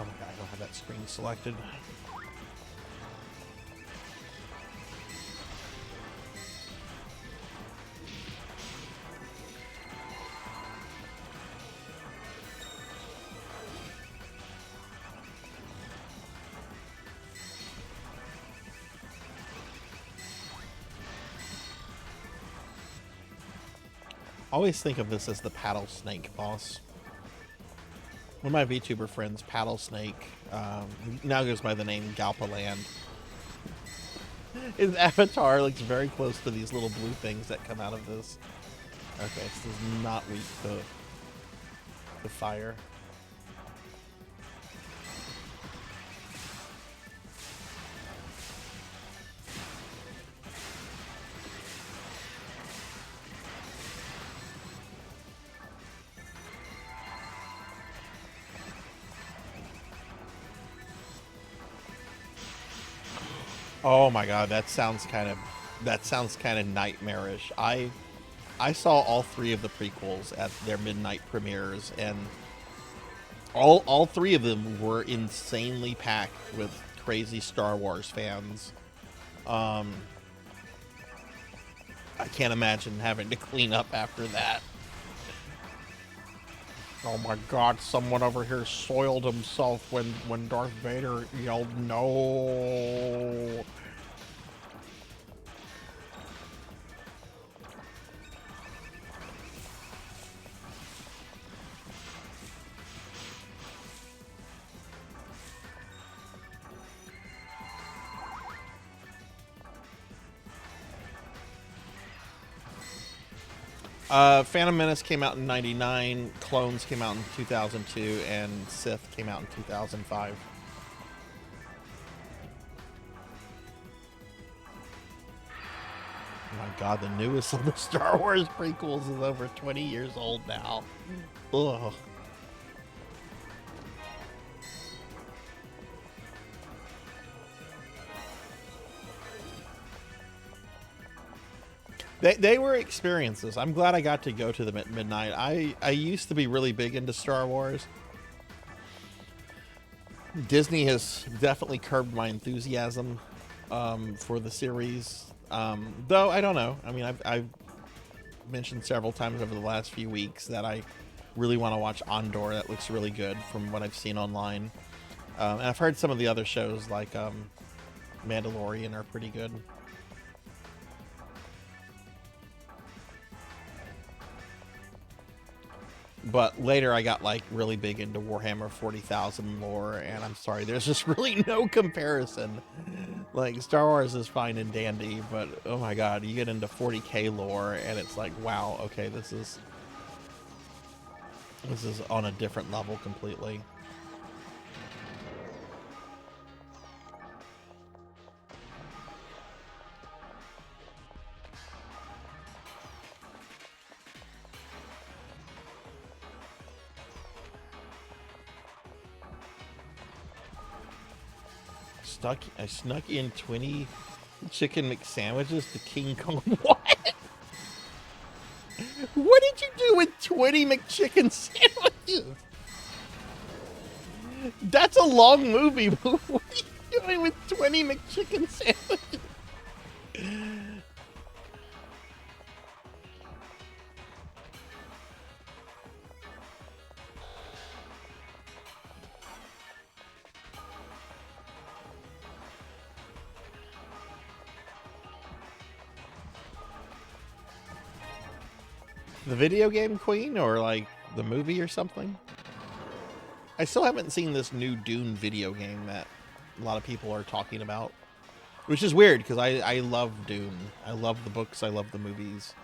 Oh my god, I don't have that screen selected. Always think of this as the paddle snake boss. One of my VTuber friends, Paddle Snake, now goes by the name Galpaland. His avatar looks very close to these little blue things that come out of this. Okay, this is not weak to fire. Oh my god, that sounds kind of nightmarish. I saw all 3 of the prequels at their midnight premieres, and all 3 of them were insanely packed with crazy Star Wars fans. I can't imagine having to clean up after that. Oh my god, someone over here soiled himself when Darth Vader yelled no. Phantom Menace came out in '99, Clones came out in 2002, and Sith came out in 2005. Oh my god, the newest of the Star Wars prequels is over 20 years old now. Ugh. They were experiences. I'm glad I got to go to them at midnight. I used to be really big into Star Wars. Disney has definitely curbed my enthusiasm for the series. Though, I don't know. I mean, I've mentioned several times over the last few weeks that I really want to watch Andor. That looks really good from what I've seen online. And I've heard some of the other shows like Mandalorian are pretty good. But later I got like really big into Warhammer 40,000 lore, and I'm sorry, there's just really no comparison. Like, Star Wars is fine and dandy, but oh my god, you get into 40k lore and it's like, wow, okay, this is on a different level completely. I snuck in 20 chicken McSandwiches to King Kong. What? What did you do with 20 McChicken sandwiches? That's a long movie. What are you doing with 20 McChicken sandwiches? The video game queen, or like the movie or something? I still haven't seen this new Dune video game that a lot of people are talking about, which is weird because I love Dune. I love the books. I love the movies.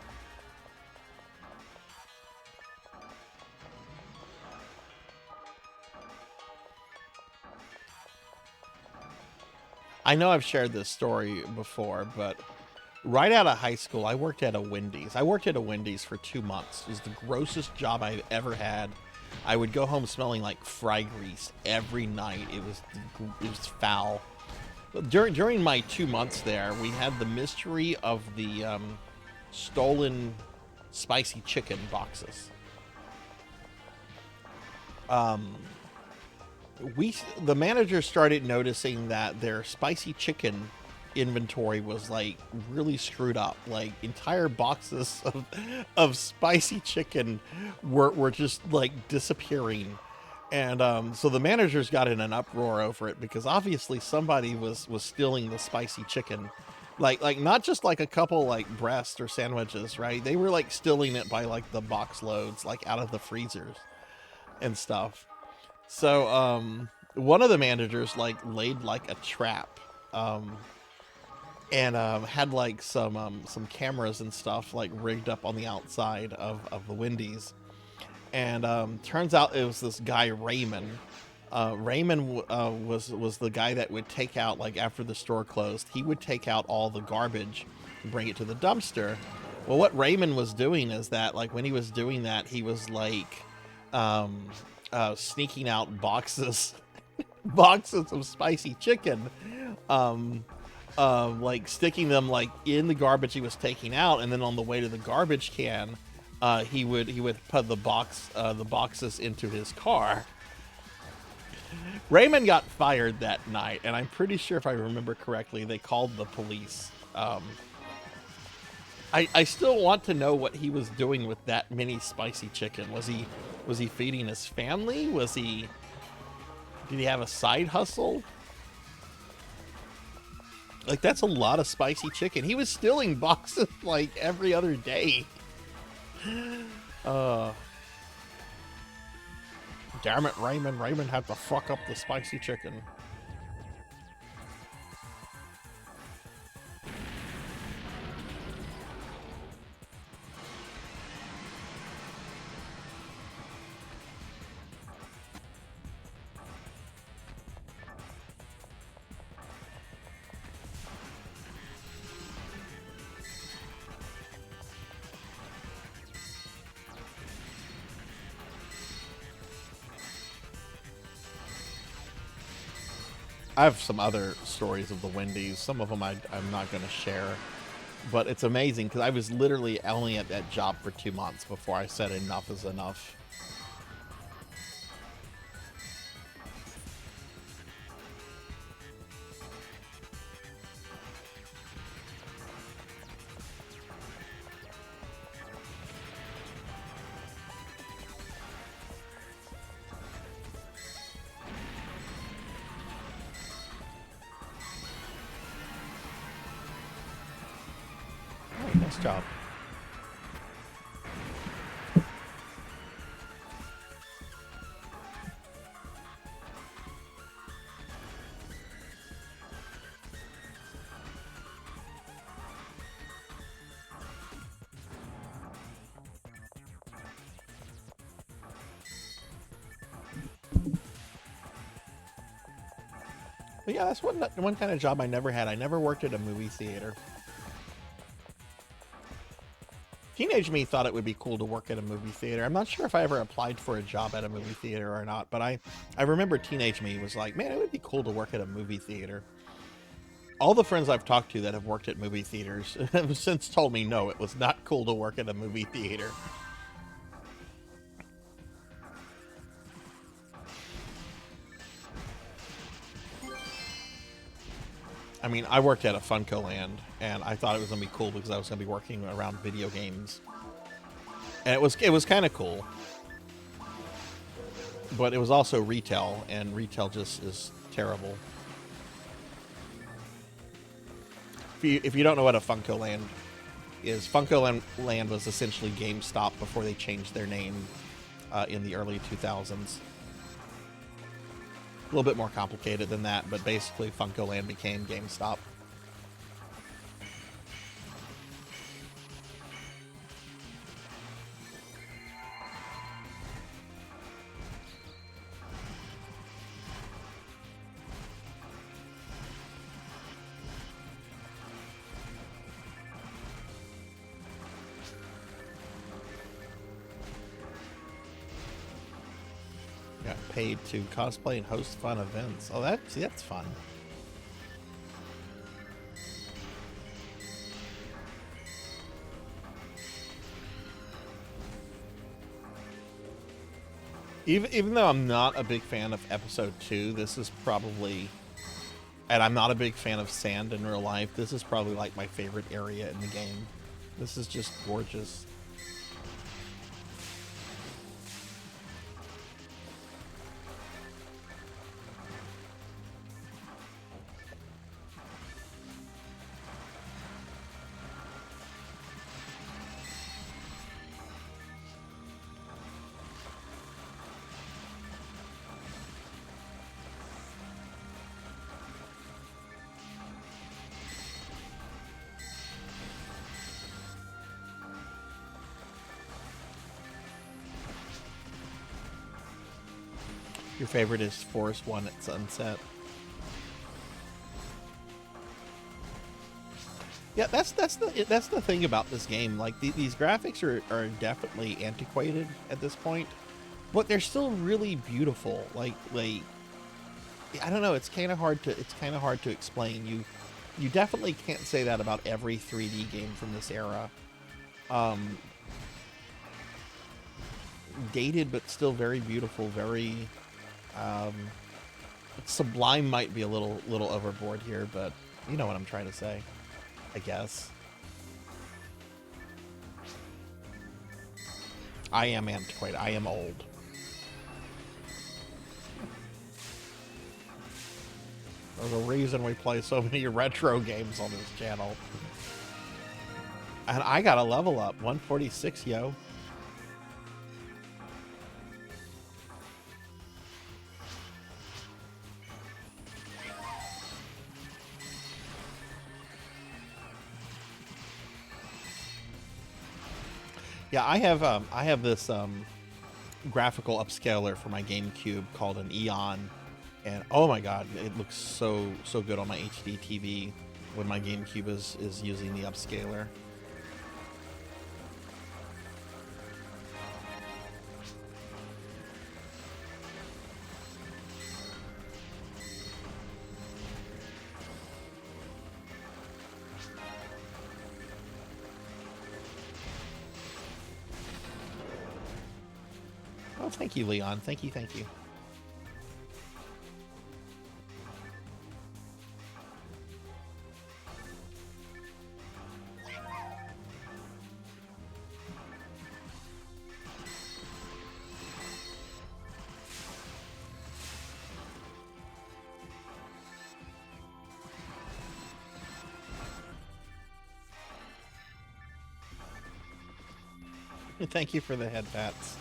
I know I've shared this story before, but right out of high school, I worked at a Wendy's. I worked at a Wendy's for 2 months. It was the grossest job I've ever had. I would go home smelling like fry grease every night. It was foul. During my 2 months there, we had the mystery of the stolen spicy chicken boxes. The manager started noticing that their spicy chicken inventory was like really screwed up. Like, entire boxes of spicy chicken were just like disappearing, and so the managers got in an uproar over it because obviously somebody was stealing the spicy chicken, like not just like a couple like breasts or sandwiches, right? They were like stealing it by like the box loads, like out of the freezers and stuff. So one of the managers like laid like a trap, and had like some cameras and stuff like rigged up on the outside of the Wendy's, and turns out it was this guy Raymond. Raymond was the guy that would take out, like, after the store closed, he would take out all the garbage and bring it to the dumpster. Well, what Raymond was doing is that, like, when he was doing that, he was like sneaking out boxes of spicy chicken, like sticking them like in the garbage he was taking out, and then on the way to the garbage can, he would put the boxes into his car. Raymond got fired that night, and I'm pretty sure, if I remember correctly, they called the police. I still want to know what he was doing with that mini spicy chicken. Was he feeding his family? Did he have a side hustle? Like, that's a lot of spicy chicken. He was stealing boxes like every other day. Damn it, Raymond. Raymond had to fuck up the spicy chicken. I have some other stories of the Wendy's. Some of them I'm not going to share. But it's amazing because I was literally only at that job for 2 months before I said enough is enough. Nice job. But yeah, that's one kind of job I never had. I never worked at a movie theater. Teenage me thought it would be cool to work at a movie theater. I'm not sure if I ever applied for a job at a movie theater or not, but I remember teenage me was like, man, it would be cool to work at a movie theater. All the friends I've talked to that have worked at movie theaters have since told me no, it was not cool to work at a movie theater. I mean, I worked at a Funko Land, and I thought it was going to be cool because I was going to be working around video games. And it was kind of cool. But it was also retail, and retail just is terrible. If you don't know what a Funko Land is, Funko Land was essentially GameStop before they changed their name in the early 2000s. A little bit more complicated than that, but basically Funko Land became GameStop. Got paid to cosplay and host fun events. Oh, that's fun. Even though I'm not a big fan of episode 2, this is probably, and I'm not a big fan of sand in real life, this is probably like my favorite area in the game. This is just gorgeous. Your favorite is Forest 1 at sunset. Yeah, that's the thing about this game. Like these graphics are definitely antiquated at this point, but they're still really beautiful. Like I don't know. It's kind of hard to explain. You definitely can't say that about every 3D game from this era. Dated, but still very beautiful. Very sublime might be a little overboard here, but you know what I'm trying to say, I guess. I am antiquated. I am old. There's a reason we play so many retro games on this channel. And I got a level up. 146, yo. Yeah, I have this graphical upscaler for my GameCube called an Eon, and oh my god, it looks so good on my HD TV when my GameCube is using the upscaler. Oh, thank you, Leon. Thank you, thank you. Thank you for the head pats.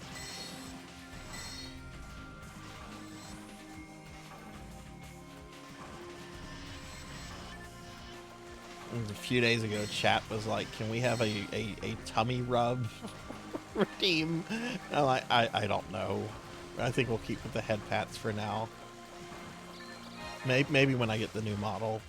A few days ago, chat was like, "Can we have a tummy rub redeem?" I'm like, I don't know. I think we'll keep with the head pats for now. Maybe when I get the new model.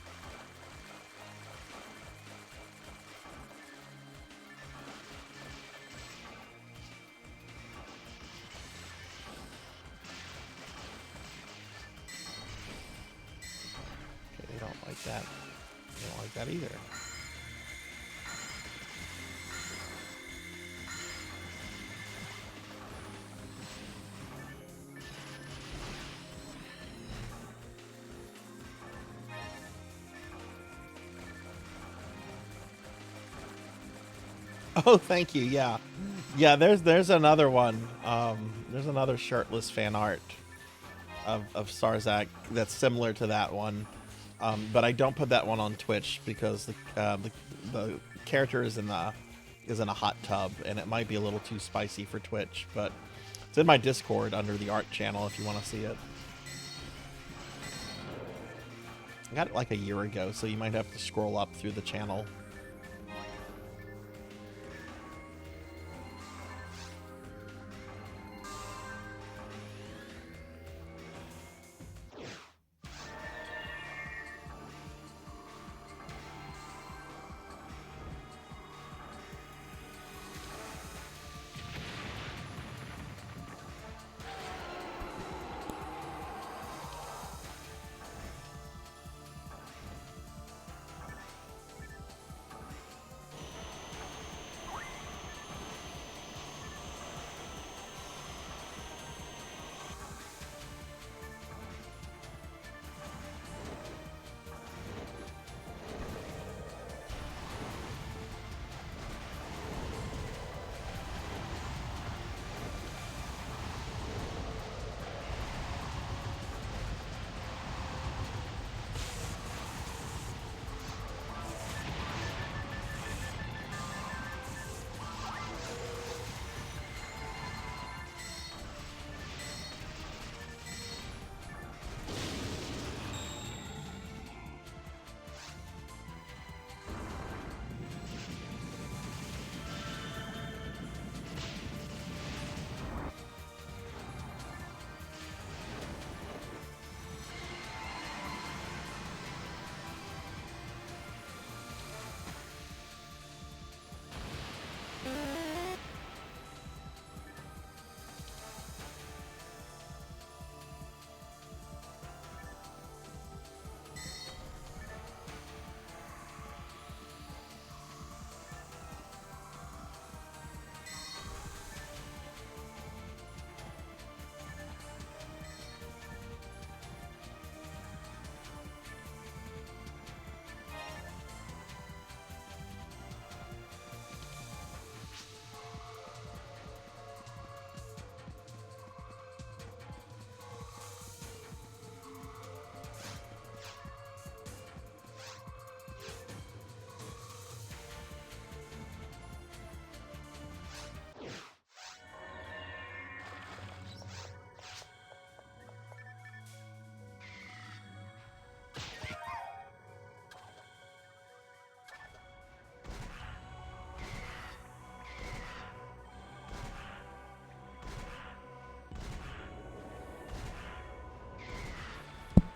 Okay, they don't like that. They don't like that either. Oh, thank you. Yeah, yeah. There's another one. There's another shirtless fan art of Sarzac that's similar to that one, but I don't put that one on Twitch because the character is in a hot tub and it might be a little too spicy for Twitch. But it's in my Discord under the art channel if you want to see it. I got it like a year ago, so you might have to scroll up through the channel.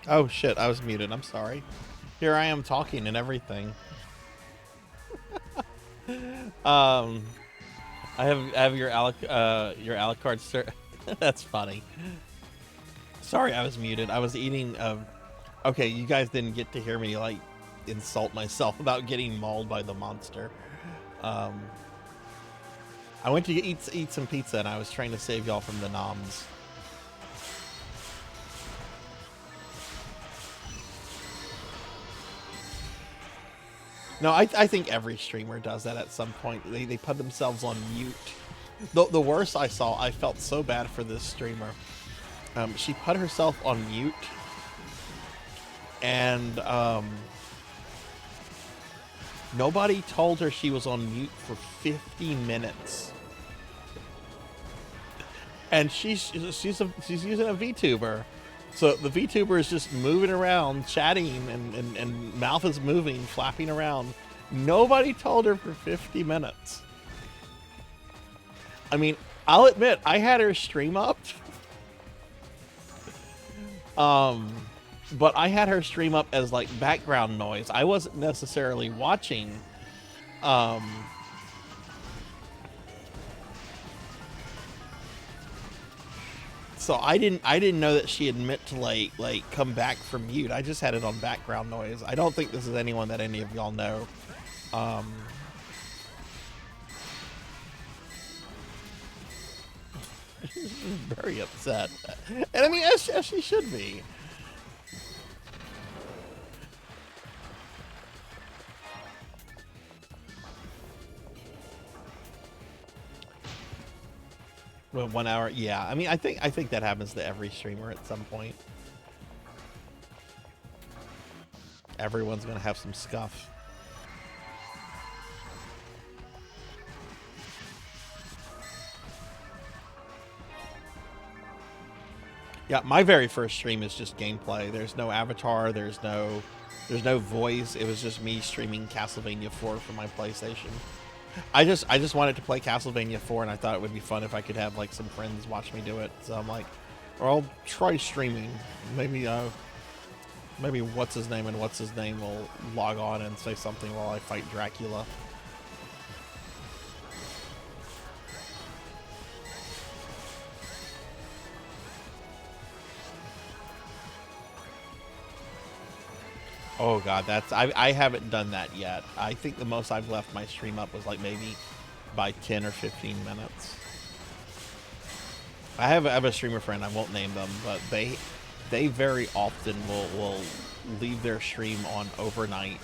Oh shit, I was muted. I'm sorry. Here I am talking and everything. I have your Alucard sir. That's funny. Sorry, I was muted. I was eating. Okay, you guys didn't get to hear me like insult myself about getting mauled by the monster. I went to eat some pizza and I was trying to save y'all from the noms. No, I think every streamer does that at some point. They put themselves on mute. The worst I saw, I felt so bad for this streamer. She put herself on mute, and nobody told her she was on mute for 50 minutes. And she's using a VTuber. So the VTuber is just moving around, chatting, and mouth is moving, flapping around. Nobody told her for 50 minutes. I mean, I'll admit, I had her stream up. But I had her stream up as like background noise. I wasn't necessarily watching. So I didn't know that she had meant to like come back from mute. I just had it on background noise. I don't think this is anyone that any of y'all know. Very upset, and I mean as she should be. Well, 1 hour, yeah. I mean, I think that happens to every streamer at some point. Everyone's gonna have some scuff. Yeah, my very first stream is just gameplay. There's no avatar. There's no voice. It was just me streaming Castlevania 4 from my PlayStation. I just wanted to play Castlevania 4, and I thought it would be fun if I could have like some friends watch me do it. So I'm like, or I'll try streaming. Maybe what's his name and what's his name will log on and say something while I fight Dracula. Oh god, I haven't done that yet. I think the most I've left my stream up was like maybe by 10 or 15 minutes. I have a streamer friend, I won't name them, but they very often will leave their stream on overnight.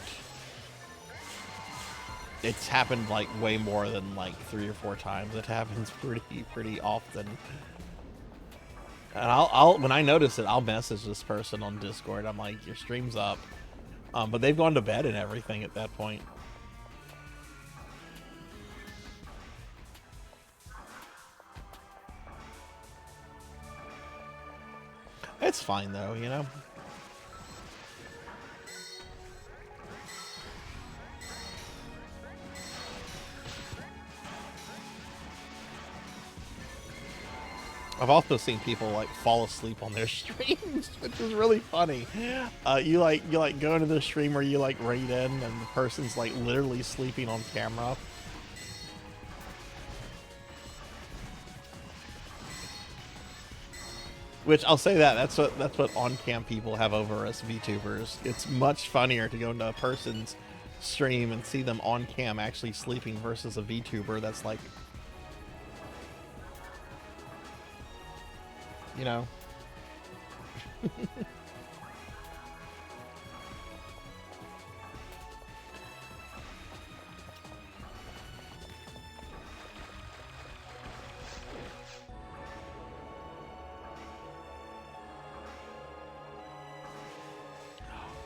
It's happened like way more than like 3 or 4 times. It happens pretty often. And I'll when I notice it, I'll message this person on Discord. I'm like, your stream's up. But they've gone to bed and everything at that point. It's fine though, you know? I've also seen people like fall asleep on their streams, which is really funny. You like go into the stream where you like raid in and the person's like literally sleeping on camera. Which I'll say that's what on-cam people have over us VTubers. It's much funnier to go into a person's stream and see them on cam actually sleeping versus a VTuber that's like, you know.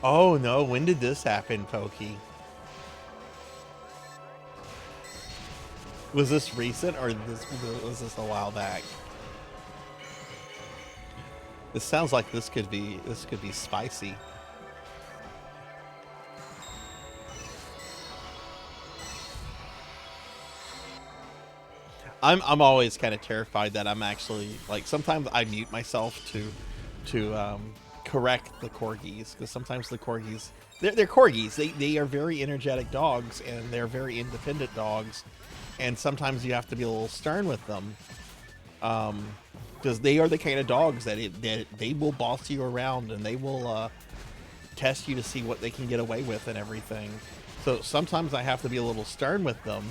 Oh no, when did this happen, Pokey? Was this recent or was this a while back? This sounds like this could be spicy. I'm always kind of terrified that I'm actually like sometimes I mute myself to correct the corgis, because sometimes the corgis, they're corgis. They are very energetic dogs, and they're very independent dogs, and sometimes you have to be a little stern with them, because they are the kind of dogs that they will boss you around, and they will test you to see what they can get away with and everything. So sometimes I have to be a little stern with them,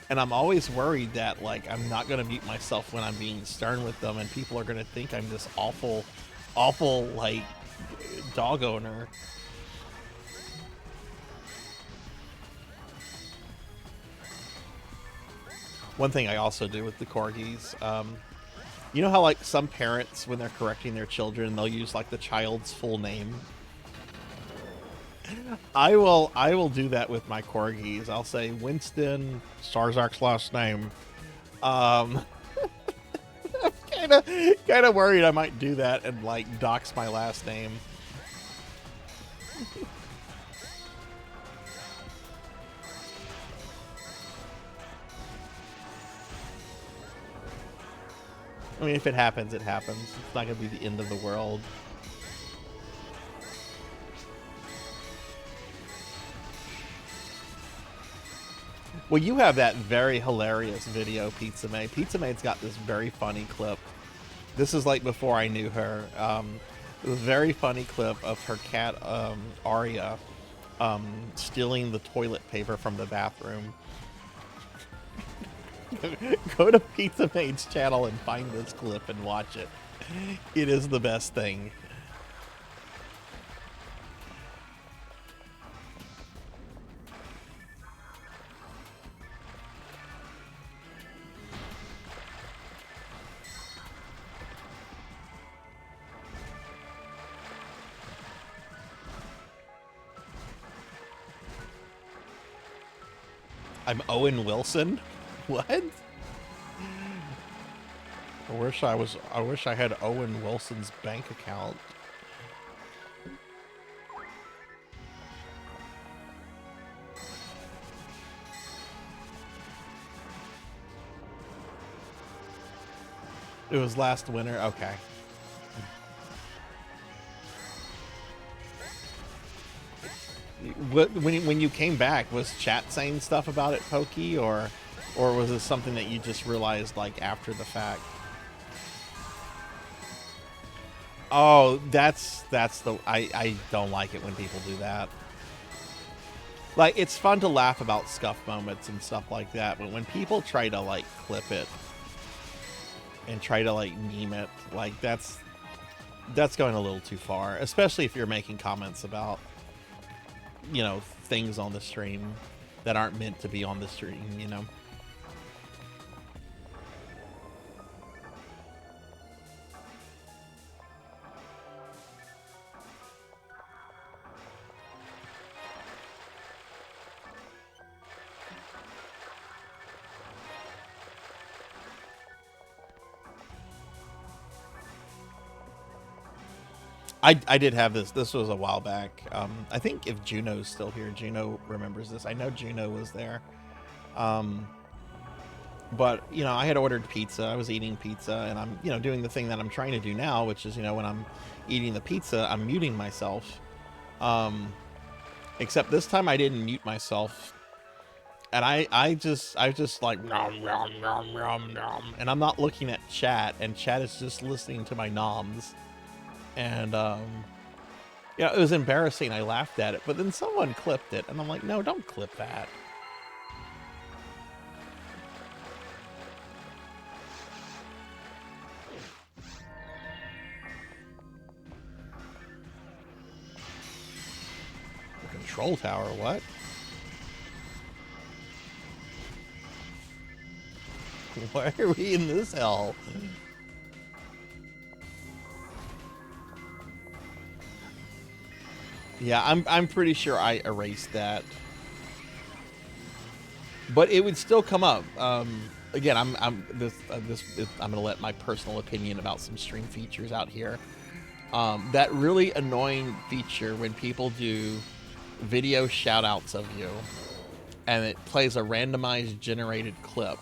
and I'm always worried that like I'm not going to mute myself when I'm being stern with them, and people are going to think I'm this awful like dog owner. One thing I also do with the corgis, you know how like some parents, when they're correcting their children, they'll use like the child's full name? I will do that with my corgis. I'll say Winston, Sarzac's last name. I'm kind of worried I might do that and like dox my last name. I mean, if it happens, it happens. It's not gonna be the end of the world. Well, you have that very hilarious video, Pizza May. Pizza May's got this very funny clip. This is like before I knew her. This very funny clip of her cat, Aria, stealing the toilet paper from the bathroom. Go to Pizza May's channel and find this clip and watch it. It is the best thing. I'm Owen Wilson? What? I wish I had Owen Wilson's bank account. It was last winter? Okay. When you came back, was chat saying stuff about it, Pokey, or was it something that you just realized like after the fact? Oh, that's the I don't like it when people do that. Like, it's fun to laugh about scuff moments and stuff like that, but when people try to like clip it and try to like meme it, like that's going a little too far, especially if you're making comments about, you know, things on the stream that aren't meant to be on the stream, you know. I did have this. This was a while back. I think if Juno's still here, Juno remembers this. I know Juno was there. But, you know, I had ordered pizza. I was eating pizza, and I'm, you know, doing the thing that I'm trying to do now, which is, you know, when I'm eating the pizza, I'm muting myself. Except this time I didn't mute myself. And I just like, nom, nom, nom, nom, nom. And I'm not looking at chat, and chat is just listening to my noms. And, yeah, it was embarrassing. I laughed at it, but then someone clipped it, and I'm like, no, don't clip that. The control tower, what? Why are we in this hell? Yeah, I'm pretty sure I erased that, but it would still come up. Again, I'm gonna let my personal opinion about some stream features out here. That really annoying feature when people do video shout-outs of you, and it plays a randomized generated clip.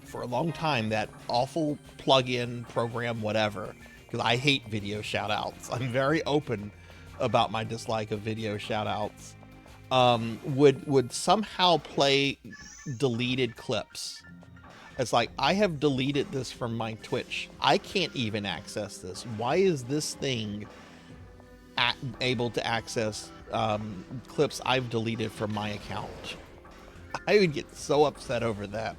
For a long time, that awful plugin program, whatever, because I hate video shout-outs. I'm very open about my dislike of video shout-outs. Would somehow play deleted clips. It's like, I have deleted this from my Twitch. I can't even access this. Why is this thing able to access clips I've deleted from my account? I would get so upset over that.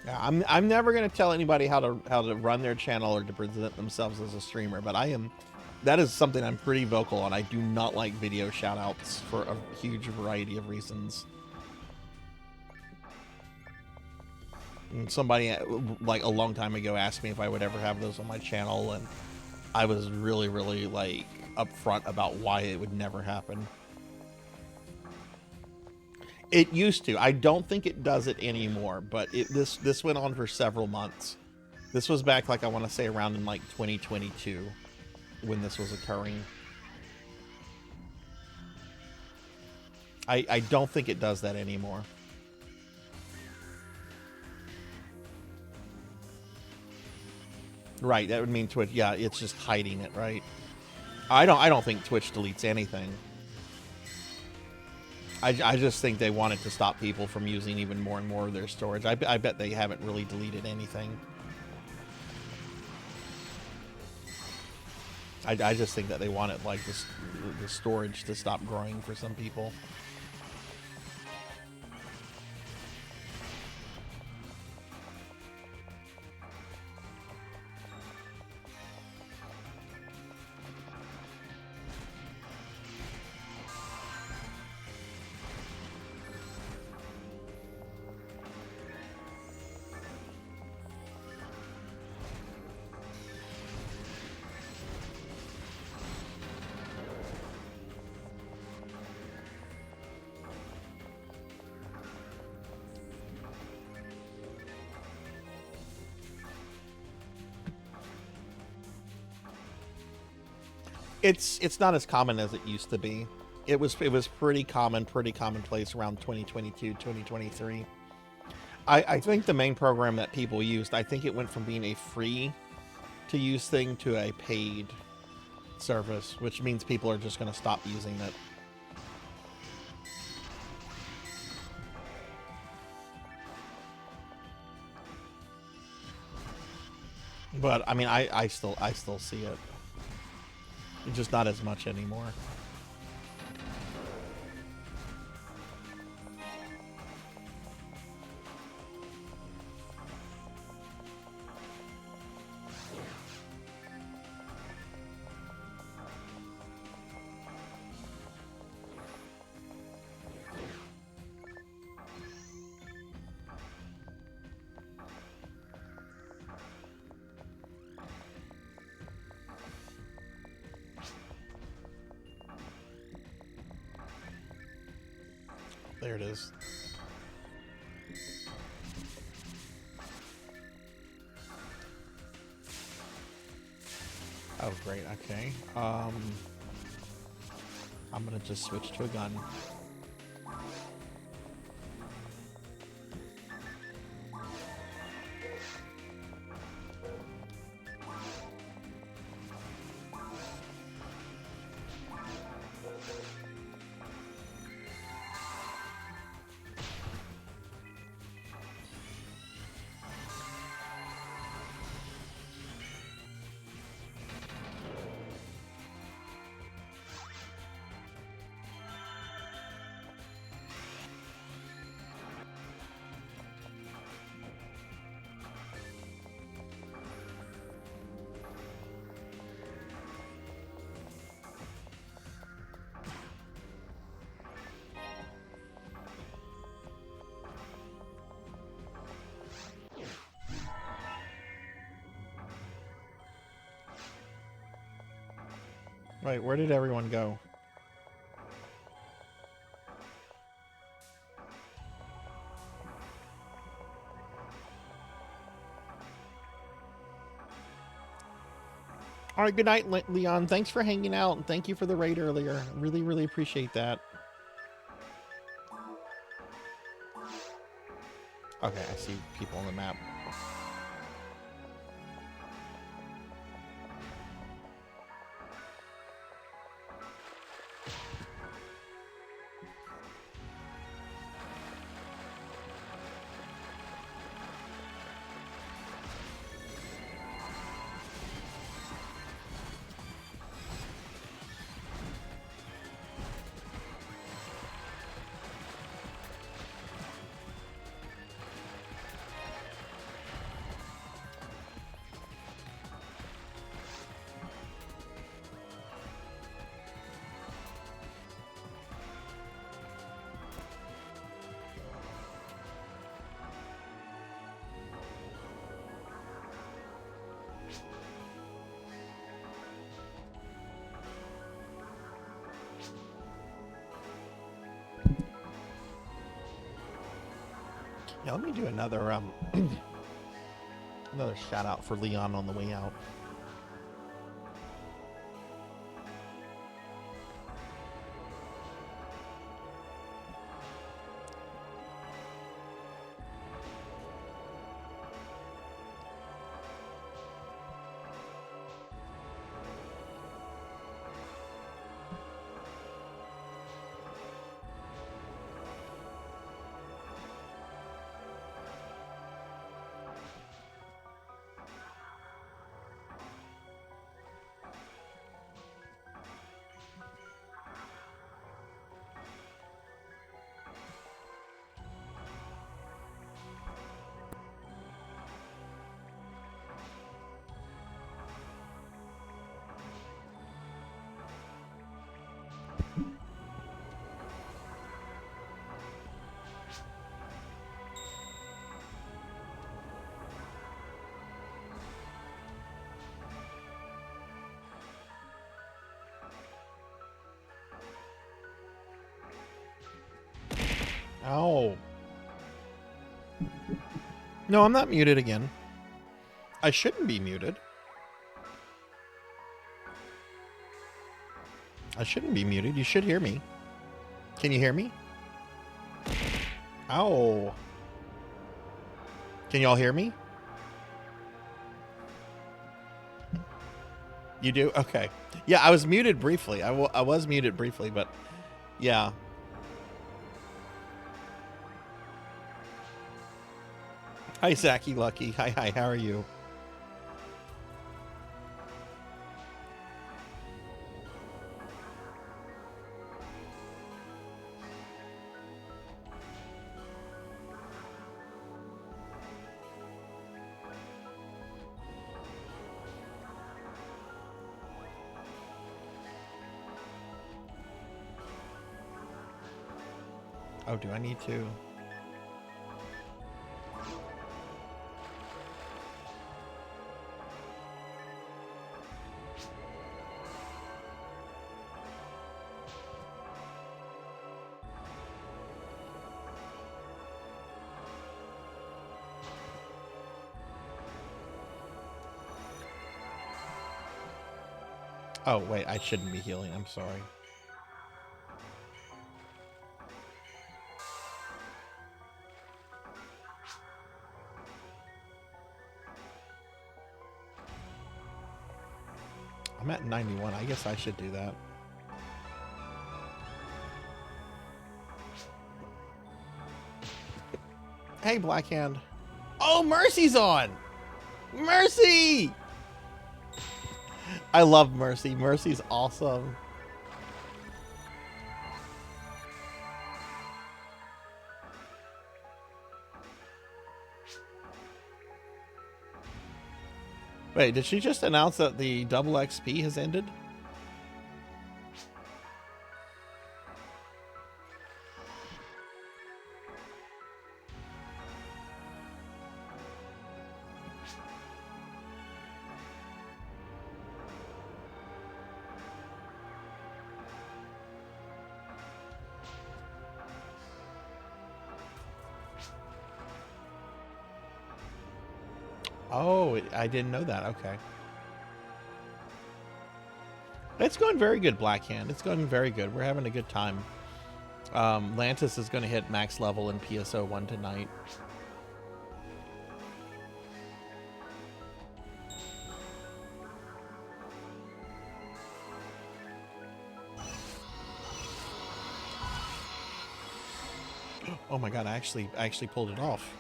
Yeah, I'm never gonna tell anybody how to run their channel or to present themselves as a streamer, but that is something I'm pretty vocal on. I do not like video shoutouts for a huge variety of reasons. And somebody like a long time ago asked me if I would ever have those on my channel, and I was really like upfront about why it would never happen. It used to. I don't think it does it anymore, but this went on for several months. This was back, like, I want to say around in like 2022 when this was occurring. I don't think it does that anymore. Right, that would mean Twitch. Yeah, it's just hiding it, right? I don't think Twitch deletes anything. I just think they wanted to stop people from using even more and more of their storage. I bet they haven't really deleted anything. I just think that they wanted, like, the storage to stop growing for some people. It's not as common as it used to be. It was pretty commonplace around 2022, 2023. I think the main program that people used, I think it went from being a free to use thing to a paid service, which means people are just going to stop using it. But I mean, I still see it. Just not as much anymore. There it is. Oh, great. Okay. I'm gonna just switch to a gun. Right, where did everyone go? All right, good night, Leon. Thanks for hanging out, and thank you for the raid earlier. Really, really appreciate that. Okay, I see people on the map. Yeah, let me do another another shout out for Leon on the way out. Oh. No, I'm not muted again. I shouldn't be muted. I shouldn't be muted. You should hear me. Can you hear me? Ow. Can y'all hear me? You do? Okay. Yeah, I was muted briefly. I was muted briefly, but yeah. Hi, Zachy Lucky. Hi, how are you? Oh, do I need to? Oh, wait, I shouldn't be healing. I'm sorry. I'm at 91. I guess I should do that. Hey, Blackhand. Oh, Mercy's on! Mercy! I love Mercy. Mercy's awesome. Wait, did she just announce that the double XP has ended? Oh, I didn't know that. Okay. It's going very good, Blackhand. It's going very good. We're having a good time. Lantis is going to hit max level in PSO1 tonight. Oh my god, I actually pulled it off.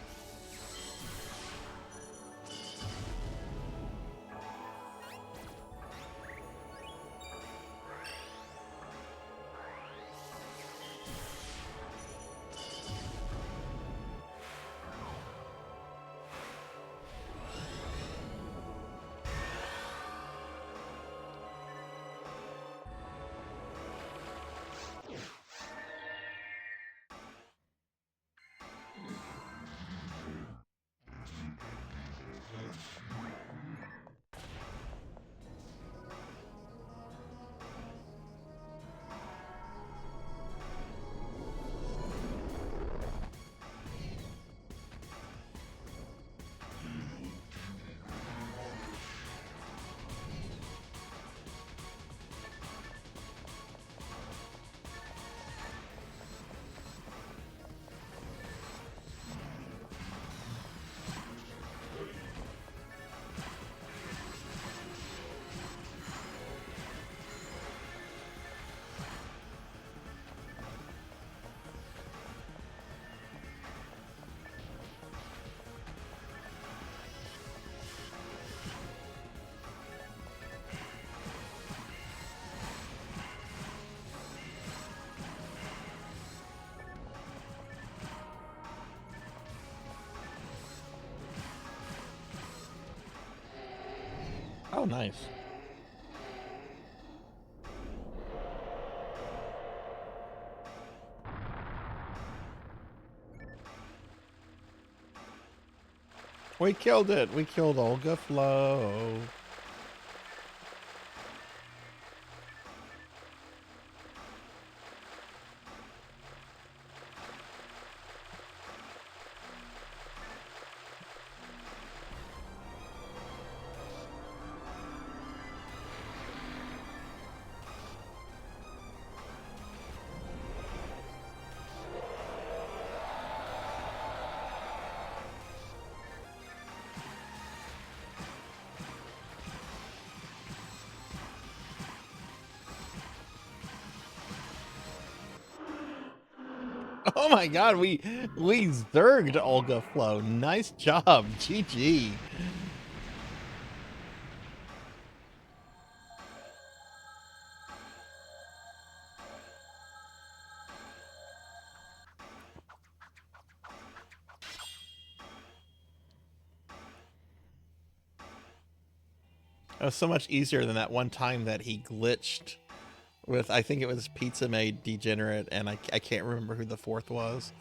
Oh, nice. We killed it. We killed Olga Flo. Oh my god, we zerged Olga Flo. Nice job. GG. That was so much easier than that one time that he glitched with, I think it was Pizza Made Degenerate, and I can't remember who the fourth was.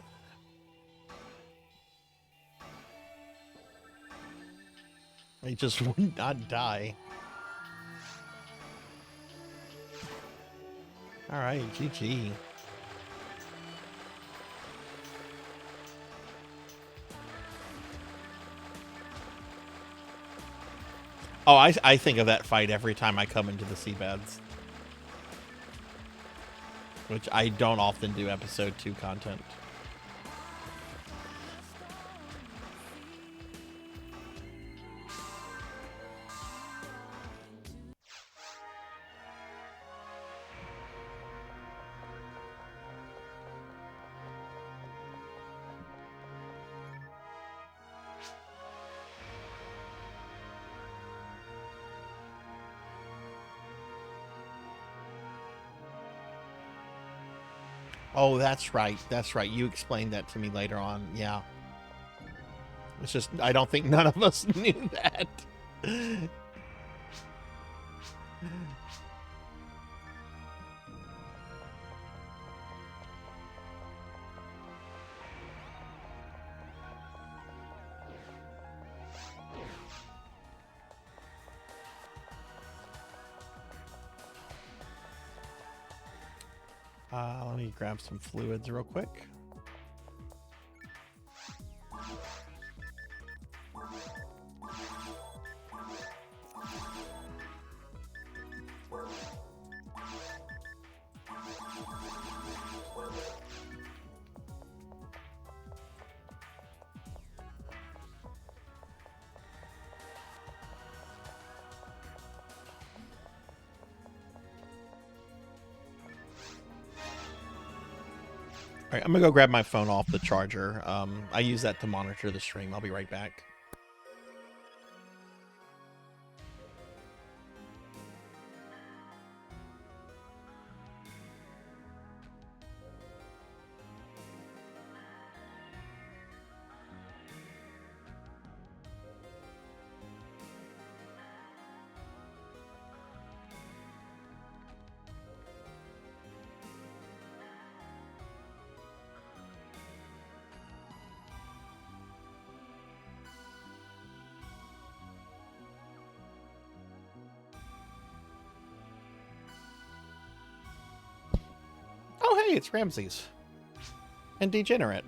He just would not die. Alright, GG. Oh, I think of that fight every time I come into the seabeds. Which I don't often do episode 2 content. Oh, that's right. That's right. You explained that to me later on. Yeah. It's just, I don't think none of us knew that. Let me grab some fluids real quick. All right, I'm gonna go grab my phone off the charger. I use that to monitor the stream. I'll be right back. Oh, hey, it's Ramses. And Degenerate.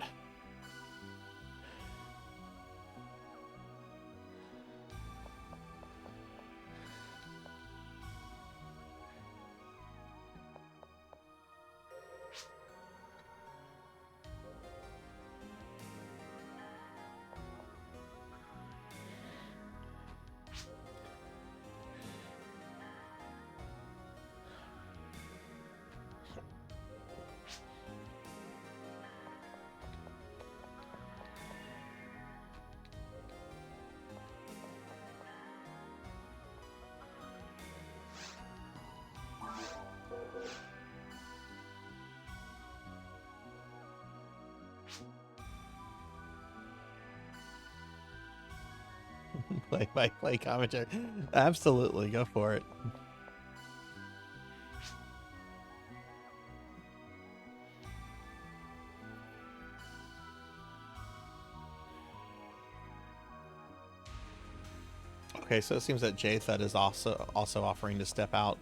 Play commentary. Absolutely, go for it. Okay, so it seems that Jathed is also offering to step out.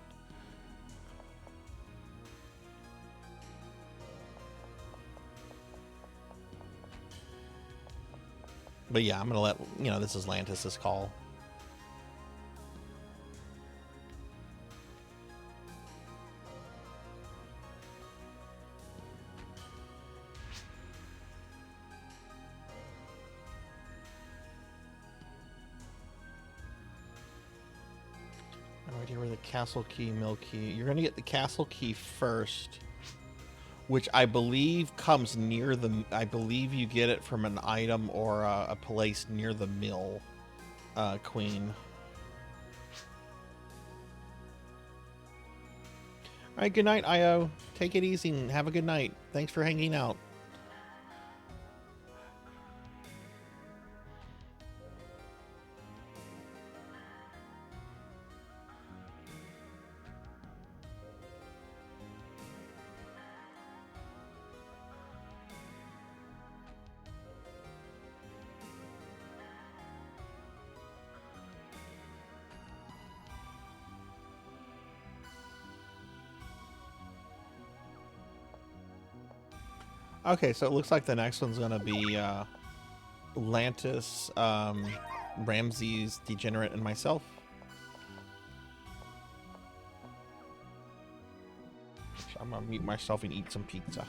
But yeah, I'm gonna let this is Lantis's call. No idea where the castle key, mill key. You're gonna get the castle key first, which I believe comes near the. I believe you get it from an item or a place near the mill, Queen. All right, good night, Io. Take it easy and have a good night. Thanks for hanging out. Okay, so it looks like the next one's gonna be Lantis, Ramses, Degenerate, and myself. So I'm gonna mute myself and eat some pizza.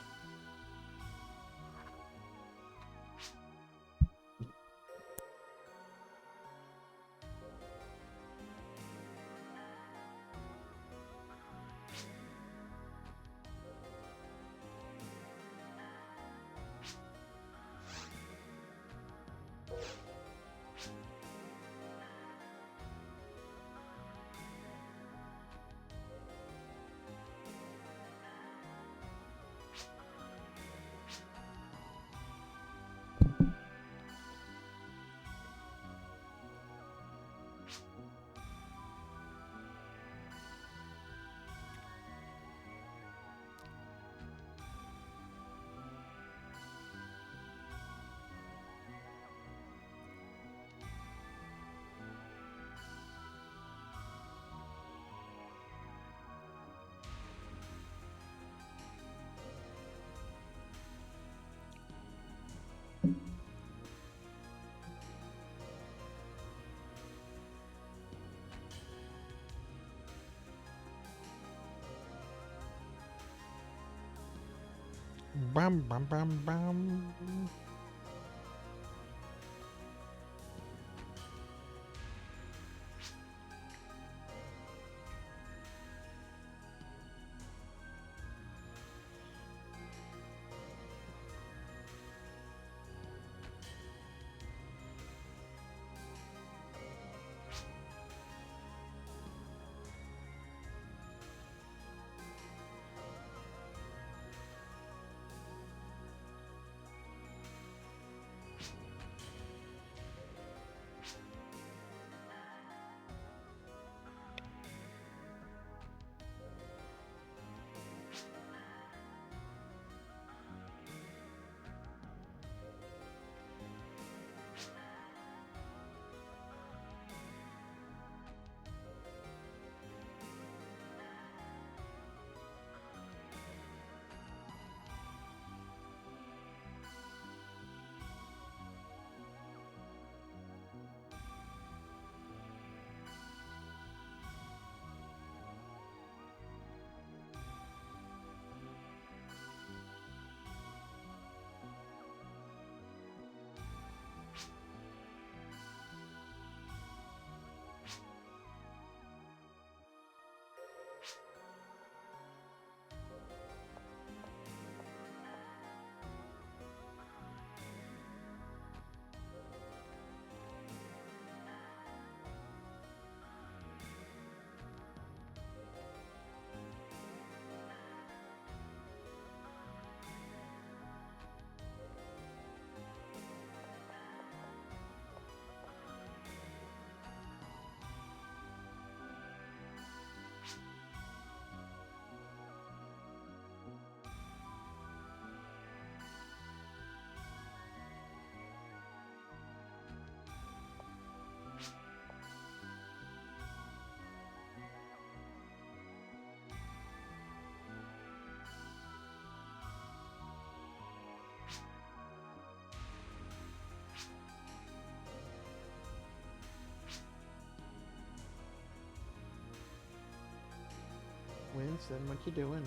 Brum, brum, brum, brum. Johnson, what you doing?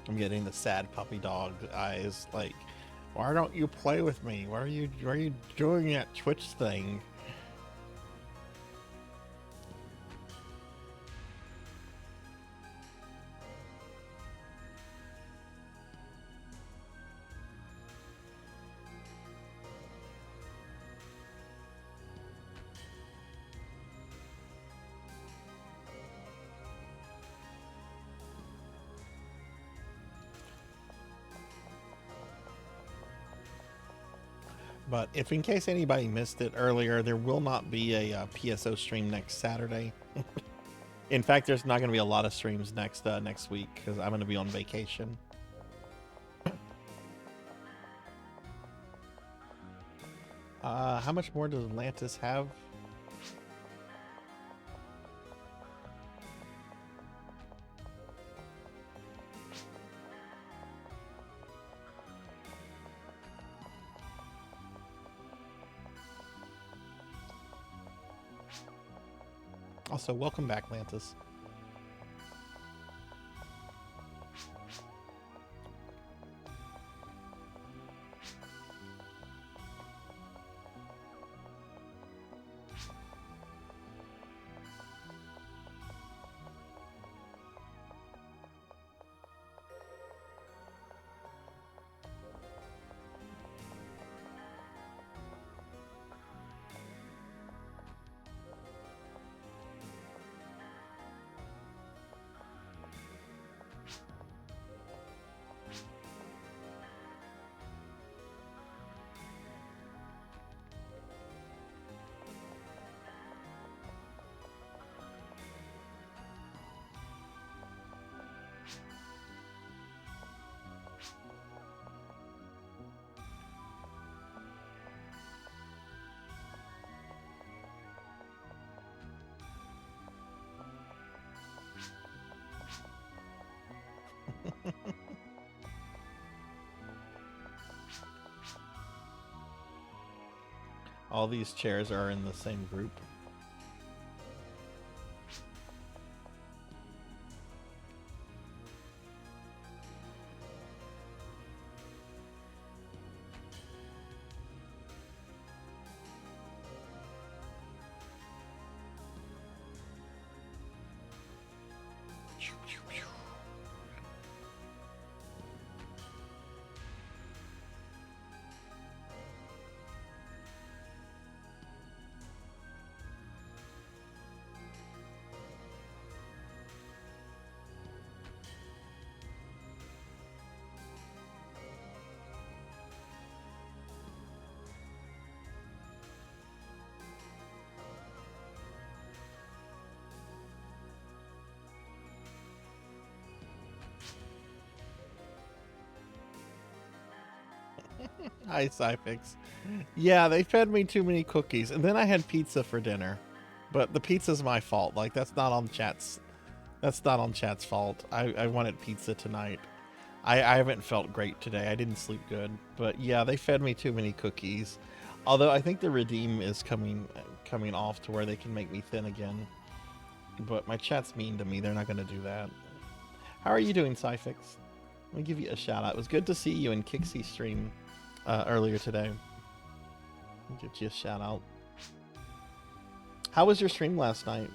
I'm getting the sad puppy dog eyes. Like, why don't you play with me? Why are you doing that Twitch thing? But if in case anybody missed it earlier, there will not be a PSO stream next Saturday. In fact, there's not going to be a lot of streams next week because I'm going to be on vacation. How much more does Atlantis have? Also, welcome back, Lantis. All these chairs are in the same group. Hi, Cyfix. Yeah, they fed me too many cookies, and then I had pizza for dinner. But the pizza's my fault. Like, that's not on chat's fault. I wanted pizza tonight. I haven't felt great today. I didn't sleep good. But yeah, they fed me too many cookies. Although I think the redeem is coming off to where they can make me thin again. But my chat's mean to me. They're not going to do that. How are you doing, Cyfix? Let me give you a shout out. It was good to see you in Kixie's stream earlier today. I'll give you a shout out. How was your stream last night?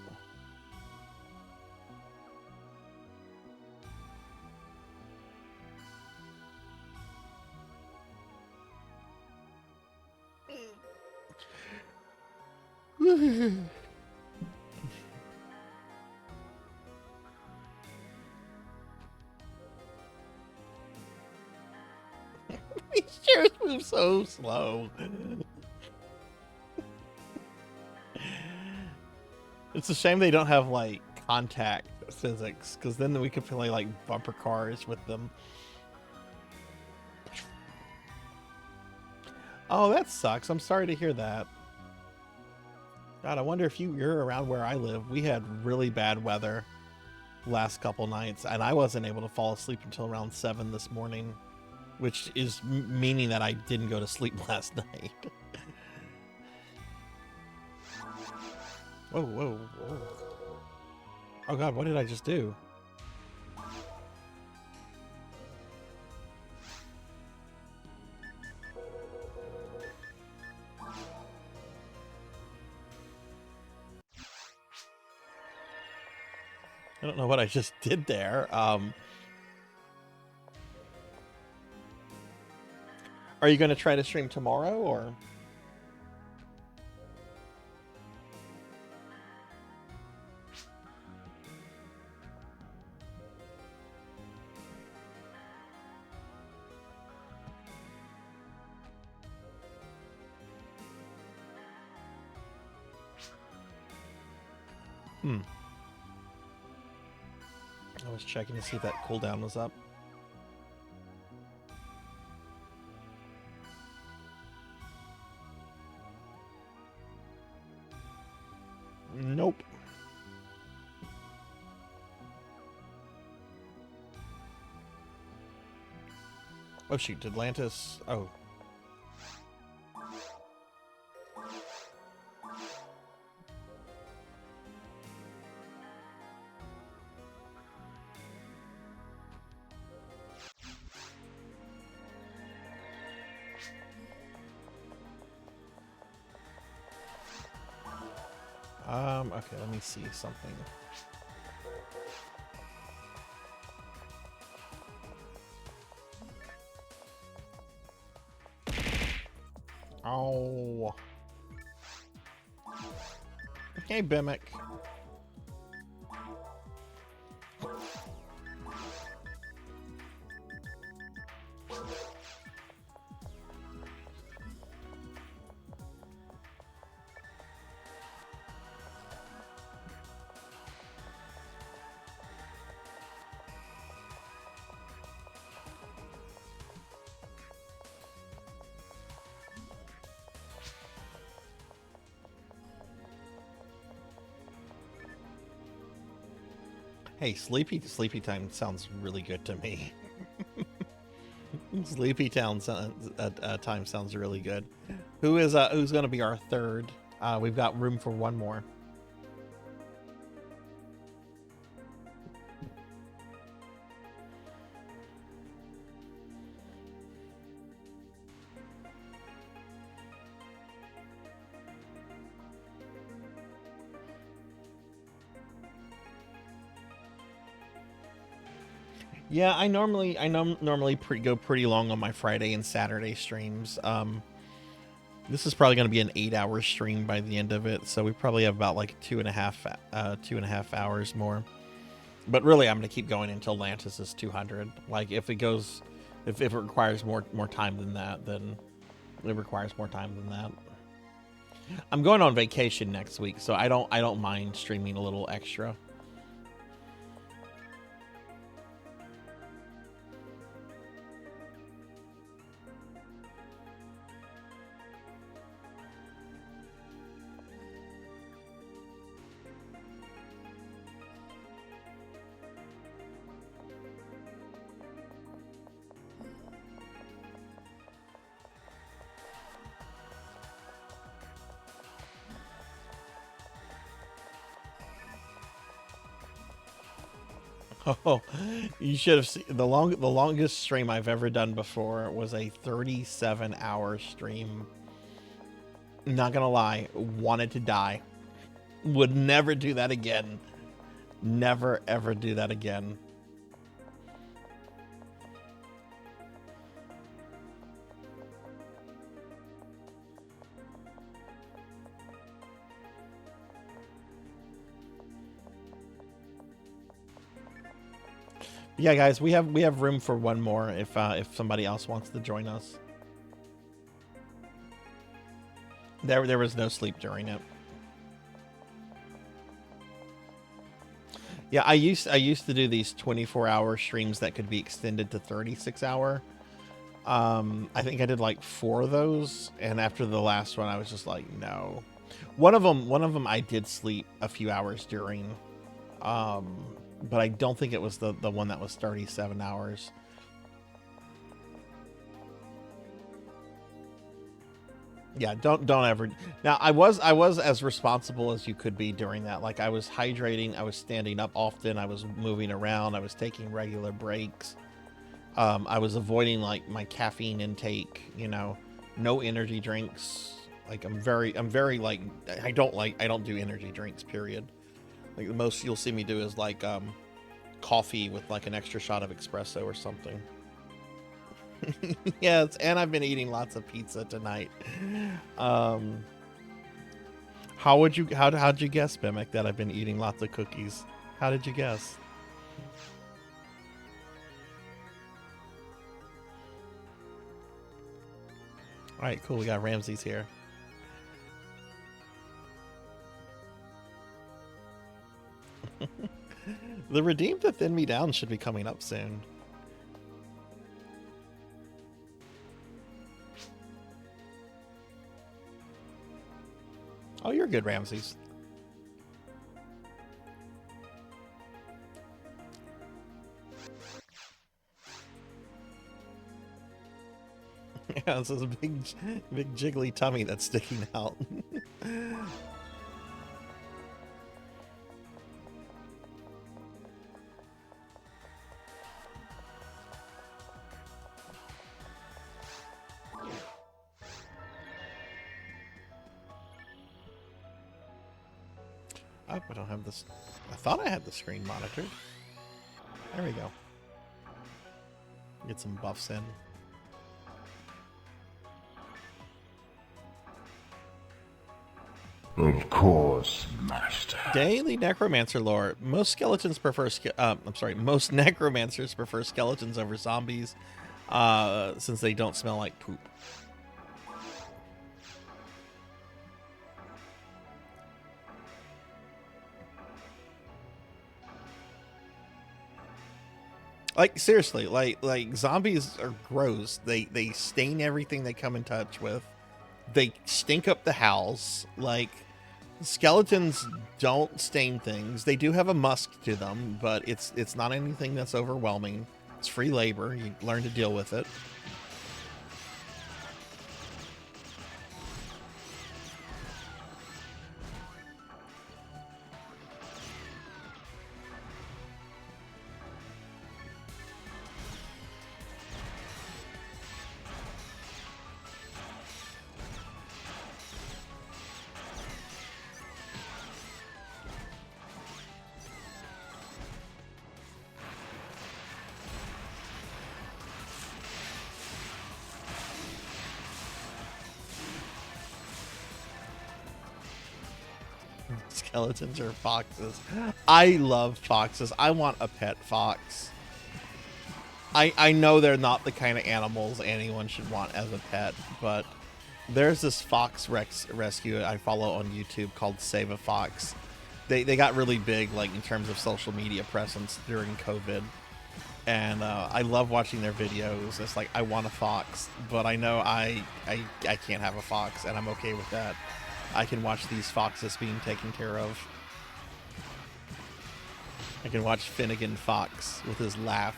These chairs move so slow. It's a shame they don't have like contact physics, because then we could play like bumper cars with them. Oh, that sucks. I'm sorry to hear that. God, I wonder if you're around where I live. We had really bad weather last couple nights, and I wasn't able to fall asleep until around 7 this morning, which is meaning that I didn't go to sleep last night. Whoa, whoa, whoa. Oh god, what did I just do? I don't know what I just did there. Are you going to try to stream tomorrow, or? I was checking to see if that cooldown was up. Nope. Oh shoot, did Atlantis... Oh. Okay, let me see something. Oh. Okay, Bimic. Hey, sleepy time sounds really good to me. Sleepy time sounds really good. Who's going to be our third? We've got room for one more. Yeah, I normally go pretty long on my Friday and Saturday streams. This is probably going to be an 8-hour stream by the end of it, so we probably have about like 2.5 hours more. But really, I'm going to keep going until Atlantis is 200. Like if it requires more time than that, then it requires more time than that. I'm going on vacation next week, so I don't mind streaming a little extra. Oh, you should have seen the longest stream I've ever done before was a 37-hour stream. Not gonna lie, wanted to die. Would never do that again. Never ever do that again. Yeah, guys, we have room for one more if somebody else wants to join us. There was no sleep during it. Yeah, I used to do these 24-hour streams that could be extended to 36-hour. I think I did like 4 of those, and after the last one, I was just like, no. One of them I did sleep a few hours during. But I don't think it was the one that was 37 hours. Yeah, don't ever. Now, I was as responsible as you could be during that. Like, I was hydrating, I was standing up often, I was moving around, I was taking regular breaks. I was avoiding like my caffeine intake, you know, no energy drinks. Like I'm very like I don't do energy drinks, period. Like the most you'll see me do is like coffee with like an extra shot of espresso or something. Yes, and I've been eating lots of pizza tonight. How'd you guess, Mimic, that I've been eating lots of cookies? How did you guess? All right, cool. We got Ramses here. The Redeem to Thin Me Down should be coming up soon. Oh, you're good, Ramses. Yeah, this is a big jiggly tummy that's sticking out. Oh, I don't have this. I thought I had the screen monitored. There we go. Get some buffs in. Of course, master. Daily necromancer lore. Most skeletons prefer. Most necromancers prefer skeletons over zombies, since they don't smell like poop. Like seriously, like zombies are gross. They stain everything they come in touch with. They stink up the house. Like skeletons don't stain things. They do have a musk to them, but it's not anything that's overwhelming. It's free labor. You learn to deal with it. Skeletons or foxes? I love foxes. I want a pet fox. I know they're not the kind of animals anyone should want as a pet, but there's this fox rescue I follow on YouTube called Save a Fox. They got really big, like in terms of social media presence during COVID, and I love watching their videos. It's like I want a fox, but I know I can't have a fox, and I'm okay with that. I can watch these foxes being taken care of. I can watch Finnegan Fox with his laugh.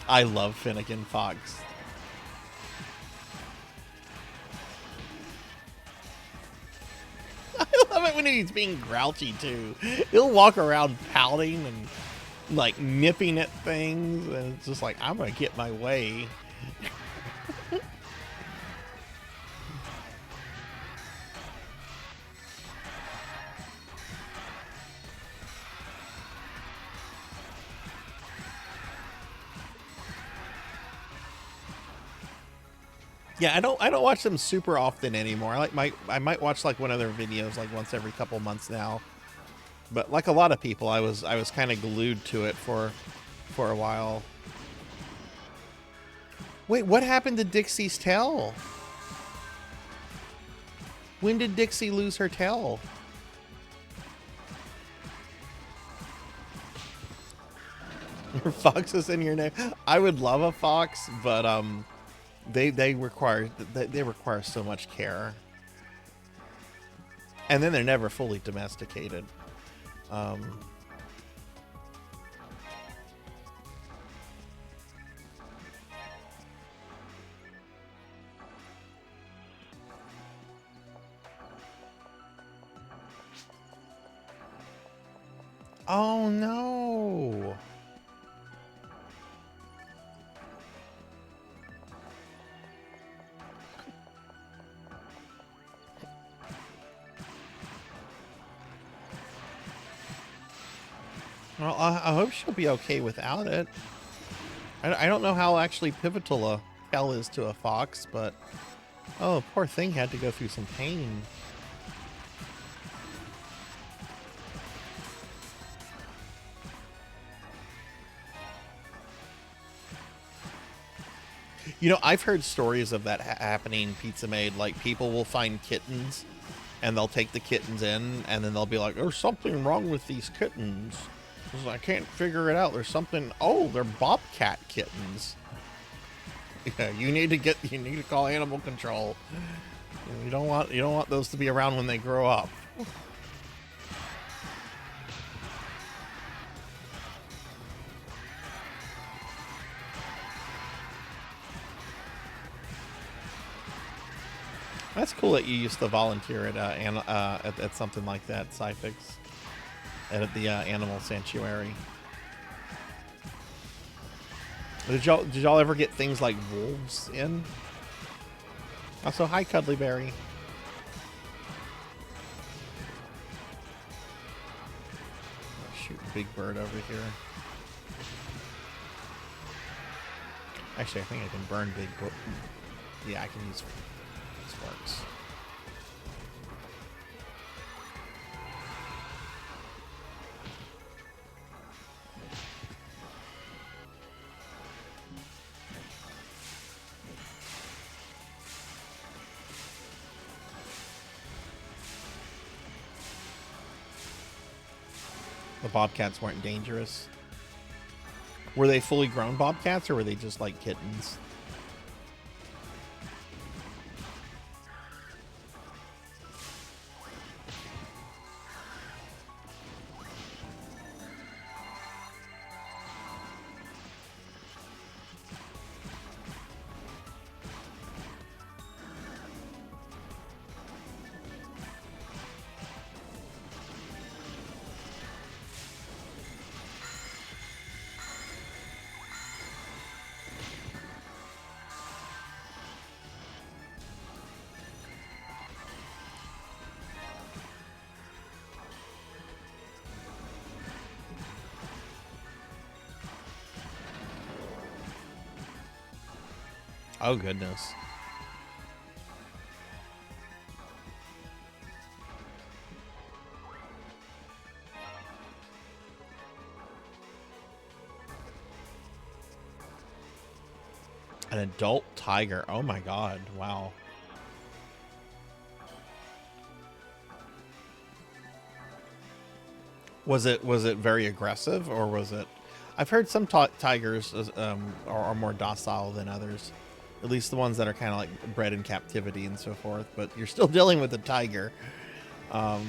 I love Finnegan Fox. I love it when he's being grouchy too. He'll walk around pouting and like nipping at things, and it's just like, I'm gonna get my way. Yeah, I don't watch them super often anymore. I might watch like one of their videos like once every couple months now. But like a lot of people, I was kind of glued to it for a while. Wait, what happened to Dixie's tail? When did Dixie lose her tail? Your fox is in your name. I would love a fox, but they require so much care, and then they're never fully domesticated. Oh no. Well, I hope she'll be okay without it. I don't know how actually pivotal a tail is to a fox, but oh, poor thing had to go through some pain. You know, I've heard stories of that happening, Pizza Maid. Like, people will find kittens, and they'll take the kittens in, and then they'll be like, there's something wrong with these kittens. I can't figure it out. There's something... Oh, they're bobcat kittens. Yeah, you need to call animal control. You don't want those to be around when they grow up. That's cool that you used to volunteer at something like that, Cyfix, at the animal sanctuary. Did y'all ever get things like wolves in? Also, hi, Cuddly Berry. Shoot, big bird over here. Actually, I think I can burn big bird. Yeah, I can use sparks. The bobcats weren't dangerous. Were they fully grown bobcats, or were they just like kittens? Oh, goodness. An adult tiger. Oh my god. Wow. Was it very aggressive, or was it... I've heard some tigers are more docile than others. At least the ones that are kind of like bred in captivity and so forth. But you're still dealing with a tiger. Not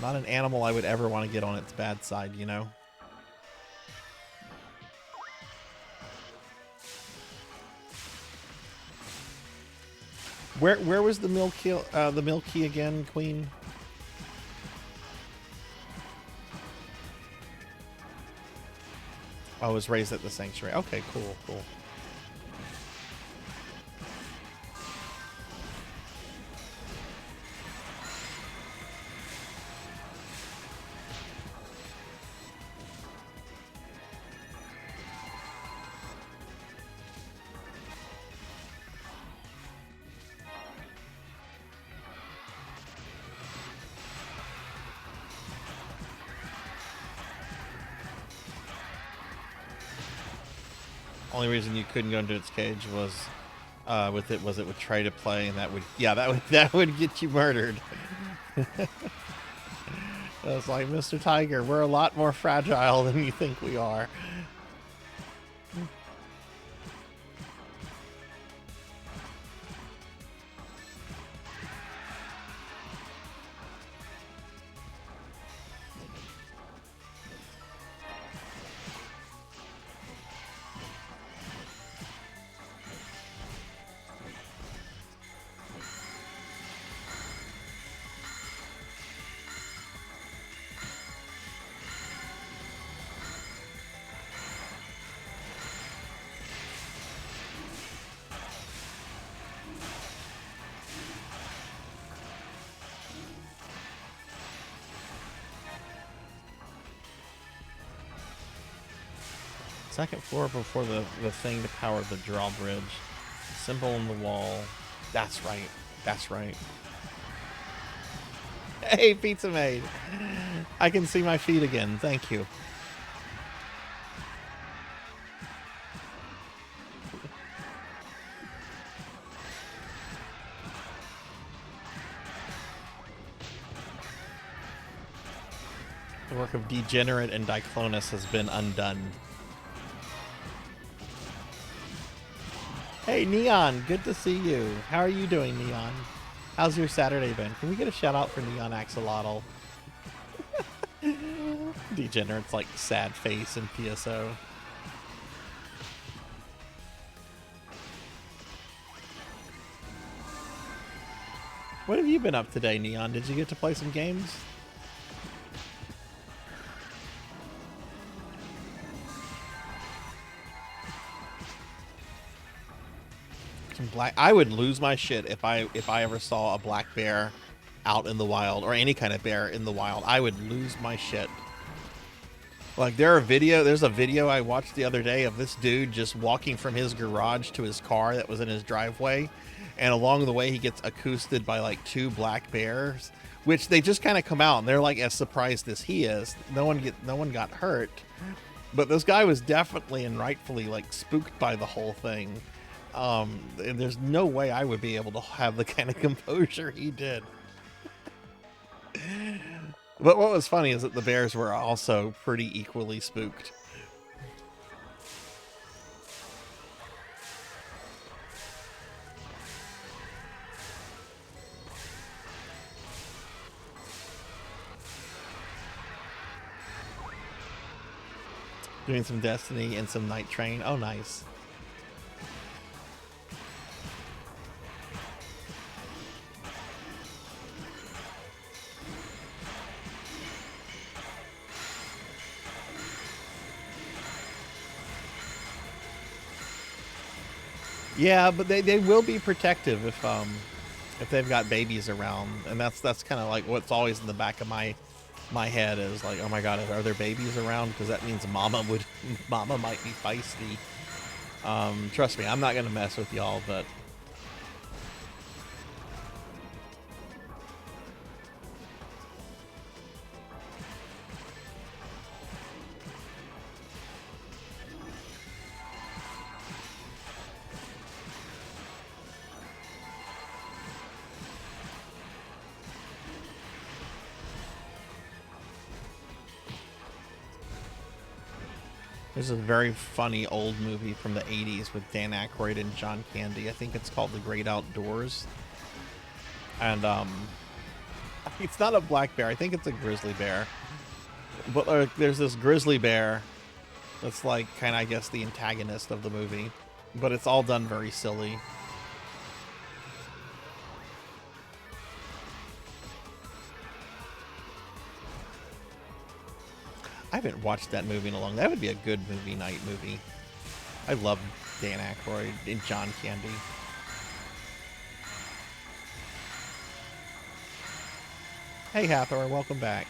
an animal I would ever want to get on its bad side, you know? Where was the Milky again, Queen? Oh, it was raised at the sanctuary. Okay, cool, cool. Only reason you couldn't go into its cage was it would try to play, and that would get you murdered. It's like, Mr. Tiger, we're a lot more fragile than you think we are. Second floor before the thing to power the drawbridge. Symbol on the wall. That's right. That's right. Hey, Pizza Maid. I can see my feet again. Thank you. The work of Degenerate and Diclonus has been undone. Hey, Neon, good to see you. How are you doing, Neon? How's your Saturday been? Can we get a shout out for Neon Axolotl? Degenerate's like sad face in PSO. What have you been up today, Neon? Did you get to play some games? I would lose my shit if I ever saw a black bear out in the wild, or any kind of bear in the wild. I would lose my shit. Like there's a video I watched the other day of this dude just walking from his garage to his car that was in his driveway, and along the way he gets accosted by like 2 black bears, which they just kind of come out and they're like as surprised as he is. No one got hurt, but this guy was definitely and rightfully like spooked by the whole thing. And there's no way I would be able to have the kind of composure he did. But what was funny is that the bears were also pretty equally spooked. Doing some Destiny and some Night Train. Oh, nice. Yeah, but they will be protective if they've got babies around, and that's kind of like what's always in the back of my head is like, oh my god, are there babies around? Because that means mama might be feisty. Trust me, I'm not gonna mess with y'all, but there's a very funny old movie from the 80s with Dan Aykroyd and John Candy. I think it's called The Great Outdoors. And it's not a black bear. I think it's a grizzly bear. But there's this grizzly bear that's like kind of, I guess, the antagonist of the movie. But it's all done very silly. I haven't watched that movie in a long time. That would be a good movie night movie. I love Dan Aykroyd and John Candy. Hey Hathor, welcome back.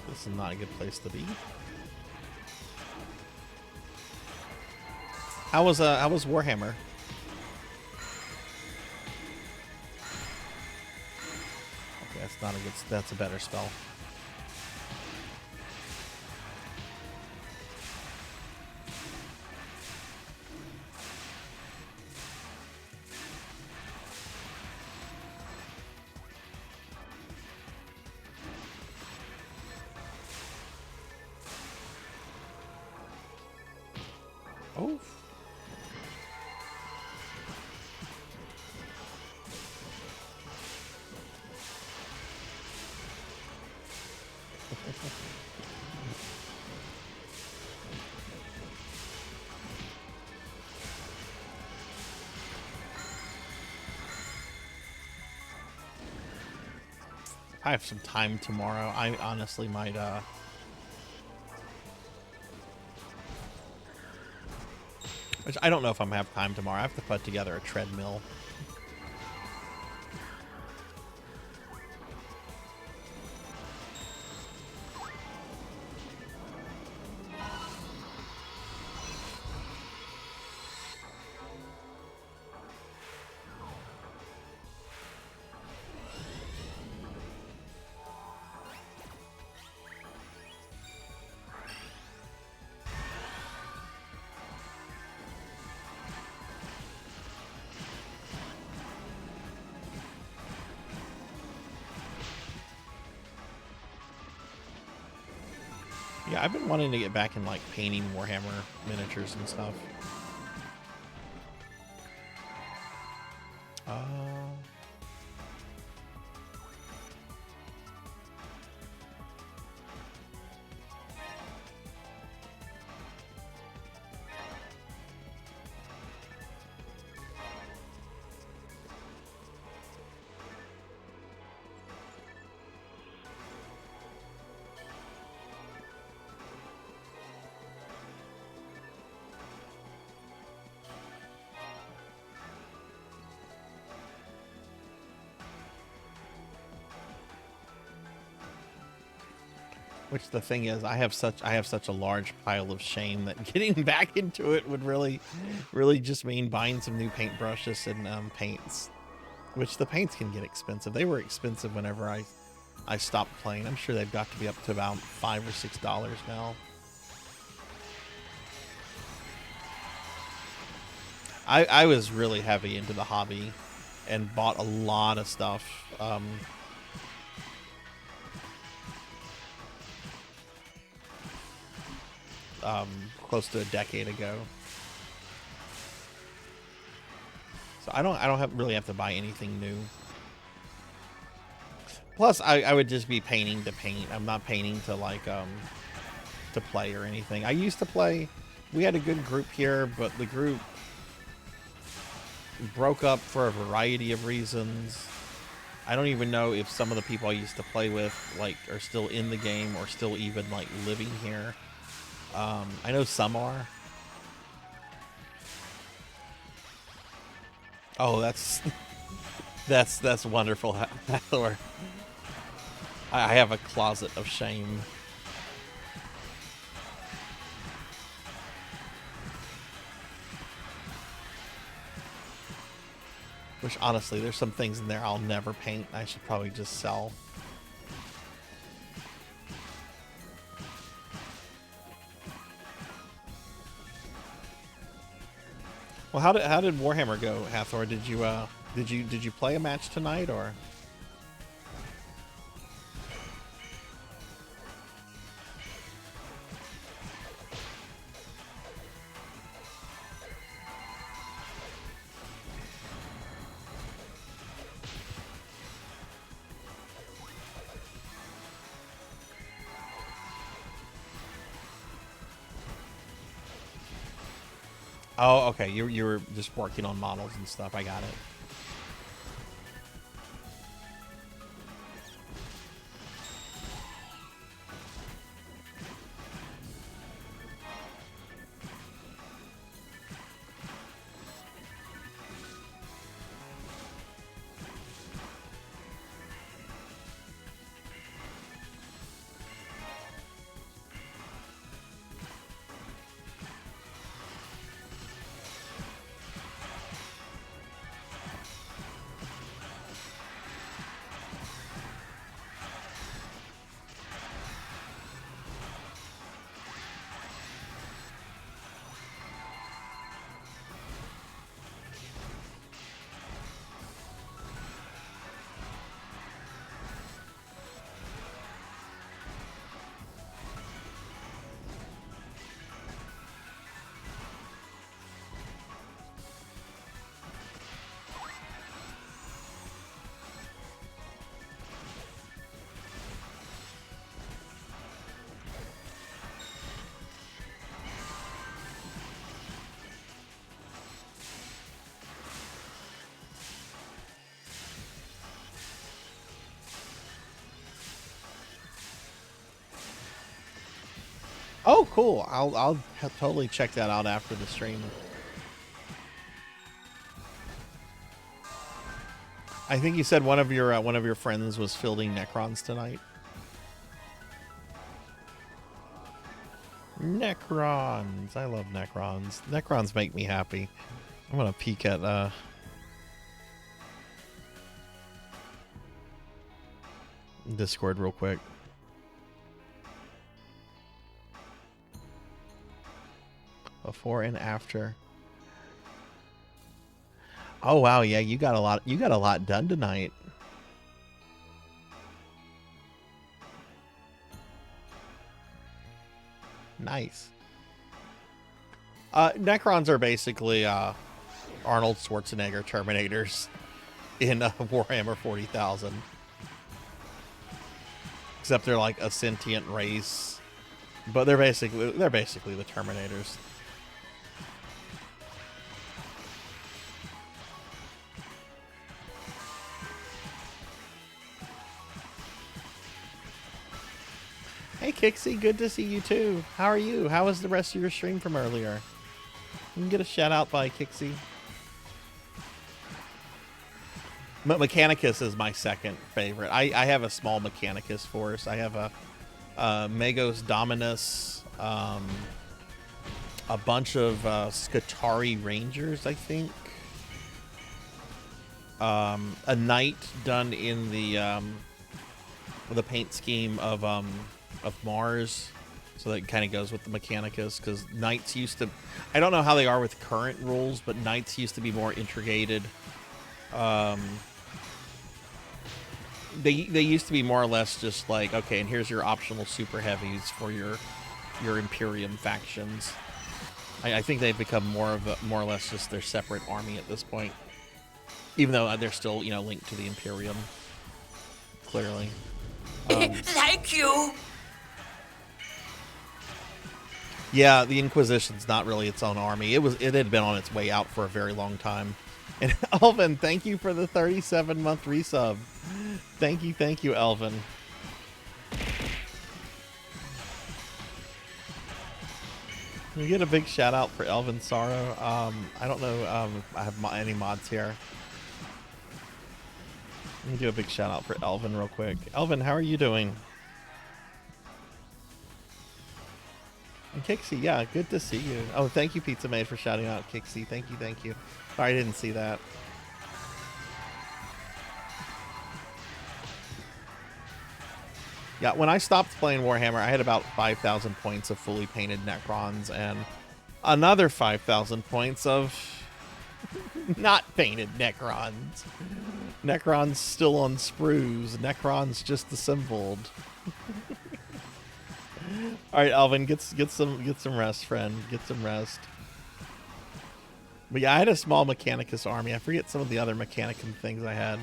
This is not a good place to be. How was Warhammer? Okay, that's not a good. That's a better spell. Oh. I have some time tomorrow. I honestly might, which I don't know if I'm gonna have time tomorrow. I have to put together a treadmill. Yeah, I've been wanting to get back in like painting Warhammer miniatures and stuff. Which the thing is, I have such a large pile of shame that getting back into it would really just mean buying some new paintbrushes and paints. Which the paints can get expensive. They were expensive whenever I stopped playing. I'm sure they've got to be up to about $5 or $6 now. I was really heavy into the hobby and bought a lot of stuff. Close to a decade ago. So I don't really have to buy anything new. Plus, I would just be painting to paint. I'm not painting to like to play or anything. I used to play. We had a good group here, but the group broke up for a variety of reasons. I don't even know if some of the people I used to play with like are still in the game or still even like living here. I know some are. Oh, that's wonderful, Hathor. I have a closet of shame. Which honestly, there's some things in there I'll never paint. I should probably just sell. Well, how did Warhammer go, Hathor? Did you play a match tonight or? Oh, okay. You were just working on models and stuff. I got it. Oh, cool. I'll totally check that out after the stream. I think you said one of your friends was fielding Necrons tonight. Necrons. I love Necrons. Necrons make me happy. I'm gonna peek at Discord real quick. Before and after. Oh wow, yeah, you got a lot done tonight. Nice. Necrons are basically Arnold Schwarzenegger Terminators in Warhammer 40,000. Except they're like a sentient race, but they're basically the Terminators. Hey Kixie, good to see you too. How are you? How was the rest of your stream from earlier? You can get a shout out by Kixie. Mechanicus is my second favorite. I have a small Mechanicus force. I have a Magos Dominus, a bunch of Scutari Rangers, I think. A knight done in the paint scheme of Mars, so that kind of goes with the Mechanicus, because knights used to, I don't know how they are with current rules, but knights used to be more intricated. They used to be more or less just like, okay, and here's your optional super heavies for your Imperium factions. I think they've become more or less just their separate army at this point, even though they're still linked to the Imperium. Clearly. Thank you. Yeah, the Inquisition's not really its own army. It had been on its way out for a very long time. And Elvin, thank you for the 37-month resub. Thank you, Elvin. Can we get a big shout out for Elvin Sorrow? I don't know if I have any mods here. Let me do a big shout out for Elvin real quick. Elvin, how are you doing? And Kixie, yeah, good to see you. Oh, thank you, Pizza Maid, for shouting out Kixie. Thank you. Sorry, I didn't see that. Yeah, when I stopped playing Warhammer, I had about 5,000 points of fully painted Necrons and another 5,000 points of not painted Necrons. Necrons still on sprues. Necrons just assembled. All right, Alvin, get some rest, friend. Get some rest. But yeah, I had a small Mechanicus army. I forget some of the other Mechanicum things I had.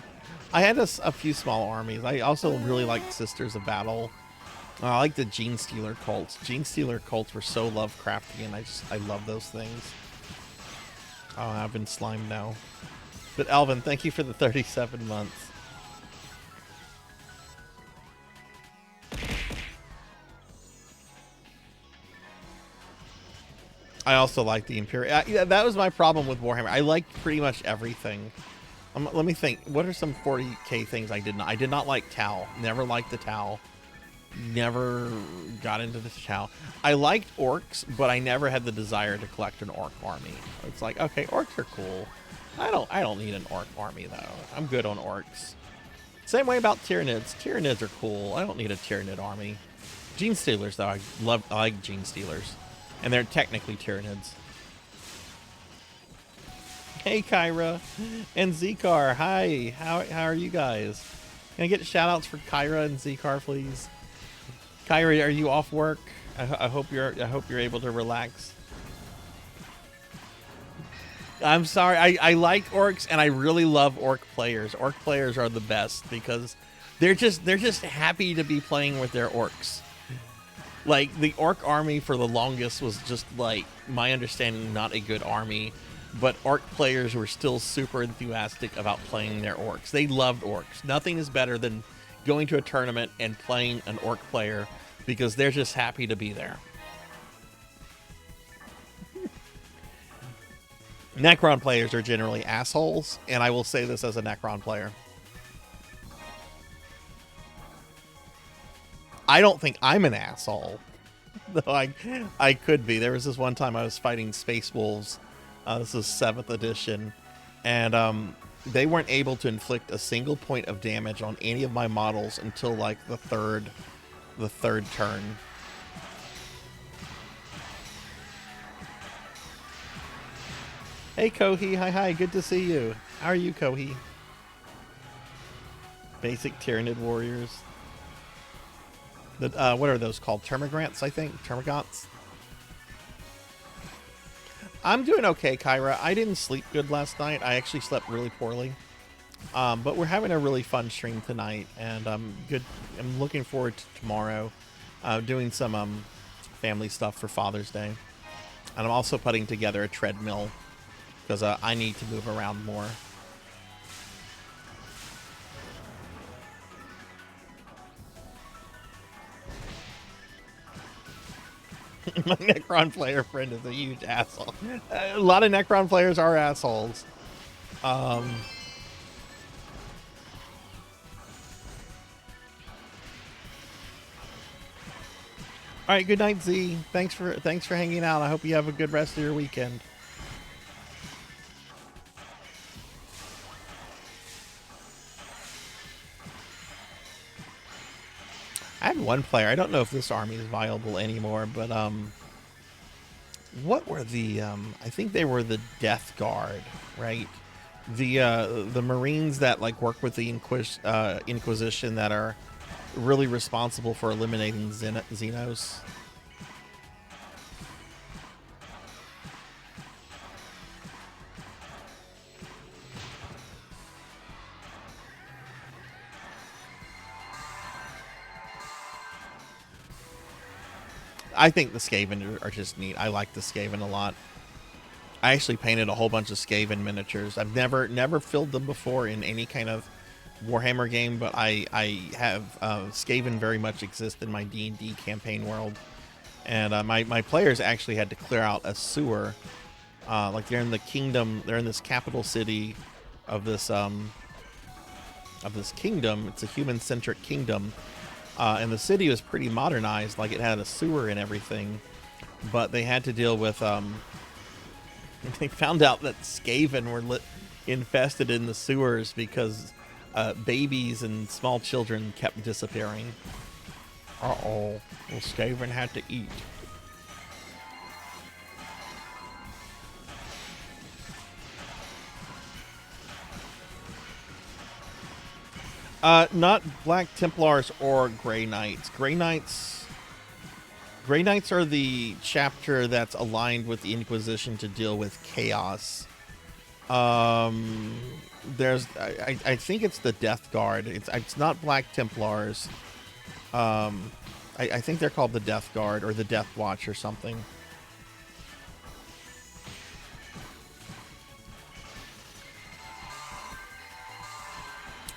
I had a few small armies. I also really liked Sisters of Battle. I like the Gene Stealer cults. Gene Stealer cults were so Lovecraftian. I love those things. Oh, I've been slimed now. But Alvin, thank you for the 37 months. I also like the Imperial. Yeah, that was my problem with Warhammer. I liked pretty much everything. Let me think. What are some 40k things I did not? I did not like Tau. Never liked the Tau. Never got into the Tau. I liked orcs, but I never had the desire to collect an orc army. It's like, okay, orcs are cool. I don't need an orc army though. I'm good on orcs. Same way about Tyranids. Tyranids are cool. I don't need a Tyranid army. Gene Stealers though, I like Gene Stealers. And they're technically Tyranids. Hey, Kyra and Zcar. Hi. How are you guys? Can I get shout outs for Kyra and Zcar, please? Kyra, are you off work? I hope you're able to relax. I'm sorry. I like orcs and I really love orc players. Orc players are the best because they're just happy to be playing with their orcs. Like, the orc army for the longest was just, like, my understanding, not a good army. But orc players were still super enthusiastic about playing their orcs. They loved orcs. Nothing is better than going to a tournament and playing an orc player because they're just happy to be there. Necron players are generally assholes, and I will say this as a Necron player. I don't think I'm an asshole, though I could be. There was this one time I was fighting Space Wolves. This is 7th edition, and they weren't able to inflict a single point of damage on any of my models until like the third turn. Hey Kohi, hi, good to see you. How are you, Kohi? Basic Tyrannid warriors. What are those called? Termagants, I think. Termagants. I'm doing okay, Kyra. I didn't sleep good last night. I actually slept really poorly. But we're having a really fun stream tonight, and I'm looking forward to tomorrow, doing some family stuff for Father's Day, and I'm also putting together a treadmill because I need to move around more. My Necron player friend is a huge asshole. A lot of Necron players are assholes. All right, good night, Z. Thanks for hanging out. I hope you have a good rest of your weekend. I had one player. I don't know if this army is viable anymore, but what were the I think they were the Death Guard, right? The Marines that like work with the Inquisition that are really responsible for eliminating Xenos. I think the Skaven are just neat. I like the Skaven a lot. I actually painted a whole bunch of Skaven miniatures. I've never filled them before in any kind of Warhammer game, but I have Skaven very much exist in my D&D campaign world, and my players actually had to clear out a sewer. Like they're in the kingdom, they're in this capital city of this kingdom. It's a human-centric kingdom. And the city was pretty modernized, like it had a sewer and everything, but they had to deal with, they found out that Skaven were infested in the sewers because babies and small children kept disappearing. Uh-oh, well, Skaven had to eat. Not Black Templars or Grey Knights. Grey Knights are the chapter that's aligned with the Inquisition to deal with chaos. I think it's the Death Guard. It's not Black Templars. I think they're called the Death Guard or the Death Watch or something.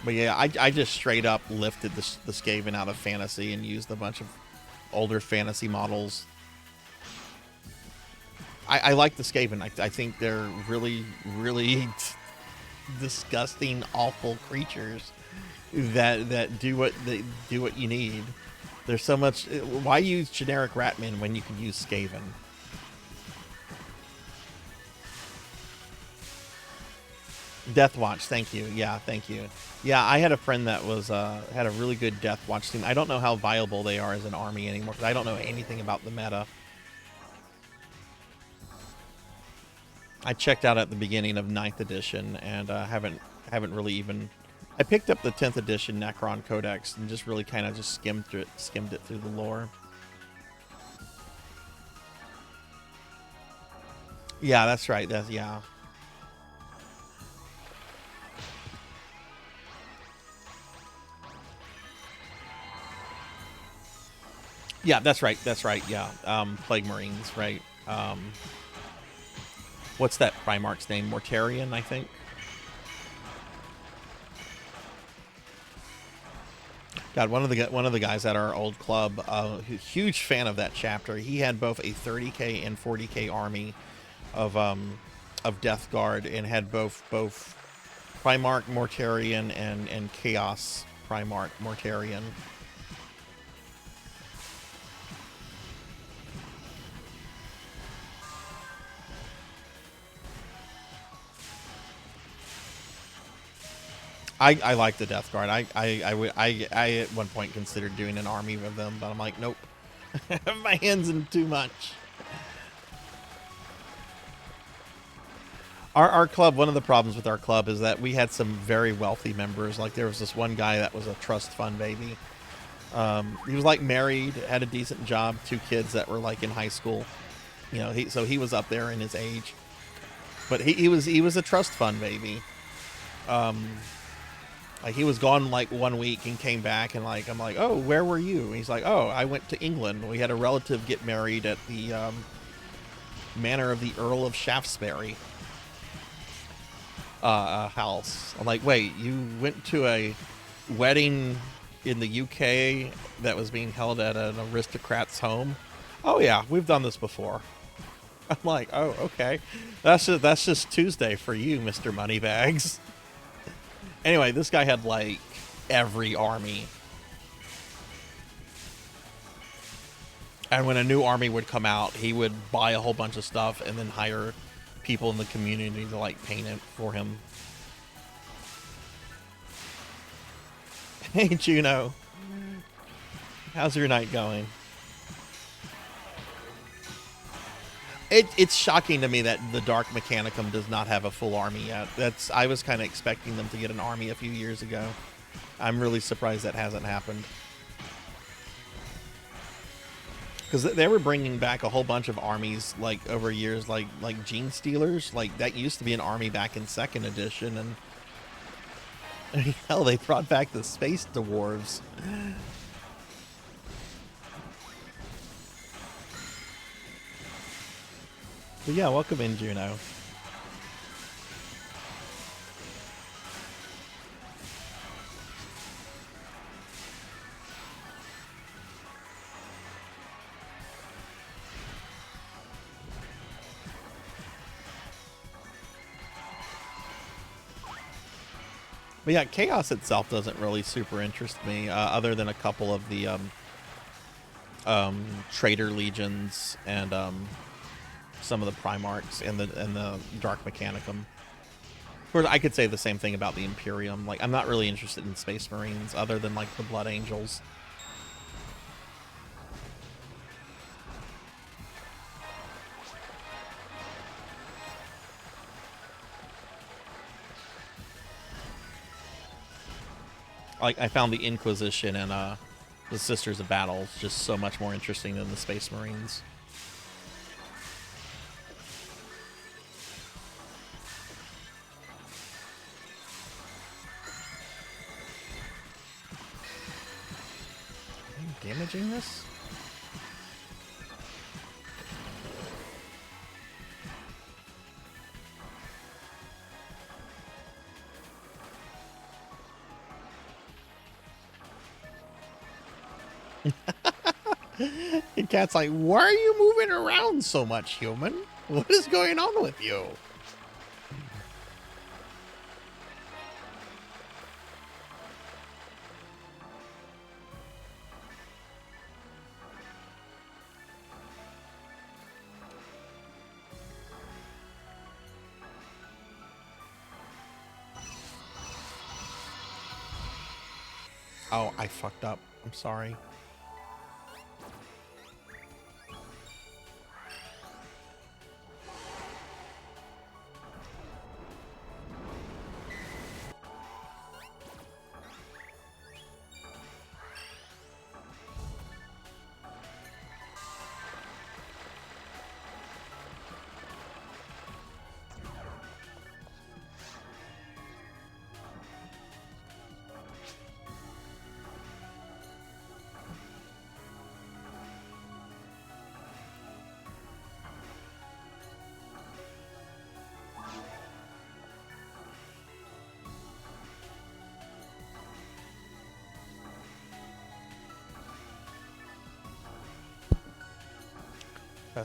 But yeah, I just straight up lifted the Skaven out of Fantasy and used a bunch of older Fantasy models. I like the Skaven. I think they're really, really disgusting, awful creatures that do what you need. There's so much. Why use generic Ratmen when you can use Skaven? Death Watch, thank you. Yeah, thank you. Yeah, I had a friend that was had a really good Death Watch team. I don't know how viable they are as an army anymore because I don't know anything about the meta. I checked out at the beginning of 9th edition and haven't really even. I picked up the 10th edition Necron Codex and just really kind of just skimmed it through the lore. Yeah, that's right. Yeah. Yeah, that's right. Yeah. Plague Marines, right? What's that Primarch's name? Mortarion, I think. God, one of the guys at our old club, huge fan of that chapter. He had both a 30k and 40k army of Death Guard and had both Primarch Mortarion and Chaos Primarch Mortarion. I like the Death Guard. I at one point considered doing an army with them, but I'm like, nope. I have my hands in too much. Our club, one of the problems with our club is that we had some very wealthy members. Like there was this one guy that was a trust fund baby. He was like married, had a decent job, 2 kids that were like in high school. You know, so he was up there in his age. But he was a trust fund baby. Like he was gone like 1 week and came back and like I'm like, oh, where were you? And he's like, oh, I went to England. We had a relative get married at the manor of the Earl of Shaftesbury house. I'm like, wait, you went to a wedding in the UK that was being held at an aristocrat's home? Oh yeah, we've done this before. I'm like, oh, okay, that's just Tuesday for you, Mr. Moneybags. Anyway, this guy had, like, every army. And when a new army would come out, he would buy a whole bunch of stuff and then hire people in the community to, like, paint it for him. Hey, Juno. How's your night going? It's shocking to me that the Dark Mechanicum does not have a full army yet. I was kind of expecting them to get an army a few years ago. I'm really surprised that hasn't happened. Because they were bringing back a whole bunch of armies like over years, like Gene Stealers. Like that used to be an army back in 2nd edition, and hell, they brought back the Space Dwarves. But yeah, welcome in, Juno. But yeah, Chaos itself doesn't really super interest me, other than a couple of the Traitor Legions and some of the Primarchs and the Dark Mechanicum. Of course, I could say the same thing about the Imperium. Like, I'm not really interested in Space Marines, other than like the Blood Angels. Like, I found the Inquisition and the Sisters of Battle just so much more interesting than the Space Marines. Am I damaging this? The cat's like, why are you moving around so much, human? What is going on with you? Oh, I fucked up. I'm sorry.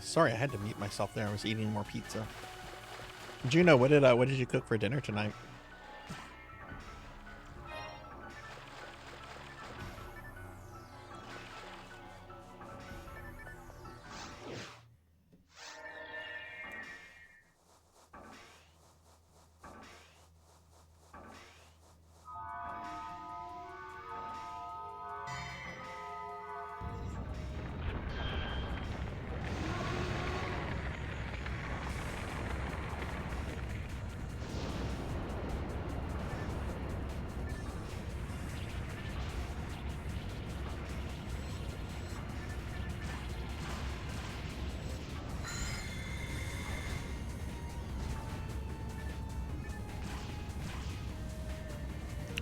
Sorry, I had to mute myself there. I was eating more pizza. Juno, what did you cook for dinner tonight?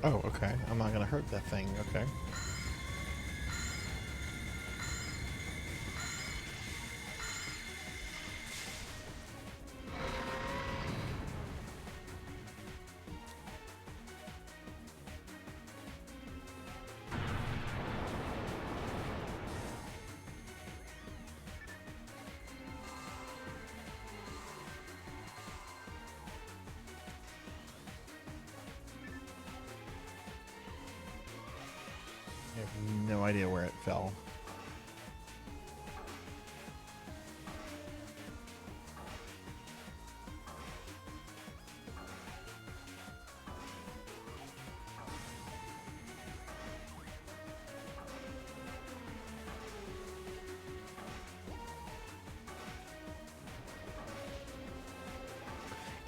Oh, okay. I'm not gonna hurt that thing. Okay. I have no idea where it fell.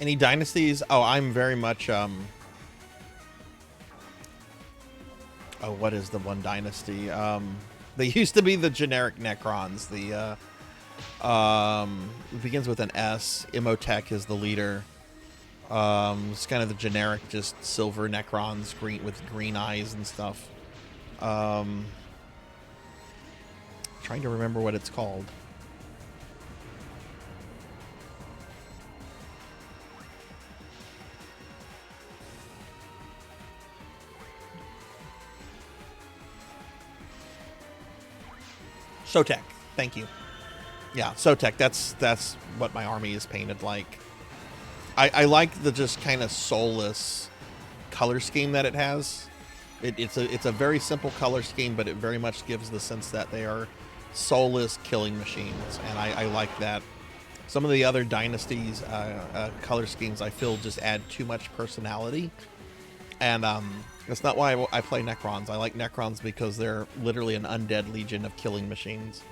Any dynasties? Oh, I'm very much oh, what is the one dynasty? They used to be the generic Necrons. It begins with an S. Imhotep is the leader. It's kind of the generic, just silver Necrons, green with green eyes and stuff. Trying to remember what it's called. Sotek, thank you. Yeah, Sotek, that's what my army is painted like. I like the just kind of soulless color scheme that it has. It's a very simple color scheme, but it very much gives the sense that they are soulless killing machines, and I like that. Some of the other dynasties color schemes I feel just add too much personality, and that's not why I play Necrons. I like Necrons because they're literally an undead legion of killing machines.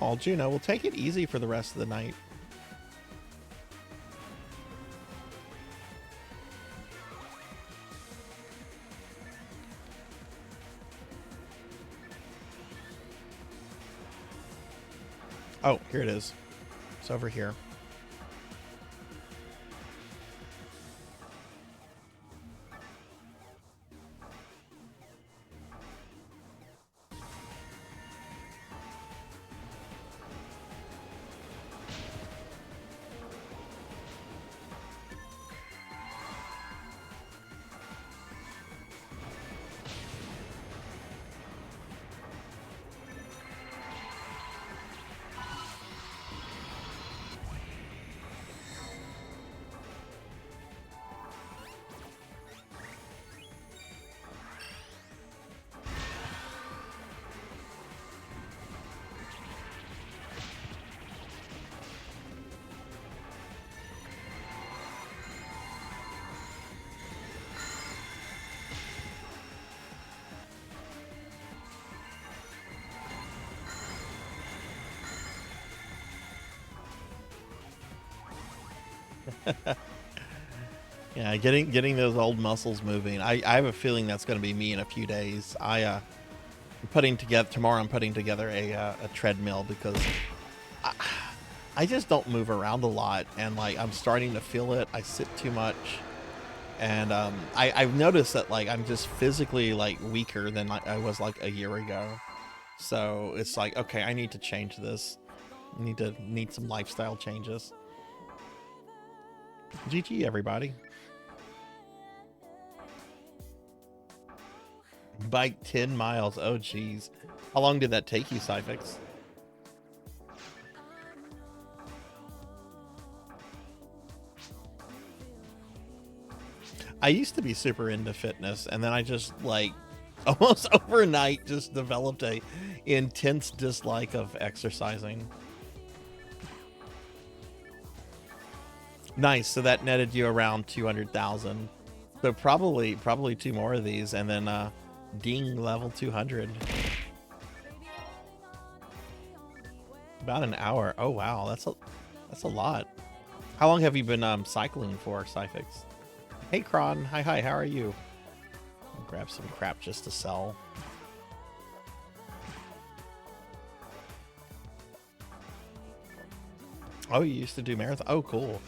Oh, Juno, we'll take it easy for the rest of the night. Oh, here it is. It's over here. Yeah, getting those old muscles moving. I have a feeling that's going to be me in a few days. I'm putting together tomorrow. I'm putting together a treadmill because I just don't move around a lot, and like I'm starting to feel it. I sit too much, and I've noticed that like I'm just physically like weaker than I was like a year ago. So it's like, okay, I need to change this. Need some lifestyle changes. GG, everybody. Bike 10 miles. Oh, geez. How long did that take you, Cyfix? I used to be super into fitness, and then I just like almost overnight just developed a intense dislike of exercising. Nice. So that netted you around 200,000. So probably two more of these, and then ding, level 200. About an hour. Oh wow, that's a lot. How long have you been cycling for, Cyfix? Hey Kron, hi, how are you? I'll grab some crap just to sell. Oh, you used to do marathon? Oh, cool.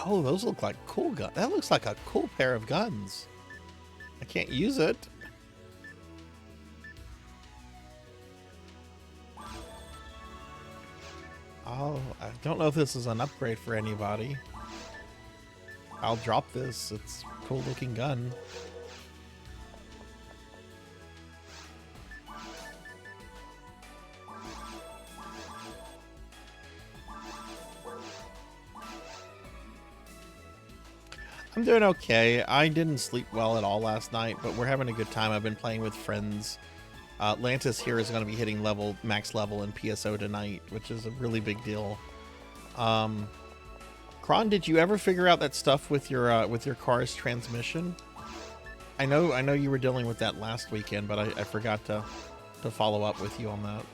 Oh, those look like cool guns. That looks like a cool pair of guns. I can't use it. Oh, I don't know if this is an upgrade for anybody. I'll drop this. It's a cool looking gun. I'm doing okay. I didn't sleep well at all last night, but we're having a good time. I've been playing with friends. Lantis here is going to be hitting max level in PSO tonight, which is a really big deal. Kron, did you ever figure out that stuff with your car's transmission? I know you were dealing with that last weekend, but I forgot to follow up with you on that.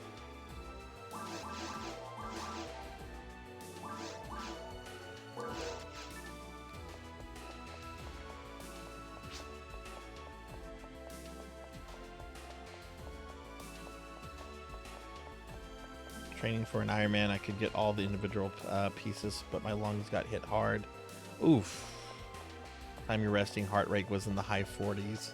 Training for an Ironman, I could get all the individual pieces, but my lungs got hit hard. Oof. Time you're resting, heart rate was in the high 40s.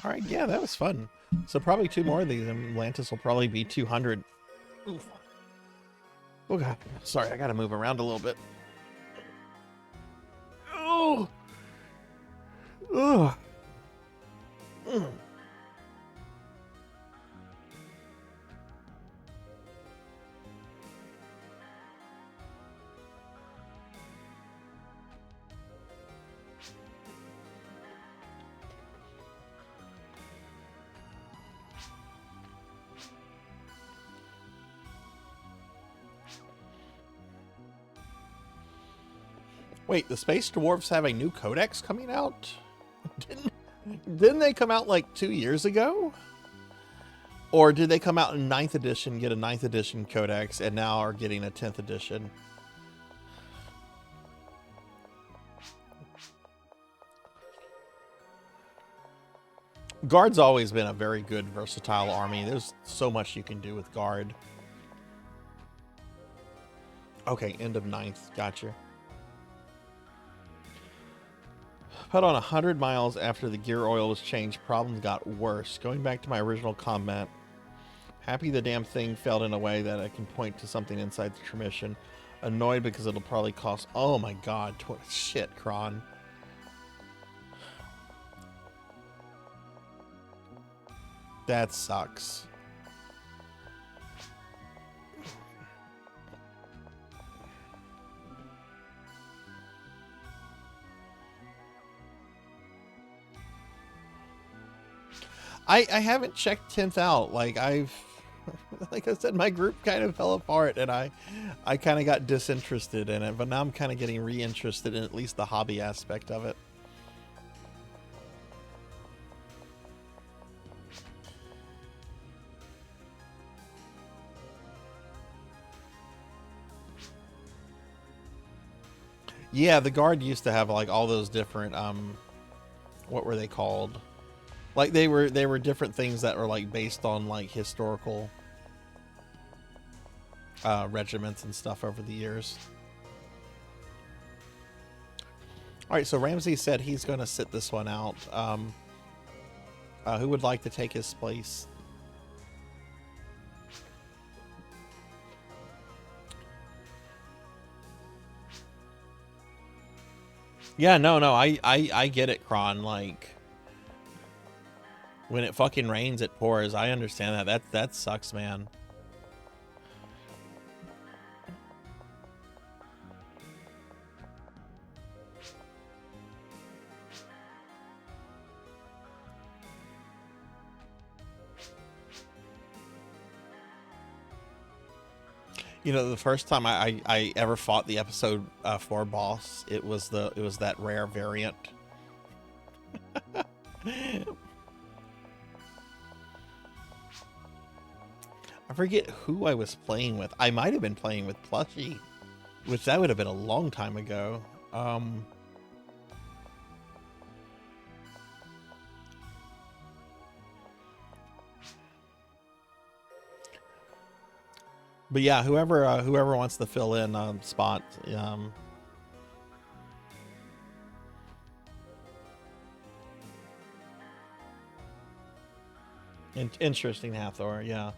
All right, yeah, that was fun. So probably two more of these, and Atlantis will probably be 200. Oof. Oh god, sorry, I gotta move around a little bit. Oh, ugh. Wait, the Space Dwarfs have a new codex coming out? Didn't they come out like 2 years ago? Or did they come out in 9th edition, get a 9th edition codex, and now are getting a 10th edition? Guard's always been a very good, versatile army. There's so much you can do with Guard. Okay, end of 9th. Gotcha. Put on 100 miles after the gear oil was changed, problems got worse. Going back to my original comment, happy the damn thing failed in a way that I can point to something inside the transmission. Annoyed because it'll probably cost, oh my god, shit, Kron. That sucks. I haven't checked 10th out. Like I said, my group kind of fell apart and I kind of got disinterested in it, but now I'm kind of getting reinterested in at least the hobby aspect of it. Yeah, the Guard used to have like all those different what were they called? Like they were different things that were like based on like historical regiments and stuff over the years. All right, so Ramsey said he's going to sit this one out. Who would like to take his place? Yeah, no, I get it, Kron. Like, when it fucking rains, it pours. I understand that. That sucks, man. You know, the first time I ever fought the episode 4 boss, it was that rare variant. I forget who I was playing with. I might have been playing with Plushie, which that would have been a long time ago. But yeah, whoever wants to fill in spot. Interesting, Hathor. Yeah.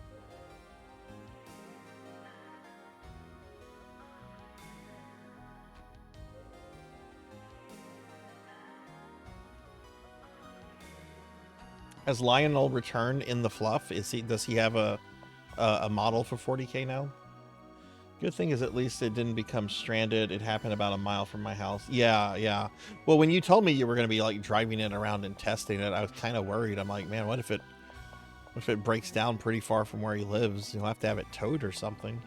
Has Lionel returned in the fluff? Does he have a model for 40K now? Good thing is at least it didn't become stranded. It happened about a mile from my house. Yeah. Well, when you told me you were going to be like driving it around and testing it, I was kind of worried. I'm like, man, what if it breaks down pretty far from where he lives? You'll have to have it towed or something.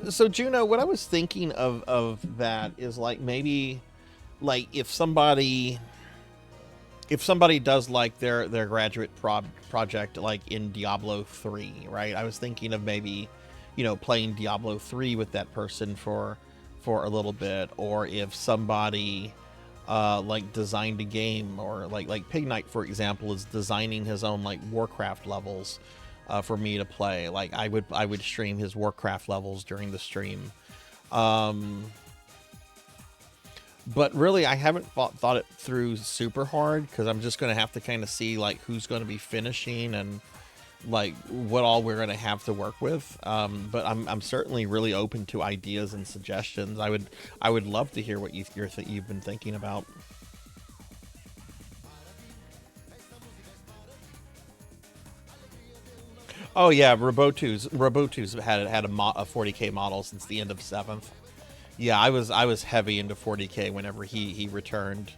So Juno, what I was thinking of that is like maybe like if somebody does like their graduate project like in Diablo 3, right? I was thinking of maybe, you know, playing Diablo 3 with that person for a little bit, or if somebody like designed a game, or like Pig Knight, for example, is designing his own like Warcraft levels for me to play. Like I would stream his Warcraft levels during the stream. But really, I haven't thought it through super hard, because I'm just going to have to kind of see like who's going to be finishing and like what all we're going to have to work with. But I'm certainly really open to ideas and suggestions. I would love to hear what you've been thinking about. Oh yeah, Robotu's had a 40K model since the end of 7th. Yeah, I was heavy into 40K whenever he returned.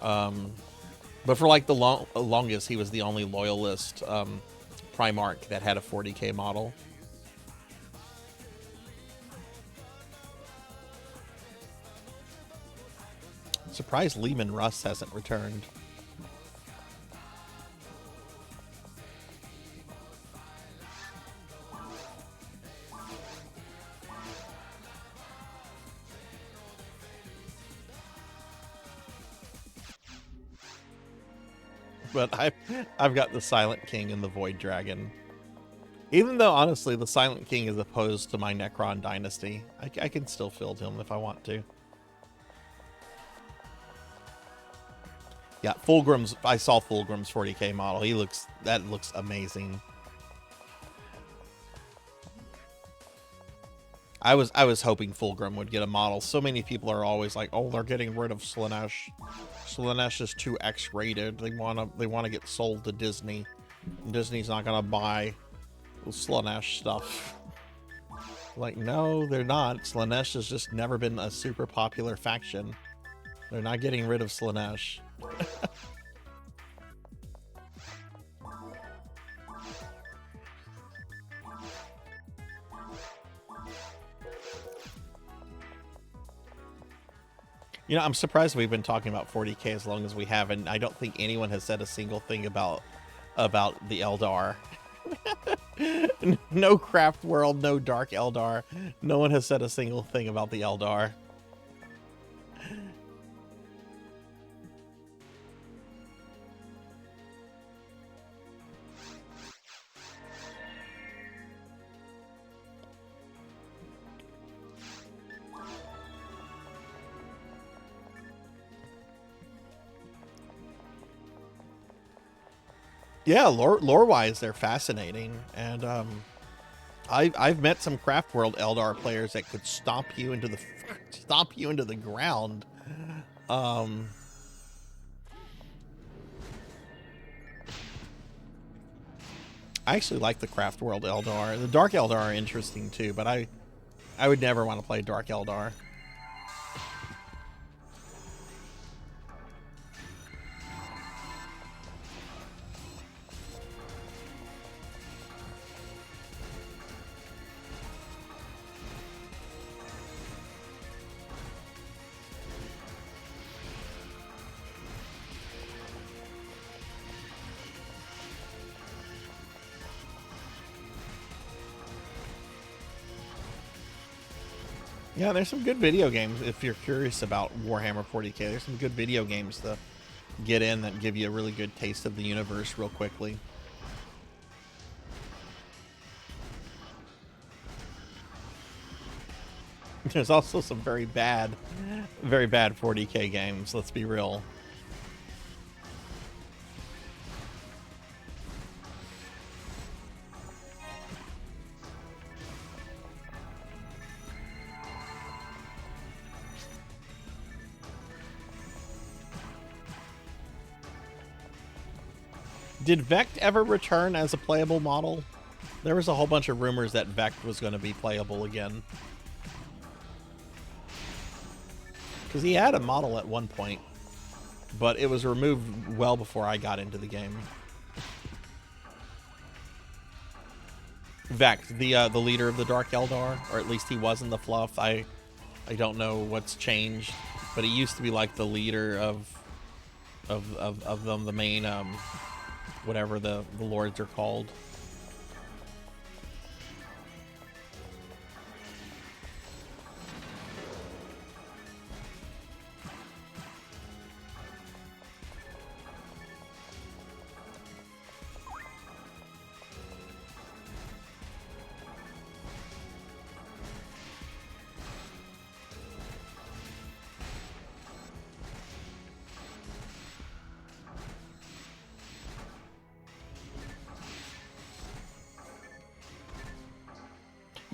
But for like the longest, he was the only loyalist Primarch that had a 40K model. Surprised Lehman Russ hasn't returned. But I've got the Silent King and the Void Dragon. Even though, honestly, the Silent King is opposed to my Necron dynasty, I can still field him if I want to. Yeah, Fulgrim's. I saw Fulgrim's 40K model. That looks amazing. I was hoping Fulgrim would get a model. So many people are always like, "Oh, they're getting rid of Slaanesh. Slaanesh is too X-rated. They wanna get sold to Disney. And Disney's not gonna buy Slaanesh stuff." Like, no, they're not. Slaanesh has just never been a super popular faction. They're not getting rid of Slaanesh. You know, I'm surprised we've been talking about 40K as long as we have, and I don't think anyone has said a single thing about the Eldar. No Craft World, no Dark Eldar. No one has said a single thing about the Eldar. Yeah, lore-wise, they're fascinating, and I've met some Craft World Eldar players that could stomp you into the ground. I actually like the Craft World Eldar. The Dark Eldar are interesting too, but I would never want to play Dark Eldar. Yeah, there's some good video games if you're curious about Warhammer 40k. There's some good video games to get in that give you a really good taste of the universe real quickly. There's also some very bad 40k games, let's be real. Did Vect ever return as a playable model? There was a whole bunch of rumors that Vect was going to be playable again. Because he had a model at one point, but it was removed well before I got into the game. Vect, the leader of the Dark Eldar, or at least he was in the fluff. I don't know what's changed, but he used to be like the leader of them, the main whatever the lords are called.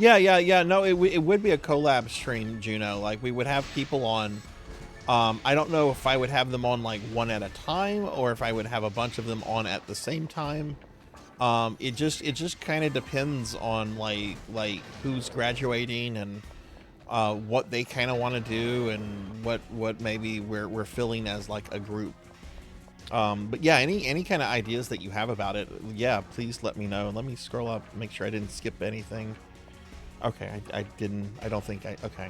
Yeah. No, it would be a collab stream, Juno. Like, we would have people on. I don't know if I would have them on, like, one at a time, or if I would have a bunch of them on at the same time. It just kind of depends on, like who's graduating and what they kind of want to do and what maybe we're feeling as, like, a group. But yeah, any kind of ideas that you have about it, yeah, please let me know. Let me scroll up, make sure I didn't skip anything. Okay, I didn't. I don't think I... Okay.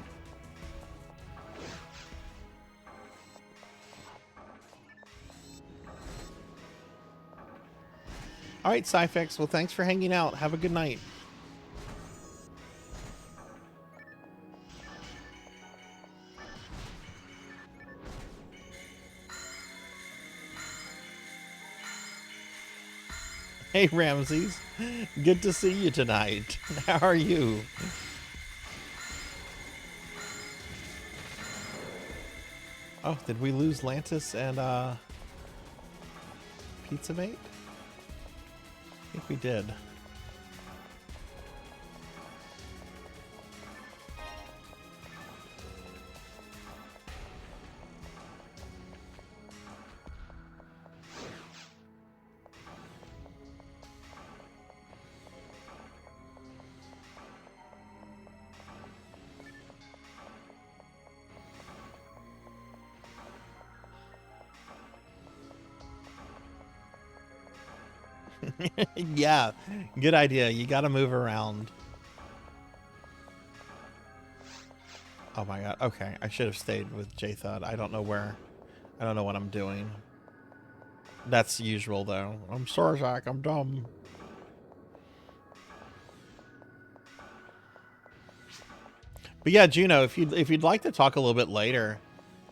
All right, Cyfix. Well, thanks for hanging out. Have a good night. Hey, Ramses. Good to see you tonight. How are you? Oh, did we lose Lantis and Pizza Mate? I think we did. Yeah, good idea. You gotta move around. Oh my god. Okay, I should have stayed with J-Thud. I don't know where. I don't know what I'm doing. That's usual, though. I'm Sarzac. I'm dumb. But yeah, Juno, if you'd like to talk a little bit later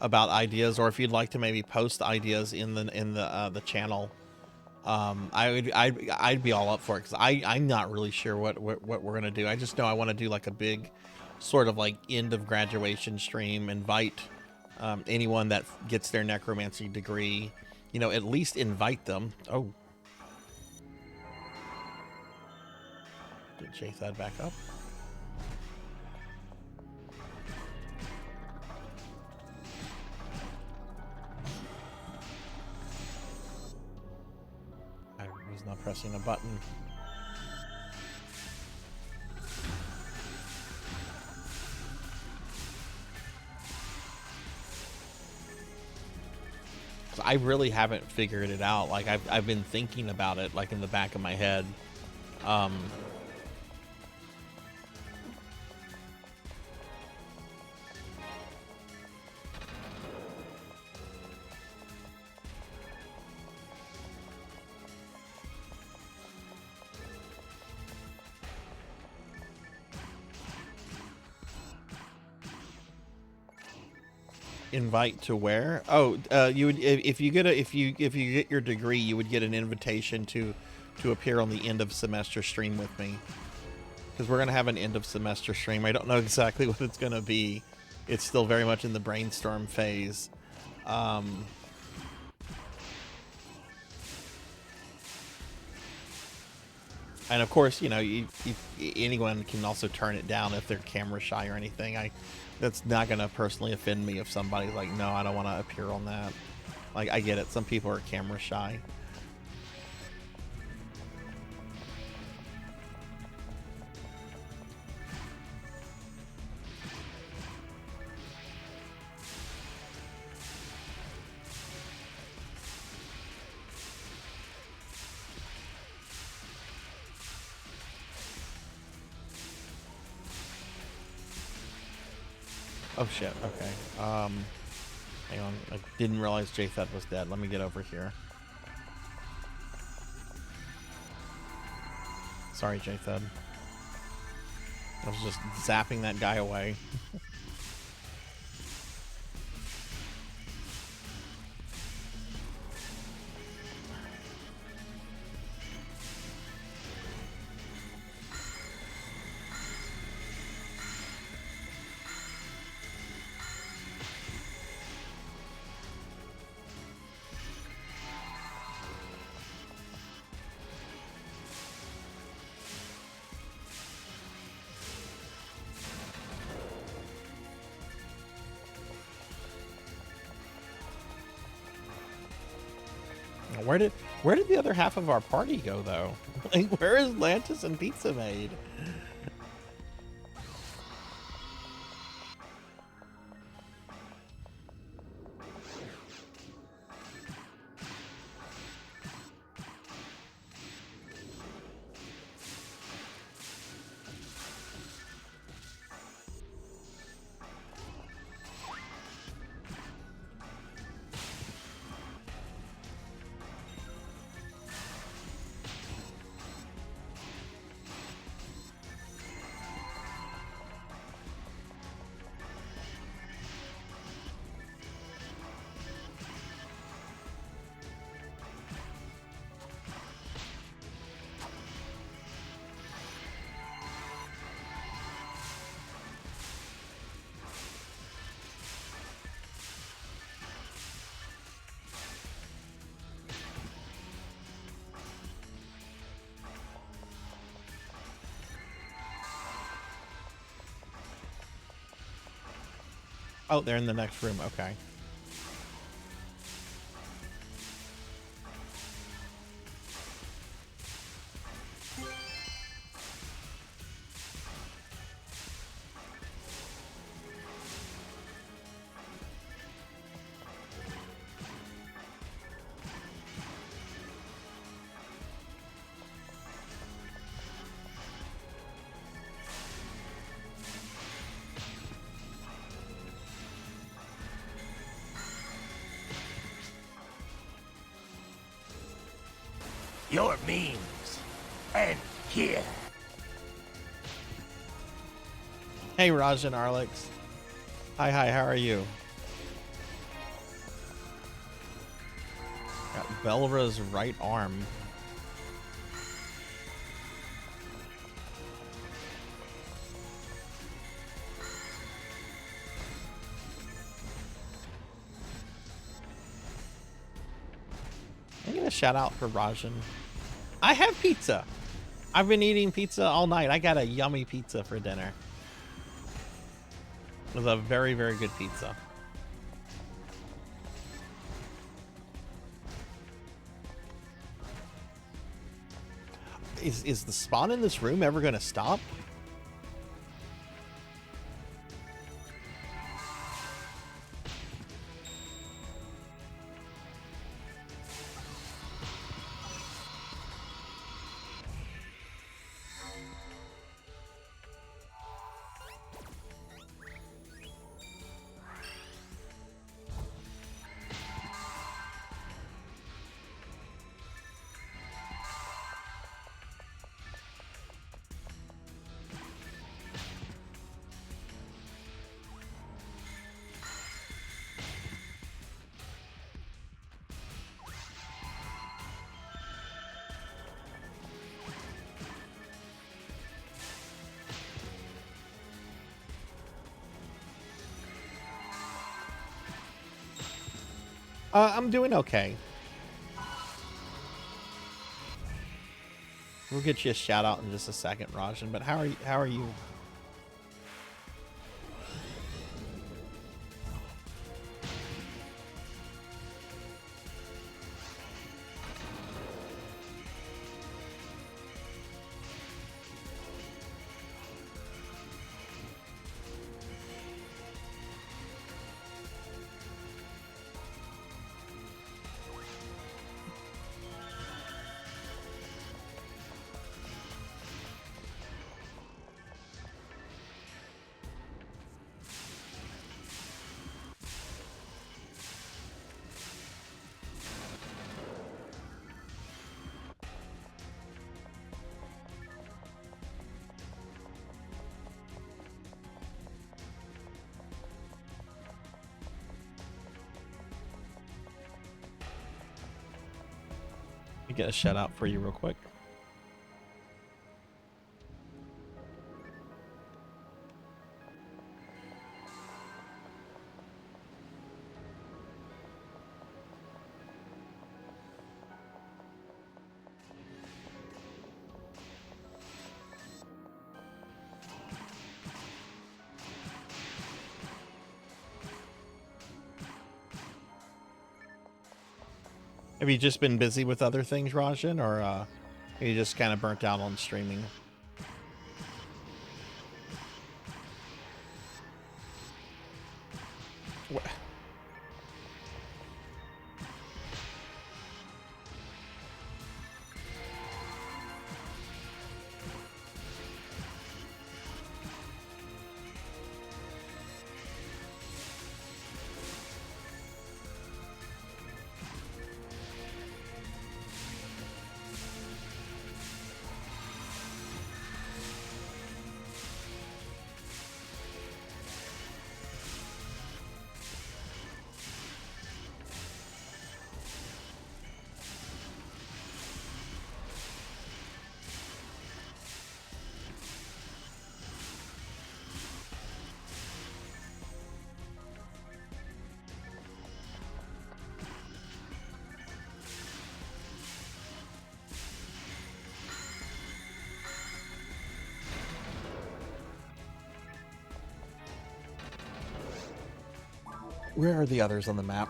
about ideas, or if you'd like to maybe post ideas in the channel, I'd be all up for it, because I'm not really sure what we're gonna do. I just know I want to do like a big sort of like end of graduation stream, invite anyone that gets their necromancy degree, you know, at least invite them. Oh, get Jathad back up. I was not pressing a button. I really haven't figured it out. Like I've been thinking about it, like in the back of my head. Invite to where? Oh, you would, if you get your degree, you would get an invitation to appear on the end of semester stream with me, because we're gonna have an end of semester stream. I don't know exactly what it's gonna be. It's still very much in the brainstorm phase. And of course, you know, anyone can also turn it down if they're camera shy or anything. That's not gonna personally offend me if somebody's like, no, I don't want to appear on that. Like, I get it. Some people are camera shy. Oh shit, okay. Hang on, I didn't realize Jathad was dead. Let me get over here. Sorry, Jathad. I was just zapping that guy away. Where did the other half of our party go, though? Like, where is Lantis and Pizza Maid? Oh, they're in the next room. Okay. Your means end here. Hey, Rajan Arlex. Hi, how are you? Got Belra's right arm. I'm gonna shout out for Rajan. I have pizza. I've been eating pizza all night. I got a yummy pizza for dinner. It was a very, very good pizza. Is the spawn in this room ever gonna stop? I'm doing okay. We'll get you a shout out in just a second, Rajan. But how are you? How are you? Let me get a shout out for you real quick. Have you just been busy with other things, Rajan, or are you just kind of burnt out on streaming? What? Where are the others on the map?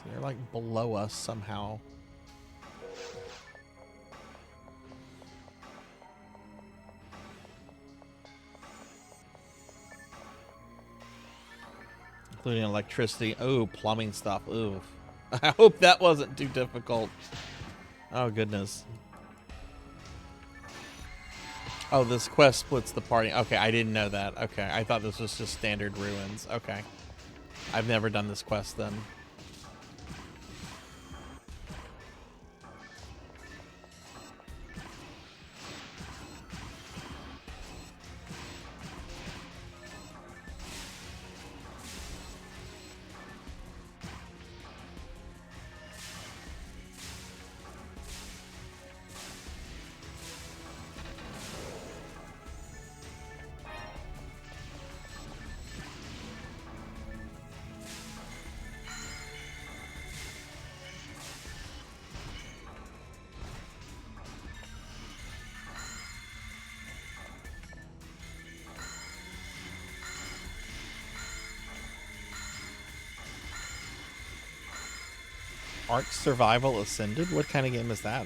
They're like below us somehow. Including electricity. Oh, plumbing stuff. Ooh. I hope that wasn't too difficult. Oh, goodness. Oh, this quest splits the party. Okay, I didn't know that. Okay, I thought this was just standard ruins. Okay. I've never done this quest then. Ark Survival Ascended? What kind of game is that?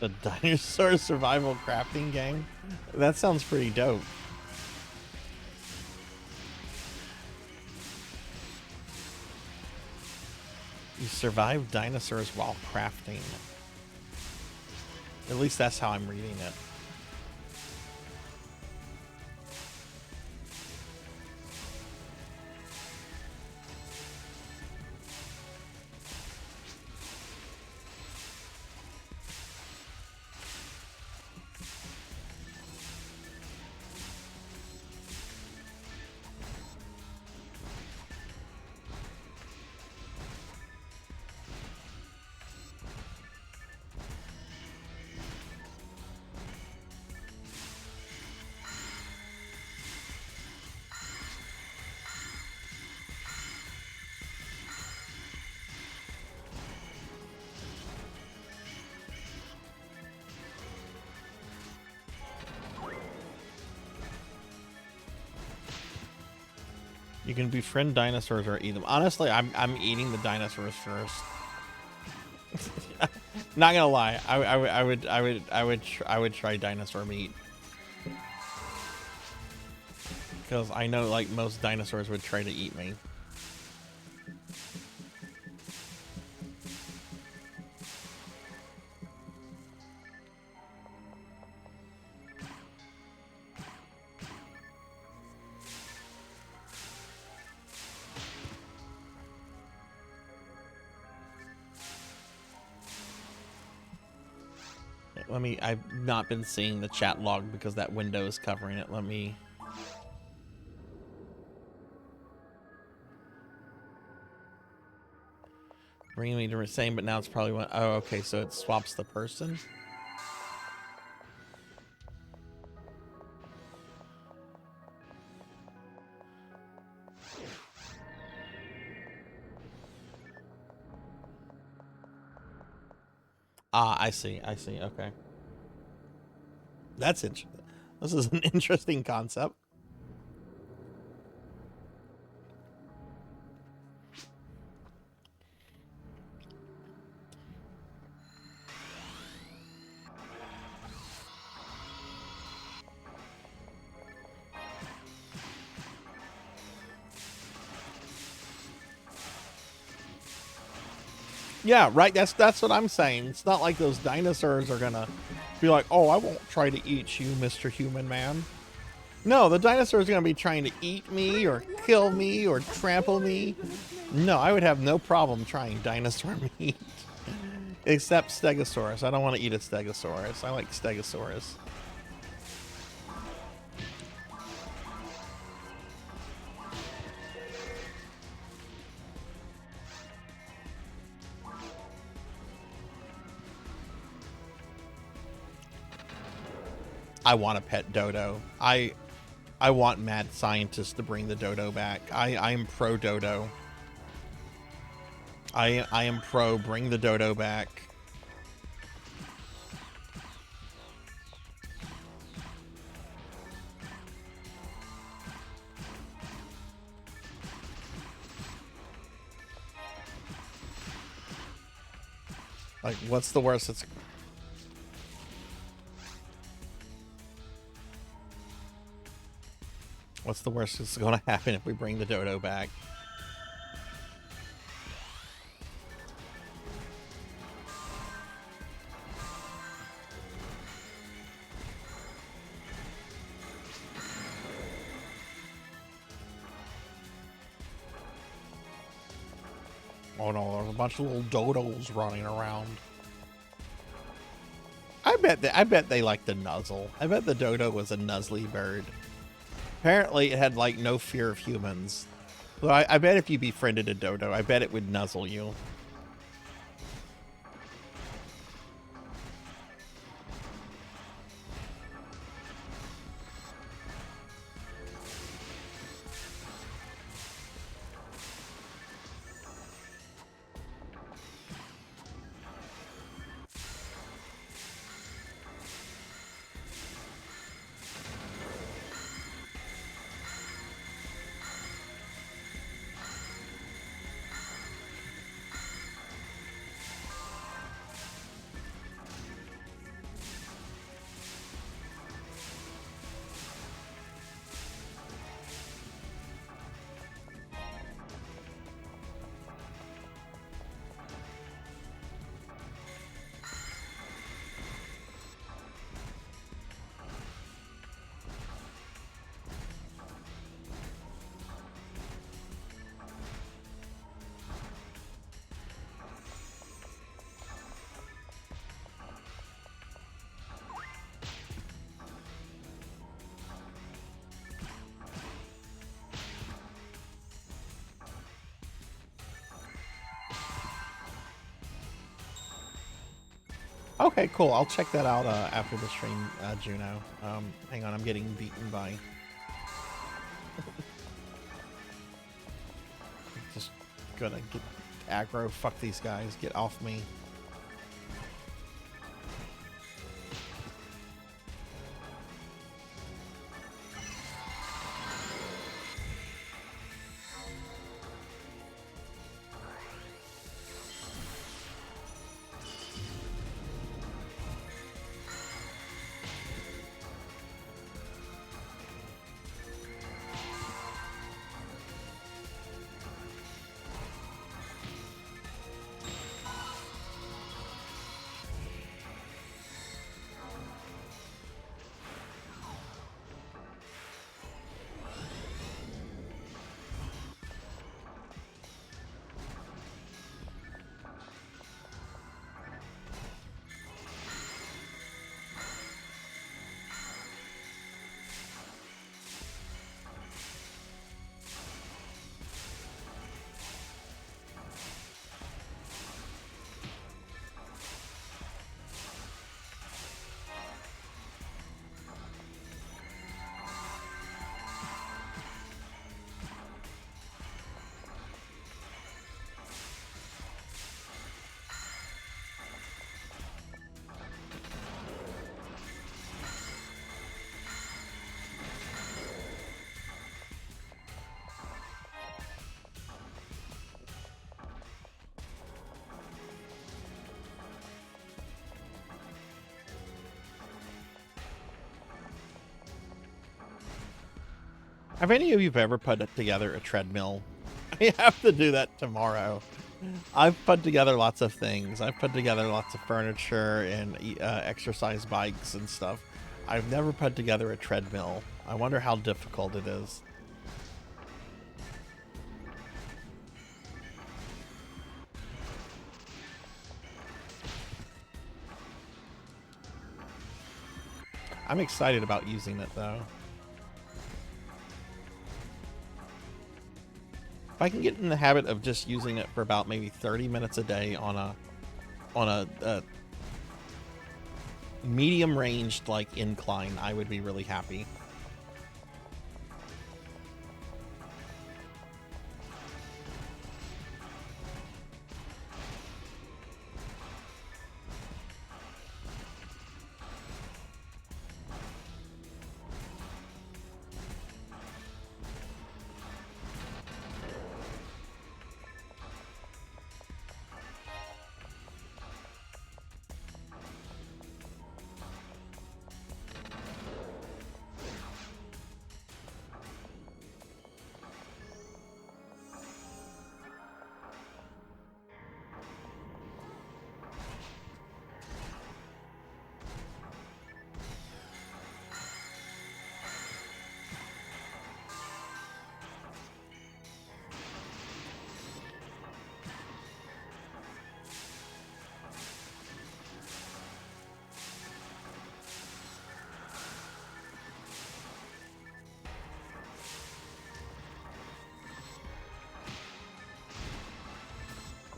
A dinosaur survival crafting game? That sounds pretty dope. You survive dinosaurs while crafting. At least that's how I'm reading it. You can befriend dinosaurs or eat them. Honestly, I'm eating the dinosaurs first. Not gonna lie, I would try dinosaur meat because I know like most dinosaurs would try to eat me. Let me, I've not been seeing the chat log because that window is covering it. Let me. Bringing me to the same, but now it's probably one. Oh, okay, so it swaps the person. Ah, I see. I see. Okay. That's interesting. This is an interesting concept. Yeah, right. That's what I'm saying. It's not like those dinosaurs are gonna be like, "Oh, I won't try to eat you, Mr. Human Man." No, the dinosaur is going to be trying to eat me or kill me or trample me. No, I would have no problem trying dinosaur meat. Except Stegosaurus. I don't want to eat a Stegosaurus. I like Stegosaurus. I want a pet dodo. I want mad scientists to bring the dodo back. I am pro dodo. I am pro bring the dodo back. Like, what's the worst that's... What's the worst that's going to happen if we bring the dodo back? Oh no, there's a bunch of little dodos running around. I bet they like to nuzzle. I bet the dodo was a nuzzly bird. Apparently, it had, like, no fear of humans. So I bet if you befriended a dodo, I bet it would nuzzle you. Okay, cool. I'll check that out after the stream, Juno. Hang on, I'm getting beaten by... Just gonna get aggro. Fuck these guys. Get off me. Have any of you ever put together a treadmill? I have to do that tomorrow. I've put together lots of things. I've put together lots of furniture and exercise bikes and stuff. I've never put together a treadmill. I wonder how difficult it is. I'm excited about using it though. If I can get in the habit of just using it for about maybe 30 minutes a day on a medium ranged like incline, I would be really happy.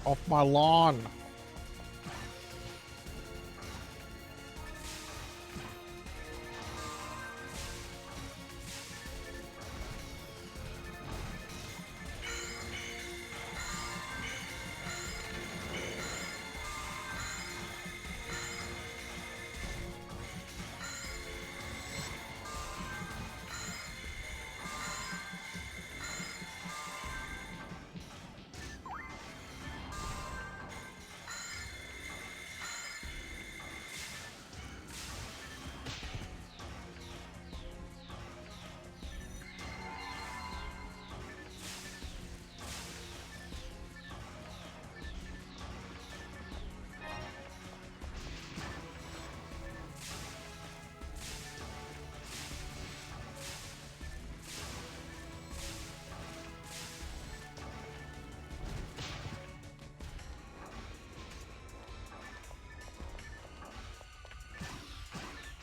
Off my lawn.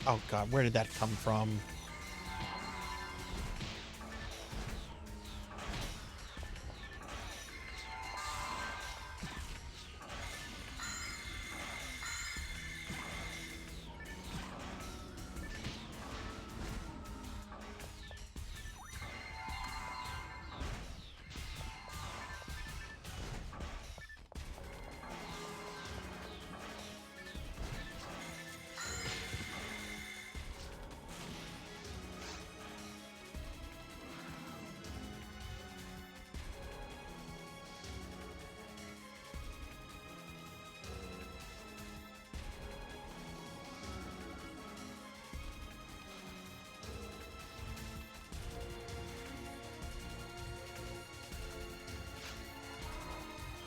Oh god, where did that come from?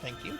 Thank you.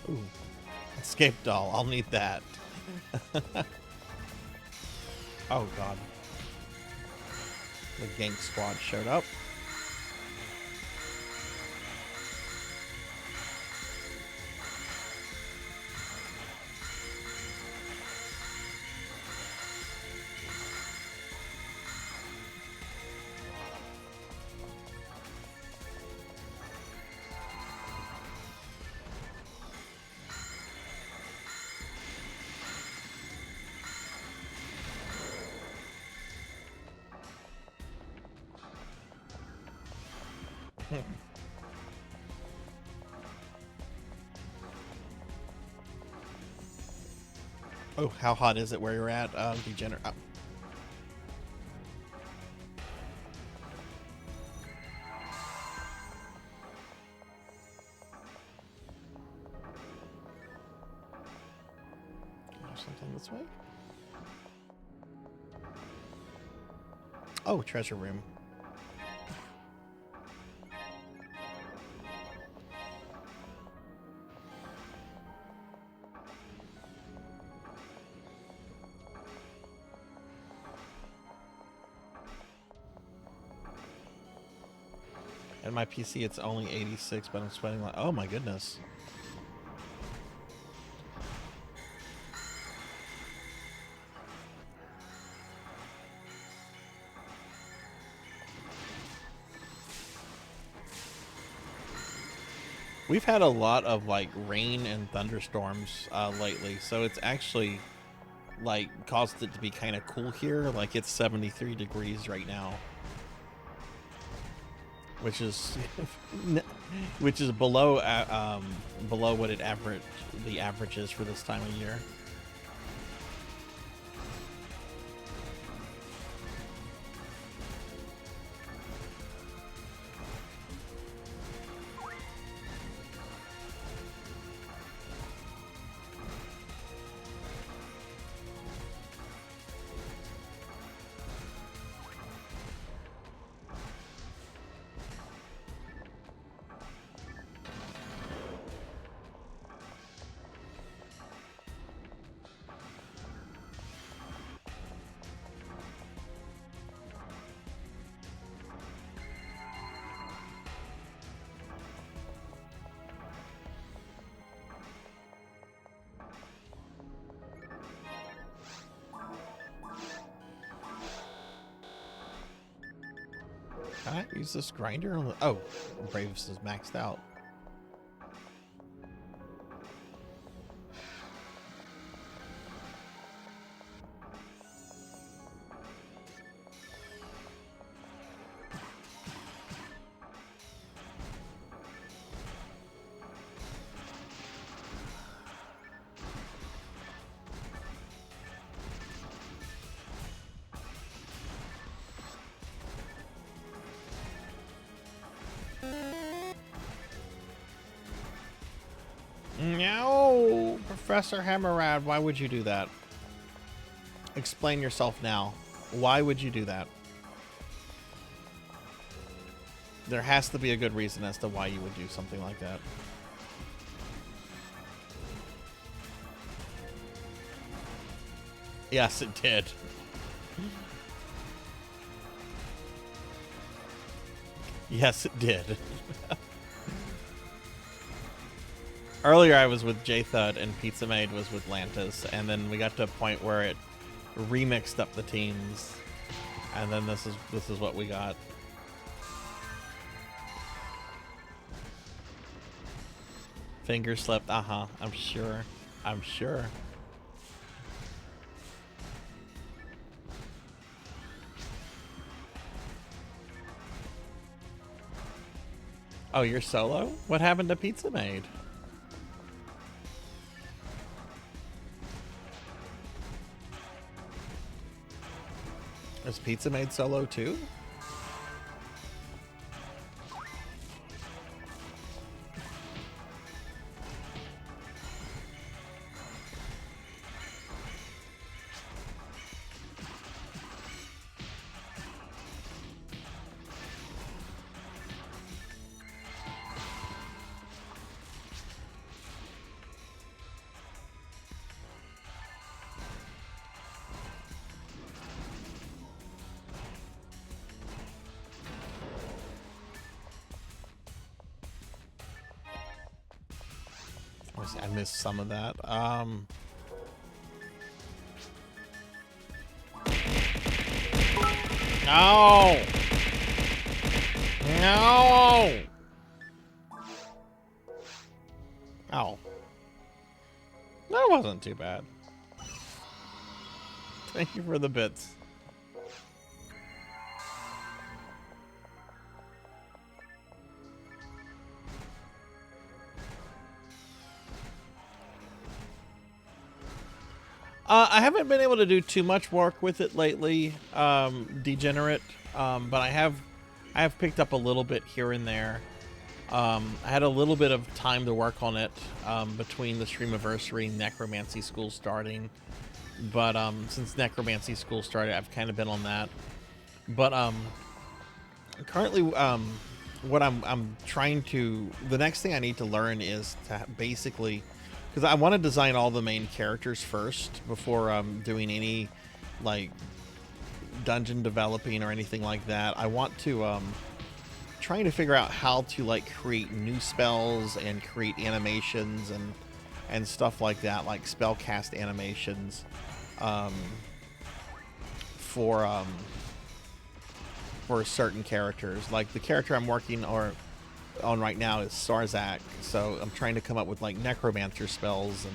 Ooh. Escape doll. I'll need that. Oh, God. The gank squad showed up. Oh, how hot is it where you're at, Degenerate? Oh. Something this way? Oh, treasure room. And my PC, it's only 86, but I'm sweating like, oh my goodness. We've had a lot of like rain and thunderstorms lately, so it's actually like caused it to be kind of cool here. Like it's 73 degrees right now, which is below below what the average is for this time of year. Can I use this grinder? Oh, Braves is maxed out. No, Professor Hammerad, why would you do that? Explain yourself now. Why would you do that? There has to be a good reason as to why you would do something like that. Yes, it did. Yes, it did. Earlier I was with J-Thud and Pizza Maid was with Lantis, and then we got to a point where it remixed up the teams, and then this is what we got. Finger slipped, I'm sure. I'm sure. Oh, you're solo? What happened to Pizza Maid? Is Pizza Maid solo too? I missed some of that. No! No! Oh. That wasn't too bad. Thank you for the bits. I haven't been able to do too much work with it lately, Degenerate, but I have picked up a little bit here and there. I had a little bit of time to work on it between the Streamiversary and Necromancy School starting, but since Necromancy School started, I've kind of been on that. But currently, what I'm trying to, the next thing I need to learn is to basically, because I want to design all the main characters first before doing any like dungeon developing or anything like that. I want to trying to figure out how to like create new spells and create animations and stuff like that, like spell cast animations for certain characters. Like the character I'm working on right now is Sarzac, so I'm trying to come up with like necromancer spells and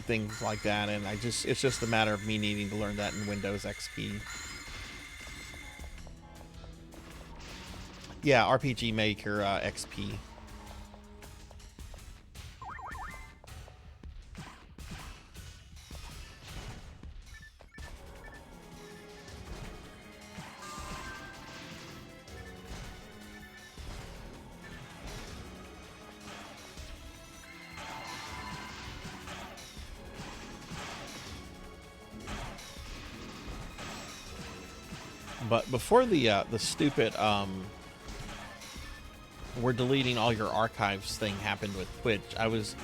things like that, and it's just a matter of me needing to learn that in Windows XP. Yeah, RPG Maker XP. But before the stupid we're deleting all your archives thing happened with Twitch, I was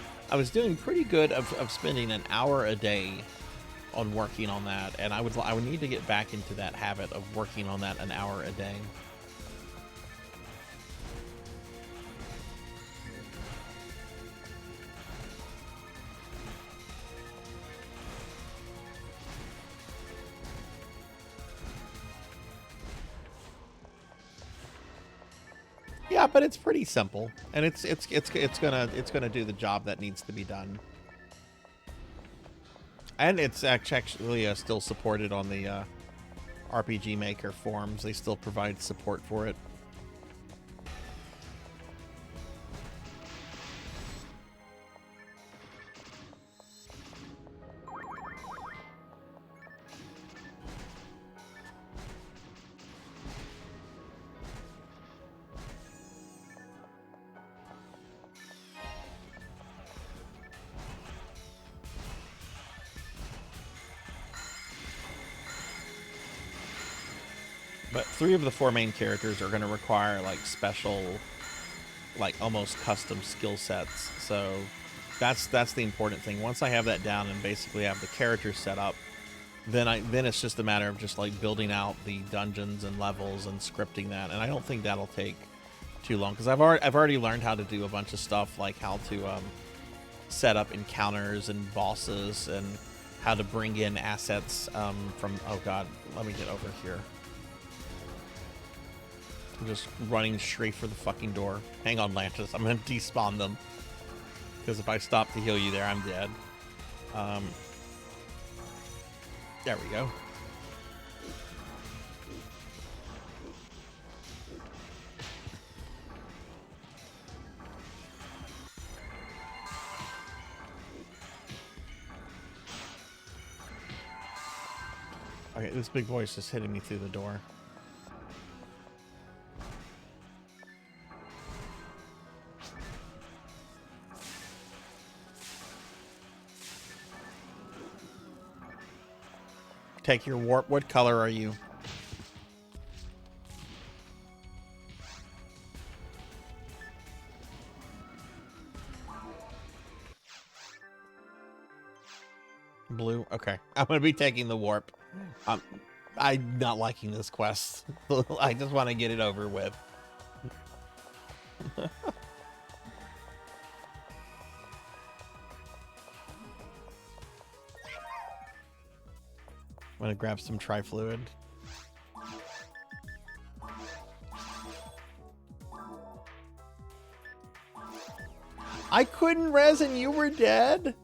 doing pretty good of spending an hour a day on working on that, and I would need to get back into that habit of working on that an hour a day. Yeah, but it's pretty simple, and it's gonna do the job that needs to be done, and it's actually still supported on the RPG Maker forums. They still provide support for it. But 3 of the 4 main characters are going to require like special, like almost custom skill sets. So that's the important thing. Once I have that down and basically have the characters set up, then it's just a matter of just like building out the dungeons and levels and scripting that. And I don't think that'll take too long, because I've already learned how to do a bunch of stuff, like how to set up encounters and bosses, and how to bring in assets from, oh god, let me get over here. I'm just running straight for the fucking door. Hang on, Lantis. I'm going to despawn them, because if I stop to heal you there, I'm dead. There we go. Okay, this big boy is just hitting me through the door. Take your warp. What color are you? Blue. Okay, I'm gonna be taking the warp. I'm not liking this quest. I just want to get it over with. I'm gonna grab some trifluid. I couldn't res and you were dead?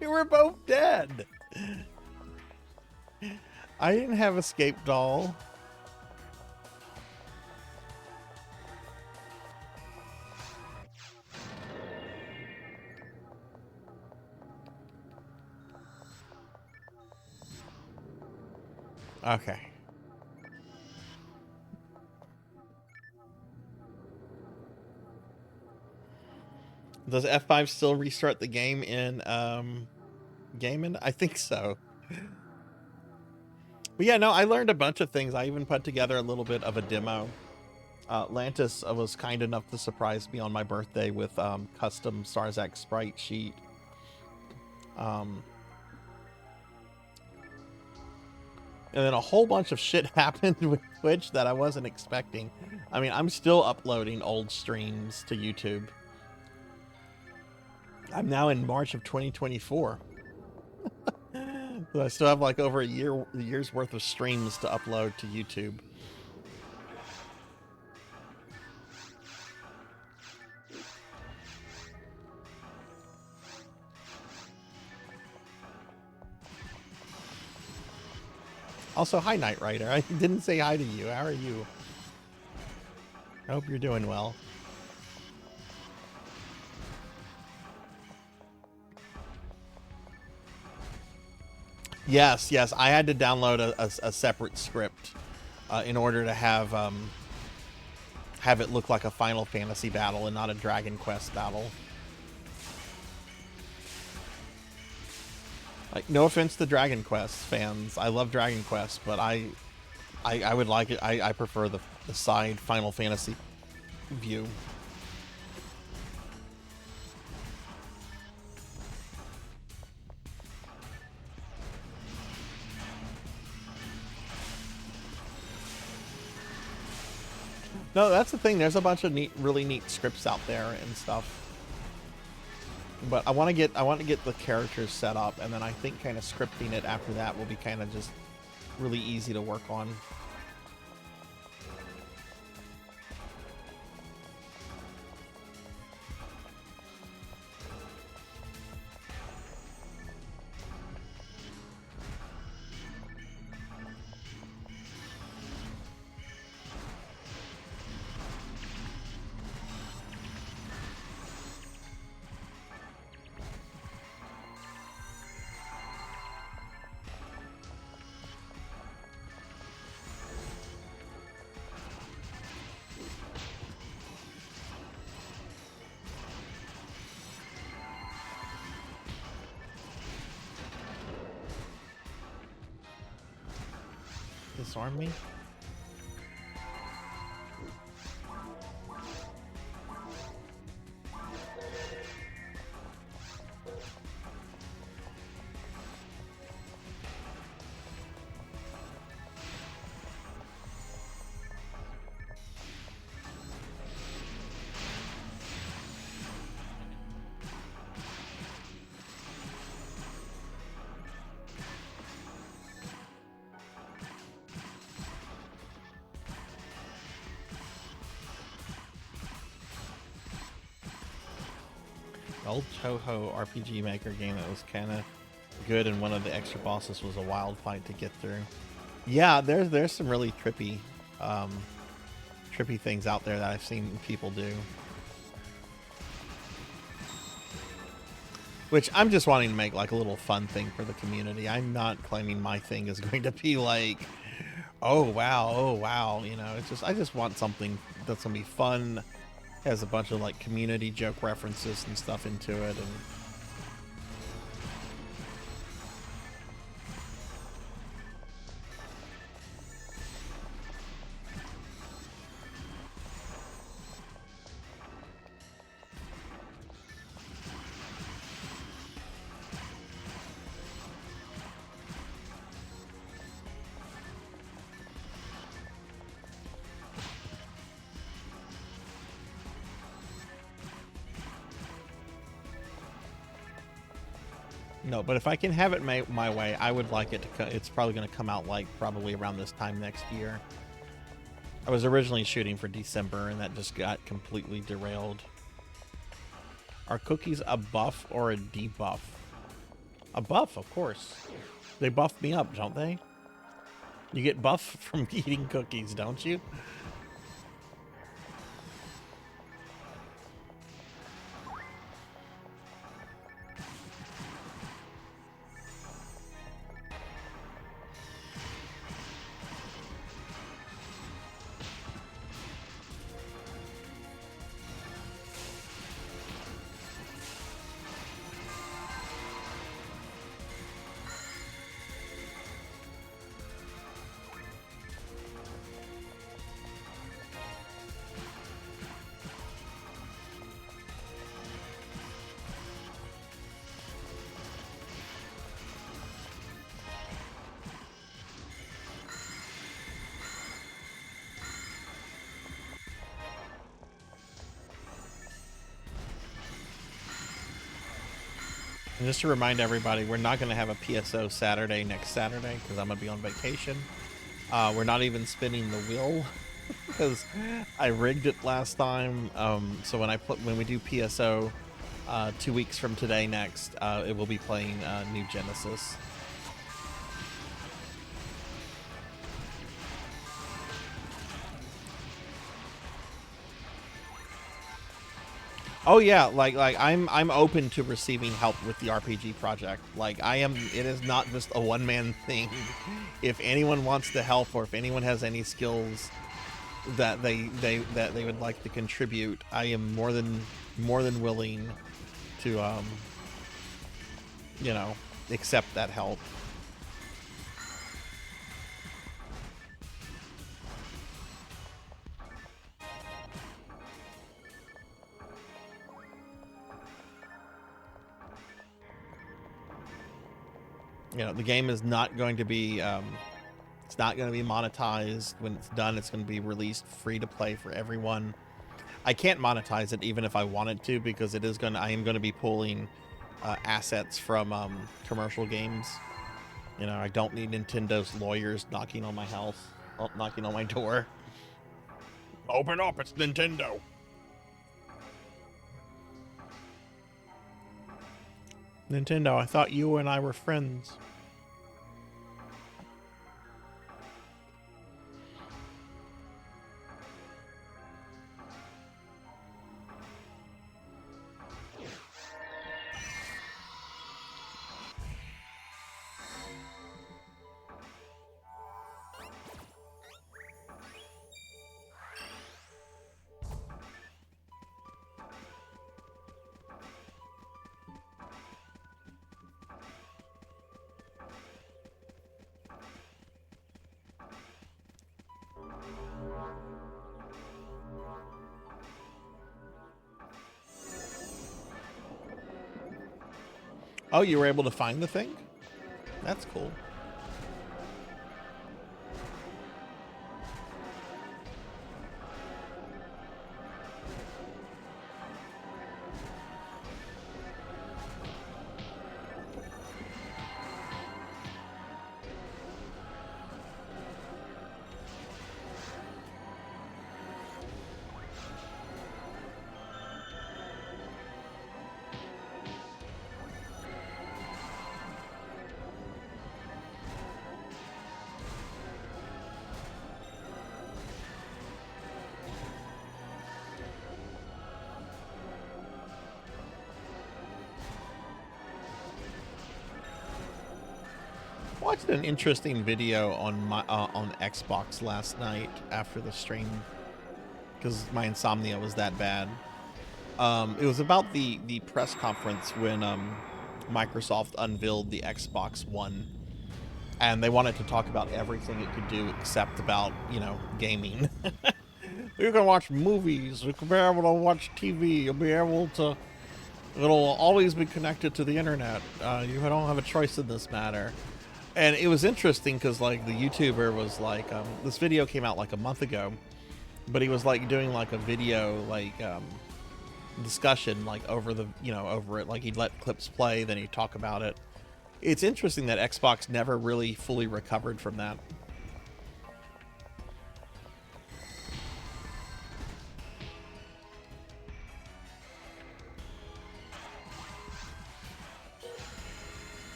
We were both dead. I didn't have escape doll. Okay. Does F5 still restart the game in gaming? I think so. But yeah, no, I learned a bunch of things. I even put together a little bit of a demo. Lantis was kind enough to surprise me on my birthday with custom Sarzac sprite sheet. And then a whole bunch of shit happened with Twitch that I wasn't expecting. I mean, I'm still uploading old streams to YouTube. I'm now in March of 2024. So I still have like over a year's worth of streams to upload to YouTube. Also, hi, Knight Rider. I didn't say hi to you. How are you? I hope you're doing well. Yes, yes. I had to download a separate script in order to have it look like a Final Fantasy battle and not a Dragon Quest battle. Like, no offense to Dragon Quest fans. I love Dragon Quest, but I would like it. I prefer the side Final Fantasy view. No, that's the thing. There's a bunch of really neat scripts out there and stuff. But I want to get the characters set up, and then I think kind of scripting it after that will be kind of just really easy to work on. Disarm me? Old Toho RPG Maker game that was kind of good, and one of the extra bosses was a wild fight to get through. Yeah, there's some really trippy things out there that I've seen people do. Which I'm just wanting to make like a little fun thing for the community. I'm not claiming my thing is going to be like, oh wow, you know, it's just, I just want something that's gonna be fun, has a bunch of like community joke references and stuff into it, and No, but if I can have it my way, I would like it to. It's probably going to come out like probably around this time next year. I was originally shooting for December, and that just got completely derailed. Are cookies a buff or a debuff? A buff, of course. They buff me up, don't they? You get buff from eating cookies, don't you? And just to remind everybody, we're not going to have a PSO Saturday next Saturday because I'm going to be on vacation. We're not even spinning the wheel because I rigged it last time. So when we do PSO 2 weeks from today next, it will be playing New Genesis. Oh yeah, like I'm open to receiving help with the RPG project. Like I am. It is not just a one-man thing. If anyone wants to help, or if anyone has any skills that they would like to contribute, I am more than willing to accept that help. The game is not going to be it's not going to be monetized. When it's done, it's going to be released free to play for everyone. I can't monetize it even if I wanted to, because I am going to be pulling assets from commercial games. I don't need Nintendo's lawyers knocking on my house, knocking on my door. Open up, it's Nintendo. Nintendo, I thought you and I were friends. Oh, you were able to find the thing? That's cool. Watched an interesting video on my on Xbox last night after the stream because my insomnia was that bad. It was about the press conference when Microsoft unveiled the Xbox One, and they wanted to talk about everything it could do except about gaming. You can watch movies. You can be able to watch TV. You'll be able to. It'll always be connected to the internet. You don't have a choice in this matter. And it was interesting because like the YouTuber was like, this video came out like a month ago, but he was like doing like a video like discussion like over the over it. Like he'd let clips play, then he'd talk about it, It's interesting that Xbox never really fully recovered from that.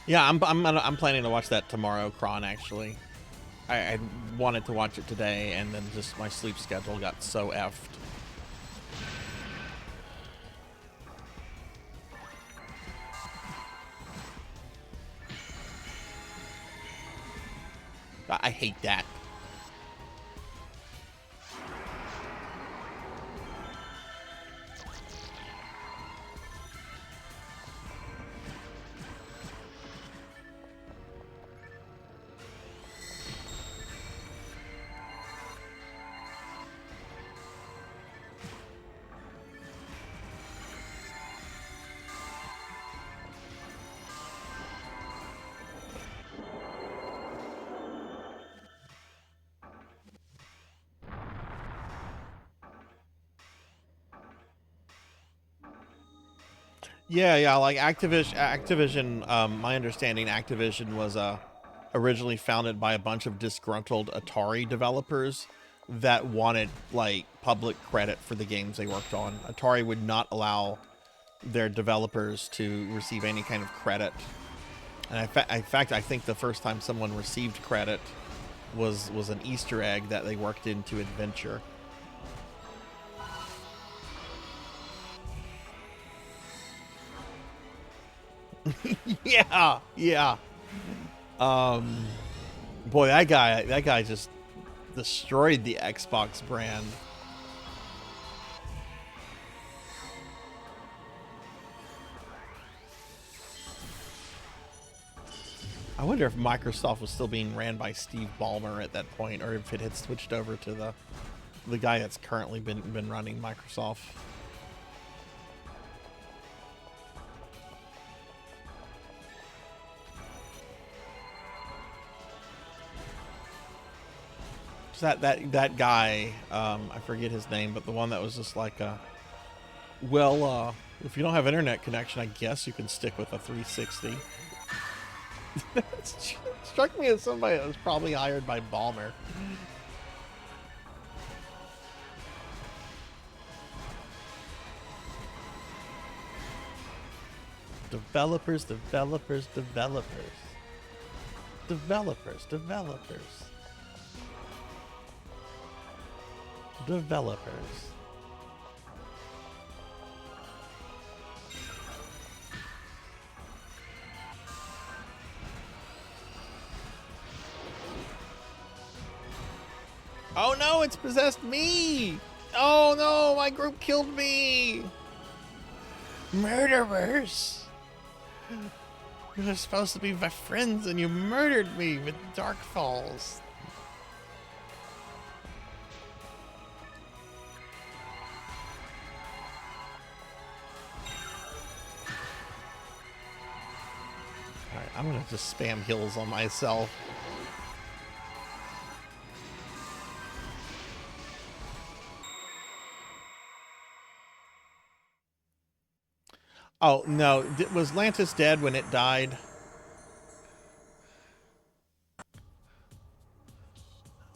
Yeah, I'm planning to watch that tomorrow, Kron, actually. I wanted to watch it today, and then just my sleep schedule got so effed. I hate that. Yeah, like Activision, my understanding, Activision was originally founded by a bunch of disgruntled Atari developers that wanted, like, public credit for the games they worked on. Atari would not allow their developers to receive any kind of credit. And in fact, I think the first time someone received credit was an Easter egg that they worked into Adventure. Yeah. Boy, that guy just destroyed the Xbox brand. I wonder if Microsoft was still being ran by Steve Ballmer at that point, or if it had switched over to the guy that's currently been running Microsoft. That guy, I forget his name, but the one that was just like, well, if you don't have internet connection, I guess you can stick with a 360. It struck me as somebody that was probably hired by Ballmer. Developers. Developers. Oh no, it's possessed me! Oh no, my group killed me! Murderers! You were supposed to be my friends and you murdered me with Dark Falls. Alright, I'm gonna just spam heals on myself. Oh, no. Was Lantis dead when it died?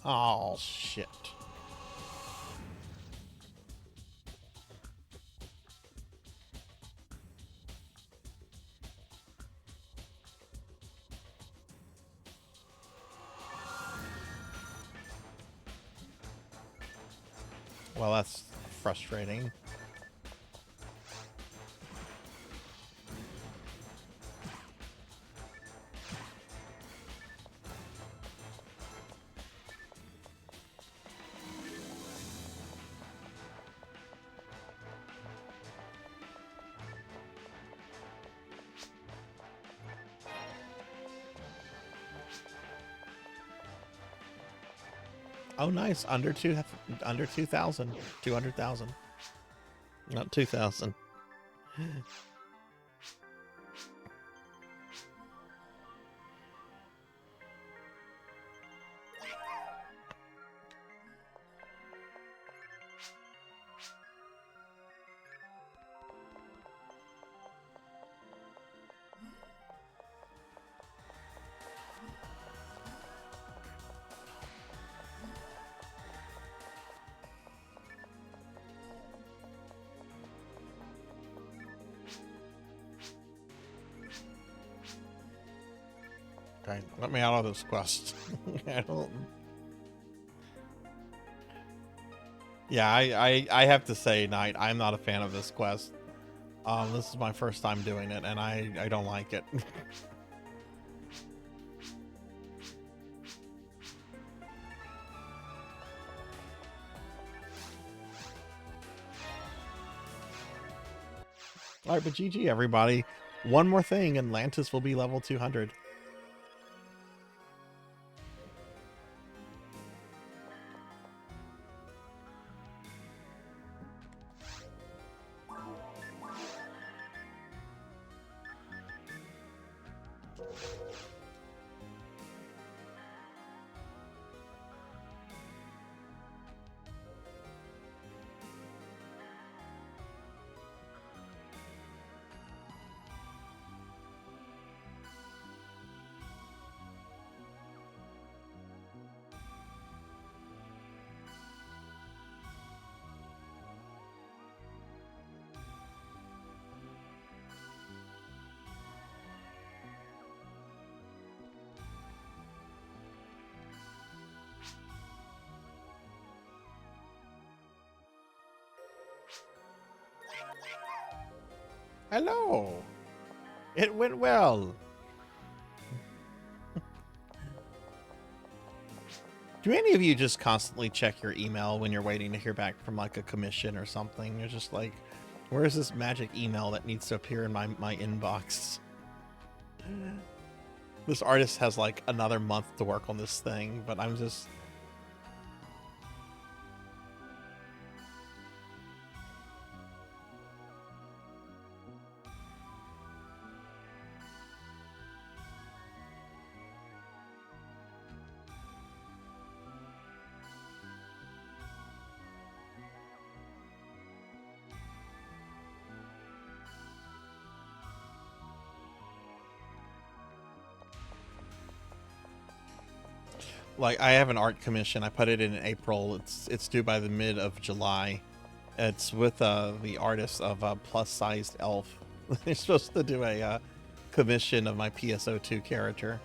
Oh, shit. Well, that's frustrating. Oh, nice. Under 2,000. 200,000. Not 2,000. Okay, let me out of this quest. I don't... Yeah, I have to say, Knight, I'm not a fan of this quest. This is my first time doing it, and I don't like it. All right, but GG, everybody. One more thing, and Lantis will be level 200. Hello. It went well. Do any of you just constantly check your email when you're waiting to hear back from like a commission or something? You're just like, where's this magic email that needs to appear in my inbox? This artist has like another month to work on this thing, but I'm just... Like, I have an art commission. I put it in April. It's due by the mid of July. It's with the artist of Plus Sized Elf. They're supposed to do a commission of my PSO2 character.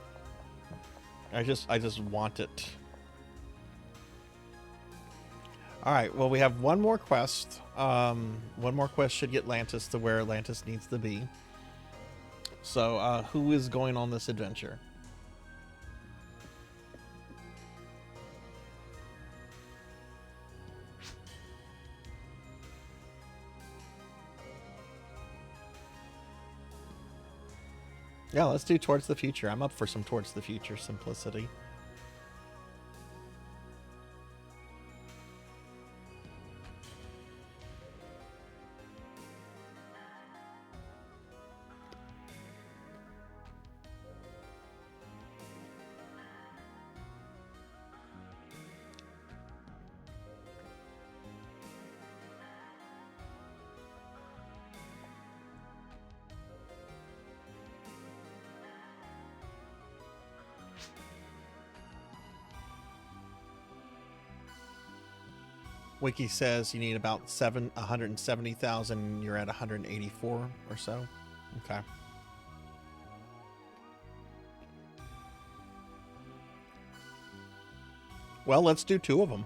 I just want it. All right. Well, we have one more quest. One more quest should get Lantis to where Lantis needs to be. So, who is going on this adventure? Yeah, let's do Towards the Future. I'm up for some Towards the Future simplicity. Wiki says you need about 170,000. You're at 184 or so. Okay. Well, let's do two of them.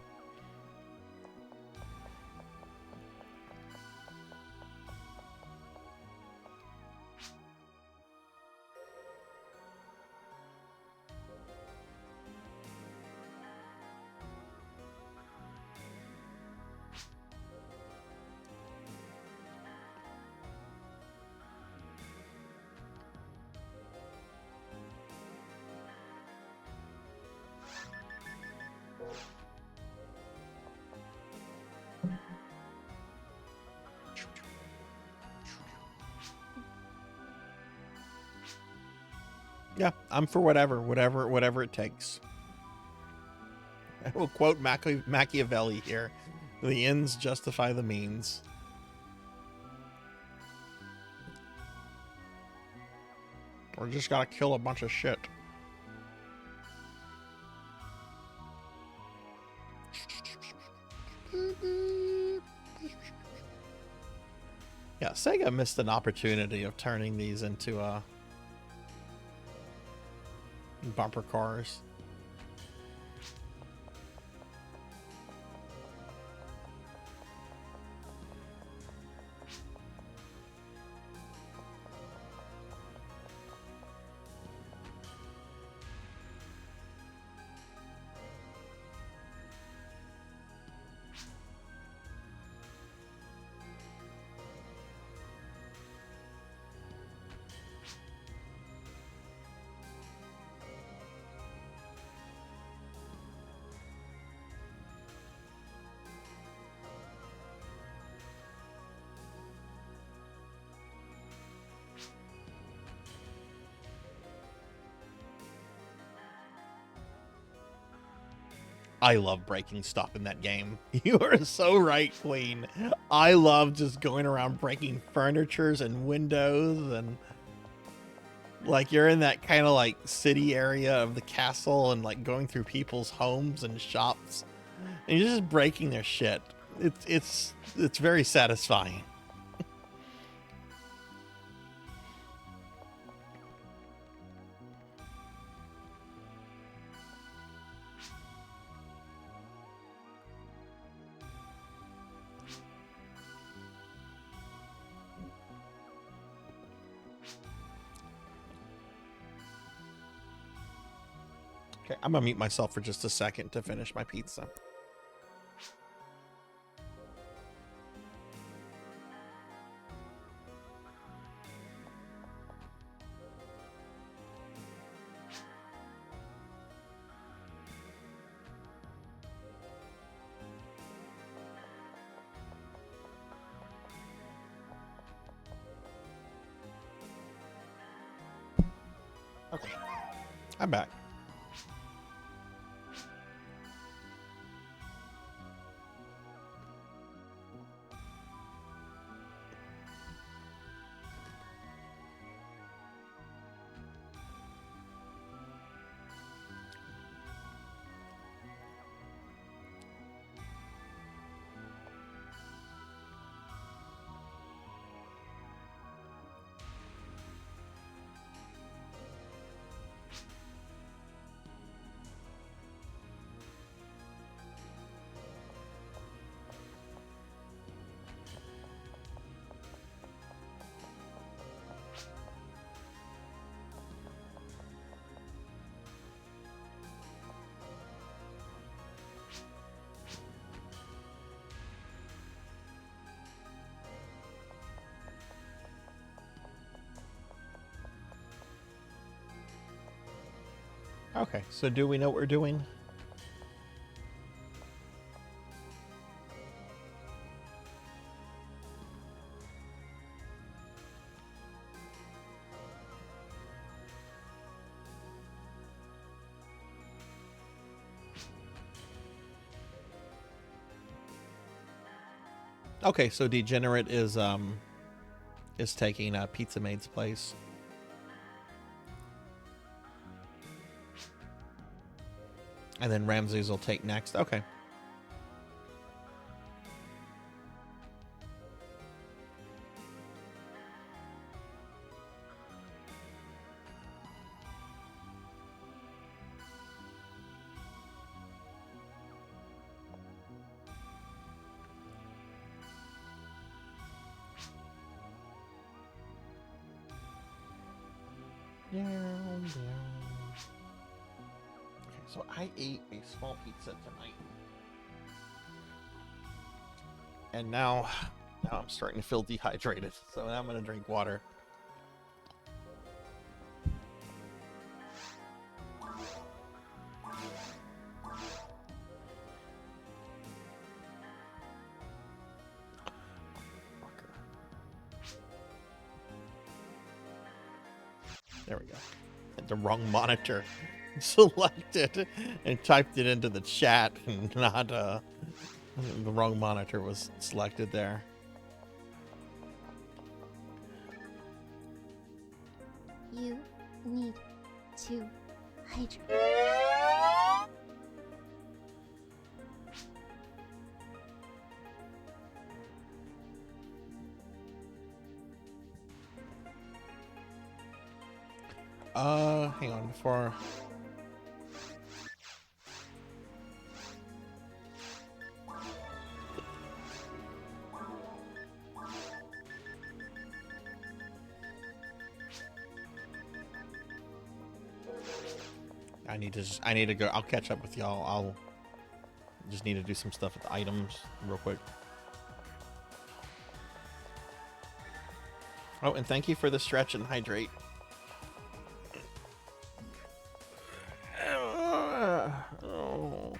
Yeah, I'm for whatever it takes. I will quote Machiavelli here. The ends justify the means. Or just gotta kill a bunch of shit. Yeah, Sega missed an opportunity of turning these into Bumper cars. I love breaking stuff in that game. You are so right, Queen. I love just going around breaking furnitures and windows, and like you're in that kind of like city area of the castle and like going through people's homes and shops and you're just breaking their shit. It's very satisfying. Okay, I'm gonna mute myself for just a second to finish my pizza. Okay, I'm back. Okay, so do we know what we're doing? Okay, so Degenerate is taking Pizza Maid's place. And then Ramses will take next. Okay. So I ate a small pizza tonight. And now I'm starting to feel dehydrated. So now I'm going to drink water. There we go. Had the wrong monitor selected and typed it into the chat, and not the wrong monitor was selected there. You need to hydrate. Hang on, before I need to go. I'll catch up with y'all. I'll just need to do some stuff with the items real quick. Oh, and thank you for the stretch and hydrate. Oh.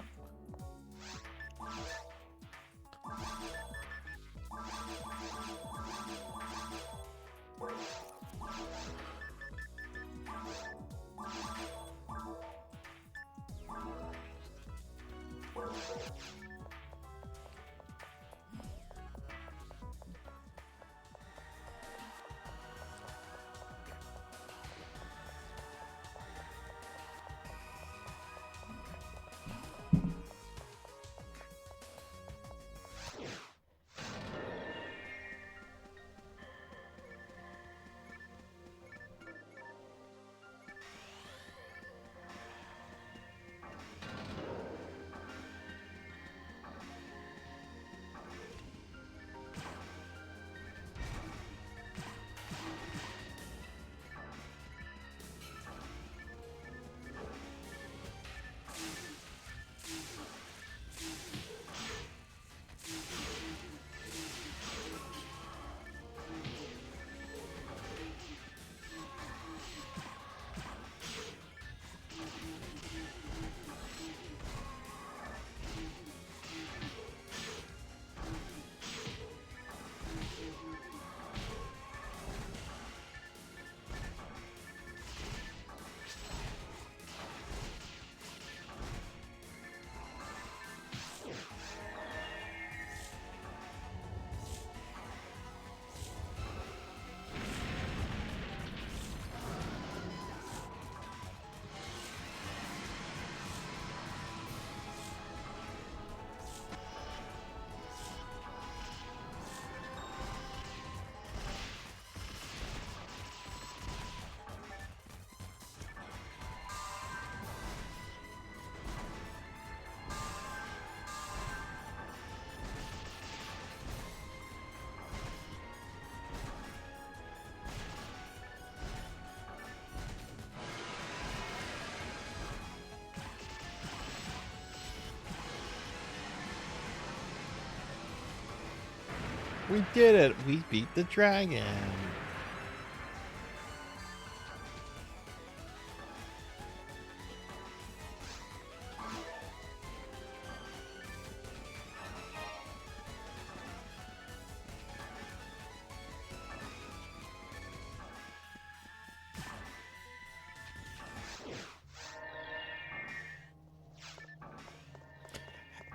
We did it! We beat the dragon!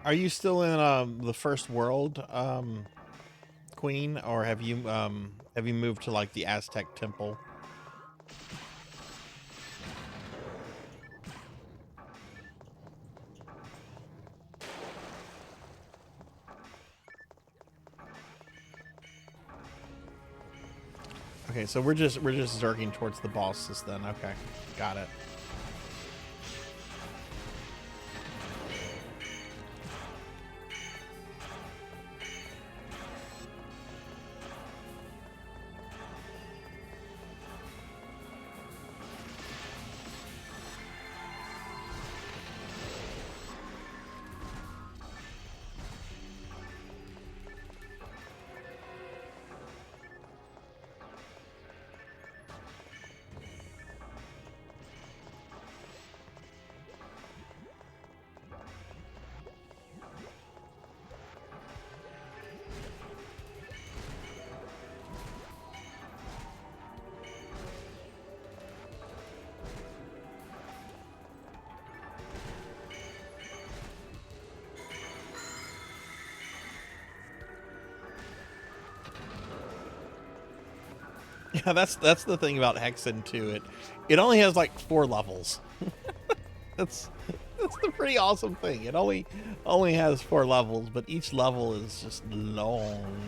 Are you still in the first world, Queen, or have you moved to like the Aztec temple? Okay, so we're just zerging towards the bosses then. Okay, got it. Yeah, that's the thing about Hexen too. It only has like 4 levels. that's the pretty awesome thing. It only has 4 levels, but each level is just long.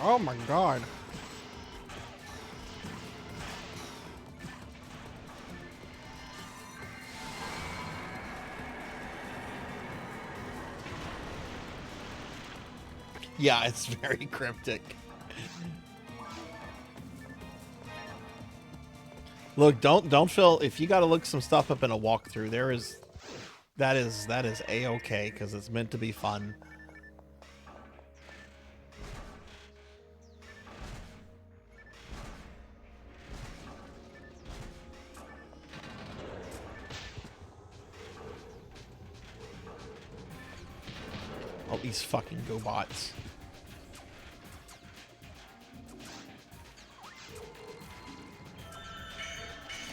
Oh my god. Yeah, it's very cryptic. Look, don't feel if you got to look some stuff up in a walkthrough. That is a-okay because it's meant to be fun. All these fucking GoBots.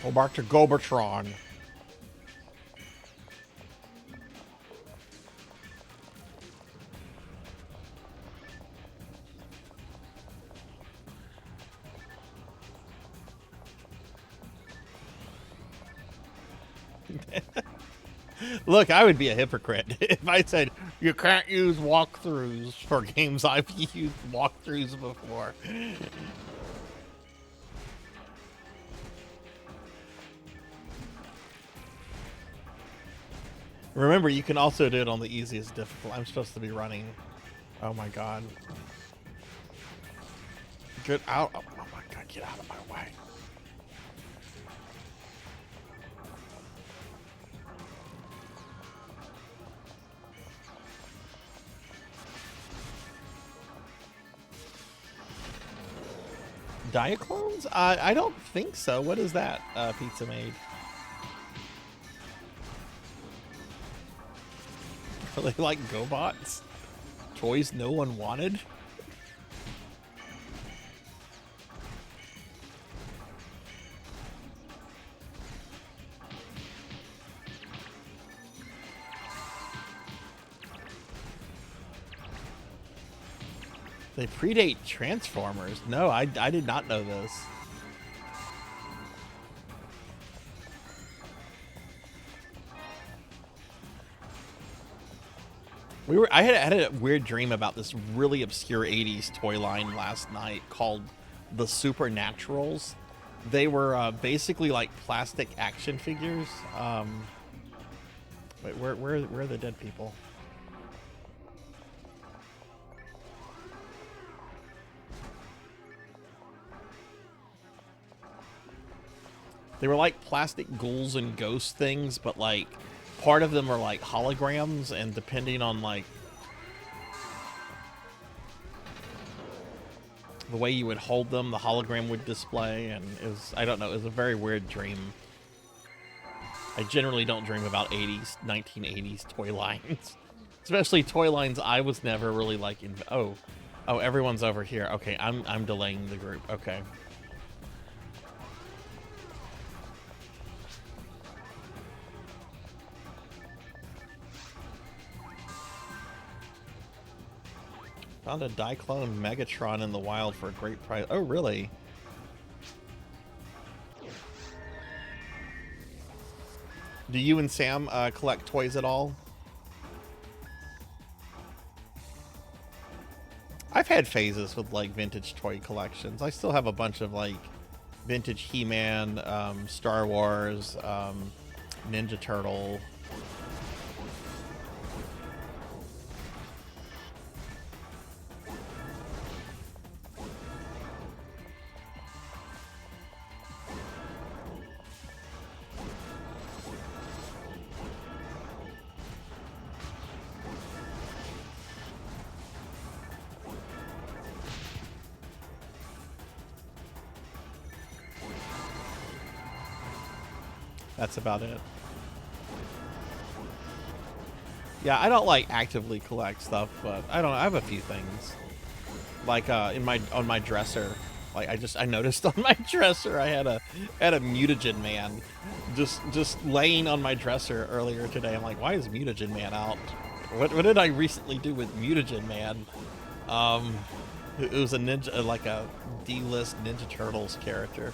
Go back to Gobertron. Look, I would be a hypocrite if I said you can't use walkthroughs for games I've used walkthroughs before. Remember, you can also do it on the easiest difficult. I'm supposed to be running. Oh my god. Get out. Oh my god, get out of my way. Diaclones? I don't think so. What is that, Pizza Made? Are they like GoBots? Toys no one wanted? They predate Transformers. No, I did not know this. I had a weird dream about this really obscure 80s toy line last night called the Supernaturals. They were basically like plastic action figures. Wait, where are the dead people? They were like plastic ghouls and ghost things, but like part of them are like holograms, and depending on like the way you would hold them, the hologram would display, and it was, I don't know, it was a very weird dream. I generally don't dream about 1980s toy lines. Especially toy lines I was never really like in. Oh, everyone's over here. Okay, I'm delaying the group. Okay. Found a Diclone Megatron in the wild for a great price. Oh, really? Do you and Sam collect toys at all? I've had phases with like vintage toy collections. I still have a bunch of like vintage He-Man, Star Wars, Ninja Turtle. That's about it. Yeah, I don't like actively collect stuff, but I have a few things. Like on my dresser. Like I noticed on my dresser I had a Mutagen Man just laying on my dresser earlier today. I'm like, why is Mutagen Man out? What did I recently do with Mutagen Man? It was a ninja, like a D-list Ninja Turtles character.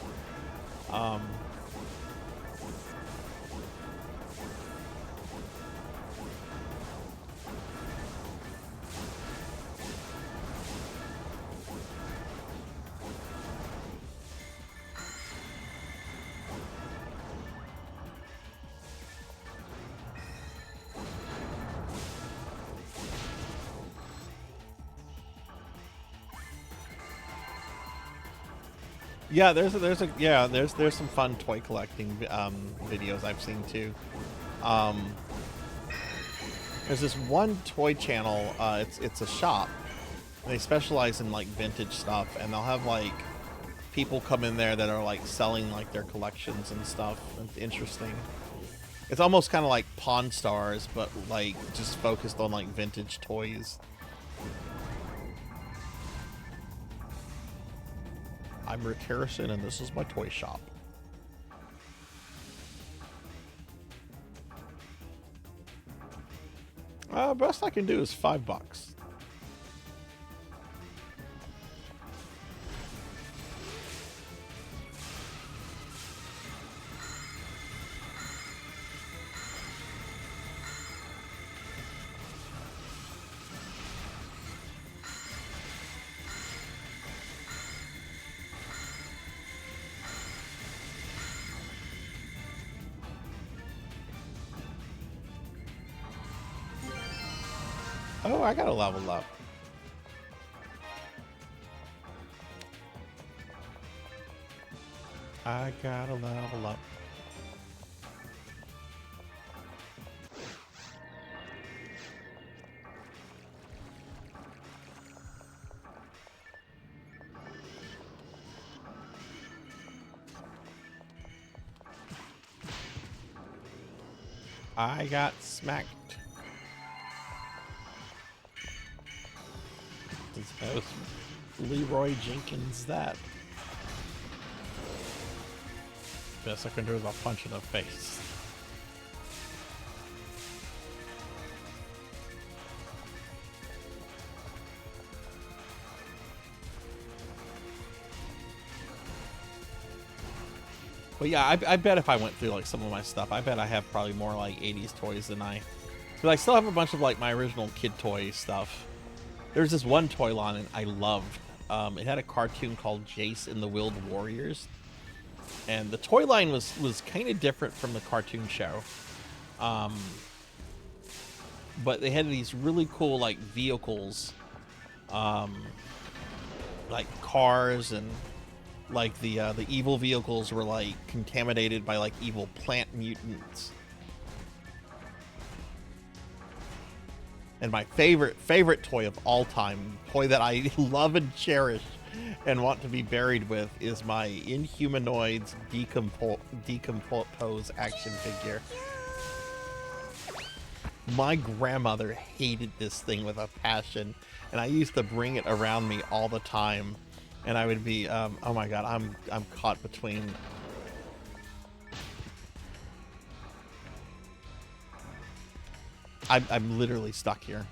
Yeah, there's some fun toy collecting videos I've seen too. There's this one toy channel. It's a shop. They specialize in like vintage stuff, and they'll have like people come in there that are like selling like their collections and stuff. It's interesting. It's almost kind of like Pawn Stars, but like just focused on like vintage toys. I'm Rick Harrison, and this is my toy shop. Best I can do is $5. Oh, I gotta level up. I gotta level up. I got smacked. That was Leroy Jenkins that. Best I can do is I'll punch in the face. But yeah, I bet if I went through like some of my stuff, I bet I have probably more like 80s toys than I. But I still have a bunch of like my original kid toy stuff. There's this one toy line I loved. It had a cartoon called Jace and the Willed Warriors, and the toy line was kind of different from the cartoon show. But they had these really cool like vehicles, like cars, and like the evil vehicles were like contaminated by like evil plant mutants. And my favorite toy of all time, toy that I love and cherish and want to be buried with, is my Inhumanoids Decompose action figure. My grandmother hated this thing with a passion, and I used to bring it around me all the time. And I would be, oh my god, I'm caught between. I'm literally stuck here.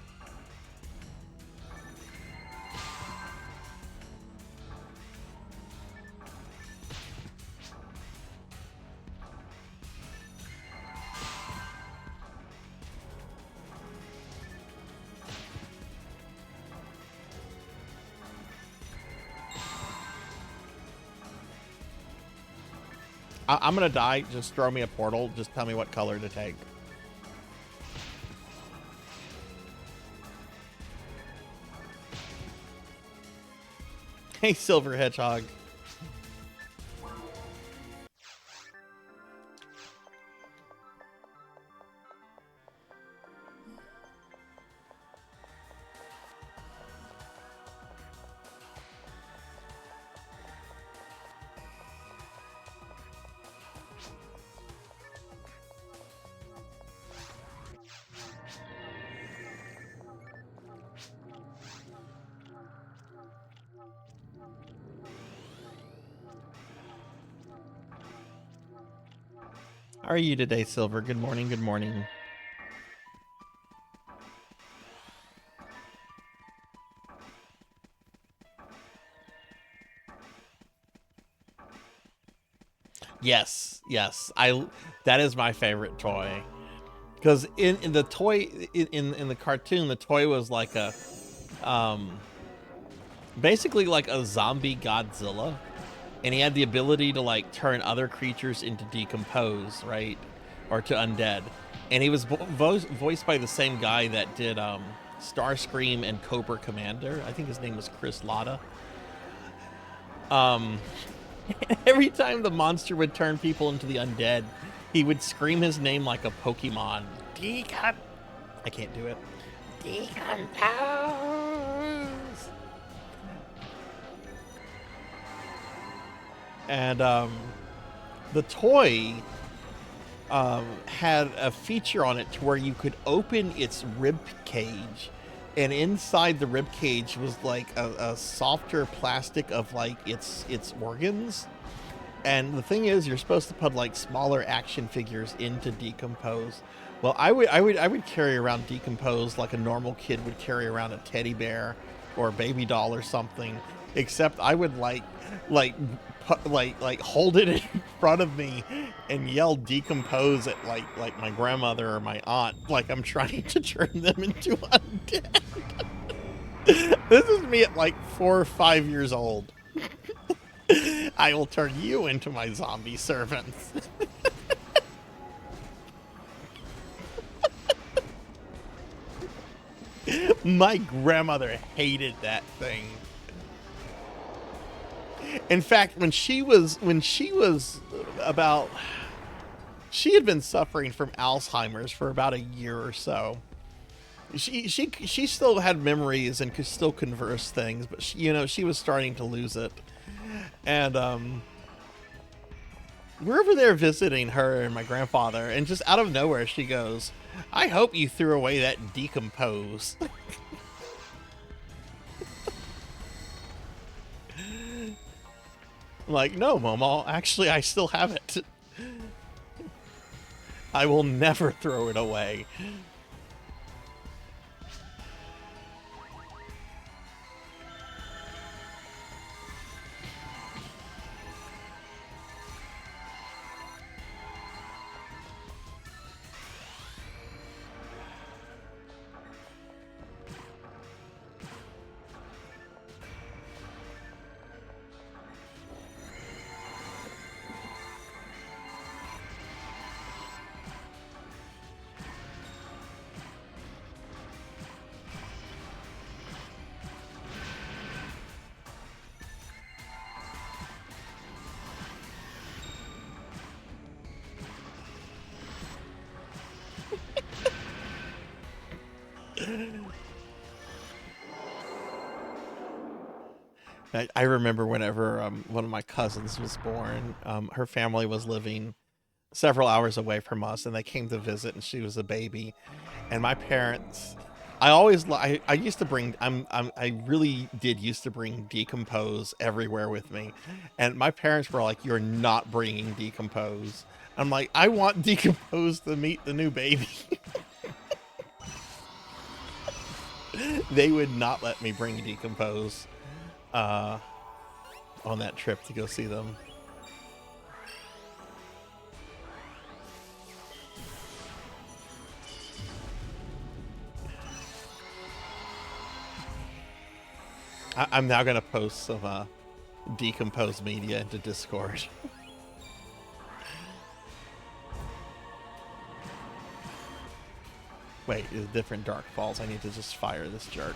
I'm gonna die. Just throw me a portal. Just tell me what color to take. Hey, Silver Hedgehog. How are you today, Silver? Good morning, good morning. Yes, yes. That is my favorite toy. Because in the toy in the cartoon, the toy was like a basically like a zombie Godzilla. And he had the ability to like turn other creatures into decompose, right? Or to undead. And he was voiced by the same guy that did Starscream and Cobra Commander. I think his name was Chris Latta. Every time the monster would turn people into the undead, he would scream his name like a Pokemon. Decom... I can't do it. Decompose! And, the toy had a feature on it to where you could open its rib cage, and inside the rib cage was like a softer plastic of like its organs. And the thing is, you're supposed to put like smaller action figures into Decompose. Well, I would carry around Decompose like a normal kid would carry around a teddy bear or a baby doll or something, except I would like hold it in front of me and yell Decompose at like my grandmother or my aunt, like I'm trying to turn them into undead. This is me at like 4 or 5 years old. I will turn you into my zombie servants. My grandmother hated that thing. In fact, when she was about, she had been suffering from Alzheimer's for about a year or so. She still had memories and could still converse things, but she was starting to lose it. And we're over there visiting her and my grandfather, and just out of nowhere she goes, "I hope you threw away that Decompose." I'm like, "No, Momo, actually I still have it. I will never throw it away." I remember whenever one of my cousins was born, her family was living several hours away from us, and they came to visit, and she was a baby. And my parents, I used to bring, I really did used to bring Decompose everywhere with me. And my parents were like, "You're not bringing Decompose." I'm like, "I want Decompose to meet the new baby." They would not let me bring Decompose on that trip to go see them. I'm now gonna post some Decompose media into Discord. Wait, is different Dark Falls? I need to just fire this jerk.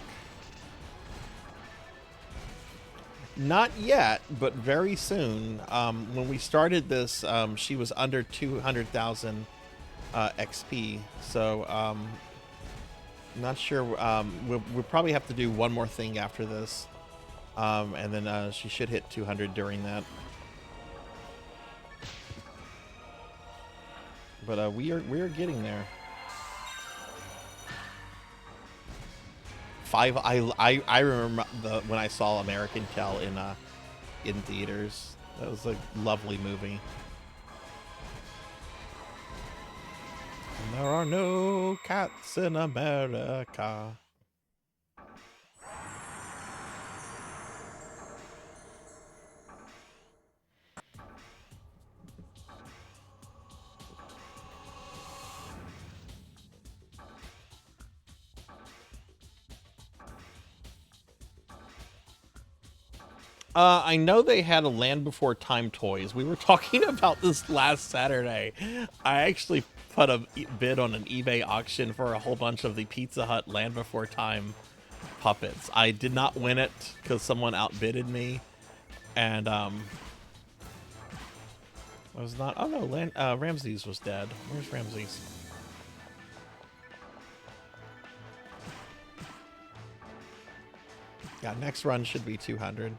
Not yet, but very soon. When we started this, she was under 200,000 XP, so not sure. We'll probably have to do one more thing after this, and then she should hit 200 during that. But we are getting there. I remember when I saw American Tell in theaters. That was a lovely movie. There are no cats in America. I know they had a Land Before Time toys. We were talking about this last Saturday. I actually put a bid on an eBay auction for a whole bunch of the Pizza Hut Land Before Time puppets. I did not win it because someone outbidded me, and I was not. Oh no, Ramses was dead. Where's Ramses? Yeah, next run should be 200.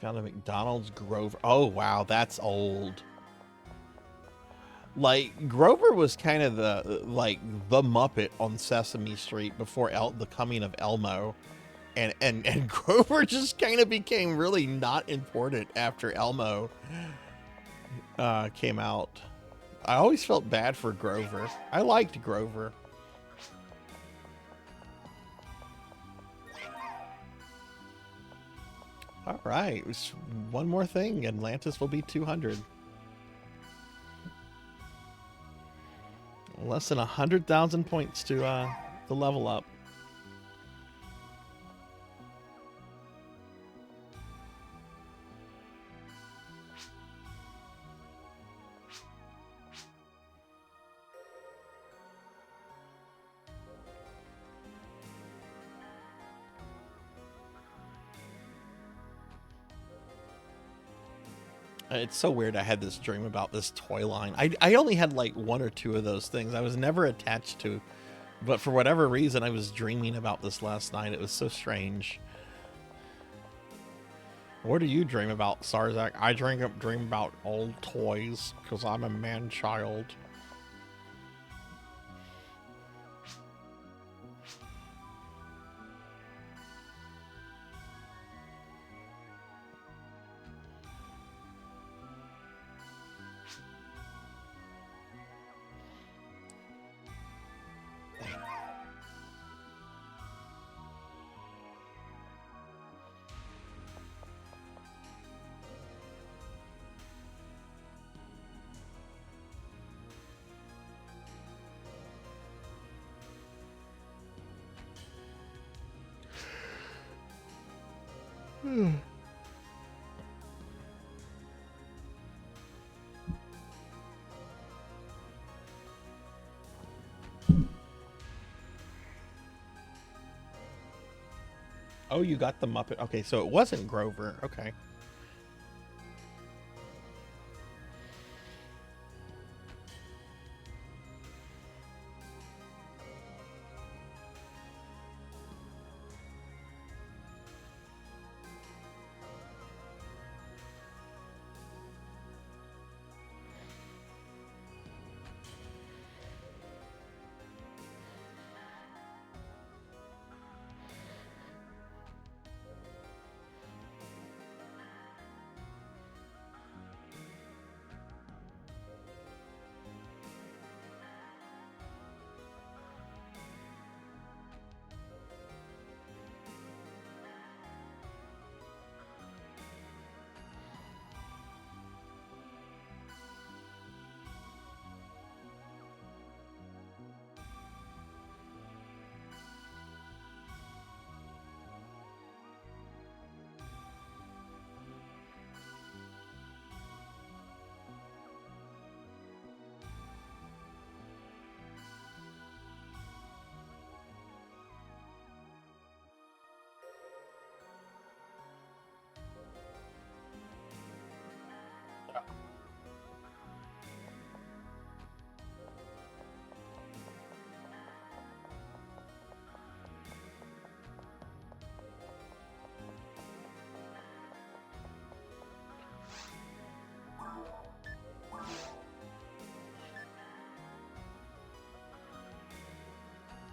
Found a McDonald's Grover. Oh, wow, that's old. Like, Grover was kind of the Muppet on Sesame Street before the coming of Elmo. And Grover just kind of became really not important after Elmo came out. I always felt bad for Grover. I liked Grover. All right, one more thing. Atlantis will be 200. Less than 100,000 points to level up. It's so weird. I had this dream about this toy line. I only had like one or two of those things. I was never attached to, but for whatever reason, I was dreaming about this last night. It was so strange. What do you dream about, Sarzac? I dream about old toys because I'm a man-child. Oh, you got the Muppet. Okay, so it wasn't Grover. Okay.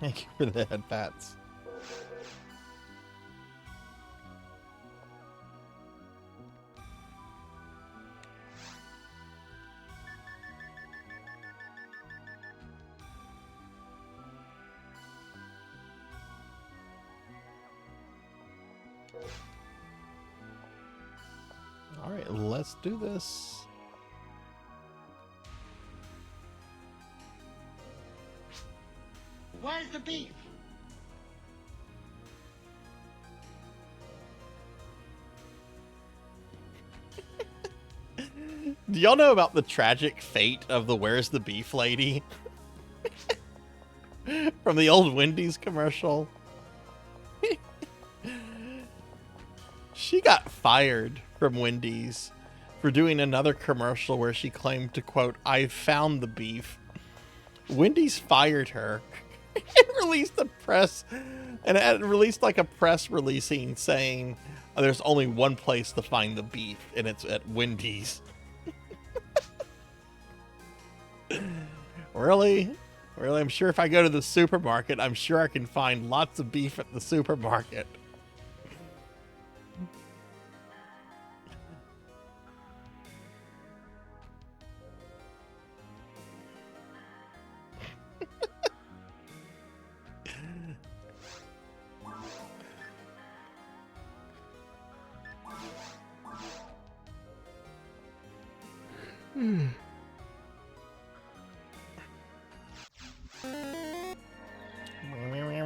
Thank you for the head pats. All right, let's do this. Where's the beef? Do y'all know about the tragic fate of the Where's the Beef lady? From the old Wendy's commercial. She got fired from Wendy's for doing another commercial where she claimed to, quote, "I found the beef." Wendy's fired her and released a press, and it released like a press releasing saying there's only one place to find the beef, and it's at Wendy's. Really? Really? I'm sure if I go to the supermarket, I'm sure I can find lots of beef at the supermarket.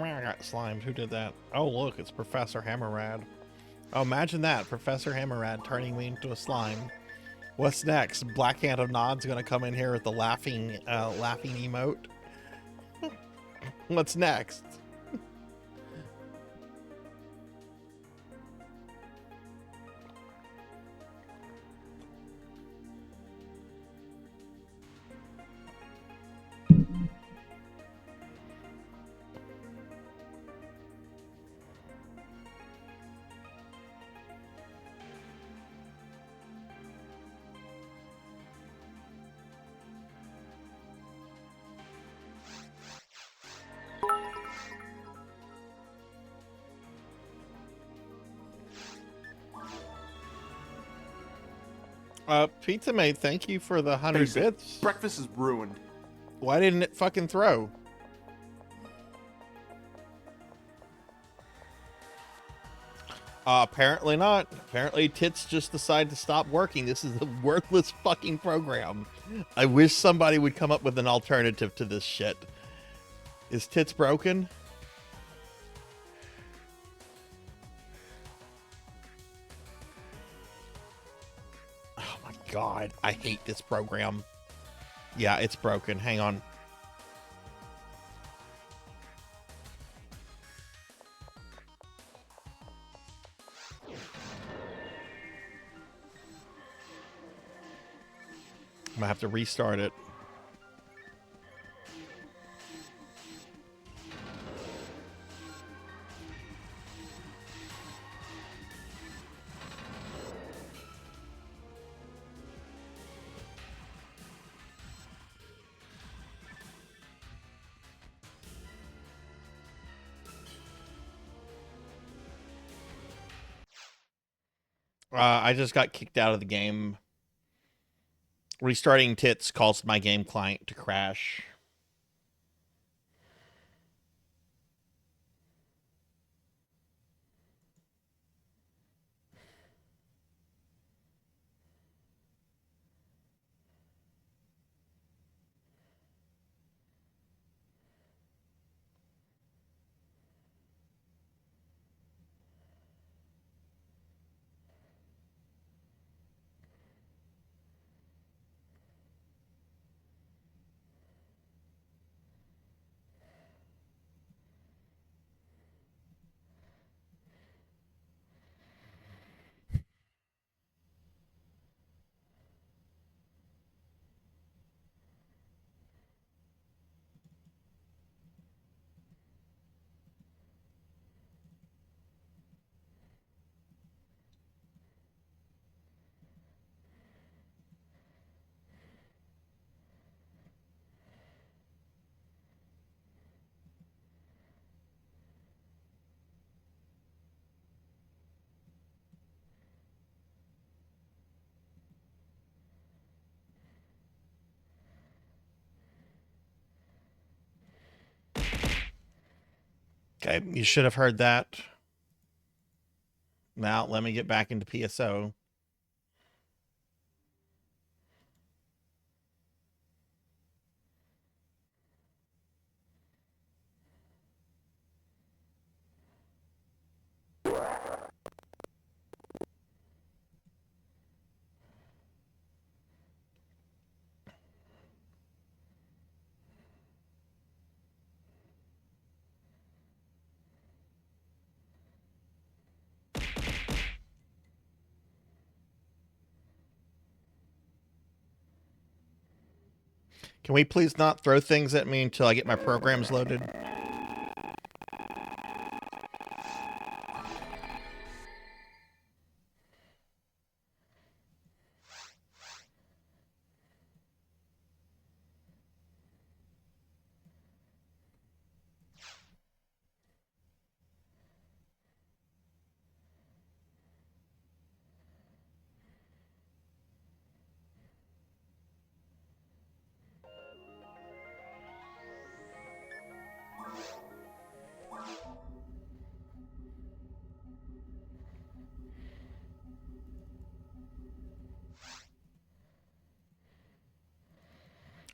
I got slimed. Who did that? Oh, look, it's Professor Hammerrad. Oh, imagine that. Professor Hammerrad turning me into a slime. What's next? Black Hand of Nod's gonna come in here with the laughing emote. What's next? Pizza Mate, thank you for the 100 bits. Breakfast is ruined. Why didn't it fucking throw? Apparently not. Apparently Tits just decided to stop working. This is a worthless fucking program. I wish somebody would come up with an alternative to this shit. Is Tits broken? Oh my god, I hate this program. Yeah, it's broken. Hang on. I'm gonna have to restart it. I just got kicked out of the game. Restarting Tits caused my game client to crash. Okay, you should have heard that. Now, let me get back into PSO. Can we please not throw things at me until I get my programs loaded?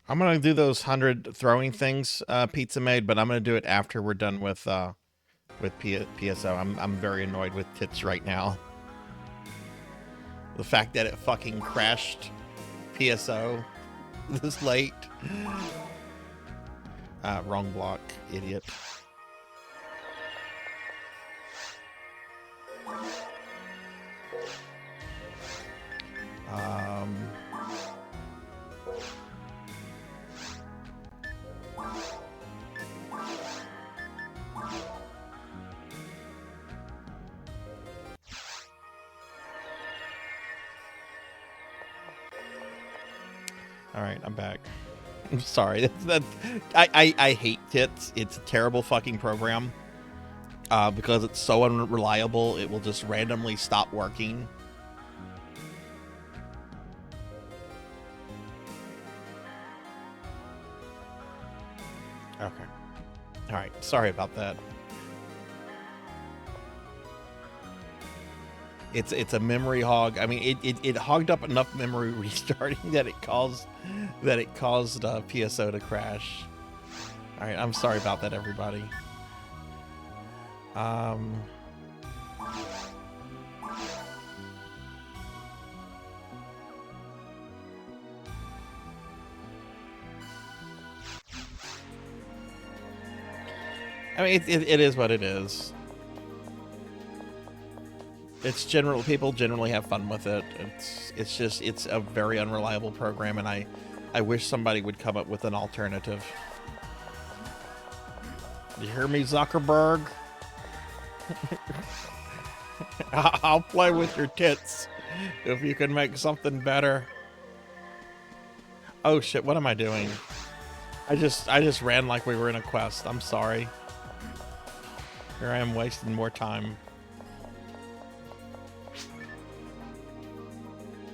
I'm gonna do those 100 throwing things Pizza made, but I'm gonna do it after we're done with PSO. I'm very annoyed with Tits right now. The fact that it fucking crashed PSO this late. Wrong block, idiot. All right, I'm back. I'm sorry. I hate Tits. It's a terrible fucking program. Because it's so unreliable, it will just randomly stop working. Okay. All right. Sorry about that. It's a memory hog. I mean, it hogged up enough memory restarting that it caused PSO to crash. All right, I'm sorry about that, everybody. I mean, it is what it is. It's people generally have fun with it. It's a very unreliable program, and I wish somebody would come up with an alternative. You hear me, Zuckerberg? I'll play with your tits if you can make something better. Oh shit, what am I doing? I just ran like we were in a quest. I'm sorry. Here I am wasting more time.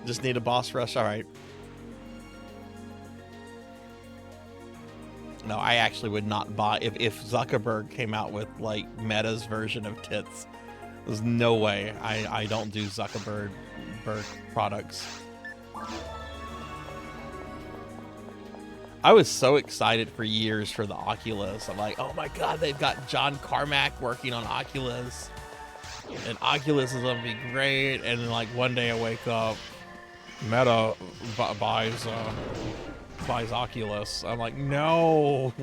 Just need a boss rush. All right. No, I actually would not buy if Zuckerberg came out with like Meta's version of Tits. There's no way. I don't do Zuckerberg products. I was so excited for years for the Oculus. I'm like, oh my god, they've got John Carmack working on Oculus, and Oculus is gonna be great. And then like one day I wake up, Meta buys Oculus. I'm like, no.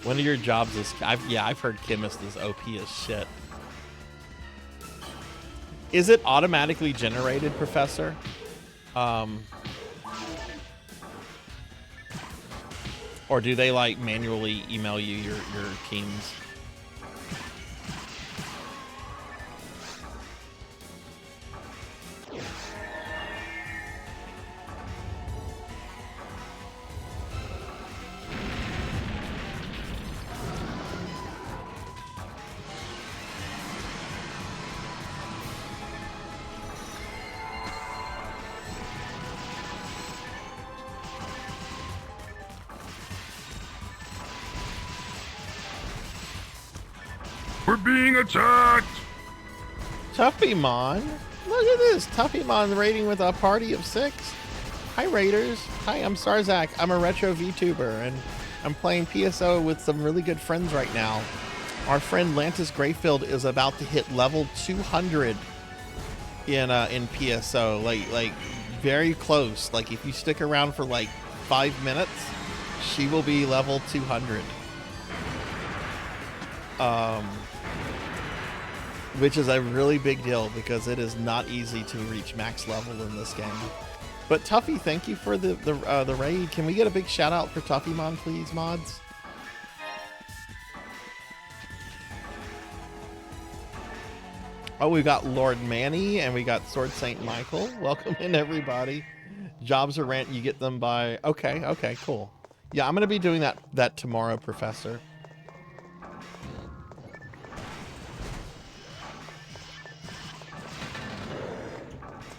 One of your jobs is I've heard chemist is OP as shit. Is it automatically generated, Professor? Or do they like manually email you your teams? We're being attacked! Tuffymon. Look at this. Tuffymon raiding with a party of 6. Hi, Raiders. Hi, I'm Sarzac. I'm a retro VTuber, and I'm playing PSO with some really good friends right now. Our friend Lantis Grayfield is about to hit level 200 in PSO. Like very close. Like, if you stick around for like 5 minutes, she will be level 200. Which is a really big deal because it is not easy to reach max level in this game. But Tuffy, thank you for the raid. Can we get a big shout out for Tuffymon, please, mods? Oh, we got Lord Manny and we got Sword Saint Michael. Welcome in, everybody. Jobs are rent. You get them by. Okay, cool. Yeah, I'm gonna be doing that tomorrow, Professor.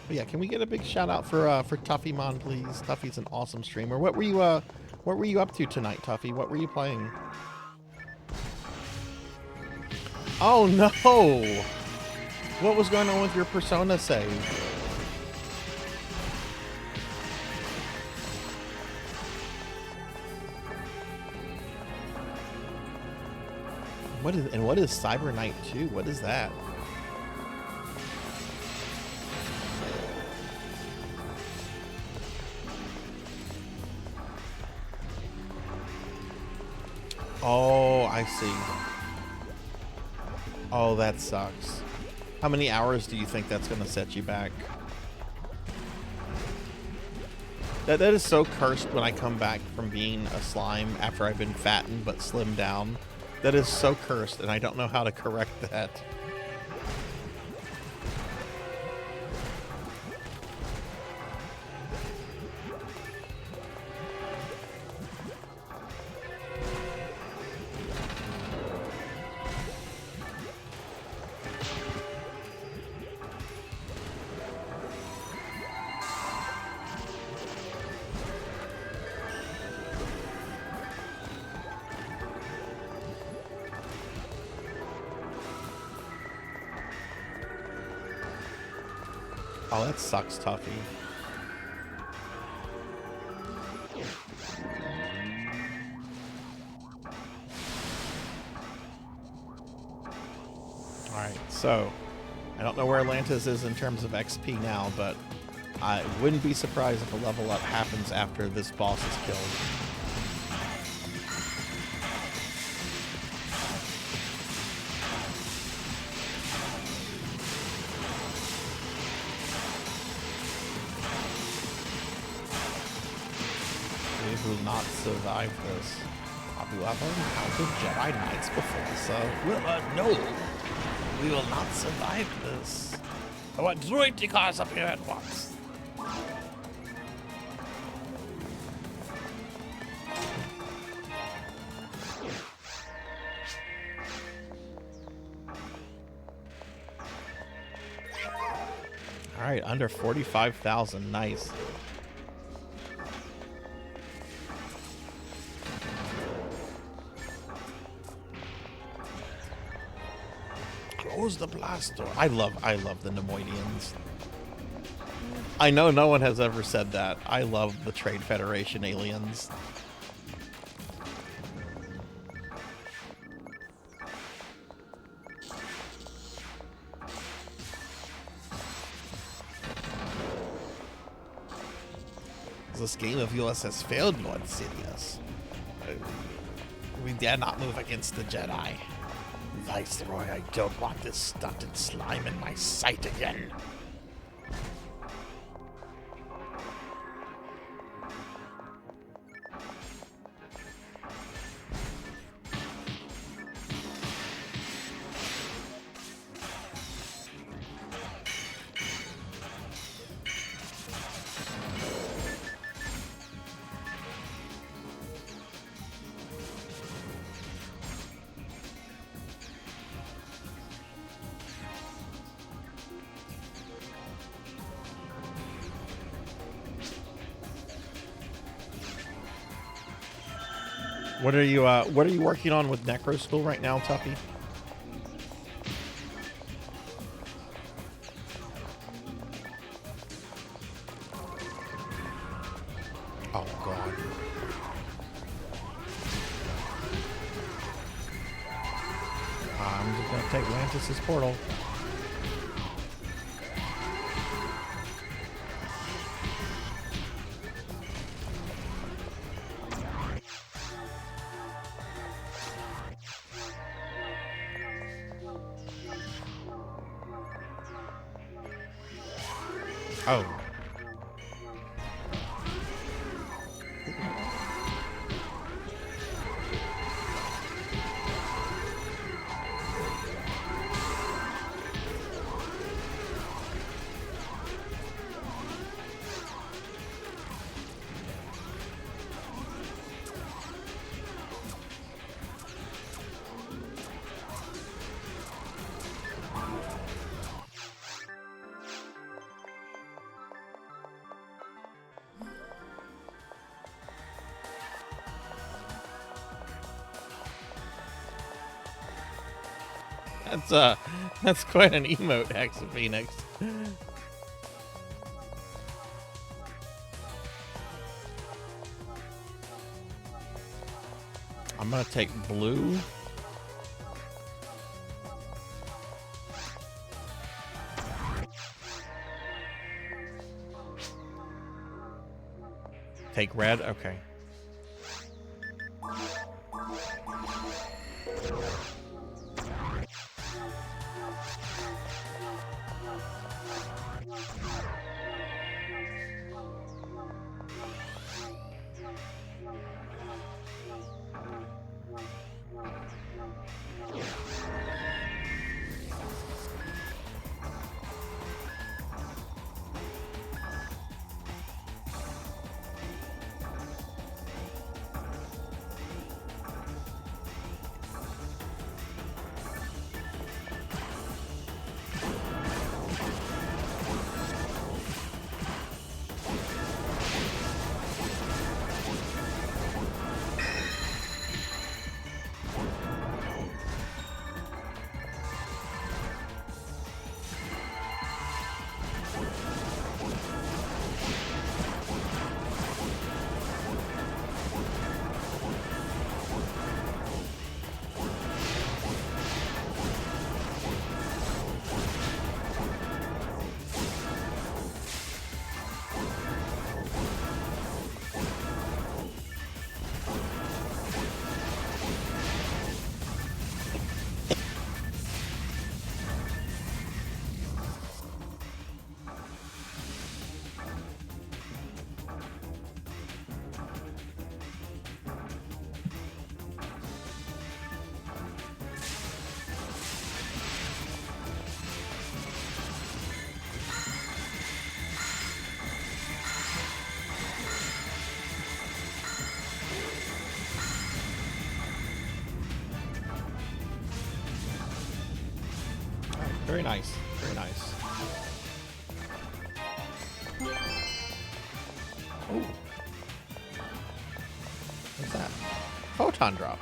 But yeah, can we get a big shout out for Tuffymon, please? Tuffy's an awesome streamer. What were you up to tonight, Tuffy? What were you playing? Oh no! What was going on with your Persona save? What is Cyber Knight 2? What is that? Oh, I see. Oh, that sucks. How many hours do you think that's going to set you back? That is so cursed when I come back from being a slime after I've been fattened but slimmed down. That is so cursed, and I don't know how to correct that. Oh, that sucks, Tuffy. Alright, so I don't know where Atlantis is in terms of XP now, but I wouldn't be surprised if a level up happens after this boss is killed. We will not survive this. Have you ever encountered Jedi Knights before, sir? No. We will not survive this. I want droid cars up here at once. Alright, under 45,000. Nice. Close the blast door. I love the Nemoidians. I know no one has ever said that. I love the Trade Federation aliens. This game of yours has failed, Lord Sidious. We dare not move against the Jedi. Viceroy, I don't want this stunted slime in my sight again. What are you working on with Necro School right now, Tuffy? I'm just gonna take Lantis's portal. Oh. That's quite an emote, Hexaphoenix. I'm gonna take blue. Take red, okay. Very nice. Very nice. Oh. What's that? Photon drop.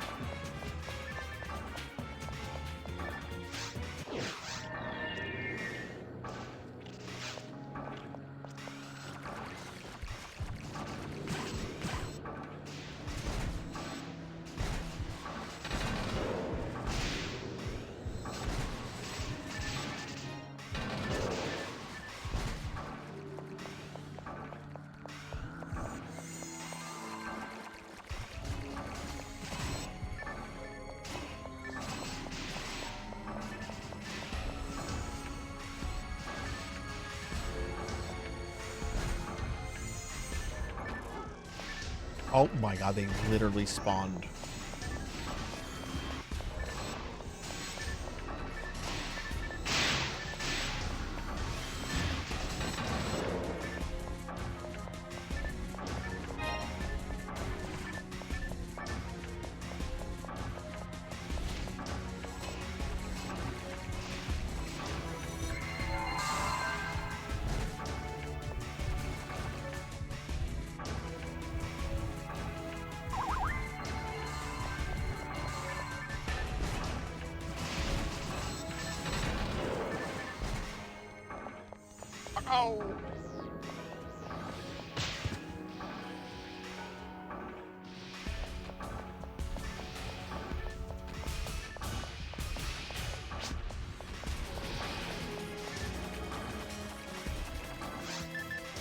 Oh my god, they literally spawned. Oh.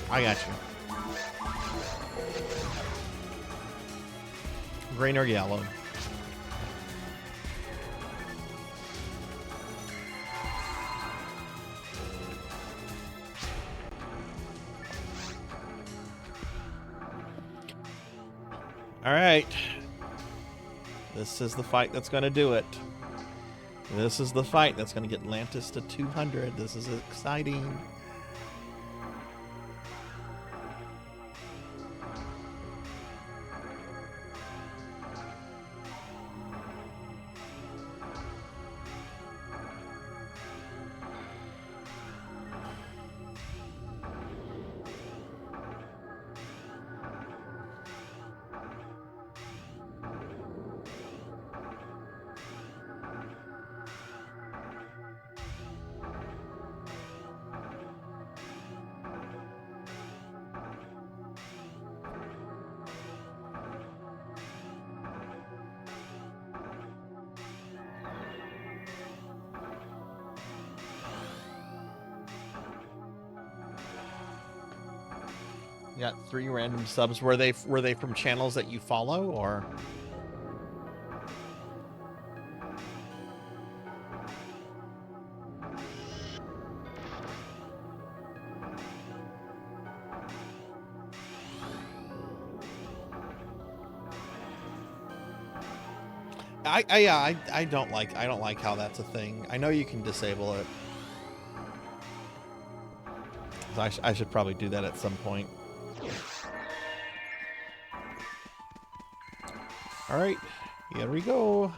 I got you. Green or yellow? All right. This is the fight that's going to do it. This is the fight that's going to get Atlantis to 200. This is exciting. You got 3 random subs. Were they from channels that you follow, or? I don't like how that's a thing. I know you can disable it. So I should probably do that at some point. All right, here we go.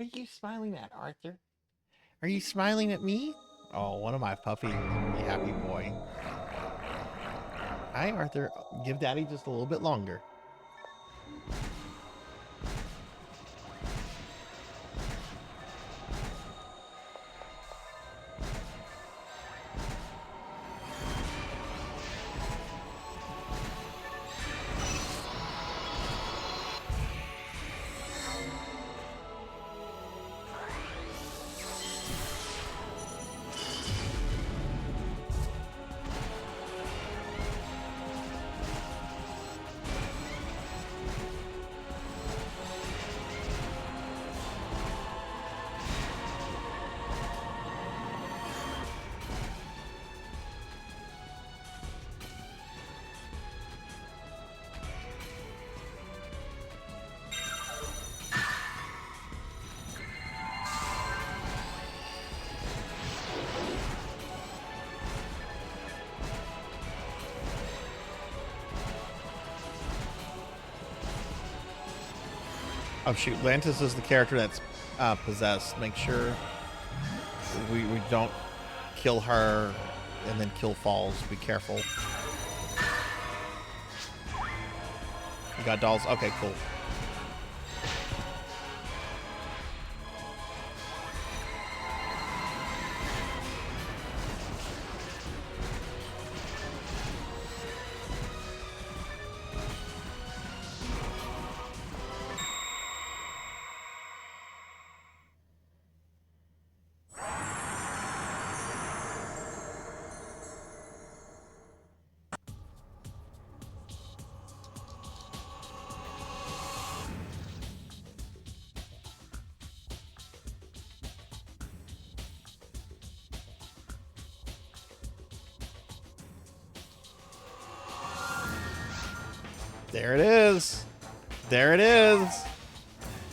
What are you smiling at, Arthur? Are you smiling at me? Oh, one of my puppies. You happy boy. Hi, Arthur. Give Daddy just a little bit longer. Oh shoot, Lantis is the character that's possessed. Make sure we don't kill her and then kill Falls. Be careful. You got dolls? Okay, cool. There it is. There it is.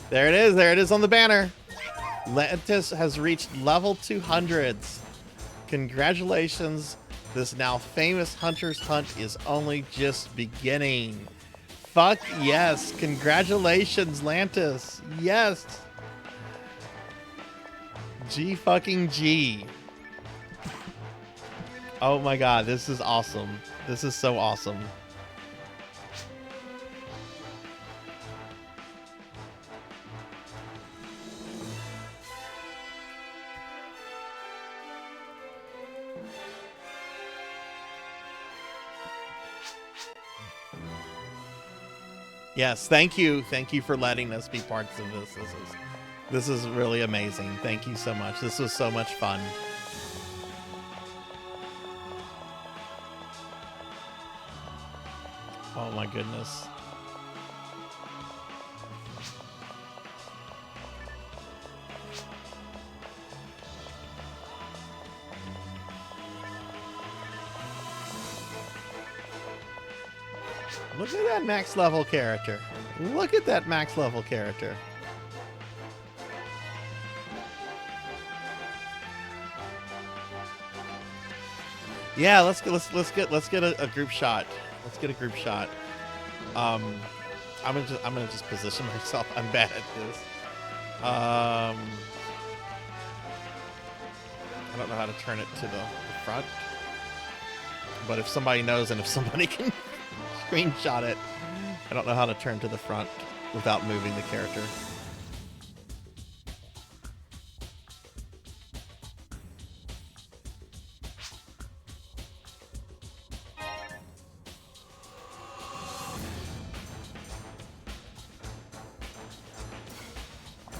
There it is. There it is on the banner. Lantis has reached level 200s. Congratulations. This now famous hunter's hunt is only just beginning. Fuck yes. Congratulations, Lantis. Yes. G fucking G. Oh my god, this is awesome. This is so awesome. Yes, thank you. Thank you for letting us be parts of this. This is really amazing. Thank you so much. This was so much fun. Oh my goodness. Look at that max level character. Look at that max level character. Yeah, let's get a group shot. Let's get a group shot. I'm gonna just position myself. I'm bad at this. I don't know how to turn it to the front. But if somebody knows and if somebody can screenshot it, I don't know how to turn to the front without moving the character.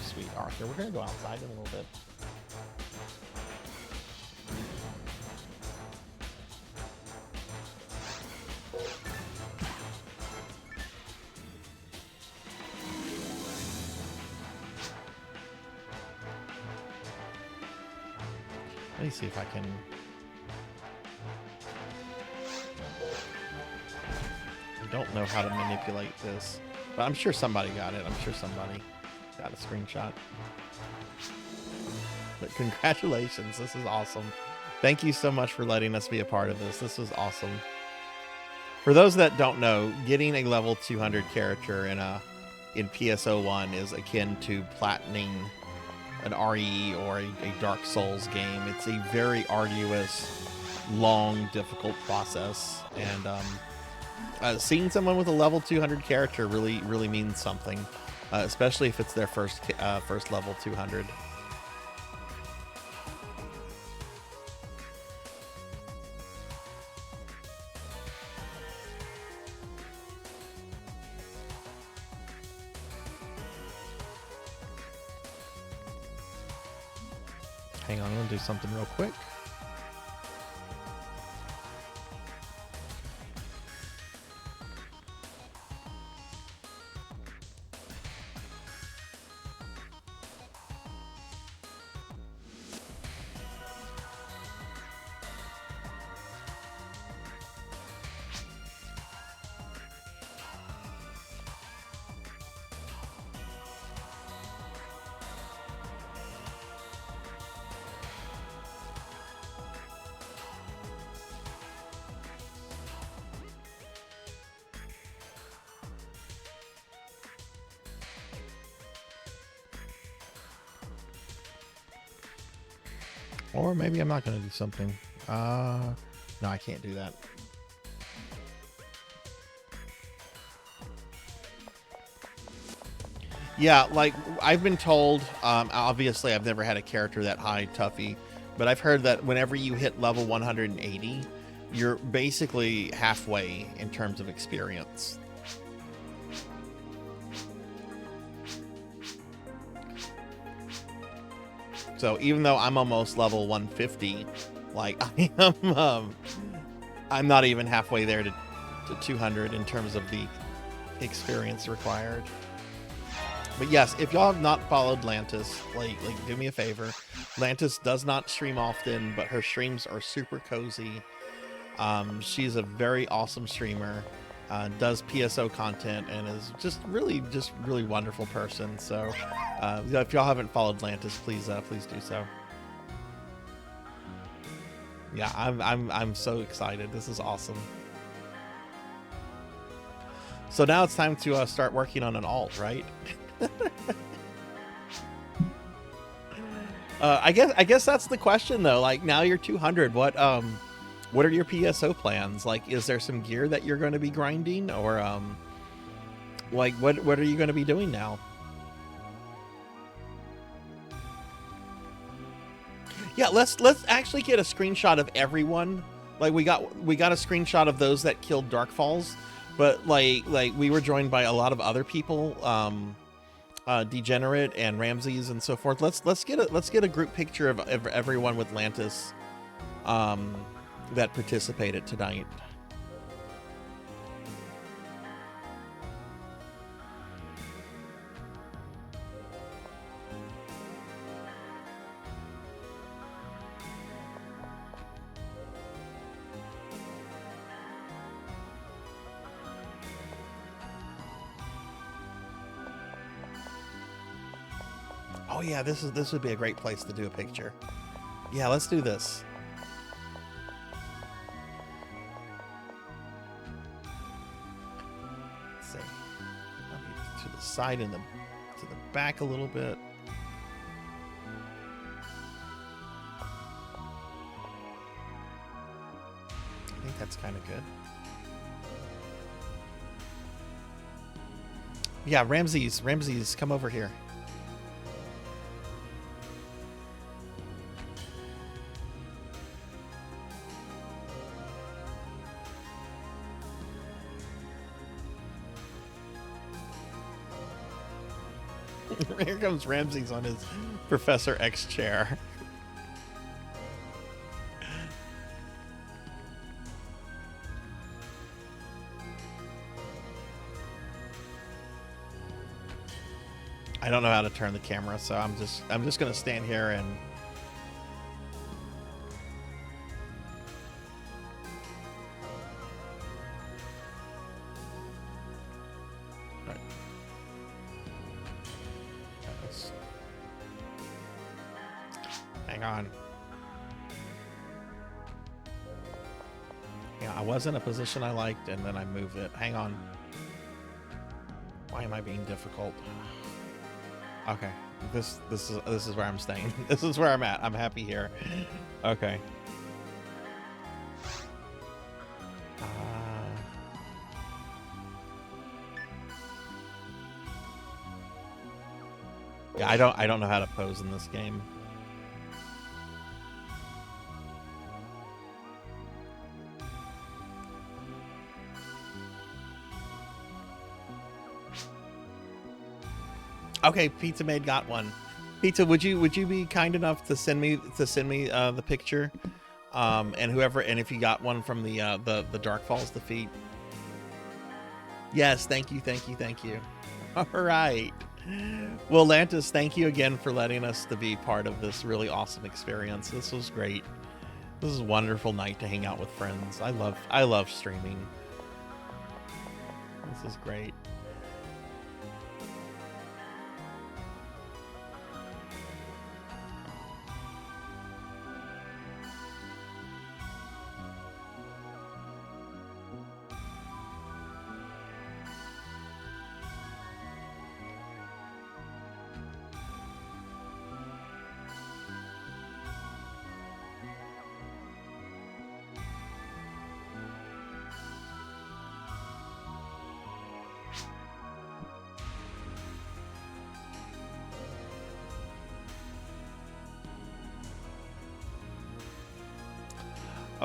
Sweet Arthur. We're gonna go outside in a little bit. Let me see if I can. I don't know how to manipulate this, but I'm sure somebody got it. I'm sure somebody got a screenshot. But congratulations, this is awesome. Thank you so much for letting us be a part of this. This was awesome. For those that don't know, getting a level 200 character in PSO1 is akin to platinum an RE or a Dark Souls game. It's a very arduous, long, difficult process, and seeing someone with a level 200 character really means something, especially if it's their first level 200. Hang on, I'm gonna do something real quick. Or maybe I'm not going to do something. No, I can't do that. Yeah, like I've been told, obviously I've never had a character that high, Tuffy, but I've heard that whenever you hit level 180, you're basically halfway in terms of experience. So even though I'm almost level 150, like I'm not even halfway there to 200 in terms of the experience required. But yes, if y'all have not followed Lantis, like do me a favor. Lantis does not stream often, but her streams are super cozy. She's a very awesome streamer, does PSO content, and is just really wonderful person. So if y'all haven't followed Lantis, please do so. Yeah, I'm so excited. This is awesome. So now it's time to start working on an alt, right? I guess that's the question though. Like now you're 200. What are your PSO plans? Like, is there some gear that you're going to be grinding, or like what are you going to be doing now? Yeah, let's actually get a screenshot of everyone. Like we got a screenshot of those that killed Darkfalls, but like we were joined by a lot of other people. Degenerate and Ramses and so forth. Let's get a group picture of everyone with Lantis that participated tonight. Oh yeah, this would be a great place to do a picture. Yeah, let's do this. Let's see. Maybe to the side and to the back a little bit. I think that's kind of good. Yeah, Ramses, come over here. Here comes Ramses on his Professor X chair. I don't know how to turn the camera, so I'm just gonna stand here and hang on. Yeah, I was in a position I liked, and then I moved it. Hang on. Why am I being difficult? Okay, this is where I'm staying. This is where I'm at. I'm happy here. Okay. Yeah, I don't know how to pose in this game. Okay, Pizza Maid got one. Pizza, would you be kind enough to send me the picture, and if you got one from the Darkfalls defeat. Yes, thank you. All right. Well, Lantis, thank you again for letting us to be part of this really awesome experience. This was great. This is a wonderful night to hang out with friends. I love streaming. This is great.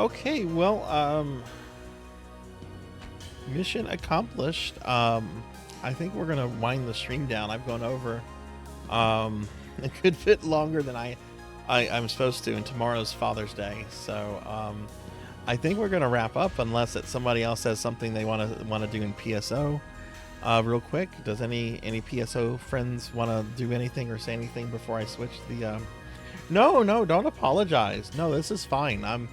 Okay, well, mission accomplished. I think we're gonna wind the stream down. I've gone over a good bit longer than I'm supposed to, and tomorrow's Father's Day. So I think we're gonna wrap up unless somebody else has something they want to do in PSO. Real quick, does any PSO friends want to do anything or say anything before I switch the? No, don't apologize. No, this is fine. I'm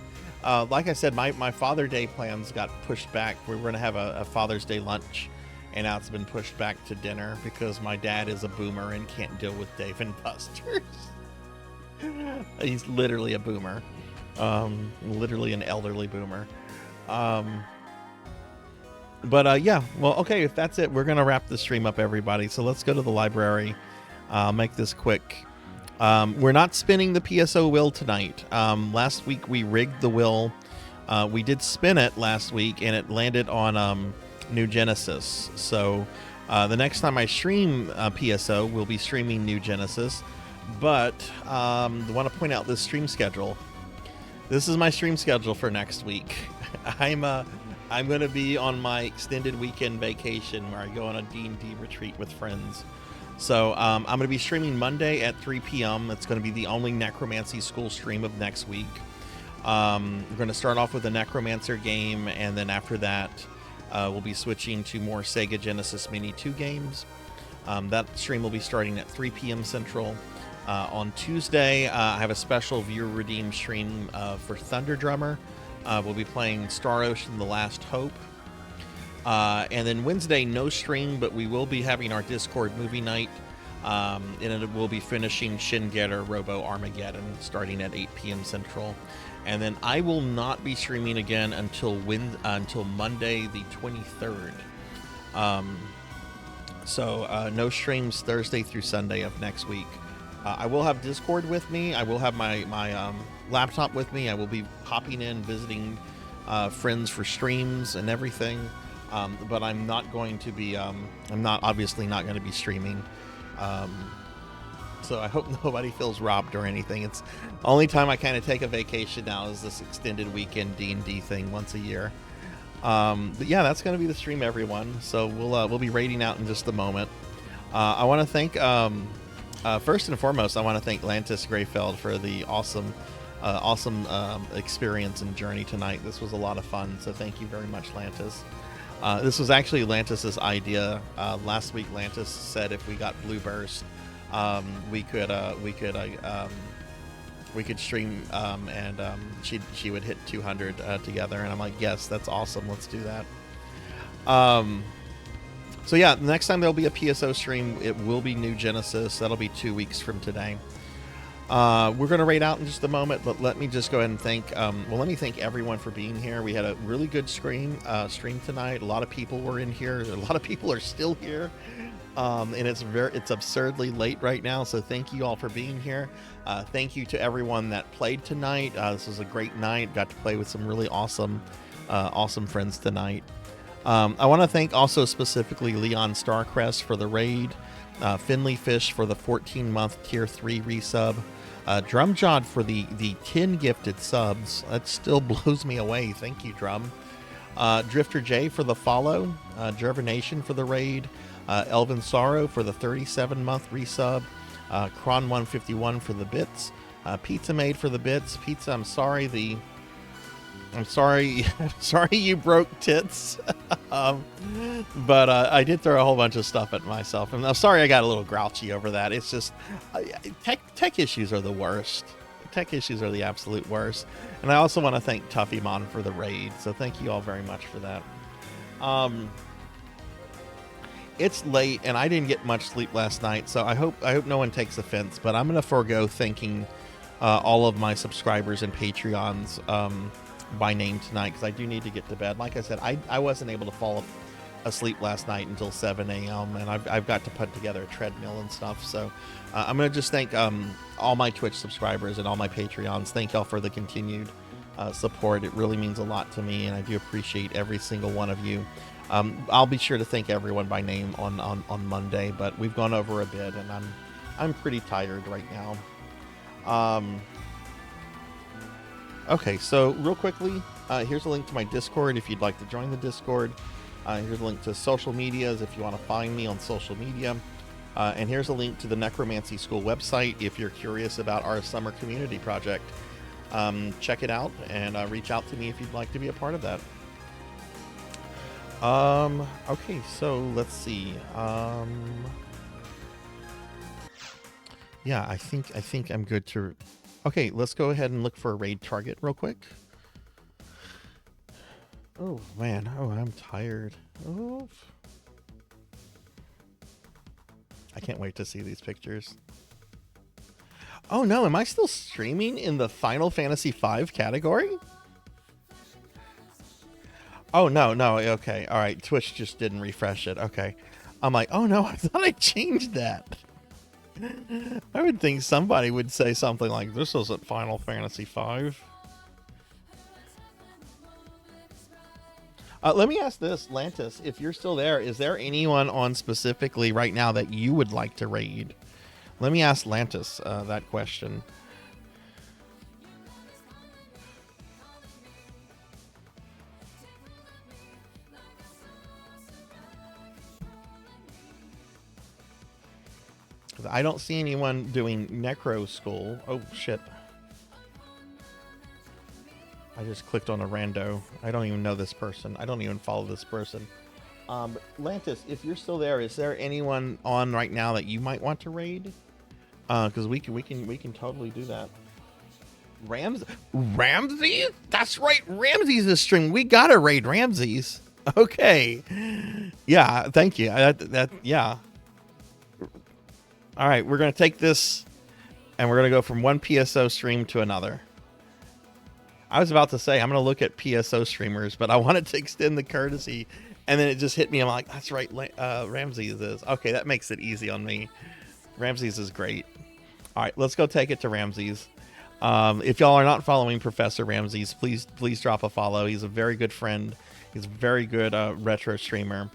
like I said, my Father's Day plans got pushed back. We were gonna have a Father's Day lunch, and now it's been pushed back to dinner because my dad is a boomer and can't deal with Dave and Buster's. He's literally a boomer, literally an elderly boomer. But yeah, well, okay, if that's it, we're gonna wrap the stream up, everybody. So let's go to the library. Make this quick. We're not spinning the PSO wheel tonight. Last week we rigged the wheel. We did spin it last week, and it landed on New Genesis. So the next time I stream PSO, we'll be streaming New Genesis. But I want to point out this stream schedule. This is my stream schedule for next week. I'm going to be on my extended weekend vacation where I go on a D&D retreat with friends. So I'm going to be streaming Monday at 3 p.m. It's going to be the only Necromancy School stream of next week. We're going to start off with a Necromancer game, and then after that, we'll be switching to more Sega Genesis Mini 2 games. That stream will be starting at 3 p.m. Central. On Tuesday, I have a special viewer redeem stream for Thunder Drummer. We'll be playing Star Ocean: The Last Hope. And then Wednesday, no stream, but we will be having our Discord movie night. And it will be finishing Shin Getter Robo Armageddon starting at 8 p.m. Central. And then I will not be streaming again until Monday the 23rd. So no streams Thursday through Sunday of next week. I will have Discord with me. I will have my laptop with me. I will be hopping in, visiting friends for streams and everything. But I'm not going to be, obviously not going to be streaming. So I hope nobody feels robbed or anything. It's the only time I kind of take a vacation now is this extended weekend D&D thing once a year. But yeah, that's going to be the stream, everyone. So we'll be raiding out in just a moment. I want to thank, first and foremost, I want to thank Lantis Greyfeld for the awesome experience and journey tonight. This was a lot of fun. So thank you very much, Lantis. This was actually Lantis's idea. Last week, Lantis said if we got Blue Burst, we could stream, and she would hit 200 together. And I'm like, yes, that's awesome. Let's do that. So yeah, the next time there'll be a PSO stream, it will be New Genesis. That'll be 2 weeks from today. We're going to raid out in just a moment, but let me just go ahead and thank, let me thank everyone for being here. We had a really good stream tonight. A lot of people were in here. A lot of people are still here. And it's absurdly late right now. So thank you all for being here. Thank you to everyone that played tonight. This was a great night. Got to play with some really awesome friends tonight. I want to thank also specifically Leon Starcrest for the raid, Finley Fish for the 14-month tier 3 resub, Drumjod for the 10 gifted subs. That still blows me away. Thank you, Drum. Drifter J for the follow, Gervination for the raid, Elvin Sorrow for the 37-month resub, Kron 151 for the bits, Pizza Made for the bits. Pizza, I'm sorry you broke tits. But I did throw a whole bunch of stuff at myself, and I'm sorry I got a little grouchy over that. It's just tech issues are the worst. Tech issues are the absolute worst. And I also want to thank Tuffymon for the raid, so thank you all very much for that. It's late and I didn't get much sleep last night, so I hope no one takes offense, but I'm gonna forego thanking all of my subscribers and Patreons by name tonight, because I do need to get to bed. Like I said, I wasn't able to fall asleep last night until 7 a.m. and I've got to put together a treadmill and stuff. So I'm going to just thank all my Twitch subscribers and all my Patreons. Thank y'all for the continued support. It really means a lot to me, and I do appreciate every single one of you. I'll be sure to thank everyone by name on Monday, but we've gone over a bit, and I'm pretty tired right now. Okay, so real quickly, here's a link to my Discord if you'd like to join the Discord. Here's a link to social medias if you want to find me on social media. And here's a link to the Necromancy School website if you're curious about our summer community project. Check it out and reach out to me if you'd like to be a part of that. Okay, so let's see. Yeah, I think I'm good to... Okay, let's go ahead and look for a raid target real quick. Oh, man. Oh, I'm tired. Oh. I can't wait to see these pictures. Oh, no. Am I still streaming in the Final Fantasy V category? Oh, no. Okay. All right. Twitch just didn't refresh it. Okay. I'm like, oh, no. I thought I changed that. I would think somebody would say something like, this isn't Final Fantasy V. Let me ask this, Lantis, if you're still there, is there anyone on specifically right now that you would like to raid? Let me ask Lantis that question. I don't see anyone doing Necro School. Oh, shit. I just clicked on a rando. I don't even know this person. I don't even follow this person. Lantis, if you're still there, is there anyone on right now that you might want to raid? Because we can totally do that. Ramsey? That's right. Ramsey's a string. We gotta raid Ramsey's. Okay. Yeah. Thank you. Yeah. All right, we're going to take this, and we're going to go from one PSO stream to another. I was about to say, I'm going to look at PSO streamers, but I wanted to extend the courtesy, and then it just hit me. I'm like, that's right, Ramses is. Okay, that makes it easy on me. Ramses is great. All right, let's go take it to Ramses. If y'all are not following Professor Ramses, please drop a follow. He's a very good friend. He's a very good retro streamer.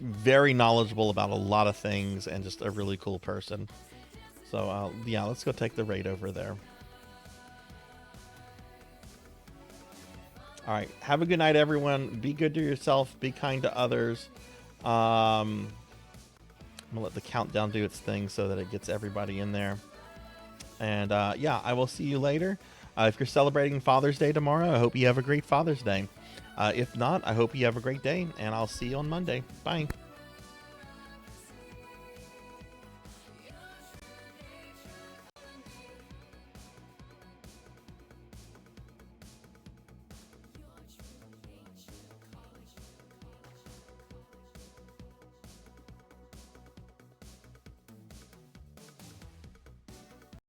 Very knowledgeable about a lot of things and just a really cool person. So yeah, let's go take the raid over there. All right, have a good night, everyone. Be good to yourself. Be kind to others. I'm gonna let the countdown do its thing so that it gets everybody in there. And yeah, I will see you later. If you're celebrating Father's Day tomorrow, I hope you have a great Father's Day. If not, I hope you have a great day, and I'll see you on Monday. Bye.